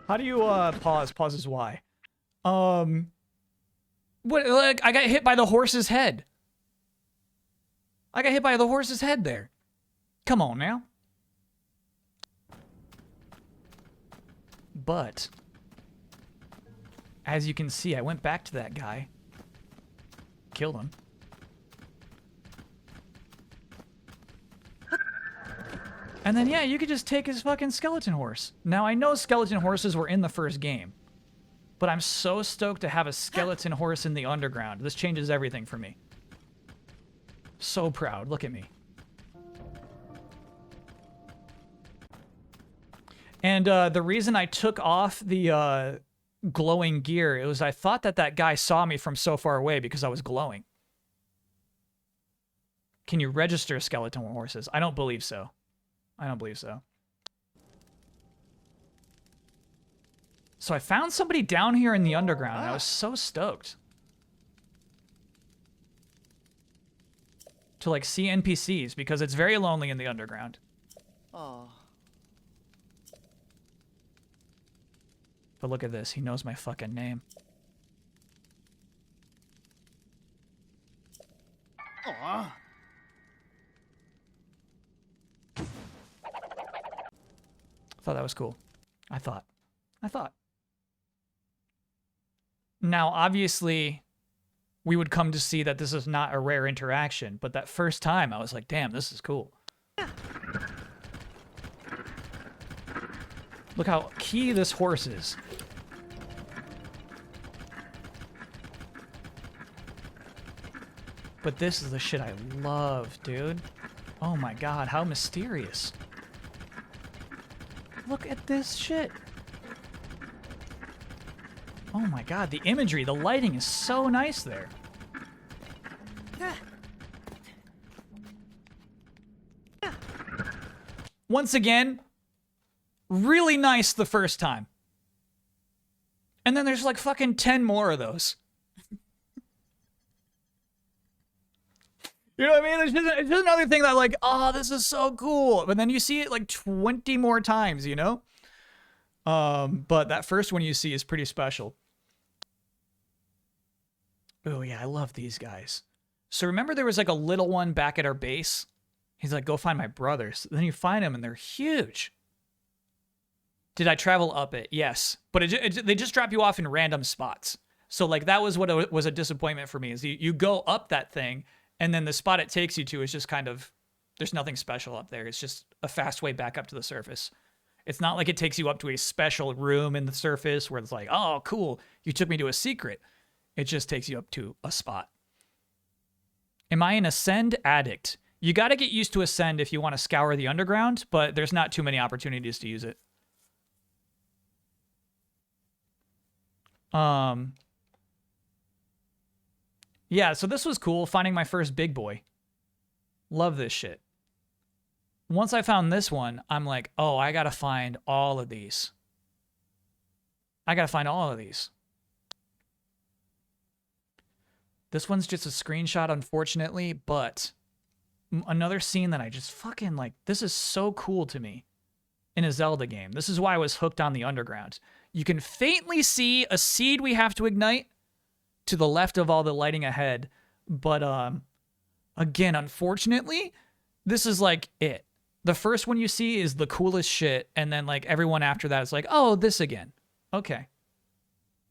S1: How do you pause? Pause is Y. What? Like, I got hit by the horse's head. I got hit by the horse's head there. Come on now. But as you can see, I went back to that guy. Killed him. And then, yeah, you could just take his fucking skeleton horse. Now, I know skeleton horses were in the first game, but I'm so stoked to have a skeleton horse in the underground. This changes everything for me. So proud. Look at me. And the reason I took off the glowing gear, it was I thought that guy saw me from so far away because I was glowing. Can you register skeleton horses? I don't believe so. I don't believe so. So I found somebody down here in the underground. And I was so stoked to like see NPCs because it's very lonely in the underground.
S15: Oh.
S1: But look at this. He knows my fucking name.
S9: Aw.
S1: Thought that was cool. I thought. Now, obviously, we would come to see that this is not a rare interaction, but that first time, I was like, damn, this is cool. Look how key this horse is. But this is the shit I love, dude. Oh my god, how mysterious. Look at this shit. Oh my god, the imagery, the lighting is so nice there. Once again, really nice the first time. And then there's like fucking 10 more of those. You know what I mean? It's just another thing that like, oh, this is so cool. But then you see it like 20 more times, you know? But that first one you see is pretty special. Oh yeah, I love these guys. So remember there was like a little one back at our base? He's like, go find my brothers. Then you find them and they're huge. Did I travel up it? Yes. But they just drop you off in random spots. So like that was what was a disappointment for me is you go up that thing and then the spot it takes you to is just kind of, there's nothing special up there. It's just a fast way back up to the surface. It's not like it takes you up to a special room in the surface where it's like, oh, cool, you took me to a secret. It just takes you up to a spot. Am I an Ascend addict? You got to get used to Ascend if you want to scour the underground, but there's not too many opportunities to use it. Yeah, so this was cool, finding my first big boy. Love this shit. Once I found this one, I'm like, oh, I gotta find all of these. This one's just a screenshot, unfortunately, but another scene that I just fucking like, this is so cool to me in a Zelda game. This is why I was hooked on the underground. You can faintly see a seed we have to ignite to the left of all the lighting ahead. But again, unfortunately, this is like it. The first one you see is the coolest shit, and then like everyone after that is like, oh, this again. Okay.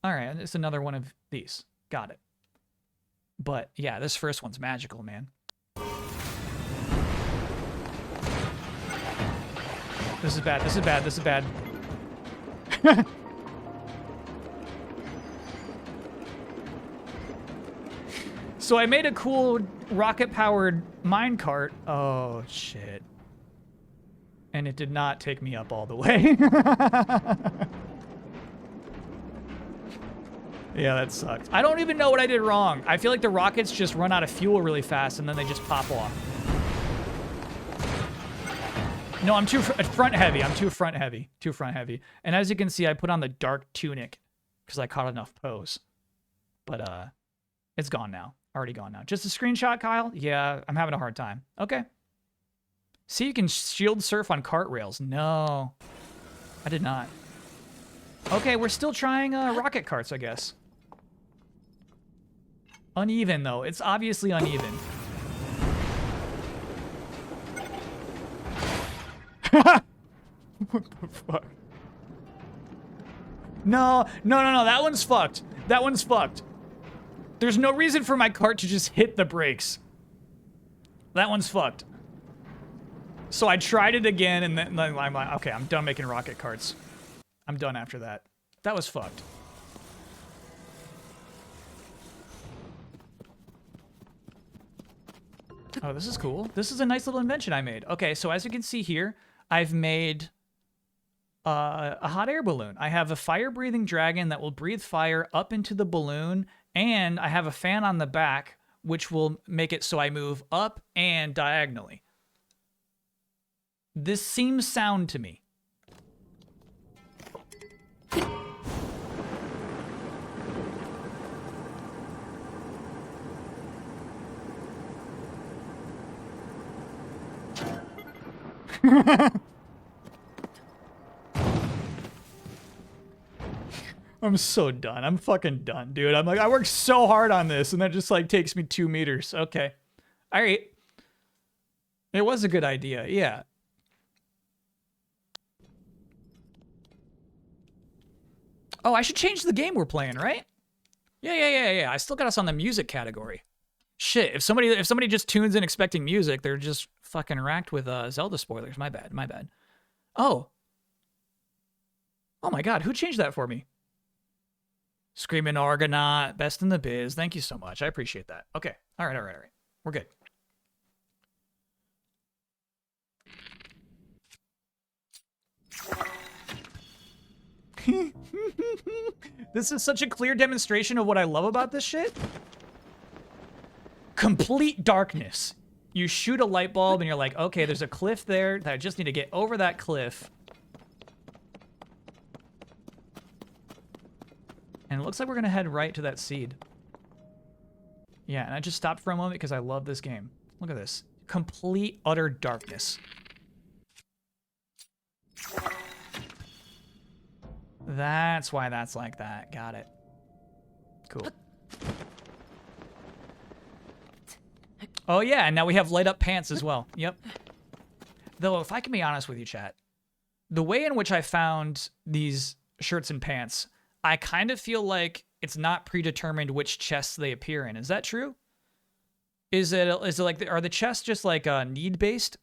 S1: All right, it's another one of these. Got it. But yeah, this first one's magical, man. This is bad. This is bad. This is bad. So I made a cool rocket-powered minecart. Oh, shit. And it did not take me up all the way. Yeah, that sucked. I don't even know what I did wrong. I feel like the rockets just run out of fuel really fast and then they just pop off. No, I'm too front heavy. I'm too front heavy. Too front heavy. And as you can see, I put on the dark tunic because I caught enough pose. But it's gone now. Already gone now. Just a screenshot, Kyle? Yeah, I'm having a hard time. Okay. See, you can shield surf on cart rails. No, I did not. Okay, we're still trying rocket carts, I guess. Uneven, though. It's obviously uneven. What the fuck? No. That one's fucked. That one's fucked. There's no reason for my cart to just hit the brakes. That one's fucked. So I tried it again, and then I'm like, okay, I'm done making rocket carts. I'm done after that. That was fucked. Oh, this is cool. This is a nice little invention I made. Okay, so as you can see here, I've made a hot air balloon. I have a fire-breathing dragon that will breathe fire up into the balloon, and I have a fan on the back, which will make it so I move up and diagonally. This seems sound to me. I'm so done. I'm fucking done, dude. I'm like, I worked so hard on this, and that just like takes me 2 meters. Okay. All right. It was a good idea. Yeah. Oh, I should change the game we're playing, right? Yeah. I still got us on the music category. Shit, if somebody just tunes in expecting music, they're just fucking racked with Zelda spoilers. My bad. Oh. Oh my god, who changed that for me? Screaming Argonaut, best in the biz. Thank you so much. I appreciate that. Okay. All right. We're good. This is such a clear demonstration of what I love about this shit. Complete darkness. You shoot a light bulb and you're like, okay, there's a cliff there that I just need to get over that cliff. And it looks like we're gonna head right to that seed. Yeah, and I just stopped for a moment because I love this game. Look at this. Complete, utter darkness. That's why that's like that. Got it. Cool. Oh yeah, and now we have light up pants as well. Yep. Though, if I can be honest with you, chat, the way in which I found these shirts and pants, I kind of feel like it's not predetermined which chests they appear in. Is that true? Is it like, are the chests just like need based?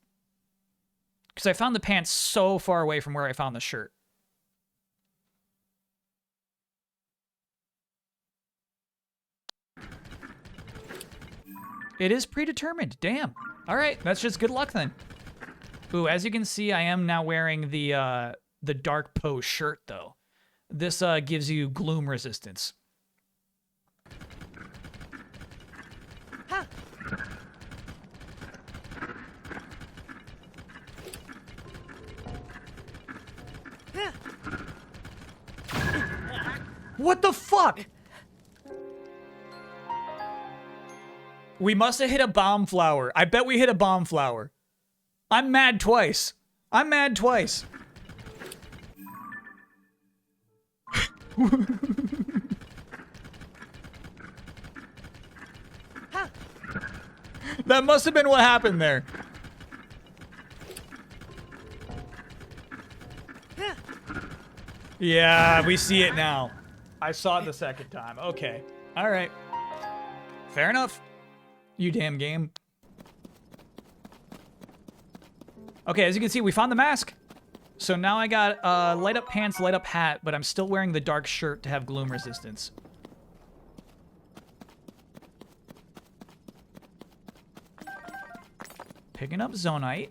S1: Because I found the pants so far away from where I found the shirt. It is predetermined. Damn. All right, that's just good luck then. Ooh, as you can see, I am now wearing the Dark Pose shirt though. This gives you gloom resistance. Huh. What the fuck? We must have hit a bomb flower. I bet we hit a bomb flower. I'm mad twice. That must have been what happened there. Yeah, we see it now. I saw it the second time. Okay. All right. Fair enough. You damn game. Okay, as you can see, we found the mask. So now I got light up pants, light up hat, but I'm still wearing the dark shirt to have gloom resistance. Picking up Zonite.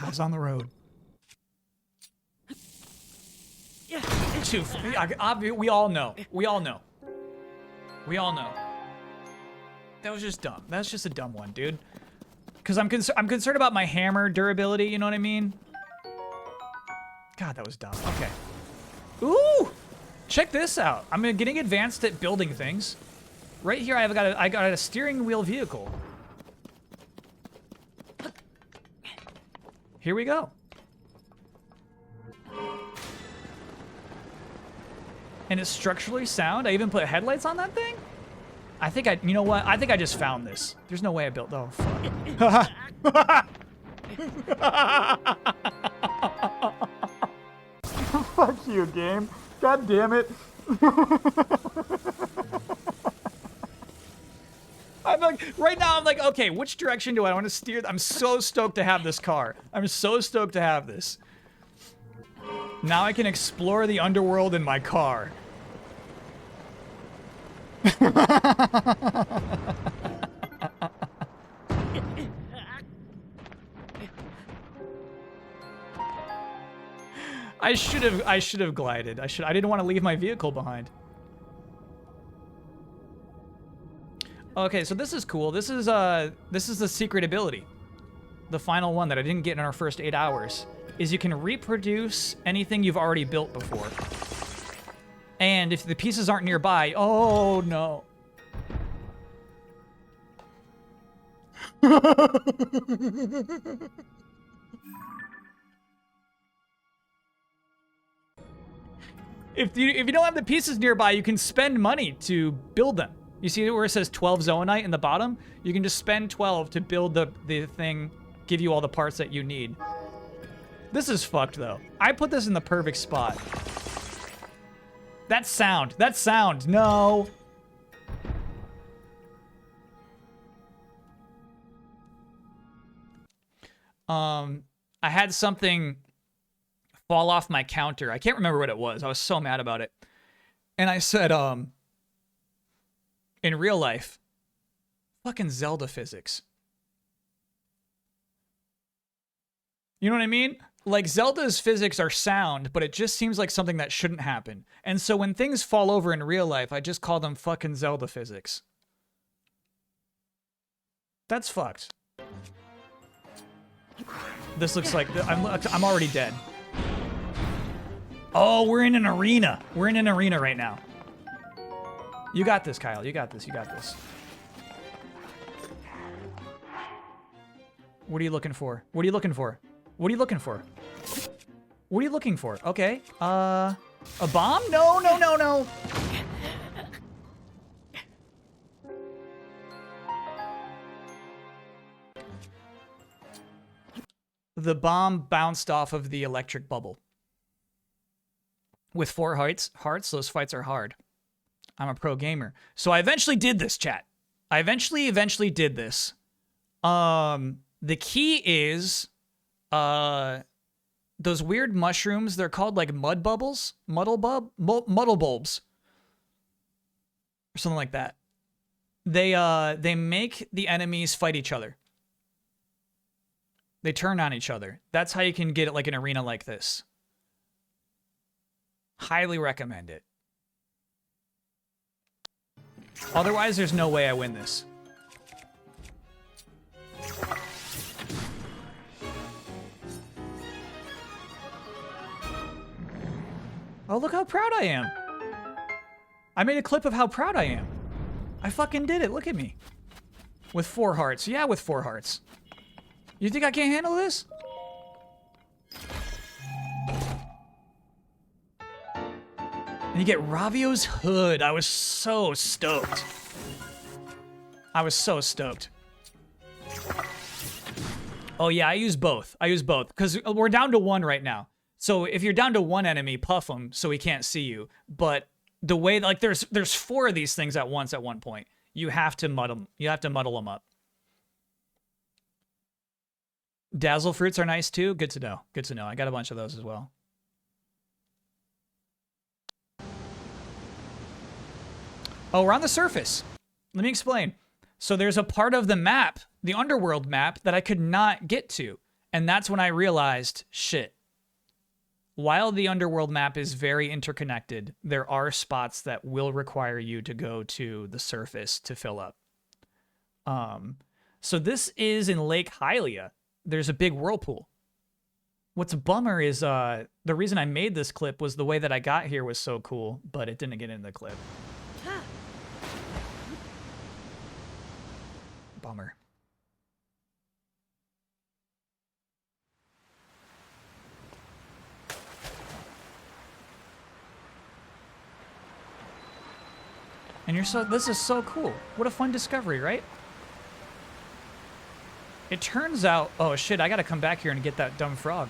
S1: Eyes on the road. We all know. That was just dumb. That's just a dumb one, dude. Because I'm concerned about my hammer durability, you know what I mean? God, that was dumb. Okay. Ooh! Check this out. I'm getting advanced at building things. Right here, I got a steering wheel vehicle. Here we go. And it's structurally sound. I even put headlights on that thing? You know what? I think I just found this. There's no way I built, oh, fuck. Fuck you, game. God damn it. I'm like, right now I'm like, okay, which direction do I want to steer? I'm so stoked to have this car. I'm so stoked to have this. Now I can explore the underworld in my car. I should have glided. I didn't want to leave my vehicle behind. Okay, so this is cool. This is the secret ability. The final one that I didn't get in our first 8 hours is you can reproduce anything you've already built before. And if the pieces aren't nearby, oh no. If you don't have the pieces nearby, you can spend money to build them. You see where it says 12 Zoanite in the bottom? You can just spend 12 to build the thing, give you all the parts that you need. This is fucked, though. I put this in the perfect spot. That sound. That sound. No. I had something fall off my counter. I can't remember what it was. I was so mad about it. And I said, in real life, fucking Zelda physics. You know what I mean? Like, Zelda's physics are sound, but it just seems like something that shouldn't happen. And so when things fall over in real life, I just call them fucking Zelda physics. That's fucked. This looks like I'm already dead. Oh, we're in an arena. We're in an arena right now. You got this, Kyle. You got this. You got this. What are you looking for? What are you looking for? What are you looking for? What are you looking for? Okay. A bomb? No, no, no, no. The bomb bounced off of the electric bubble. With 4 hearts, those fights are hard. I'm a pro gamer. So I eventually did this, chat. I eventually did this. The key is those weird mushrooms, they're called like mud bubbles, muddle bulbs. Or something like that. They make the enemies fight each other. They turn on each other. That's how you can get it like an arena like this. Highly recommend it. Otherwise, there's no way I win this. Oh, look how proud I am. I made a clip of how proud I am. I fucking did it. Look at me. With 4 hearts. Yeah, with 4 hearts. You think I can't handle this? And you get Ravio's hood. I was so stoked. I was so stoked. Oh yeah, I use both. I use both because we're down to 1 right now. So if you're down to 1 enemy, puff him so he can't see you. But the way, like, there's 4 of these things at once at one point. You have to muddle. You have to muddle them up. Dazzle fruits are nice too. Good to know. Good to know. I got a bunch of those as well. Oh, we're on the surface. Let me explain. So there's a part of the map, the underworld map, that I could not get to. And that's when I realized, shit. While the underworld map is very interconnected, there are spots that will require you to go to the surface to fill up. So this is in Lake Hylia. There's a big whirlpool. What's a bummer is the reason I made this clip was the way that I got here was so cool, but it didn't get in the clip. Bummer. And this is so cool. What a fun discovery, right? It turns out, oh shit, I gotta come back here and get that dumb frog.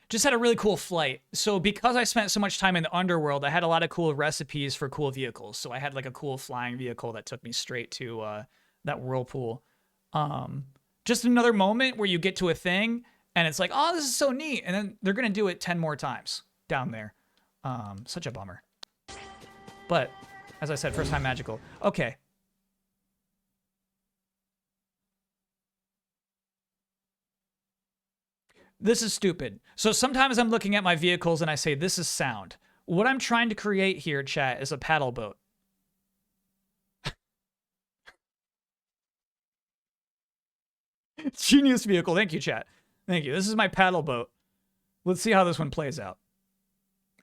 S1: Just had a really cool flight. So because I spent so much time in the underworld, I had a lot of cool recipes for cool vehicles. So I had like a cool flying vehicle that took me straight to that whirlpool. Just another moment where you get to a thing and it's like, oh, this is so neat. And then they're gonna do it 10 more times down there. Such a bummer. But as I said, first time magical. Okay. This is stupid. So sometimes I'm looking at my vehicles and I say, this is sound. What I'm trying to create here, chat, is a paddle boat. Genius vehicle. Thank you, chat. Thank you. This is my paddle boat. Let's see how this one plays out.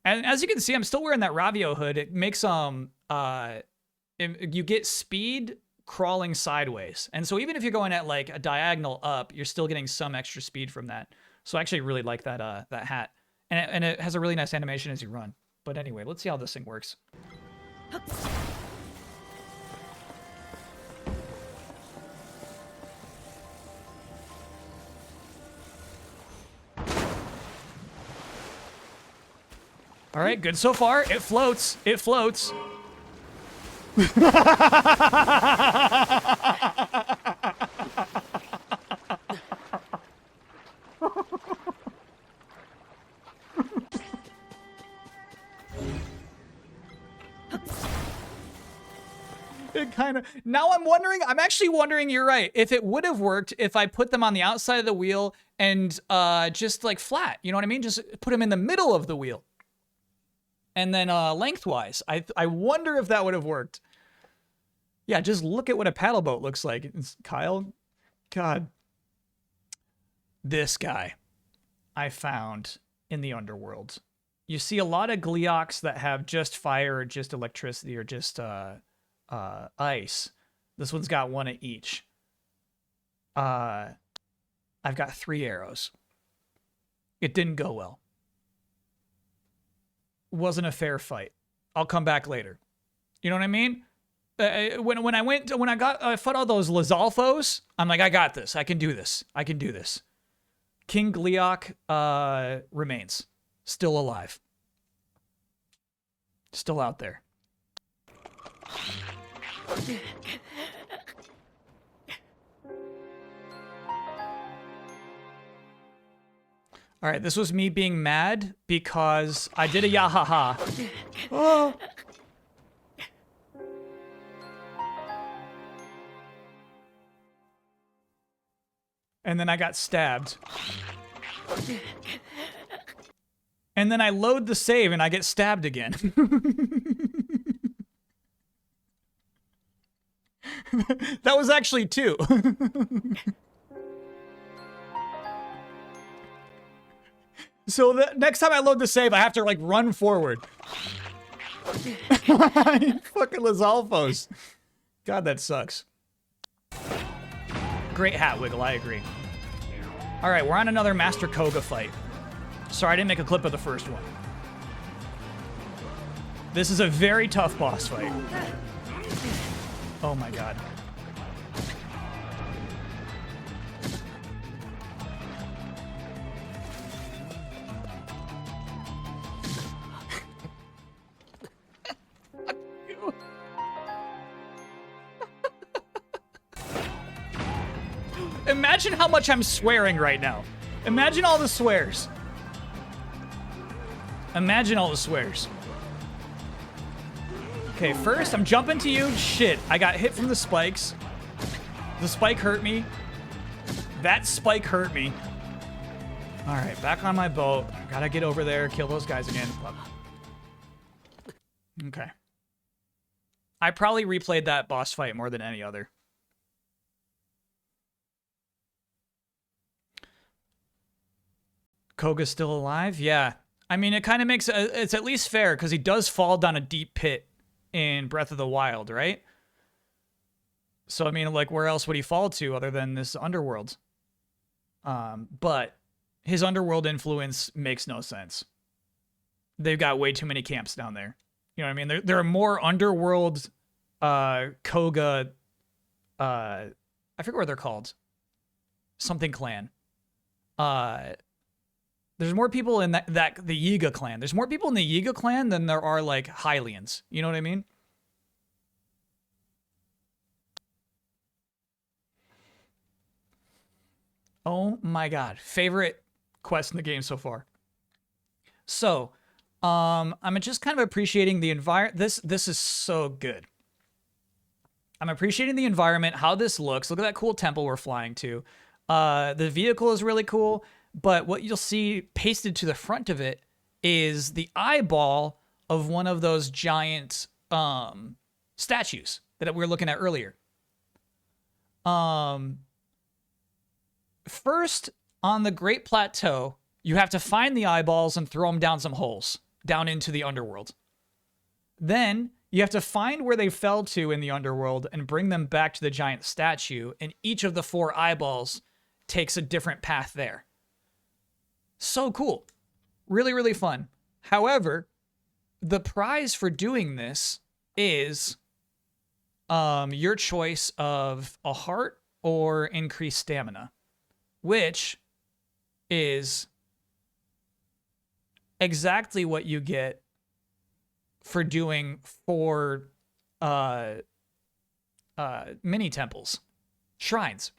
S1: And as you can see, I'm still wearing that Ravio hood. It makes, you get speed crawling sideways. And so even if you're going at like a diagonal up, you're still getting some extra speed from that. So I actually really like that that hat, and it has a really nice animation as you run. But anyway, let's see how this thing works. All right, good so far. It floats. It floats. It kind of, now I'm actually wondering, you're right, if it would have worked if I put them on the outside of the wheel and just like flat, you know what I mean? Just put them in the middle of the wheel. And then lengthwise, I wonder if that would have worked. Yeah, just look at what a paddle boat looks like. It's Kyle, God. This guy I found in the underworld. You see a lot of Gleeoks that have just fire or just electricity or just ice. This one's got one of each. I've got 3 arrows. It didn't go well. Wasn't a fair fight. I'll come back later. You know what I mean? When I fought all those Lizalfos, I'm like, I got this. I can do this. I can do this. King Gleeok remains still alive. Still out there. All right, this was me being mad because I did a yahaha. Oh. And then I got stabbed. And then I load the save and I get stabbed again. That was actually 2. So the next time I load the save, I have to like run forward. Fucking Lizalfos. God, that sucks. Great hat, Wiggle, I agree. All right, we're on another Master Koga fight. Sorry, I didn't make a clip of the first one. This is a very tough boss fight. Oh my god. Imagine how much I'm swearing right now. Imagine all the swears. Imagine all the swears. Okay, first I'm jumping to you. Shit, I got hit from the spikes. The spike hurt me. That spike hurt me. All right, back on my boat. Gotta get over there, kill those guys again. Okay. I probably replayed that boss fight more than any other. Koga's still alive? Yeah. I mean, it kind of makes it's at least fair because he does fall down a deep pit in Breath of the Wild, right? So, I mean, like, where else would he fall to other than this underworld? But his underworld influence makes no sense. They've got way too many camps down there. You know what I mean? There are more underworld Koga, I forget what they're called. Something clan. There's more people in the Yiga clan. There's more people in the Yiga clan than there are, like, Hylians. You know what I mean? Oh my god. Favorite quest in the game so far. So, I'm just kind of appreciating the environment. This is so good. I'm appreciating the environment, how this looks. Look at that cool temple we're flying to. The vehicle is really cool. But what you'll see pasted to the front of it is the eyeball of one of those giant statues that we were looking at earlier. First, on the Great Plateau, you have to find the eyeballs and throw them down some holes, down into the underworld. Then, you have to find where they fell to in the underworld and bring them back to the giant statue, and each of the 4 eyeballs takes a different path there. So cool. Really, really fun. However, the prize for doing this is your choice of a heart or increased stamina, which is exactly what you get for doing 4 mini temples, shrines.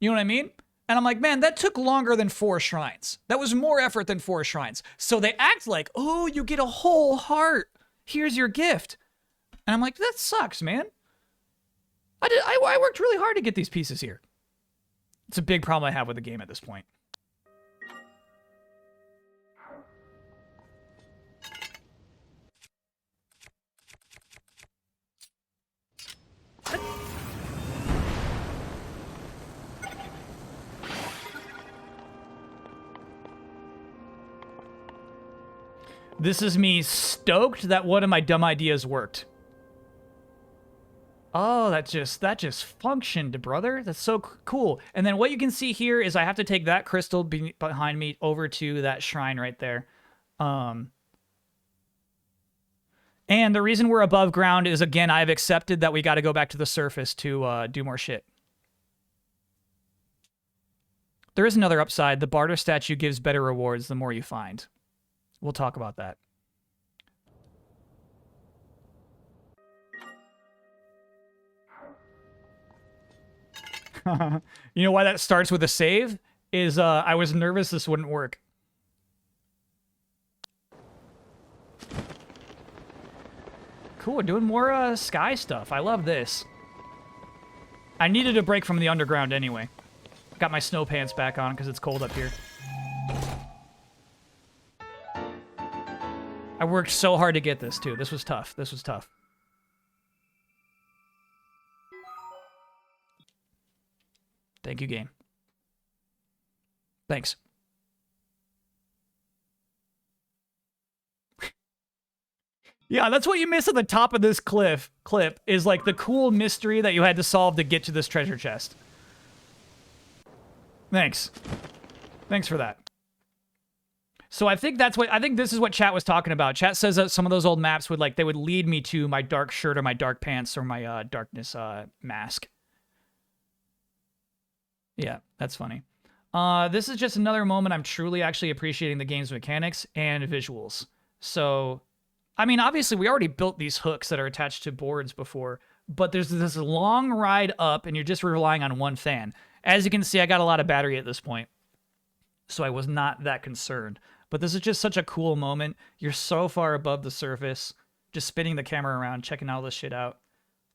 S1: You know what I mean? And I'm like, man, that took longer than 4 shrines. That was more effort than 4 shrines. So they act like, oh, you get a whole heart. Here's your gift. And I'm like, that sucks, man. I worked really hard to get these pieces here. It's a big problem I have with the game at this point. This is me stoked that one of my dumb ideas worked. Oh, that just functioned, brother. That's so cool. And then what you can see here is I have to take that crystal behind me over to that shrine right there. And the reason we're above ground is, again, I've accepted that we got to go back to the surface to do more shit. There is another upside. The barter statue gives better rewards the more you find. We'll talk about that. You know why that starts with a save? Is I was nervous this wouldn't work. Cool, we're doing more sky stuff. I love this. I needed a break from the underground anyway. Got my snow pants back on because it's cold up here. I worked so hard to get this, too. This was tough. This was tough. Thank you, game. Thanks. Yeah, that's what you miss at the top of this clip, is like the cool mystery that you had to solve to get to this treasure chest. Thanks. Thanks for that. So I think this is what chat was talking about. Chat says that some of those old maps would they would lead me to my dark shirt or my dark pants or my darkness mask. Yeah, that's funny. This is just another moment I'm truly actually appreciating the game's mechanics and visuals. So, I mean, obviously we already built these hooks that are attached to boards before, but there's this long ride up and you're just relying on one fan. As you can see, I got a lot of battery at this point, so I was not that concerned. But this is just such a cool moment. You're so far above the surface, just spinning the camera around, checking all this shit out.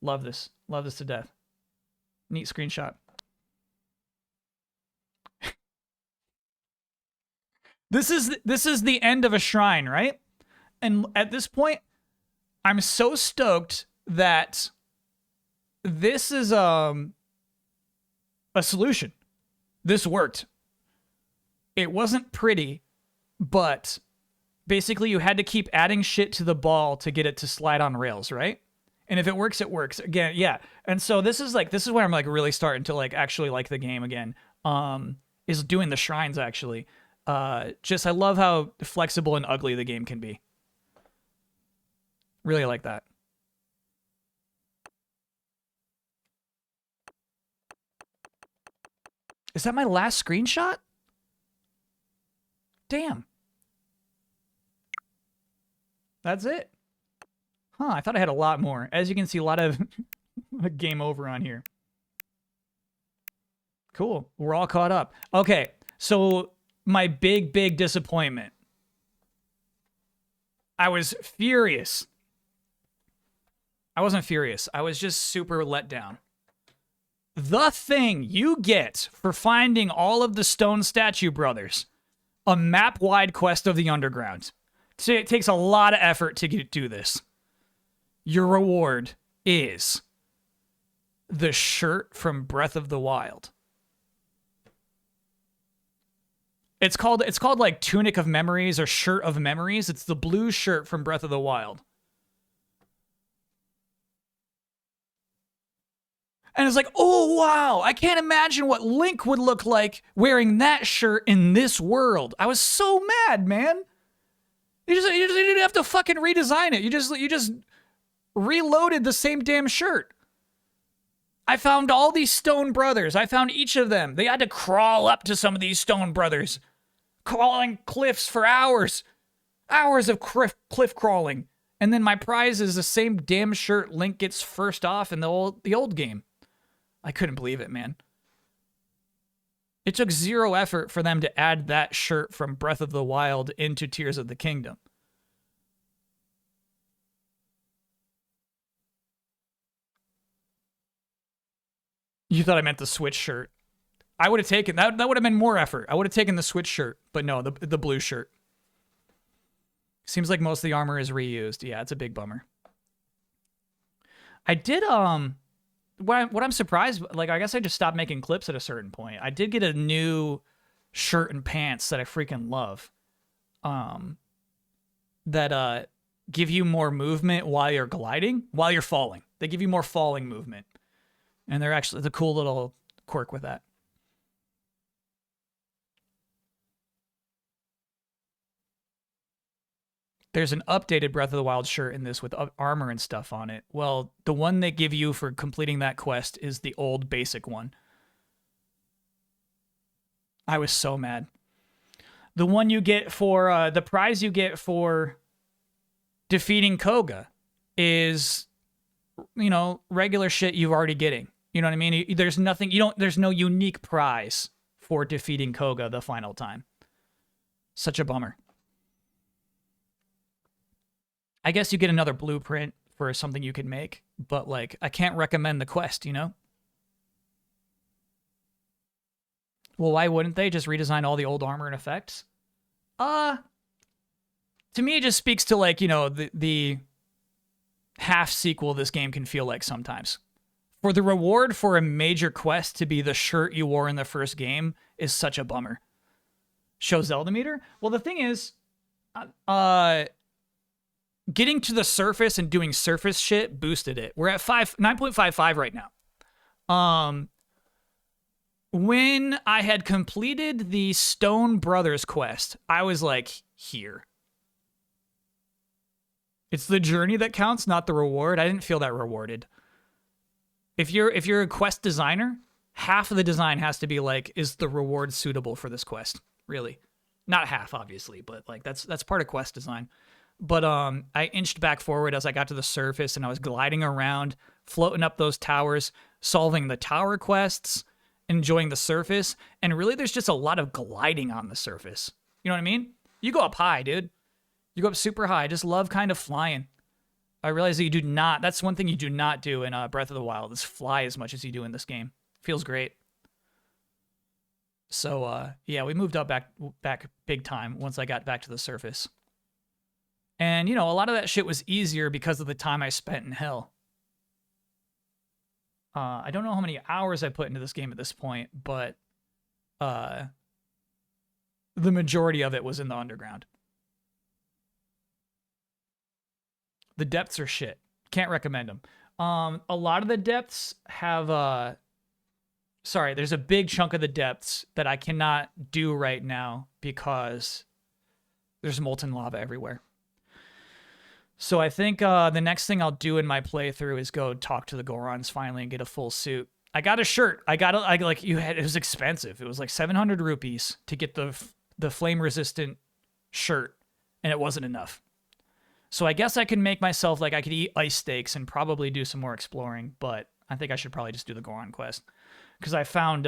S1: Love this. Love this to death. Neat screenshot. This is the end of a shrine, right? And at this point, I'm so stoked that this is a solution. This worked. It wasn't pretty, but basically you had to keep adding shit to the ball to get it to slide on rails, right? And if it works, it works. Again, yeah. And so this is where I'm really starting to actually like the game again. Is doing the shrines actually. I love how flexible and ugly the game can be. Really like that. Is that my last screenshot? Damn. That's it. Huh, I thought I had a lot more. As you can see, a lot of game over on here. Cool. We're all caught up. Okay, so my big disappointment. I was furious. I wasn't furious. I was just super let down. The thing you get for finding all of the Stone Statue Brothers, a map-wide quest of the underground. So it takes a lot of effort to do this. Your reward is the shirt from Breath of the Wild. It's called like Tunic of Memories or Shirt of Memories. It's the blue shirt from Breath of the Wild. And it's like, oh, wow, I can't imagine what Link would look like wearing that shirt in this world. I was so mad, man. You didn't have to fucking redesign it. You just reloaded the same damn shirt. I found all these Stone Brothers. I found each of them. They had to crawl up to some of these Stone Brothers. Crawling cliffs for hours. Hours of cliff crawling. And then my prize is the same damn shirt Link gets first off in the old game. I couldn't believe it, man. It took zero effort for them to add that shirt from Breath of the Wild into Tears of the Kingdom. You thought I meant the Switch shirt. I would have taken that. That would have been more effort. I would have taken the Switch shirt, but no, the blue shirt. Seems like most of the armor is reused. Yeah, it's a big bummer. I did what I'm surprised, like, I guess I just stopped making clips at a certain point. I did get a new shirt and pants that I freaking love. That give you more movement while you're gliding, while you're falling. They give you more falling movement. And they're actually the cool little quirk with that. There's an updated Breath of the Wild shirt in this with armor and stuff on it. Well, the one they give you for completing that quest is the old basic one. I was so mad. The one you get for, the prize you get for defeating Koga is, you know, regular shit you're already getting. You know what I mean? There's nothing, there's no unique prize for defeating Koga the final time. Such a bummer. I guess you get another blueprint for something you could make, but like, I can't recommend the quest, you know? Well, why wouldn't they just redesign all the old armor and effects? To me, it just speaks to, like, you know, the half sequel this game can feel like sometimes. For the reward for a major quest to be the shirt you wore in the first game is such a bummer. Show Zelda meter? Well, the thing is, getting to the surface and doing surface shit boosted it. We're at 9.55 right now. When I had completed the Stone Brothers quest, I was like, here. It's the journey that counts, not the reward. I didn't feel that rewarded. If you're a quest designer, half of the design has to be like, is the reward suitable for this quest? Really. Not half, obviously, but like that's part of quest design. But I inched back forward as I got to the surface, and I was gliding around, floating up those towers, solving the tower quests, enjoying the surface, and really there's just a lot of gliding on the surface. You know what I mean? You go up high, dude. You go up super high. I just love kind of flying. I realize that you do not, that's one thing you do not do in Breath of the Wild, is fly as much as you do in this game. Feels great. So, yeah, we moved up back big time once I got back to the surface. And, you know, a lot of that shit was easier because of the time I spent in hell. I don't know how many hours I put into this game at this point, but the majority of it was in the underground. The depths are shit. Can't recommend them. A lot of the depths have... Sorry, there's a big chunk of the depths that I cannot do right now because there's molten lava everywhere. So I think the next thing I'll do in my playthrough is go talk to the Gorons finally and get a full suit. I got a shirt. It was expensive. It was like 700 rupees to get the flame resistant shirt, and it wasn't enough. So I guess I can make myself, like, I could eat ice steaks and probably do some more exploring, but I think I should probably just do the Goron quest. Because I found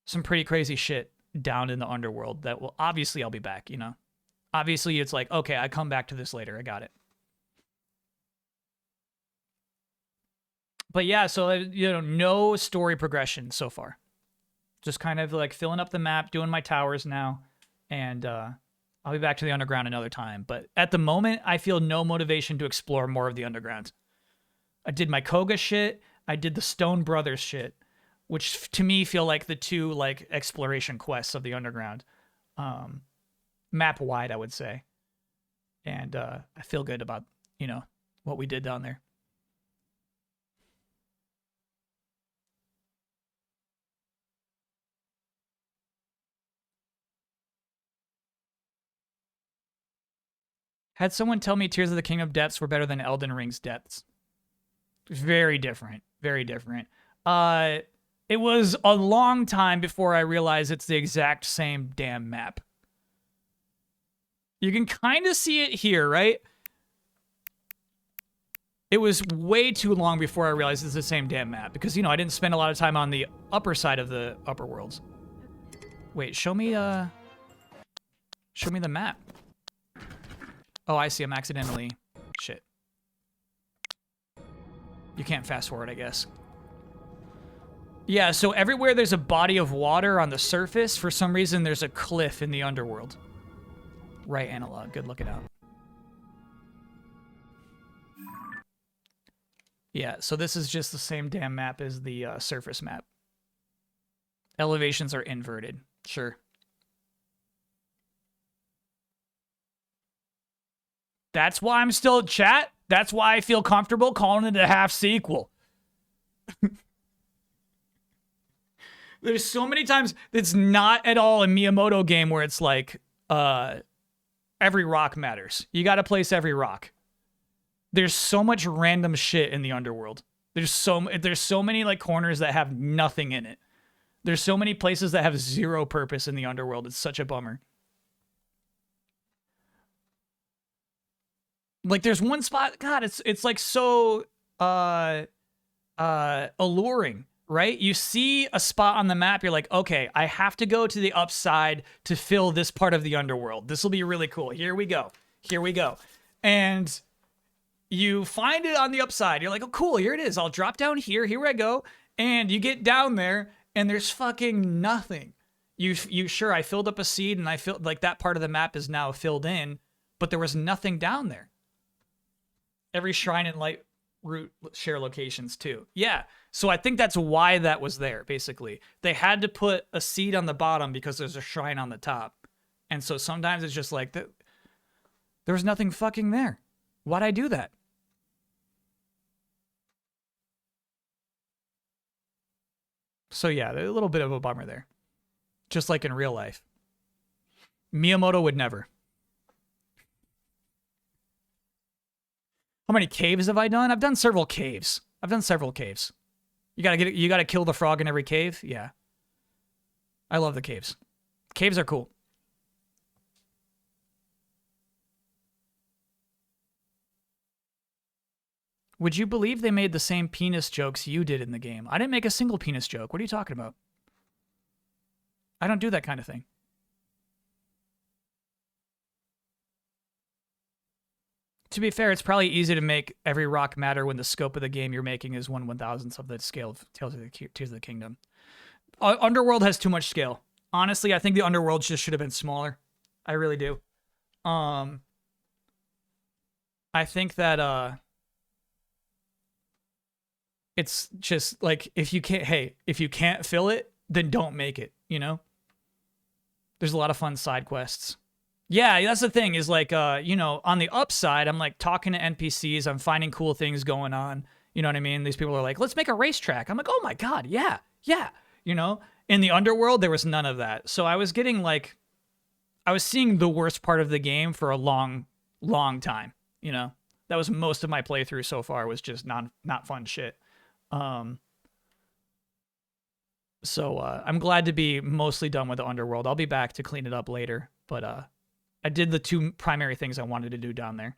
S1: some pretty crazy shit down in the underworld that will, obviously I'll be back, you know? Obviously it's like, okay, I come back to this later. I got it. But yeah, so, you know, no story progression so far. Just kind of like filling up the map, doing my towers now, and I'll be back to the underground another time. But at the moment, I feel no motivation to explore more of the underground. I did my Koga shit. I did the Stone Brothers shit, which to me feel like the two like exploration quests of the underground. Map wide, I would say. And I feel good about, you know, what we did down there. Had someone tell me Tears of the Kingdom depths were better than Elden Ring's depths. Very different. Very different. It was a long time before I realized it's the exact same damn map. You can kind of see it here, right? It was way too long before I realized it's the same damn map because, you know, I didn't spend a lot of time on the upper side of the upper worlds. Wait, show me the map. Oh, I see. I'm accidentally... Shit. You can't fast forward, I guess. Yeah, so everywhere there's a body of water on the surface, for some reason there's a cliff in the underworld. Right, Analog. Good looking out. Yeah, so this is just the same damn map as the surface map. Elevations are inverted. Sure. That's why I'm still at chat. That's why I feel comfortable calling it a half sequel. There's so many times it's not at all a Miyamoto game where it's like, every rock matters. You got to place every rock. There's so much random shit in the underworld. There's so many like corners that have nothing in it. There's so many places that have zero purpose in the underworld. It's such a bummer. Like there's one spot, God, it's like so alluring, right? You see a spot on the map, you're like, okay, I have to go to the upside to fill this part of the underworld. This will be really cool. Here we go. Here we go. And you find it on the upside. You're like, oh, cool, here it is. I'll drop down here. Here I go. And you get down there, and there's fucking nothing. Sure, I filled up a seed, and I filled, like, that part of the map is now filled in, but there was nothing down there. Every shrine and light route share locations, too. Yeah, so I think that's why that was there, basically. They had to put a seed on the bottom because there's a shrine on the top. And so sometimes it's just like, there was nothing fucking there. Why'd I do that? So yeah, a little bit of a bummer there. Just like in real life. Miyamoto would never. How many caves have I done? I've done several caves. You gotta kill the frog in every cave? Yeah. I love the caves. Caves are cool. Would you believe they made the same penis jokes you did in the game? I didn't make a single penis joke. What are you talking about? I don't do that kind of thing. To be fair, it's probably easy to make every rock matter when the scope of the game you're making is 1/1000th of the scale of Tears of the Kingdom. Underworld has too much scale. Honestly, I think the Underworld just should have been smaller. I really do. I think that it's just like if you can't fill it, then don't make it, you know? There's a lot of fun side quests. Yeah, that's the thing is like, you know, on the upside, I'm like talking to NPCs. I'm finding cool things going on. You know what I mean? These people are like, let's make a racetrack. I'm like, oh my God, yeah. You know, in the underworld, there was none of that. So I was getting like, I was seeing the worst part of the game for a long, long time. You know, that was most of my playthrough so far was just not fun shit. So I'm glad to be mostly done with the underworld. I'll be back to clean it up later, but I did the two primary things I wanted to do down there.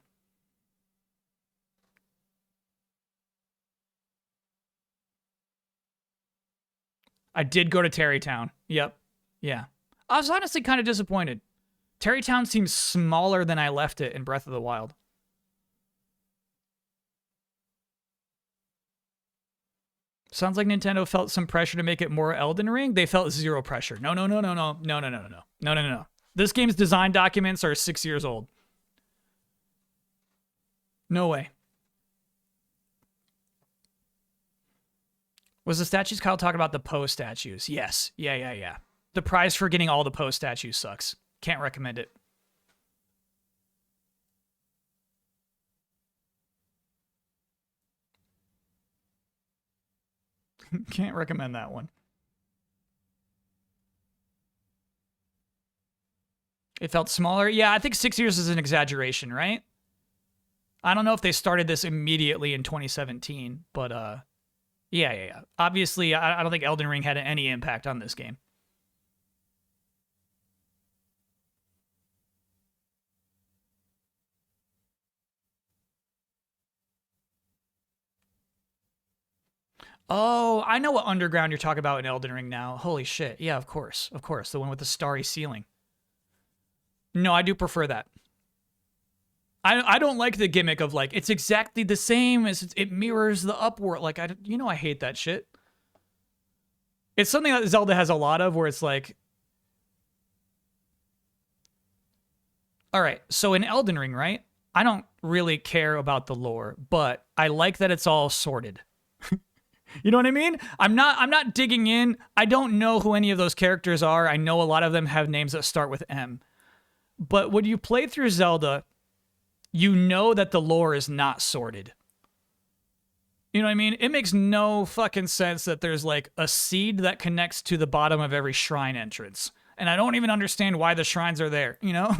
S1: I did go to Terrytown. Yep. Yeah. I was honestly kind of disappointed. Terrytown seems smaller than I left it in Breath of the Wild. Sounds like Nintendo felt some pressure to make it more Elden Ring. They felt zero pressure. No. This game's design documents are 6 years old. No way. Was the statues Kyle talking about the Poe statues? Yes. Yeah. The prize for getting all the Poe statues sucks. Can't recommend it. Can't recommend that one. It felt smaller. Yeah, I think 6 years is an exaggeration, right? I don't know if they started this immediately in 2017, but yeah. Obviously, I don't think Elden Ring had any impact on this game. Oh, I know what underground you're talking about in Elden Ring now. Holy shit. Yeah, of course. Of course. The one with the starry ceiling. No, I do prefer that. I don't like the gimmick of like, it's exactly the same as it mirrors the upward. Like, I hate that shit. It's something that Zelda has a lot of where it's like, all right, so in Elden Ring, right? I don't really care about the lore, but I like that it's all sorted. You know what I mean? I'm not digging in. I don't know who any of those characters are. I know a lot of them have names that start with M. But when you play through Zelda, you know that the lore is not sorted. You know what I mean? It makes no fucking sense that there's like a seed that connects to the bottom of every shrine entrance. And I don't even understand why the shrines are there, you know?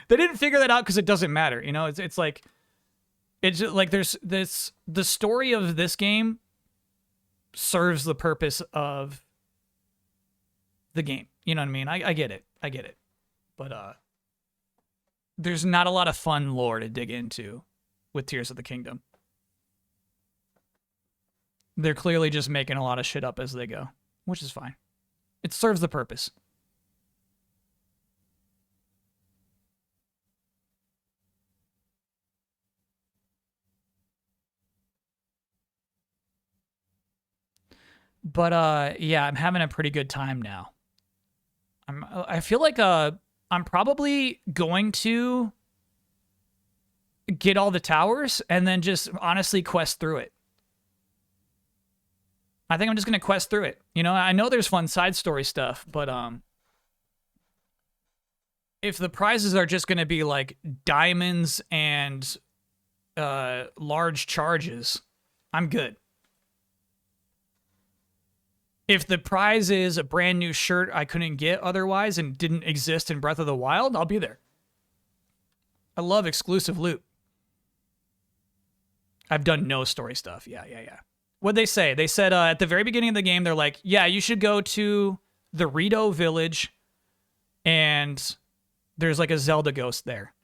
S1: They didn't figure that out because it doesn't matter, you know? It's like... It's just like there's this, the story of this game serves the purpose of the game. You know what I mean? I get it. I get it. But there's not a lot of fun lore to dig into with Tears of the Kingdom. They're clearly just making a lot of shit up as they go, which is fine. It serves the purpose. But yeah, I'm having a pretty good time now. I feel like I'm probably going to get all the towers and then just honestly quest through it. I think I'm just going to quest through it. You know, I know there's fun side story stuff, but if the prizes are just going to be like diamonds and large charges, I'm good. If the prize is a brand new shirt I couldn't get otherwise and didn't exist in Breath of the Wild, I'll be there. I love exclusive loot. I've done no story stuff. Yeah. What'd they say? They said at the very beginning of the game, they're like, yeah, you should go to the Rito village and there's like a Zelda ghost there.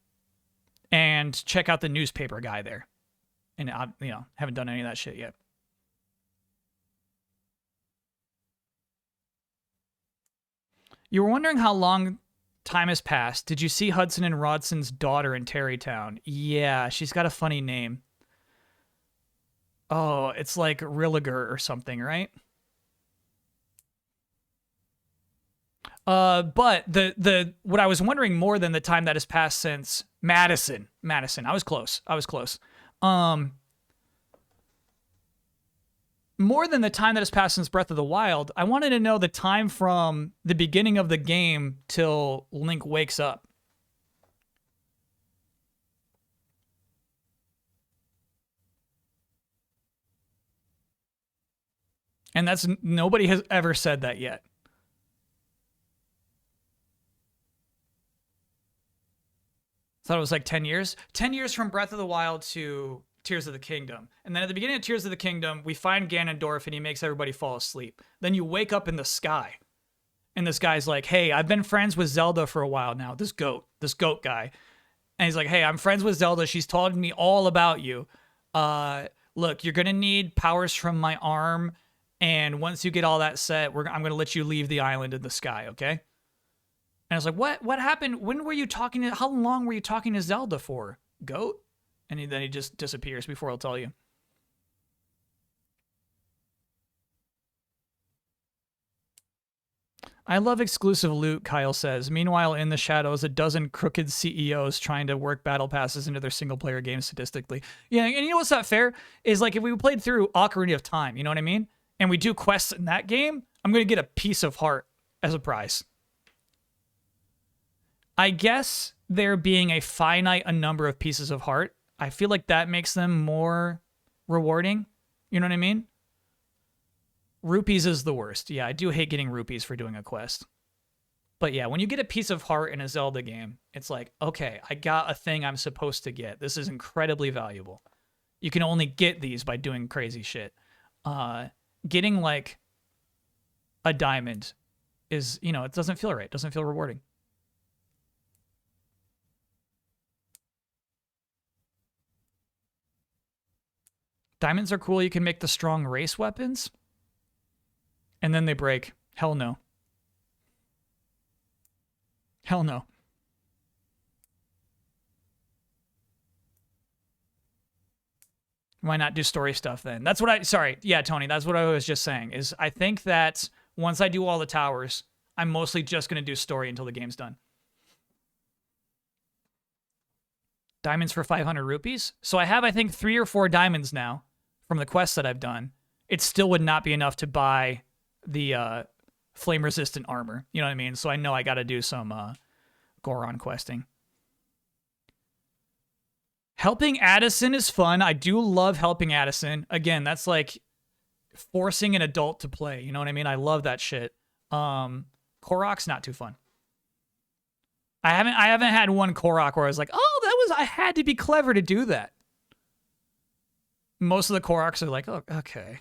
S1: And check out the newspaper guy there. And I, haven't done any of that shit yet. You were wondering how long time has passed. Did you see Hudson and Rodson's daughter in Terrytown? Yeah, she's got a funny name. Oh, it's like Rilliger or something, right? But the what I was wondering more than the time that has passed since Madison. I was close. More than the time that has passed since Breath of the Wild, I wanted to know the time from the beginning of the game till Link wakes up. And nobody has ever said that yet. Thought it was like 10 years. 10 years from Breath of the Wild to Tears of the Kingdom. And then at the beginning of Tears of the Kingdom, we find Ganondorf and he makes everybody fall asleep. Then you wake up in the sky. And this guy's like, hey, I've been friends with Zelda for a while now. This goat guy. And he's like, hey, I'm friends with Zelda. She's told me all about you. Look, you're going to need powers from my arm. And once you get all that set, I'm going to let you leave the island in the sky, okay? And I was like, what happened? When were you talking to, how long were you talking to Zelda for? Goat? And then he just disappears before he'll tell you. I love exclusive loot, Kyle says. Meanwhile, in the shadows, a dozen crooked CEOs trying to work battle passes into their single-player game statistically. Yeah, and you know what's not fair? Is like if we played through Ocarina of Time, you know what I mean? And we do quests in that game, I'm going to get a piece of heart as a prize. I guess there being a finite number of pieces of heart, I feel like that makes them more rewarding. You know what I mean? Rupees is the worst. Yeah, I do hate getting rupees for doing a quest. But yeah, when you get a piece of heart in a Zelda game, it's like, okay, I got a thing I'm supposed to get. This is incredibly valuable. You can only get these by doing crazy shit. Getting like a diamond is, you know, it doesn't feel right. It doesn't feel rewarding. Diamonds are cool. You can make the strong race weapons. And then they break. Hell no. Hell no. Why not do story stuff then? That's what sorry. Yeah, Tony, that's what I was just saying. Is I think that once I do all the towers, I'm mostly just going to do story until the game's done. Diamonds for 500 rupees. So I have, I think, 3 or 4 diamonds now from the quests that I've done. It still would not be enough to buy the flame-resistant armor. You know what I mean? So I know I got to do some Goron questing. Helping Addison is fun. I do love helping Addison. Again, that's like forcing an adult to play. You know what I mean? I love that shit. Korok's not too fun. I haven't had one Korok where I was like, oh, I had to be clever to do that. Most of the Koroks are like, oh, okay.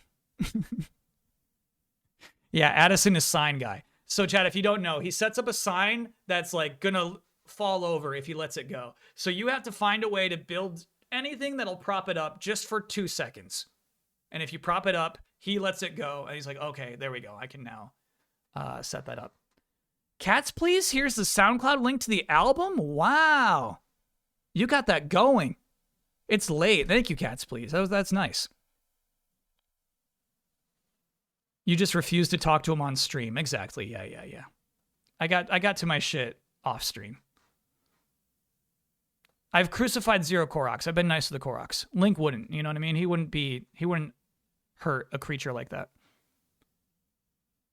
S1: Yeah, Addison is sign guy. So, Chad, if you don't know, he sets up a sign that's like gonna fall over if he lets it go. So you have to find a way to build anything that'll prop it up just for 2 seconds. And if you prop it up, he lets it go. And he's like, okay, there we go. I can now set that up. Cats, please. Here's the SoundCloud link to the album. Wow. You got that going. It's late. Thank you, Cats, please. That's nice. You just refused to talk to him on stream. Exactly. Yeah. I got to my shit off stream. I've crucified 0 Koroks. I've been nice to the Koroks. Link wouldn't, you know what I mean? He wouldn't hurt a creature like that.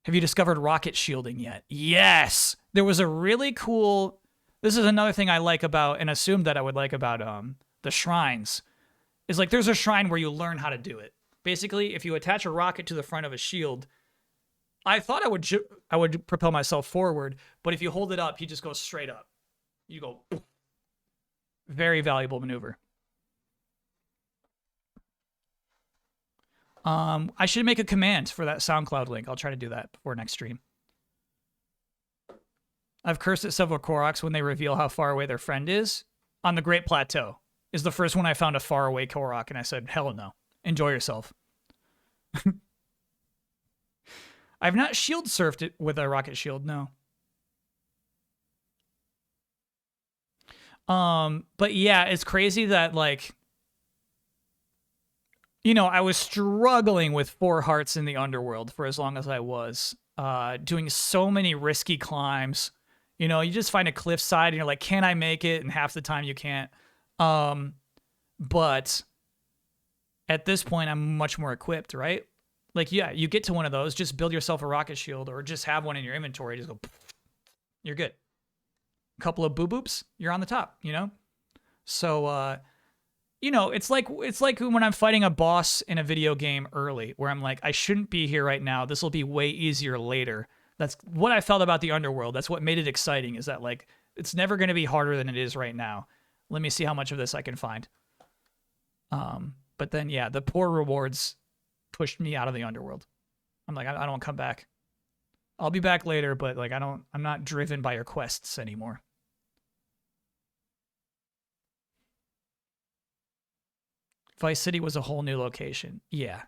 S1: Have you discovered rocket shielding yet? Yes! There was a really cool... This is another thing I like about, and assumed that I would like about the shrines, is like there's a shrine where you learn how to do it. Basically, if you attach a rocket to the front of a shield, I thought I would propel myself forward, but if you hold it up, he just goes straight up. You go... Very valuable maneuver. I should make a command for that SoundCloud link. I'll try to do that before next stream. I've cursed at several Koroks when they reveal how far away their friend is. On the Great Plateau is the first one I found a far away Korok, and I said, hell no. Enjoy yourself. I've not shield surfed it with a rocket shield, no. But yeah, it's crazy that, like, you know, I was struggling with 4 hearts in the underworld for as long as I was, doing so many risky climbs. You know, you just find a cliffside and you're like, can I make it? And half the time you can't. But at this point, I'm much more equipped, right? Like, yeah, you get to one of those, just build yourself a rocket shield or just have one in your inventory. Just go, you're good. A couple of boo-boops, you're on the top, you know? So, you know, it's like when I'm fighting a boss in a video game early, where I'm like, I shouldn't be here right now. This will be way easier later. That's what I felt about the underworld. That's what made it exciting, is that, like, it's never going to be harder than it is right now. Let me see how much of this I can find. But then, yeah, the poor rewards pushed me out of the underworld. I'm like, I don't come back. I'll be back later, but, like, I'm not driven by your quests anymore. Vice City was a whole new location. Yeah.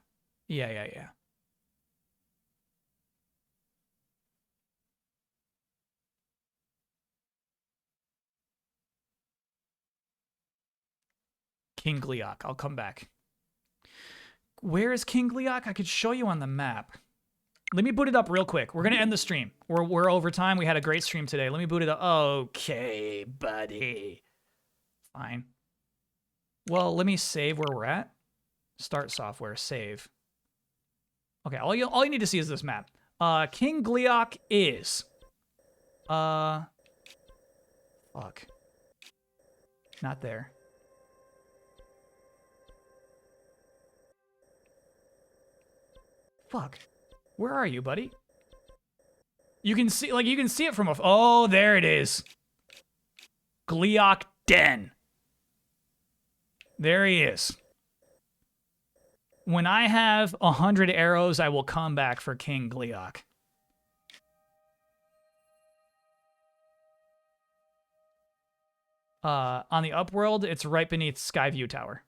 S1: King Gleok. I'll come back. Where is King Gleok? I could show you on the map. Let me boot it up real quick. We're going to end the stream. We're over time. We had a great stream today. Let me boot it up. Okay, buddy. Fine. Well, let me save where we're at. Start software, save. Okay, all you need to see is this map. King Gleok is... Fuck. Not there. Fuck. Where are you, buddy? You can see, like, you can see it from a... Oh, there it is. Gleeok Den. There he is. When I have 100 arrows, I will come back for King Gleeok. On the upworld, it's right beneath Skyview Tower.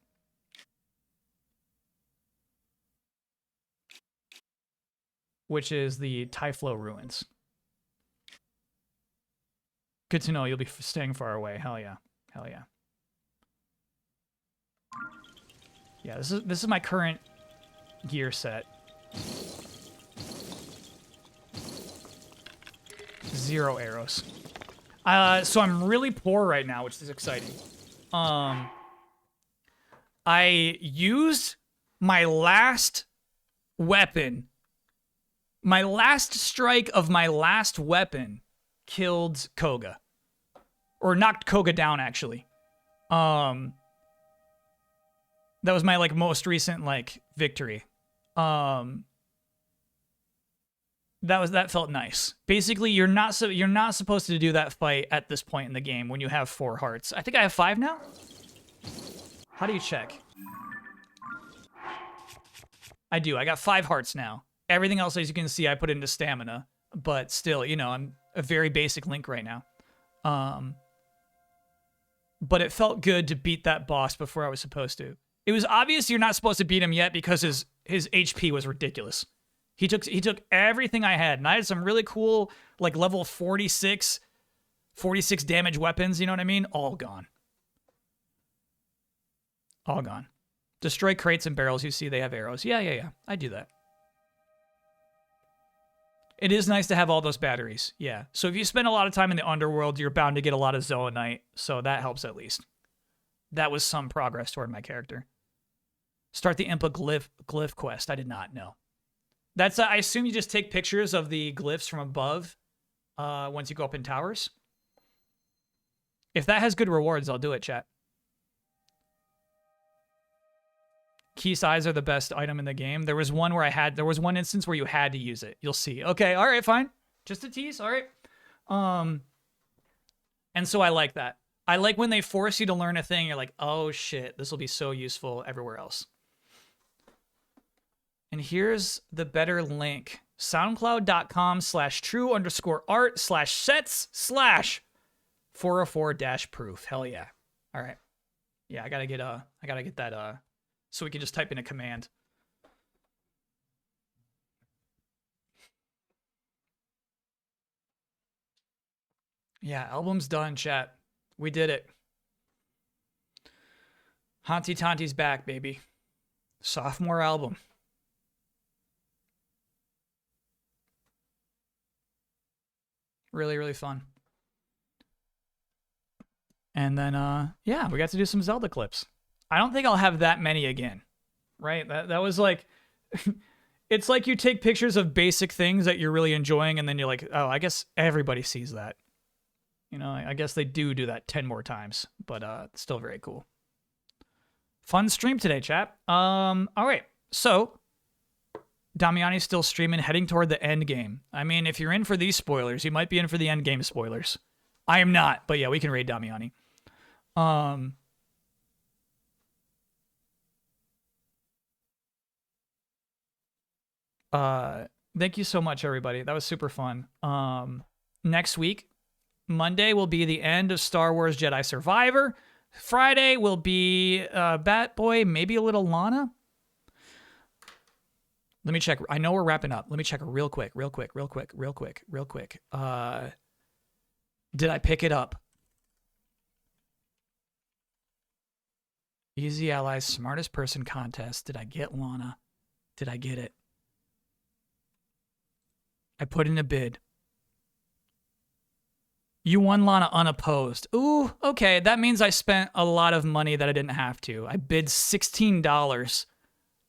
S1: Which is the Typhlo Ruins. Good to know you'll be staying far away. Hell yeah. Hell yeah. Yeah, this is my current gear set. 0 arrows. So I'm really poor right now, which is exciting. I used my last weapon. My last strike of my last weapon killed Koga. Or knocked Koga down, actually. That was my, like, most recent, like, victory. That felt nice. Basically, you're not supposed to do that fight at this point in the game when you have 4 hearts. I think I have 5 now? How do you check? I do. I got 5 hearts now. Everything else, as you can see, I put into stamina. But still, you know, I'm a very basic Link right now. But it felt good to beat that boss before I was supposed to. It was obvious you're not supposed to beat him yet because his HP was ridiculous. He took everything I had, and I had some really cool, like, level 46 damage weapons, you know what I mean? All gone. All gone. Destroy crates and barrels. You see they have arrows. Yeah. I do that. It is nice to have all those batteries. Yeah. So if you spend a lot of time in the underworld, you're bound to get a lot of Zoanite. So that helps at least. That was some progress toward my character. Start the Impa glyph quest. I did not know. That's, I assume you just take pictures of the glyphs from above once you go up in towers. If that has good rewards, I'll do it, chat. Key size are the best item in the game. There was one one instance where you had to use it. You'll see. Okay, all right, fine. Just a tease, all right. And so I like that. I like when they force you to learn a thing. You're like, oh shit, this will be so useful everywhere else. And here's the better link. SoundCloud.com/true_art/sets/404-proof. Hell yeah. All right. Yeah, I gotta get that so we can just type in a command. Yeah, album's done, chat. We did it. Hanti Tanti's back, baby. Sophomore album. Really, really fun. And then, yeah, we got to do some Zelda clips. I don't think I'll have that many again, right? That was like, it's like you take pictures of basic things that you're really enjoying, and then you're like, oh, I guess everybody sees that. You know, I guess they do that 10 more times, but it's still very cool. Fun stream today, chat. All right, so Damiani's still streaming, heading toward the end game. I mean, if you're in for these spoilers, you might be in for the end game spoilers. I am not, but yeah, we can raid Damiani. Thank you so much, everybody. That was super fun. Next week, Monday will be the end of Star Wars Jedi Survivor. Friday will be Batboy, maybe a little Lana. Let me check. I know we're wrapping up. Let me check real quick. Did I pick it up? Easy Allies Smartest Person Contest. Did I get Lana? Did I get it? I put in a bid. You won Lana unopposed. Ooh, okay. That means I spent a lot of money that I didn't have to. I bid $16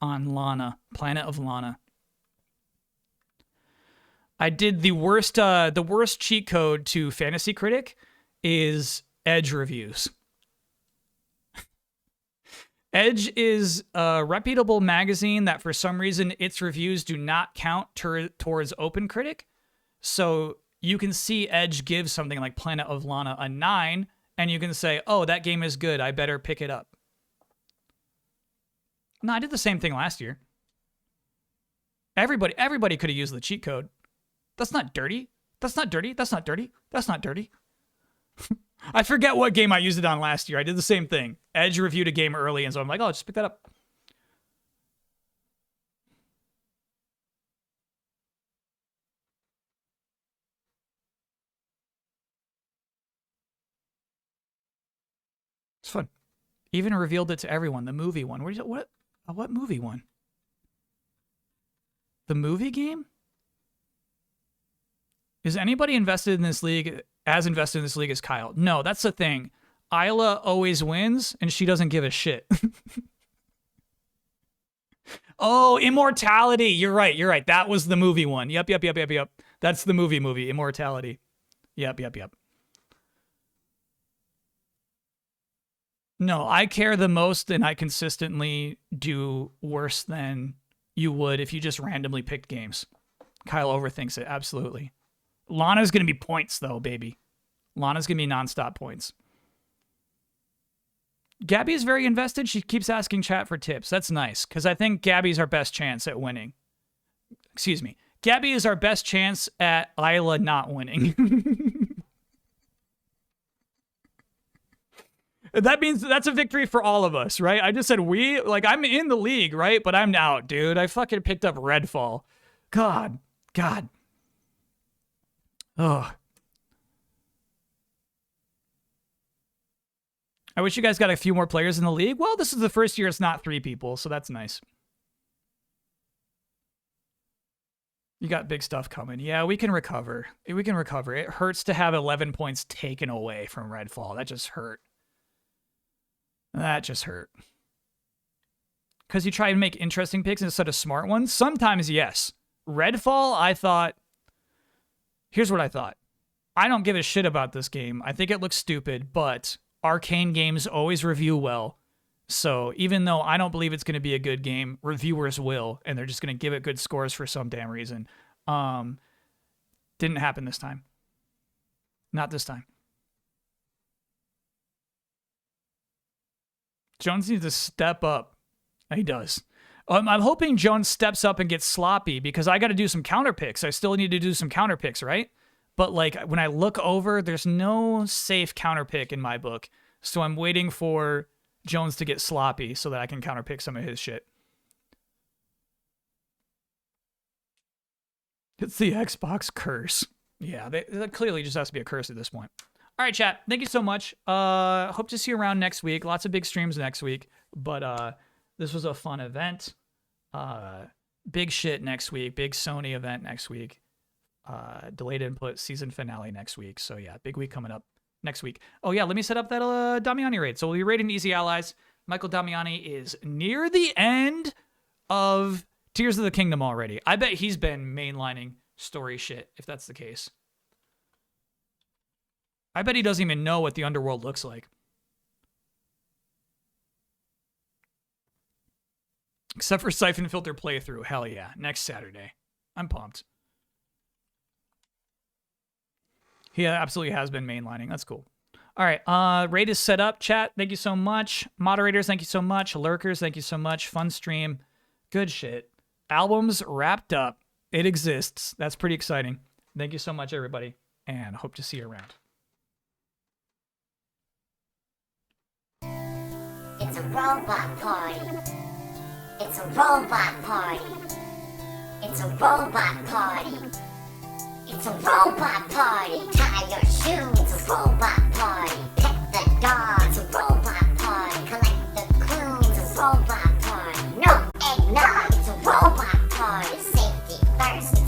S1: on Lana, Planet of Lana. I did the worst cheat code to Fantasy Critic is Edge reviews. Edge is a reputable magazine that for some reason its reviews do not count towards OpenCritic, So you can see Edge give something like Planet of Lana a 9, and you can say, oh, that game is good. I better pick it up. No, I did the same thing last year. Everybody could have used the cheat code. That's not dirty. That's not dirty. That's not dirty. That's not dirty. I forget what game I used it on last year. I did the same thing. Edge reviewed a game early, and so I'm like, oh, just pick that up. It's fun. Even revealed it to everyone. The movie one. What movie one? The movie game? Is anybody invested in this league as invested in this league as Kyle? No, that's the thing. Isla always wins, and she doesn't give a shit. Oh, Immortality. You're right. That was the movie one. Yep. That's the movie. Immortality. Yep. No, I care the most, and I consistently do worse than you would if you just randomly picked games. Kyle overthinks it, absolutely. Lana's going to be points, though, baby. Lana's going to be nonstop points. Gabby is very invested. She keeps asking chat for tips. That's nice, because I think Gabby's our best chance at winning. Excuse me. Gabby is our best chance at Isla not winning. That means that's a victory for all of us, right? I just said we. Like, I'm in the league, right? But I'm out, dude. I fucking picked up Redfall. God. Ugh. I wish you guys got a few more players in the league. Well, this is the first year it's not 3 people, so that's nice. You got big stuff coming. Yeah, we can recover. It hurts to have 11 points taken away from Redfall. That just hurt. Because you try and make interesting picks instead of smart ones? Sometimes, yes. Redfall, I thought... Here's what I thought. I don't give a shit about this game. I think it looks stupid, but Arcane games always review well. So even though I don't believe it's going to be a good game, reviewers will, and they're just going to give it good scores for some damn reason. Didn't happen this time. Not this time. Jones needs to step up. He does. I'm hoping Jones steps up and gets sloppy because I got to do some counter picks. I still need to do some counter picks, right? But like when I look over, there's no safe counter pick in my book. So I'm waiting for Jones to get sloppy so that I can counter pick some of his shit. It's the Xbox curse. Yeah, that clearly just has to be a curse at this point. All right, chat. Thank you so much. Hope to see you around next week. Lots of big streams next week. But this was a fun event. Big shit next week. Big Sony event next week. Delayed input season finale next week. So yeah, big week coming up next week. Oh yeah, let me set up that Damiani raid. So we'll be raiding Easy Allies. Michael Damiani is near the end of Tears of the Kingdom already. I bet he's been mainlining story shit, if that's the case. I bet he doesn't even know what the underworld looks like. Except for Siphon Filter playthrough. Hell yeah. Next Saturday. I'm pumped. He absolutely has been mainlining. That's cool. All right. Raid is set up. Chat, thank you so much. Moderators, thank you so much. Lurkers, thank you so much. Fun stream. Good shit. Albums wrapped up. It exists. That's pretty exciting. Thank you so much, everybody. And hope to see you around.
S15: It's a robot party. It's a robot party. It's a robot party. It's a robot party. Tie your shoes. It's a robot